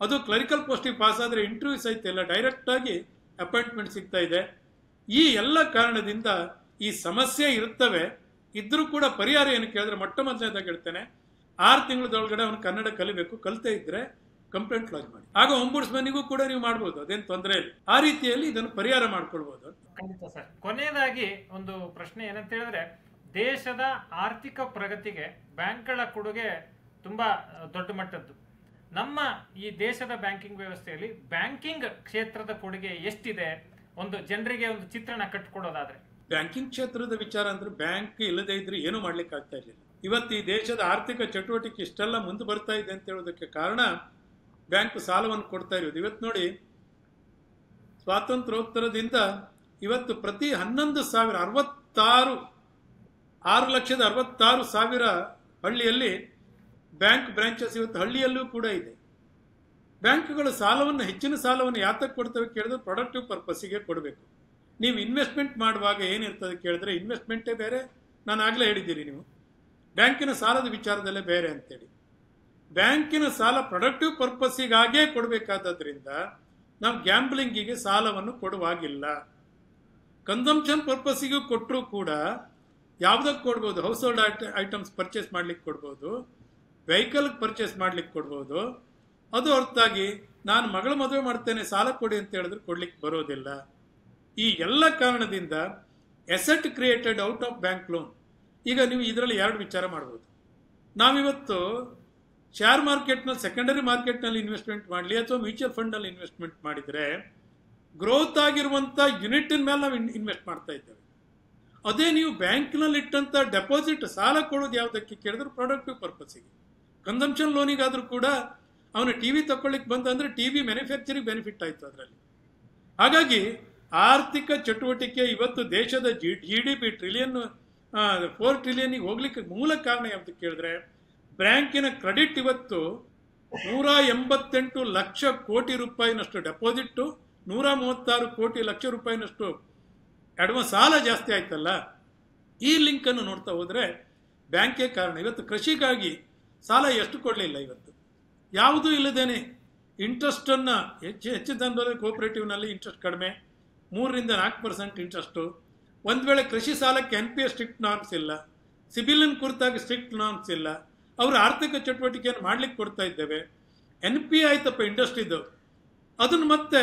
ಅದು ಕ್ಲರಿಕಲ್ ಪೋಸ್ಟಿಗೆ ಪಾಸ್ ಆದರೆ ಇಂಟರ್ವ್ಯೂ ಸಹಿತ ಇಲ್ಲ, ಡೈರೆಕ್ಟಾಗಿ ಅಪಾಯಿಂಟ್ಮೆಂಟ್ ಸಿಗ್ತಾ ಇದೆ. ಈ ಎಲ್ಲ ಕಾರಣದಿಂದ ಈ ಸಮಸ್ಯೆ ಇರುತ್ತವೆ. ಇದ್ರೂ ಕೂಡ ಪರಿಹಾರ ಏನು ಕೇಳಿದ್ರೆ, ಮೊಟ್ಟ ಮೊದಲನೇದಾಗಿ ಹೇಳ್ತೇನೆ, 6 ತಿಂಗಳದೊಳಗಡೆ ಅವನು ಕನ್ನಡ ಕಲಿಬೇಕು. ಕಲಿತೇ ಇದ್ರೆ ಕಂಪ್ಲೇಂಟ್ ಲಾಂಚ್ ಮಾಡಿ. ಆಗ ಒಂಬುಡ್ಸ್ಮನ್ನಿಗೂ ಕೂಡ ನೀವು ಮಾಡ್ಬೋದು, ಅದೇನು ತೊಂದರೆ ಇಲ್ಲ. ಆ ರೀತಿಯಲ್ಲಿ ಇದನ್ನು ಪರಿಹಾರ ಮಾಡ್ಕೊಳ್ಬಹುದು. ಖಂಡಿತ ಸರ್. ಕೊನೆಯದಾಗಿ ಒಂದು ಪ್ರಶ್ನೆ ಏನಂತ ಹೇಳಿದ್ರೆ, ದೇಶದ ಆರ್ಥಿಕ ಪ್ರಗತಿಗೆ ಬ್ಯಾಂಕ್ಗಳ ಕೊಡುಗೆ ತುಂಬಾ ದೊಡ್ಡ ಮಟ್ಟದ್ದು. ನಮ್ಮ ಈ ದೇಶದ ಬ್ಯಾಂಕಿಂಗ್ ವ್ಯವಸ್ಥೆಯಲ್ಲಿ ಬ್ಯಾಂಕಿಂಗ್ ಕ್ಷೇತ್ರದ ಕೊಡುಗೆ ಎಷ್ಟಿದೆ, ಒಂದು ಜನರಿಗೆ ಒಂದು ಚಿತ್ರಣ ಕಟ್ಟಿಕೊಡೋದಾದ್ರೆ? ಬ್ಯಾಂಕಿಂಗ್ ಕ್ಷೇತ್ರದ ವಿಚಾರ ಅಂದ್ರೆ, ಬ್ಯಾಂಕ್ ಇಲ್ಲದೆ ಇದ್ರೆ ಏನೂ ಮಾಡ್ಲಿಕ್ಕೆ ಆಗ್ತಾ ಇರಲಿಲ್ಲ. ಇವತ್ತು ಈ ದೇಶದ ಆರ್ಥಿಕ ಚಟುವಟಿಕೆ ಇಷ್ಟೆಲ್ಲ ಮುಂದೆ ಬರ್ತಾ ಇದೆ ಅಂತ ಹೇಳೋದಕ್ಕೆ ಕಾರಣ ಬ್ಯಾಂಕ್ ಸಾಲವನ್ನು ಕೊಡ್ತಾ ಇರೋದು. ಇವತ್ತು ನೋಡಿ, ಸ್ವಾತಂತ್ರ್ಯೋತ್ತರದಿಂದ ಇವತ್ತು ಪ್ರತಿ 6,66,000 ಹಳ್ಳಿಯಲ್ಲಿ ಬ್ಯಾಂಕ್ ಬ್ರಾಂಚಸ್ ಇವತ್ತು ಹಳ್ಳಿಯಲ್ಲೂ ಕೂಡ ಇದೆ. ಬ್ಯಾಂಕ್ಗಳು ಸಾಲವನ್ನು, ಹೆಚ್ಚಿನ ಸಾಲವನ್ನು ಯಾತಕ್ಕೆ ಕೊಡ್ತವೆ ಕೇಳಿದ್ರೆ, ಪ್ರೊಡಕ್ಟಿವ್ ಪರ್ಪಸ್ಸಿಗೆ ಕೊಡಬೇಕು. ನೀವು ಇನ್ವೆಸ್ಟ್ಮೆಂಟ್ ಮಾಡುವಾಗ ಏನಿರ್ತದೆ ಕೇಳಿದ್ರೆ, ಇನ್ವೆಸ್ಟ್ಮೆಂಟೇ ಬೇರೆ. ನಾನು ಆಗಲೇ ಹೇಳಿದ್ದೀರಿ, ನೀವು ಬ್ಯಾಂಕಿನ ಸಾಲದ ವಿಚಾರದಲ್ಲೇ ಬೇರೆ ಅಂತೇಳಿ. ಬ್ಯಾಂಕಿನ ಸಾಲ ಪ್ರೊಡಕ್ಟಿವ್ ಪರ್ಪಸ್ಸಿಗಾಗೇ ಕೊಡಬೇಕಾದ್ರಿಂದ ನಾವು ಗ್ಯಾಂಬ್ಲಿಂಗಿಗೆ ಸಾಲವನ್ನು ಕೊಡುವಾಗಿಲ್ಲ. ಕನ್ಸಂಪ್ಷನ್ ಪರ್ಪಸ್ಸಿಗೂ ಕೊಟ್ಟರೂ ಕೂಡ ಯಾವುದಕ್ಕೆ ಕೊಡ್ಬೋದು? ಹೌಸ್ ಹೋಲ್ಡ್ ಐಟಮ್ಸ್ ಪರ್ಚೇಸ್ ಮಾಡ್ಲಿಕ್ಕೆ ಕೊಡ್ಬೋದು, ವೆಹಿಕಲ್ ಪರ್ಚೇಸ್ ಮಾಡ್ಲಿಕ್ಕೆ ಕೊಡ್ಬೋದು. ಅದು ಹೊರತಾಗಿ ನಾನು ಮಗಳ ಮದುವೆ ಮಾಡ್ತೇನೆ ಸಾಲ ಕೊಡಿ ಅಂತ ಹೇಳಿದ್ರೆ ಕೊಡ್ಲಿಕ್ಕೆ ಬರೋದಿಲ್ಲ. ಈ ಎಲ್ಲ ಕಾರಣದಿಂದ asset created out of bank loan. ಈಗ ನೀವು ಇದರಲ್ಲಿ 2 ವಿಚಾರ ಮಾಡ್ಬೋದು. ನಾವಿವತ್ತು ಶೇರ್ ಮಾರ್ಕೆಟ್ನಲ್ಲಿ, ಸೆಕೆಂಡರಿ ಮಾರ್ಕೆಟ್ನಲ್ಲಿ ಇನ್ವೆಸ್ಟ್ಮೆಂಟ್ ಮಾಡಲಿ ಅಥವಾ ಮ್ಯೂಚುವಲ್ ಫಂಡ್ನಲ್ಲಿ ಇನ್ವೆಸ್ಟ್ಮೆಂಟ್ ಮಾಡಿದರೆ, ಗ್ರೋತ್ ಆಗಿರುವಂಥ ಯೂನಿಟಿನ ಮೇಲೆ ನಾವು ಇನ್ವೆಸ್ಟ್ ಮಾಡ್ತಾ ಇದ್ದೇವೆ. ಅದೇ ನೀವು ಬ್ಯಾಂಕ್ನಲ್ಲಿ ಇಟ್ಟಂಥ ಡೆಪಾಸಿಟ್ ಸಾಲ ಕೊಡೋದು ಯಾವುದಕ್ಕೆ ಕೇಳಿದ್ರೆ, ಪ್ರೊಡಕ್ಟಿವ್ ಪರ್ಪಸ್ಸಿಗೆ. ಕನ್ಸಂಪ್ಷನ್ ಲೋನಿಗಾದರೂ ಕೂಡ ಅವನು ಟಿವಿ ತಗೊಳ್ಳಿಕ್ಕೆ ಬಂದ ಅಂದರೆ ಟಿವಿ ಮ್ಯಾನುಫ್ಯಾಕ್ಚರಿಂಗ್ ಬೆನಿಫಿಟ್ ಆಯಿತು ಅದರಲ್ಲಿ. ಹಾಗಾಗಿ ಆರ್ಥಿಕ ಚಟುವಟಿಕೆ ಇವತ್ತು ದೇಶದ GDP $4 ಟ್ರಿಲಿಯನ್ಗೆ ಹೋಗ್ಲಿಕ್ಕೆ ಮೂಲ ಕಾರಣ ಯಾವುದು ಕೇಳಿದ್ರೆ, ಬ್ಯಾಂಕಿನ ಕ್ರೆಡಿಟ್ ಇವತ್ತು 188 ಲಕ್ಷ ಕೋಟಿ ರೂಪಾಯಿನಷ್ಟು ಡೆಪಾಸಿಟ್, 136 ಲಕ್ಷ ರೂಪಾಯಿನಷ್ಟು ಅಡ್ವಾನ್ಸ್ ಸಾಲ ಜಾಸ್ತಿ ಆಯ್ತಲ್ಲ. ಈ ಲಿಂಕನ್ನು ನೋಡ್ತಾ ಹೋದರೆ ಬ್ಯಾಂಕೇ ಕಾರಣ. ಇವತ್ತು ಕೃಷಿಗಾಗಿ ಸಾಲ ಎಷ್ಟು ಕೊಡಲಿಲ್ಲ, ಇವತ್ತು ಯಾವುದೂ ಇಲ್ಲದೇನೆ ಇಂಟ್ರೆಸ್ಟನ್ನು ಹೆಚ್ಚು ದರದಲ್ಲಿ ಕೋಆಪರೇಟಿವ್ನಲ್ಲಿ ಇಂಟ್ರೆಸ್ಟ್ ಕಡಿಮೆ, 3-4% ಇಂಟ್ರೆಸ್ಟು. ಒಂದು ವೇಳೆ ಕೃಷಿ ಸಾಲಕ್ಕೆ NPA ಸ್ಟ್ರಿಕ್ಟ್ ನಾರ್ಮ್ಸ್ ಇಲ್ಲ, ಸಿಬಿಲಿನ ಕುರಿತಾಗಿ ಸ್ಟ್ರಿಕ್ಟ್ ನಾರ್ಮ್ಸ್ ಇಲ್ಲ. ಅವರು ಆರ್ಥಿಕ ಚಟುವಟಿಕೆಯನ್ನು ಮಾಡ್ಲಿಕ್ಕೆ ಕೊಡ್ತಾ ಇದ್ದೇವೆ. NPA ಆಯ್ತಪ್ಪ ಇಂಡಸ್ಟ್ರಿದು, ಅದನ್ನು ಮತ್ತೆ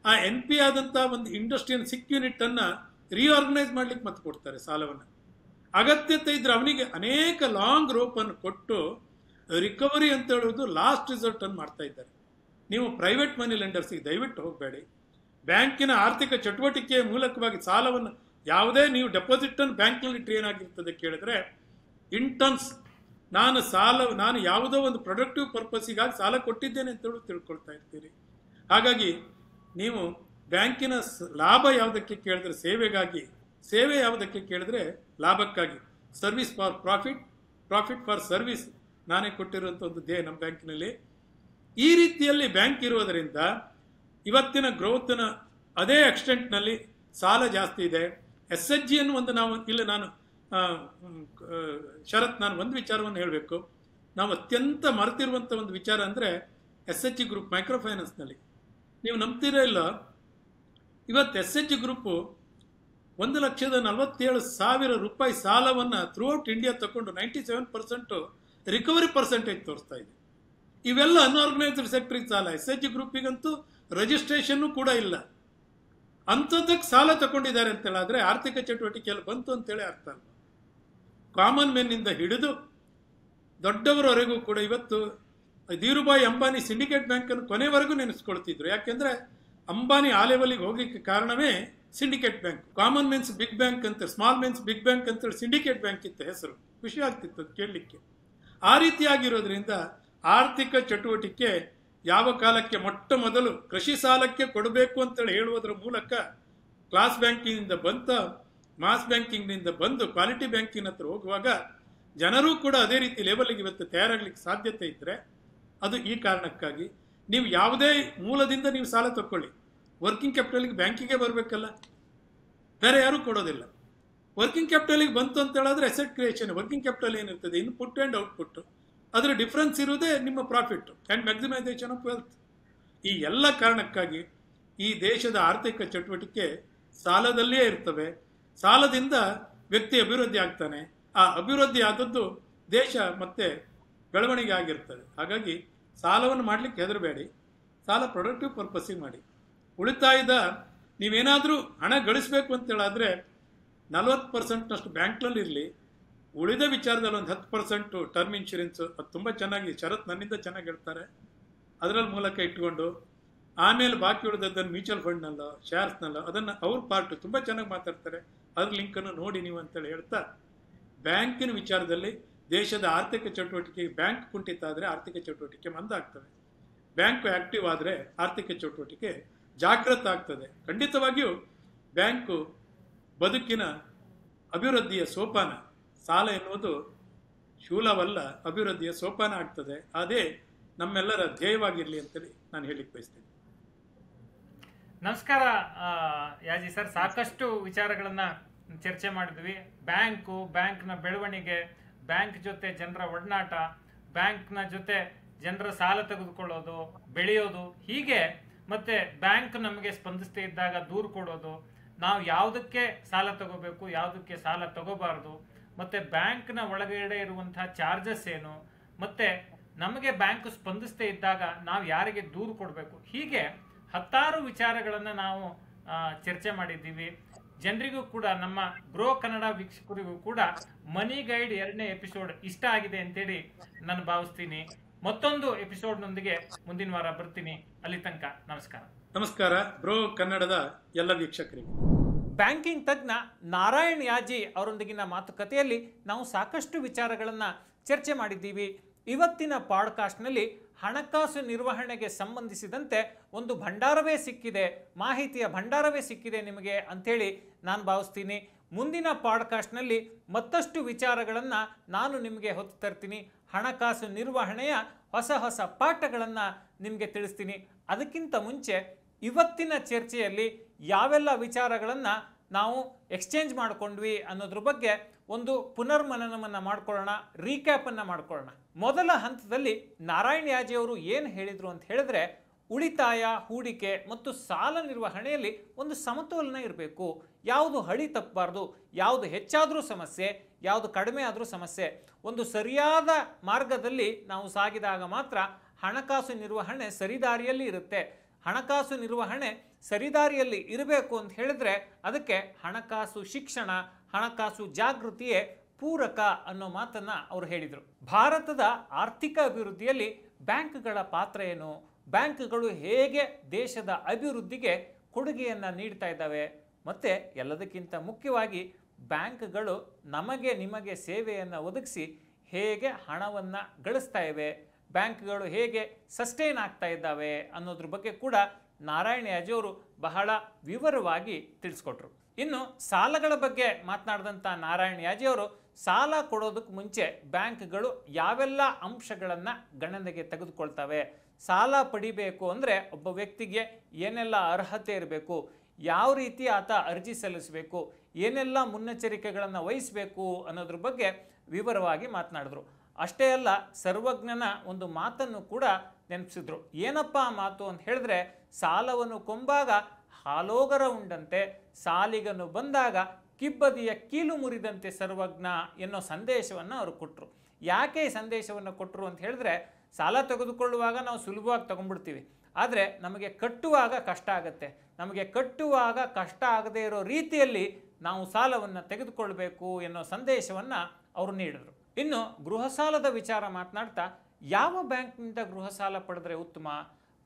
ಆ NPA ಆದಂಥ ಒಂದು ಇಂಡಸ್ಟ್ರಿಯನ್ನು ಸಿಕ್ ಯೂನಿಟನ್ನು ರೀಆರ್ಗನೈಸ್ ಮಾಡ್ಲಿಕ್ಕೆ ಮತ್ತೆ ಕೊಡ್ತಾರೆ ಸಾಲವನ್ನು. ಅಗತ್ಯತೆ ಇದ್ರೆ ಅವನಿಗೆ ಅನೇಕ ಲಾಂಗ್ ರೋಪನ್ನು ಕೊಟ್ಟು ರಿಕವರಿ ಅಂತ ಹೇಳೋದು ಲಾಸ್ಟ್ ರಿಸಲ್ಟ್ ಅನ್ನು ಮಾಡ್ತಾ ಇದ್ದಾರೆ. ನೀವು ಪ್ರೈವೇಟ್ ಮನಿ ಲೆಂಡರ್ಸಿಗೆ ದಯವಿಟ್ಟು ಹೋಗಬೇಡಿ. ಬ್ಯಾಂಕಿನ ಆರ್ಥಿಕ ಚಟುವಟಿಕೆಯ ಮೂಲಕವಾಗಿ ಸಾಲವನ್ನು, ಯಾವುದೇ ನೀವು ಡೆಪಾಸಿಟನ್ನು ಬ್ಯಾಂಕ್ನಲ್ಲಿ ಇಟ್ಟರೆ ಏನಾಗಿರ್ತದೆ ಕೇಳಿದ್ರೆ, ಇಂಟರ್ನ್ಸ್ ನಾನು ಯಾವುದೋ ಒಂದು ಪ್ರೊಡಕ್ಟಿವ್ ಪರ್ಪಸ್ಸಿಗಾಗಿ ಸಾಲ ಕೊಟ್ಟಿದ್ದೇನೆ ಅಂತ ತಿಳ್ಕೊಳ್ತಾ ಇರ್ತೀರಿ. ಹಾಗಾಗಿ ನೀವು ಬ್ಯಾಂಕಿನ ಲಾಭ ಯಾವುದಕ್ಕೆ ಕೇಳಿದ್ರೆ ಸೇವೆಗಾಗಿ, ಸೇವೆ ಯಾವುದಕ್ಕೆ ಕೇಳಿದ್ರೆ ಲಾಭಕ್ಕಾಗಿ. Service for profit, profit for service ನಾನೇ ಕೊಟ್ಟಿರುವಂಥ ಒಂದು ಧ್ಯೇಯ ನಮ್ಮ ಬ್ಯಾಂಕಿನಲ್ಲಿ. ಈ ರೀತಿಯಲ್ಲಿ ಬ್ಯಾಂಕ್ ಇರುವುದರಿಂದ ಇವತ್ತಿನ ಗ್ರೋತ್ನ ಅದೇ ಎಕ್ಸ್ಟೆಂಟ್ನಲ್ಲಿ ಸಾಲ ಜಾಸ್ತಿ ಇದೆ. SHG ಅನ್ನು ಒಂದು ನಾವು ಇಲ್ಲ, ನಾನು ನಾನು ಒಂದು ವಿಚಾರವನ್ನು ಹೇಳಬೇಕು. ನಾವು ಅತ್ಯಂತ ಮರೆತಿರುವಂಥ ಒಂದು ವಿಚಾರ ಅಂದರೆ SHG ಗ್ರೂಪ್ ಮೈಕ್ರೋ ಫೈನಾನ್ಸ್ನಲ್ಲಿ. ನೀವು ನಂಬ್ತೀರಾ ಇಲ್ಲ, ಇವತ್ತು SHG ಗ್ರೂಪು 1,47,000 ರೂಪಾಯಿ ಸಾಲವನ್ನು ಥ್ರೂಔಟ್ ಇಂಡಿಯಾ ತಗೊಂಡು 97% ರಿಕವರಿ ಪರ್ಸೆಂಟೇಜ್ ತೋರಿಸ್ತಾ ಇದೆ. ಇವೆಲ್ಲ ಅನ್ಆರ್ಗನೈಸ್ಡ್ ಸೆಕ್ಟರ್ಗೆ ಸಾಲ. SHG ಗ್ರೂಪಿಗಂತೂ ರಿಜಿಸ್ಟ್ರೇಷನ್ನು ಕೂಡ ಇಲ್ಲ. ಅಂಥದ್ದಕ್ಕೆ ಸಾಲ ತಗೊಂಡಿದ್ದಾರೆ ಅಂತ ಹೇಳಿದ್ರೆ ಆರ್ಥಿಕ ಚಟುವಟಿಕೆಯಲ್ಲಿ ಬಂತು ಅಂತೇಳಿ ಅರ್ಥ ಅಲ್ಲ. ಕಾಮನ್ ಮೆನ್ನಿಂದ ಹಿಡಿದು ದೊಡ್ಡವರವರೆಗೂ ಕೂಡ ಇವತ್ತು ಧೀರುಭಾಯಿ ಅಂಬಾನಿ ಸಿಂಡಿಕೇಟ್ ಬ್ಯಾಂಕನ್ನು ಕೊನೆವರೆಗೂ ನೆನೆಸ್ಕೊಳ್ತಿದ್ರು. ಯಾಕೆಂದ್ರೆ ಅಂಬಾನಿ ಆ ಲೆವೆಲ್ಗೆ ಹೋಗ್ಲಿಕ್ಕೆ ಕಾರಣವೇ Syndicate Bank. Common men's big bank ಅಂತ, ಸ್ಮಾಲ್ ಮೆನ್ಸ್ ಬಿಗ್ ಬ್ಯಾಂಕ್ ಅಂತೇಳಿ ಸಿಂಡಿಕೇಟ್ ಬ್ಯಾಂಕ್ ಇತ್ತು ಹೆಸರು. ಖುಷಿ ಆಗ್ತಿತ್ತು ಅದು ಕೇಳಲಿಕ್ಕೆ. ಆ ರೀತಿಯಾಗಿರೋದ್ರಿಂದ ಆರ್ಥಿಕ ಚಟುವಟಿಕೆ ಯಾವ ಕಾಲಕ್ಕೆ ಮೊಟ್ಟ ಮೊದಲು ಕೃಷಿ ಸಾಲಕ್ಕೆ ಕೊಡಬೇಕು ಅಂತೇಳಿ ಹೇಳುವುದರ ಮೂಲಕ ಕ್ಲಾಸ್ ಬ್ಯಾಂಕಿಂಗಿಂದ ಬಂತ ಮಾಸ್ ಬ್ಯಾಂಕಿಂಗ್ನಿಂದ ಬಂದು ಕ್ವಾಲಿಟಿ ಬ್ಯಾಂಕಿಂಗ್ ಹತ್ರ ಹೋಗುವಾಗ ಜನರೂ ಕೂಡ ಅದೇ ರೀತಿ ಲೆವೆಲ್ಗೆ ಇವತ್ತು ತಯಾರಾಗಲಿಕ್ಕೆ ಸಾಧ್ಯತೆ ಇದ್ದರೆ ಅದು ಈ ಕಾರಣಕ್ಕಾಗಿ. ನೀವು ಯಾವುದೇ ಮೂಲದಿಂದ ನೀವು ಸಾಲ ತಗೊಳ್ಳಿ, ವರ್ಕಿಂಗ್ ಕ್ಯಾಪಿಟಲ್ಗೆ ಬ್ಯಾಂಕಿಗೆ ಬರಬೇಕಲ್ಲ, ಬೇರೆ ಯಾರೂ ಕೊಡೋದಿಲ್ಲ. ವರ್ಕಿಂಗ್ ಕ್ಯಾಪಿಟಲ್ಗೆ ಬಂತು ಅಂತ ಹೇಳಿದ್ರೆ ಅಸೆಟ್ ಕ್ರಿಯೇಷನ್. ವರ್ಕಿಂಗ್ ಕ್ಯಾಪಿಟಲ್ ಏನಿರ್ತದೆ, ಇನ್ಪುಟ್ ಆ್ಯಂಡ್ ಔಟ್ಪುಟ್, ಅದರ ಡಿಫ್ರೆನ್ಸ್ ಇರುವುದೇ ನಿಮ್ಮ profit and maximisation of wealth. ಈ ಎಲ್ಲ ಕಾರಣಕ್ಕಾಗಿ ಈ ದೇಶದ ಆರ್ಥಿಕ ಚಟುವಟಿಕೆ ಸಾಲದಲ್ಲಿಯೇ ಇರ್ತವೆ. ಸಾಲದಿಂದ ವ್ಯಕ್ತಿ ಅಭಿವೃದ್ಧಿ ಆಗ್ತಾನೆ. ಆ ಅಭಿವೃದ್ಧಿ ಆದದ್ದು ದೇಶ ಮತ್ತೆ ಬೆಳವಣಿಗೆ ಆಗಿರ್ತದೆ. ಹಾಗಾಗಿ ಸಾಲವನ್ನು ಮಾಡಲಿಕ್ಕೆ ಹೆದರಬೇಡಿ. ಸಾಲ ಪ್ರೊಡಕ್ಟಿವ್ ಪರ್ಪಸ್ಸಿಗೆ ಮಾಡಿ. ಉಳಿತಾಯದ ನೀವೇನಾದರೂ ಹಣ ಗಳಿಸಬೇಕು ಅಂತೇಳಾದರೆ 40%ನಷ್ಟು ಬ್ಯಾಂಕ್ನಲ್ಲಿ ಇರಲಿ. ಉಳಿದ ವಿಚಾರದಲ್ಲಿ ಒಂದು 10% ಟರ್ಮ್ ಇನ್ಶೂರೆನ್ಸು, ಅದು ತುಂಬ ಚೆನ್ನಾಗಿ ಷರತ್ತು ನನ್ನಿಂದ ಚೆನ್ನಾಗಿ ಹೇಳ್ತಾರೆ, ಅದರ ಮೂಲಕ ಇಟ್ಕೊಂಡು ಆಮೇಲೆ ಬಾಕಿ ಉಳಿದದ್ದನ್ನು ಮ್ಯೂಚುವಲ್ ಫಂಡ್ನಲ್ಲೋ ಶೇರ್ಸ್ನಲ್ಲೋ ಅದನ್ನು ಅವ್ರ ಪಾರ್ಟು ತುಂಬ ಚೆನ್ನಾಗಿ ಮಾತಾಡ್ತಾರೆ, ಅದ್ರ ಲಿಂಕನ್ನು ನೋಡಿ ನೀವು ಅಂತೇಳಿ ಹೇಳ್ತಾ, ಬ್ಯಾಂಕಿನ ವಿಚಾರದಲ್ಲಿ ದೇಶದ ಆರ್ಥಿಕ ಚಟುವಟಿಕೆಗೆ ಬ್ಯಾಂಕ್ ಕುಂಠಿತ ಆದರೆ ಆರ್ಥಿಕ ಚಟುವಟಿಕೆ ಮಂದ ಆಗ್ತವೆ. ಬ್ಯಾಂಕು ಆಕ್ಟಿವ್ ಆದರೆ ಆರ್ಥಿಕ ಚಟುವಟಿಕೆ ಜಾಗೃತ ಆಗ್ತದೆ. ಖಂಡಿತವಾಗಿಯೂ ಬ್ಯಾಂಕು ಬದುಕಿನ ಅಭಿವೃದ್ಧಿಯ ಸೋಪಾನ. ಸಾಲ ಎನ್ನುವುದು ಶೂಲವಲ್ಲ, ಅಭಿವೃದ್ಧಿಯ ಸೋಪಾನ ಆಗ್ತದೆ. ಅದೇ ನಮ್ಮೆಲ್ಲರ ಧ್ಯೇಯವಾಗಿರಲಿ ಅಂತೇಳಿ ನಾನು ಹೇಳಿಕ್ಕೆ ಬಯಸ್ತೇನೆ. ನಮಸ್ಕಾರ ಯಾಜಿ ಸರ್, ಸಾಕಷ್ಟು ವಿಚಾರಗಳನ್ನ ಚರ್ಚೆ ಮಾಡಿದ್ವಿ. ಬ್ಯಾಂಕ್ನ ಬೆಳವಣಿಗೆ, ಬ್ಯಾಂಕ್ ಜೊತೆ ಜನರ ಒಡನಾಟ, ಬ್ಯಾಂಕ್ನ ಜೊತೆ ಜನರ ಸಾಲ ತೆಗೆದುಕೊಳ್ಳೋದು, ಬೆಳೆಯೋದು, ಹೀಗೆ ಮತ್ತೆ ಬ್ಯಾಂಕ್ ನಮಗೆ ಸ್ಪಂದಿಸದೇ ಇದ್ದಾಗ ದೂರು ಕೊಡೋದು, ನಾವು ಯಾವುದಕ್ಕೆ ಸಾಲ ತಗೋಬೇಕು, ಯಾವುದಕ್ಕೆ ಸಾಲ ತಗೋಬಾರ್ದು, ಮತ್ತೆ ಬ್ಯಾಂಕ್ನ ಒಳಗಡೆ ಇರುವಂತಹ ಚಾರ್ಜಸ್ ಏನು, ಮತ್ತೆ ನಮಗೆ ಬ್ಯಾಂಕ್ ಸ್ಪಂದಿಸದೇ ಇದ್ದಾಗ ನಾವು ಯಾರಿಗೆ ದೂರು ಕೊಡಬೇಕು, ಹೀಗೆ 10 ವಿಚಾರಗಳನ್ನು ನಾವು ಚರ್ಚೆ ಮಾಡಿದ್ದೀವಿ. ಜನರಿಗೂ ಕೂಡ, ನಮ್ಮ ಗ್ರೋ ಕನ್ನಡ ವೀಕ್ಷಕರಿಗೂ ಕೂಡ ಮನಿ ಗೈಡ್ 2ನೇ ಎಪಿಸೋಡ್ ಇಷ್ಟ ಆಗಿದೆ ಅಂತೇಳಿ ನಾನು ಭಾವಿಸ್ತೀನಿ. ಮತ್ತೊಂದು ಎಪಿಸೋಡ್ನೊಂದಿಗೆ ಮುಂದಿನ ವಾರ ಬರ್ತೀನಿ. ಅಲ್ಲಿ ತನಕ ನಮಸ್ಕಾರ. ನಮಸ್ಕಾರ ಗ್ರೋ ಕನ್ನಡದ ಎಲ್ಲ ವೀಕ್ಷಕರಿಗೆ. ಬ್ಯಾಂಕಿಂಗ್ ತಜ್ಞ ನಾರಾಯಣ್ ಯಾಜಿ ಅವರೊಂದಿಗಿನ ಮಾತುಕತೆಯಲ್ಲಿ ನಾವು ಸಾಕಷ್ಟು ವಿಚಾರಗಳನ್ನು ಚರ್ಚೆ ಮಾಡಿದ್ದೀವಿ. ಇವತ್ತಿನ ಪಾಡ್ಕಾಸ್ಟ್ನಲ್ಲಿ ಹಣಕಾಸು ನಿರ್ವಹಣೆಗೆ ಸಂಬಂಧಿಸಿದಂತೆ ಒಂದು ಭಂಡಾರವೇ ಸಿಕ್ಕಿದೆ, ಮಾಹಿತಿಯ ಭಂಡಾರವೇ ಸಿಕ್ಕಿದೆ ನಿಮಗೆ ಅಂಥೇಳಿ ನಾನು ಭಾವಿಸ್ತೀನಿ. ಮುಂದಿನ ಪಾಡ್ಕಾಸ್ಟ್ನಲ್ಲಿ ಮತ್ತಷ್ಟು ವಿಚಾರಗಳನ್ನು ನಾನು ನಿಮಗೆ ಹೊತ್ತು ತರ್ತೀನಿ. ಹಣಕಾಸು ನಿರ್ವಹಣೆಯ ಹೊಸ ಹೊಸ ಪಾಠಗಳನ್ನು ನಿಮಗೆ ತಿಳಿಸ್ತೀನಿ. ಅದಕ್ಕಿಂತ ಮುಂಚೆ ಇವತ್ತಿನ ಚರ್ಚೆಯಲ್ಲಿ ಯಾವೆಲ್ಲ ವಿಚಾರಗಳನ್ನು ನಾವು ಎಕ್ಸ್ಚೇಂಜ್ ಮಾಡಿಕೊಂಡ್ವಿ ಅನ್ನೋದ್ರ ಬಗ್ಗೆ ಒಂದು ಪುನರ್ಮನನವನ್ನು ಮಾಡ್ಕೊಳ್ಳೋಣ, ರೀಕ್ಯಾಪನ್ನು ಮಾಡ್ಕೊಳ್ಳೋಣ. ಮೊದಲ ಹಂತದಲ್ಲಿ ನಾರಾಯಣ್ ಯಾಜಿ ಅವರು ಏನು ಹೇಳಿದರು ಅಂತ ಹೇಳಿದ್ರೆ, ಉಳಿತಾಯ, ಹೂಡಿಕೆ ಮತ್ತು ಸಾಲ ನಿರ್ವಹಣೆಯಲ್ಲಿ ಒಂದು ಸಮತೋಲನ ಇರಬೇಕು. ಯಾವುದು ಹಳಿ ತಪ್ಪಬಾರ್ದು, ಯಾವುದು ಹೆಚ್ಚಾದರೂ ಸಮಸ್ಯೆ, ಯಾವುದು ಕಡಿಮೆ ಆದರೂ ಸಮಸ್ಯೆ. ಒಂದು ಸರಿಯಾದ ಮಾರ್ಗದಲ್ಲಿ ನಾವು ಸಾಗಿದಾಗ ಮಾತ್ರ ಹಣಕಾಸು ನಿರ್ವಹಣೆ ಸರಿದಾರಿಯಲ್ಲಿ ಇರುತ್ತೆ. ಹಣಕಾಸು ನಿರ್ವಹಣೆ ಸರಿದಾರಿಯಲ್ಲಿ ಇರಬೇಕು ಅಂತ ಹೇಳಿದ್ರೆ ಅದಕ್ಕೆ ಹಣಕಾಸು ಶಿಕ್ಷಣ, ಹಣಕಾಸು ಜಾಗೃತಿಯೇ ಪೂರಕ ಅನ್ನೋ ಮಾತನ್ನು ಅವರು ಹೇಳಿದರು. ಭಾರತದ ಆರ್ಥಿಕ ಅಭಿವೃದ್ಧಿಯಲ್ಲಿ ಬ್ಯಾಂಕ್ಗಳ ಪಾತ್ರ ಏನು, ಬ್ಯಾಂಕ್ಗಳು ಹೇಗೆ ದೇಶದ ಅಭಿವೃದ್ಧಿಗೆ ಕೊಡುಗೆಯನ್ನು ನೀಡ್ತಾ ಇದ್ದಾವೆ, ಮತ್ತು ಎಲ್ಲದಕ್ಕಿಂತ ಮುಖ್ಯವಾಗಿ ಬ್ಯಾಂಕ್ಗಳು ನಮಗೆ ನಿಮಗೆ ಸೇವೆಯನ್ನು ಒದಗಿಸಿ ಹೇಗೆ ಹಣವನ್ನು ಗಳಿಸ್ತಾ ಇವೆ, ಬ್ಯಾಂಕ್ಗಳು ಹೇಗೆ ಸಸ್ಟೈನ್ ಆಗ್ತಾ ಇದ್ದಾವೆ ಅನ್ನೋದ್ರ ಬಗ್ಗೆ ಕೂಡ ನಾರಾಯಣ್ ಯಾಜಿ ಅವರು ಬಹಳ ವಿವರವಾಗಿ ತಿಳಿಸ್ಕೊಟ್ರು. ಇನ್ನು ಸಾಲಗಳ ಬಗ್ಗೆ ಮಾತನಾಡಿದಂಥ ನಾರಾಯಣ್ ಯಾಜಿ ಅವರು ಸಾಲ ಕೊಡೋದಕ್ಕೆ ಮುಂಚೆ ಬ್ಯಾಂಕ್ಗಳು ಯಾವೆಲ್ಲ ಅಂಶಗಳನ್ನು ಗಣನೆಗೆ ತೆಗೆದುಕೊಳ್ತವೆ, ಸಾಲ ಪಡಿಬೇಕು ಅಂದರೆ ಒಬ್ಬ ವ್ಯಕ್ತಿಗೆ ಏನೆಲ್ಲ ಅರ್ಹತೆ ಇರಬೇಕು, ಯಾವ ರೀತಿ ಆತ ಅರ್ಜಿ ಸಲ್ಲಿಸಬೇಕು, ಏನೆಲ್ಲ ಮುನ್ನೆಚ್ಚರಿಕೆಗಳನ್ನು ವಹಿಸಬೇಕು ಅನ್ನೋದ್ರ ಬಗ್ಗೆ ವಿವರವಾಗಿ ಮಾತನಾಡಿದ್ರು. ಅಷ್ಟೇ ಅಲ್ಲ, ಸರ್ವಜ್ಞನ ಒಂದು ಮಾತನ್ನು ಕೂಡ ನೆನಪಿಸಿದ್ರು. ಏನಪ್ಪ ಆ ಮಾತು ಅಂತ ಹೇಳಿದ್ರೆ, ಸಾಲವನ್ನು ಕೊಂಬಾಗ ಹಾಲೋಗರ ಉಂಡಂತೆ, ಸಾಲಿಗನು ಬಂದಾಗ ಕಿಬ್ಬದಿಯ ಕೀಲು ಮುರಿದಂತೆ ಸರ್ವಜ್ಞ ಎನ್ನೋ ಸಂದೇಶವನ್ನು ಅವರು ಕೊಟ್ಟರು. ಯಾಕೆ ಈ ಸಂದೇಶವನ್ನು ಕೊಟ್ಟರು ಅಂತ ಹೇಳಿದ್ರೆ, ಸಾಲ ತೆಗೆದುಕೊಳ್ಳುವಾಗ ನಾವು ಸುಲಭವಾಗಿ ತಗೊಂಡ್ಬಿಡ್ತೀವಿ, ಆದರೆ ನಮಗೆ ಕಟ್ಟುವಾಗ ಕಷ್ಟ ಆಗುತ್ತೆ. ನಮಗೆ ಕಟ್ಟುವಾಗ ಕಷ್ಟ ಆಗದೇ ಇರೋ ರೀತಿಯಲ್ಲಿ ನಾವು ಸಾಲವನ್ನು ತೆಗೆದುಕೊಳ್ಬೇಕು ಎನ್ನೋ ಸಂದೇಶವನ್ನು ಅವರು ನೀಡಿದರು. ಇನ್ನು ಗೃಹ ಸಾಲದ ವಿಚಾರ ಮಾತನಾಡ್ತಾ, ಯಾವ ಬ್ಯಾಂಕ್ನಿಂದ ಗೃಹ ಸಾಲ ಪಡೆದ್ರೆ ಉತ್ತಮ,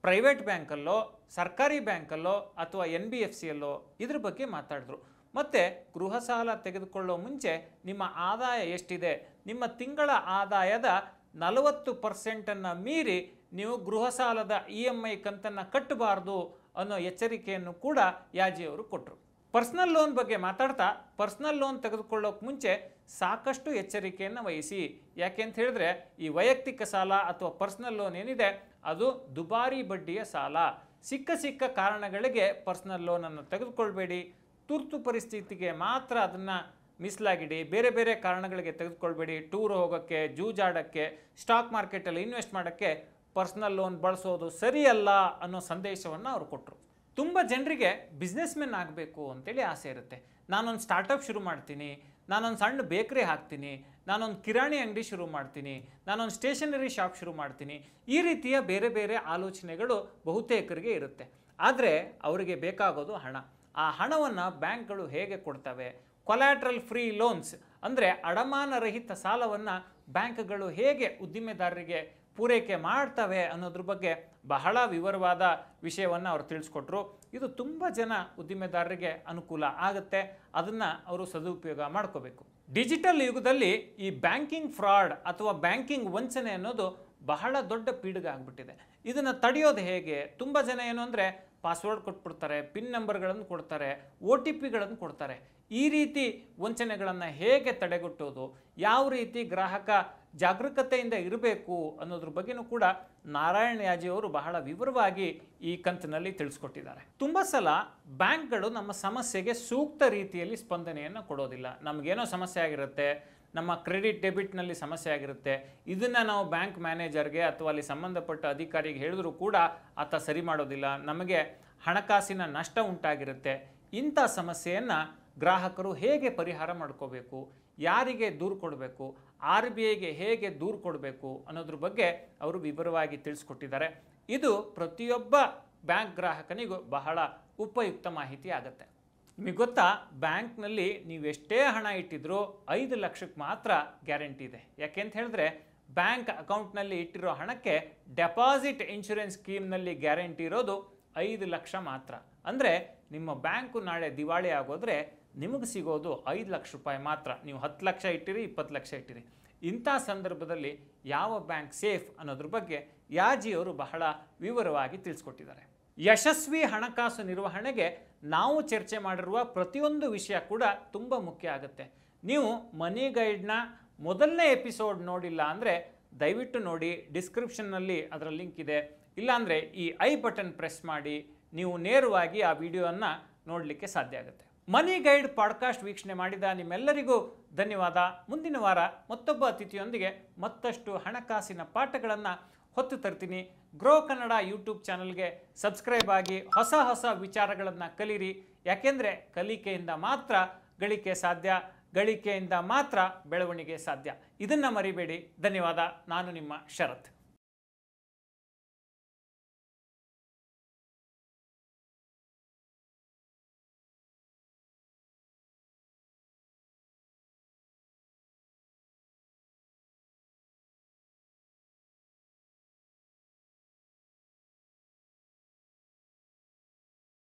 ಪ್ರೈವೇಟ್ ಬ್ಯಾಂಕಲ್ಲೋ, ಸರ್ಕಾರಿ ಬ್ಯಾಂಕಲ್ಲೋ ಅಥವಾ NBFCಯಲ್ಲೋ, ಇದ್ರ ಬಗ್ಗೆ ಮಾತಾಡಿದ್ರು. ಮತ್ತು ಗೃಹ ಸಾಲ ತೆಗೆದುಕೊಳ್ಳೋ ಮುಂಚೆ ನಿಮ್ಮ ಆದಾಯ ಎಷ್ಟಿದೆ, ನಿಮ್ಮ ತಿಂಗಳ ಆದಾಯದ 40% ಮೀರಿ ನೀವು ಗೃಹ ಸಾಲದ EMI ಕಂತನ್ನು ಕಟ್ಟಬಾರ್ದು ಅನ್ನೋ ಎಚ್ಚರಿಕೆಯನ್ನು ಕೂಡ ಯಾಜಿಯವರು ಕೊಟ್ಟರು. ಪರ್ಸನಲ್ ಲೋನ್ ಬಗ್ಗೆ ಮಾತಾಡ್ತಾ, ಪರ್ಸನಲ್ ಲೋನ್ ತೆಗೆದುಕೊಳ್ಳೋಕೆ ಮುಂಚೆ ಸಾಕಷ್ಟು ಎಚ್ಚರಿಕೆಯನ್ನು ವಹಿಸಿ. ಯಾಕೆ ಅಂತ ಹೇಳಿದ್ರೆ, ಈ ವೈಯಕ್ತಿಕ ಸಾಲ ಅಥವಾ ಪರ್ಸನಲ್ ಲೋನ್ ಏನಿದೆ ಅದು ದುಬಾರಿ ಬಡ್ಡಿಯ ಸಾಲ. ಸಿಕ್ಕ ಕಾರಣಗಳಿಗೆ ಪರ್ಸನಲ್ ಲೋನನ್ನು ತೆಗೆದುಕೊಳ್ಬೇಡಿ. ತುರ್ತು ಪರಿಸ್ಥಿತಿಗೆ ಮಾತ್ರ ಅದನ್ನು ಮೀಸಲಾಗಿಡಿ. ಬೇರೆ ಬೇರೆ ಕಾರಣಗಳಿಗೆ ತೆಗೆದುಕೊಳ್ಬೇಡಿ. ಟೂರ್ ಹೋಗೋಕ್ಕೆ, ಜೂಜಾಡೋಕ್ಕೆ, ಸ್ಟಾಕ್ ಮಾರ್ಕೆಟಲ್ಲಿ ಇನ್ವೆಸ್ಟ್ ಮಾಡೋಕ್ಕೆ ಪರ್ಸನಲ್ ಲೋನ್ ಬಳಸೋದು ಸರಿಯಲ್ಲ ಅನ್ನೋ ಸಂದೇಶವನ್ನು ಅವರು ಕೊಟ್ಟರು. ತುಂಬ ಜನರಿಗೆ ಬಿಸ್ನೆಸ್ ಮೆನ್ ಆಗಬೇಕು ಅಂತೇಳಿ ಆಸೆ ಇರುತ್ತೆ. ನಾನೊಂದು ಸ್ಟಾರ್ಟಪ್ ಶುರು ಮಾಡ್ತೀನಿ, ನಾನೊಂದು ಸಣ್ಣ ಬೇಕರಿ ಹಾಕ್ತೀನಿ, ನಾನೊಂದು ಕಿರಾಣಿ ಅಂಗಡಿ ಶುರು ಮಾಡ್ತೀನಿ, ನಾನೊಂದು ಸ್ಟೇಷನರಿ ಶಾಪ್ ಶುರು ಮಾಡ್ತೀನಿ. ಈ ರೀತಿಯ ಬೇರೆ ಬೇರೆ ಆಲೋಚನೆಗಳು ಬಹುತೇಕರಿಗೆ ಇರುತ್ತೆ. ಆದರೆ ಅವರಿಗೆ ಬೇಕಾಗೋದು ಹಣ. ಆ ಹಣವನ್ನು ಬ್ಯಾಂಕ್ಗಳು ಹೇಗೆ ಕೊಡ್ತವೆ? ಕೊಲ್ಯಾಟ್ರಲ್ ಫ್ರೀ ಲೋನ್ಸ್ ಅಂದರೆ ಅಡಮಾನ ರಹಿತ ಸಾಲವನ್ನು ಬ್ಯಾಂಕ್ಗಳು ಹೇಗೆ ಉದ್ದಿಮೆದಾರರಿಗೆ ಪೂರೈಕೆ ಮಾಡ್ತವೆ ಅನ್ನೋದ್ರ ಬಗ್ಗೆ ಬಹಳ ವಿವರವಾದ ವಿಷಯವನ್ನು ಅವರು ತಿಳಿಸ್ಕೊಟ್ರು. ಇದು ತುಂಬ ಜನ ಉದ್ದಿಮೆದಾರರಿಗೆ ಅನುಕೂಲ ಆಗುತ್ತೆ. ಅದನ್ನು ಅವರು ಸದುಪಯೋಗ ಮಾಡ್ಕೋಬೇಕು. ಡಿಜಿಟಲ್ ಯುಗದಲ್ಲಿ ಈ ಬ್ಯಾಂಕಿಂಗ್ ಫ್ರಾಡ್ ಅಥವಾ ಬ್ಯಾಂಕಿಂಗ್ ವಂಚನೆ ಅನ್ನೋದು ಬಹಳ ದೊಡ್ಡ ಪೀಳಿಗೆ ಆಗಿಬಿಟ್ಟಿದೆ. ಇದನ್ನು ತಡೆಯೋದು ಹೇಗೆ? ತುಂಬ ಜನ ಏನು ಅಂದರೆ ಪಾಸ್ವರ್ಡ್ ಕೊಟ್ಬಿಡ್ತಾರೆ, ಪಿನ್ ನಂಬರ್ಗಳನ್ನು ಕೊಡ್ತಾರೆ, OTPಗಳನ್ನು ಕೊಡ್ತಾರೆ. ಈ ರೀತಿ ವಂಚನೆಗಳನ್ನು ಹೇಗೆ ತಡೆಗಟ್ಟೋದು, ಯಾವ ರೀತಿ ಗ್ರಾಹಕ ಜಾಗರೂಕತೆಯಿಂದ ಇರಬೇಕು ಅನ್ನೋದ್ರ ಬಗ್ಗೆನೂ ಕೂಡ ನಾರಾಯಣ್ ಯಾಜಿಯವರು ಬಹಳ ವಿವರವಾಗಿ ಈ ಕಂತಿನಲ್ಲಿ ತಿಳಿಸ್ಕೊಟ್ಟಿದ್ದಾರೆ. ತುಂಬ ಸಲ ಬ್ಯಾಂಕ್ಗಳು ನಮ್ಮ ಸಮಸ್ಯೆಗೆ ಸೂಕ್ತ ರೀತಿಯಲ್ಲಿ ಸ್ಪಂದನೆಯನ್ನು ಕೊಡೋದಿಲ್ಲ. ನಮಗೇನೋ ಸಮಸ್ಯೆ ಆಗಿರುತ್ತೆ, ನಮ್ಮ ಕ್ರೆಡಿಟ್ ಡೆಬಿಟ್ನಲ್ಲಿ ಸಮಸ್ಯೆ ಆಗಿರುತ್ತೆ, ಇದನ್ನು ನಾವು ಬ್ಯಾಂಕ್ ಮ್ಯಾನೇಜರ್ಗೆ ಅಥವಾ ಅಲ್ಲಿ ಸಂಬಂಧಪಟ್ಟ ಅಧಿಕಾರಿಗೆ ಹೇಳಿದ್ರೂ ಕೂಡ ಆತ ಸರಿ ಮಾಡೋದಿಲ್ಲ, ನಮಗೆ ಹಣಕಾಸಿನ ನಷ್ಟ ಉಂಟಾಗಿರುತ್ತೆ. ಇಂಥ ಸಮಸ್ಯೆಯನ್ನು ಗ್ರಾಹಕರು ಹೇಗೆ ಪರಿಹಾರ ಮಾಡ್ಕೋಬೇಕು, ಯಾರಿಗೆ ದೂರು ಕೊಡಬೇಕು, RBIಗೆ ಹೇಗೆ ದೂರು ಕೊಡಬೇಕು ಅನ್ನೋದ್ರ ಬಗ್ಗೆ ಅವರು ವಿವರವಾಗಿ ತಿಳಿಸ್ಕೊಟ್ಟಿದ್ದಾರೆ. ಇದು ಪ್ರತಿಯೊಬ್ಬ ಬ್ಯಾಂಕ್ ಗ್ರಾಹಕನಿಗೂ ಬಹಳ ಉಪಯುಕ್ತ ಮಾಹಿತಿ ಆಗುತ್ತೆ. ನಿಮಗೆ ಗೊತ್ತಾ, ಬ್ಯಾಂಕ್ನಲ್ಲಿ ನೀವು ಎಷ್ಟೇ ಹಣ ಇಟ್ಟಿದ್ರೂ 5 ಲಕ್ಷಕ್ಕೆ ಮಾತ್ರ ಗ್ಯಾರಂಟಿ ಇದೆ. ಯಾಕೆಂತ ಹೇಳಿದ್ರೆ ಬ್ಯಾಂಕ್ ಅಕೌಂಟ್ನಲ್ಲಿ ಇಟ್ಟಿರೋ ಹಣಕ್ಕೆ ಡೆಪಾಸಿಟ್ ಇನ್ಶೂರೆನ್ಸ್ ಸ್ಕೀಮ್ನಲ್ಲಿ ಗ್ಯಾರಂಟಿ ಇರೋದು 5 ಲಕ್ಷ ಮಾತ್ರ. ಅಂದರೆ ನಿಮ್ಮ ಬ್ಯಾಂಕು ನಾಳೆ ದಿವಾಳಿ ಆಗೋದ್ರೆ ನಿಮಗೆ ಸಿಗೋದು 5 ಲಕ್ಷ ರೂಪಾಯಿ ಮಾತ್ರ. ನೀವು 10 ಲಕ್ಷ ಇಟ್ಟಿರಿ, 20 ಲಕ್ಷ ಇಟ್ಟಿರಿ. ಇಂಥ ಸಂದರ್ಭದಲ್ಲಿ ಯಾವ ಬ್ಯಾಂಕ್ ಸೇಫ್ ಅನ್ನೋದ್ರ ಬಗ್ಗೆ ಯಾಜಿಯವರು ಬಹಳ ವಿವರವಾಗಿ ತಿಳಿಸ್ಕೊಟ್ಟಿದ್ದಾರೆ. ಯಶಸ್ವಿ ಹಣಕಾಸು ನಿರ್ವಹಣೆಗೆ ನಾವು ಚರ್ಚೆ ಮಾಡಿರುವ ಪ್ರತಿಯೊಂದು ವಿಷಯ ಕೂಡ ತುಂಬ ಮುಖ್ಯ ಆಗುತ್ತೆ. ನೀವು ಮನಿ ಗೈಡ್ನ ಮೊದಲನೇ ಎಪಿಸೋಡ್ ನೋಡಿಲ್ಲ ಅಂದರೆ ದಯವಿಟ್ಟು ನೋಡಿ, ಡಿಸ್ಕ್ರಿಪ್ಷನ್ನಲ್ಲಿ ಅದರ ಲಿಂಕ್ ಇದೆ. ಇಲ್ಲಾಂದರೆ ಈ ಐ ಬಟನ್ ಪ್ರೆಸ್ ಮಾಡಿ ನೀವು ನೇರವಾಗಿ ಆ ವಿಡಿಯೋವನ್ನು ನೋಡಲಿಕ್ಕೆ ಸಾಧ್ಯ ಆಗುತ್ತೆ. ಮನಿ ಗೈಡ್ ಪಾಡ್ಕಾಸ್ಟ್ ವೀಕ್ಷಣೆ ಮಾಡಿದ ನಿಮ್ಮೆಲ್ಲರಿಗೂ ಧನ್ಯವಾದ. ಮುಂದಿನ ವಾರ ಮತ್ತೊಬ್ಬ ಅತಿಥಿಯೊಂದಿಗೆ ಮತ್ತಷ್ಟು ಹಣಕಾಸಿನ ಪಾಠಗಳನ್ನು ಹೊತ್ತು ತರ್ತೀನಿ. ಗ್ರೋ ಕನ್ನಡ ಯೂಟ್ಯೂಬ್ ಚಾನಲ್ಗೆ ಸಬ್ಸ್ಕ್ರೈಬ್ ಆಗಿ ಹೊಸ ಹೊಸ ವಿಚಾರಗಳನ್ನು ಕಲೀರಿ. ಯಾಕೆಂದರೆ ಕಲಿಕೆಯಿಂದ ಮಾತ್ರ ಗಳಿಕೆ ಸಾಧ್ಯ, ಗಳಿಕೆಯಿಂದ ಮಾತ್ರ ಬೆಳವಣಿಗೆ ಸಾಧ್ಯ. ಇದನ್ನು ಮರಿಬೇಡಿ. ಧನ್ಯವಾದ. ನಾನು ನಿಮ್ಮ ಶರತ್.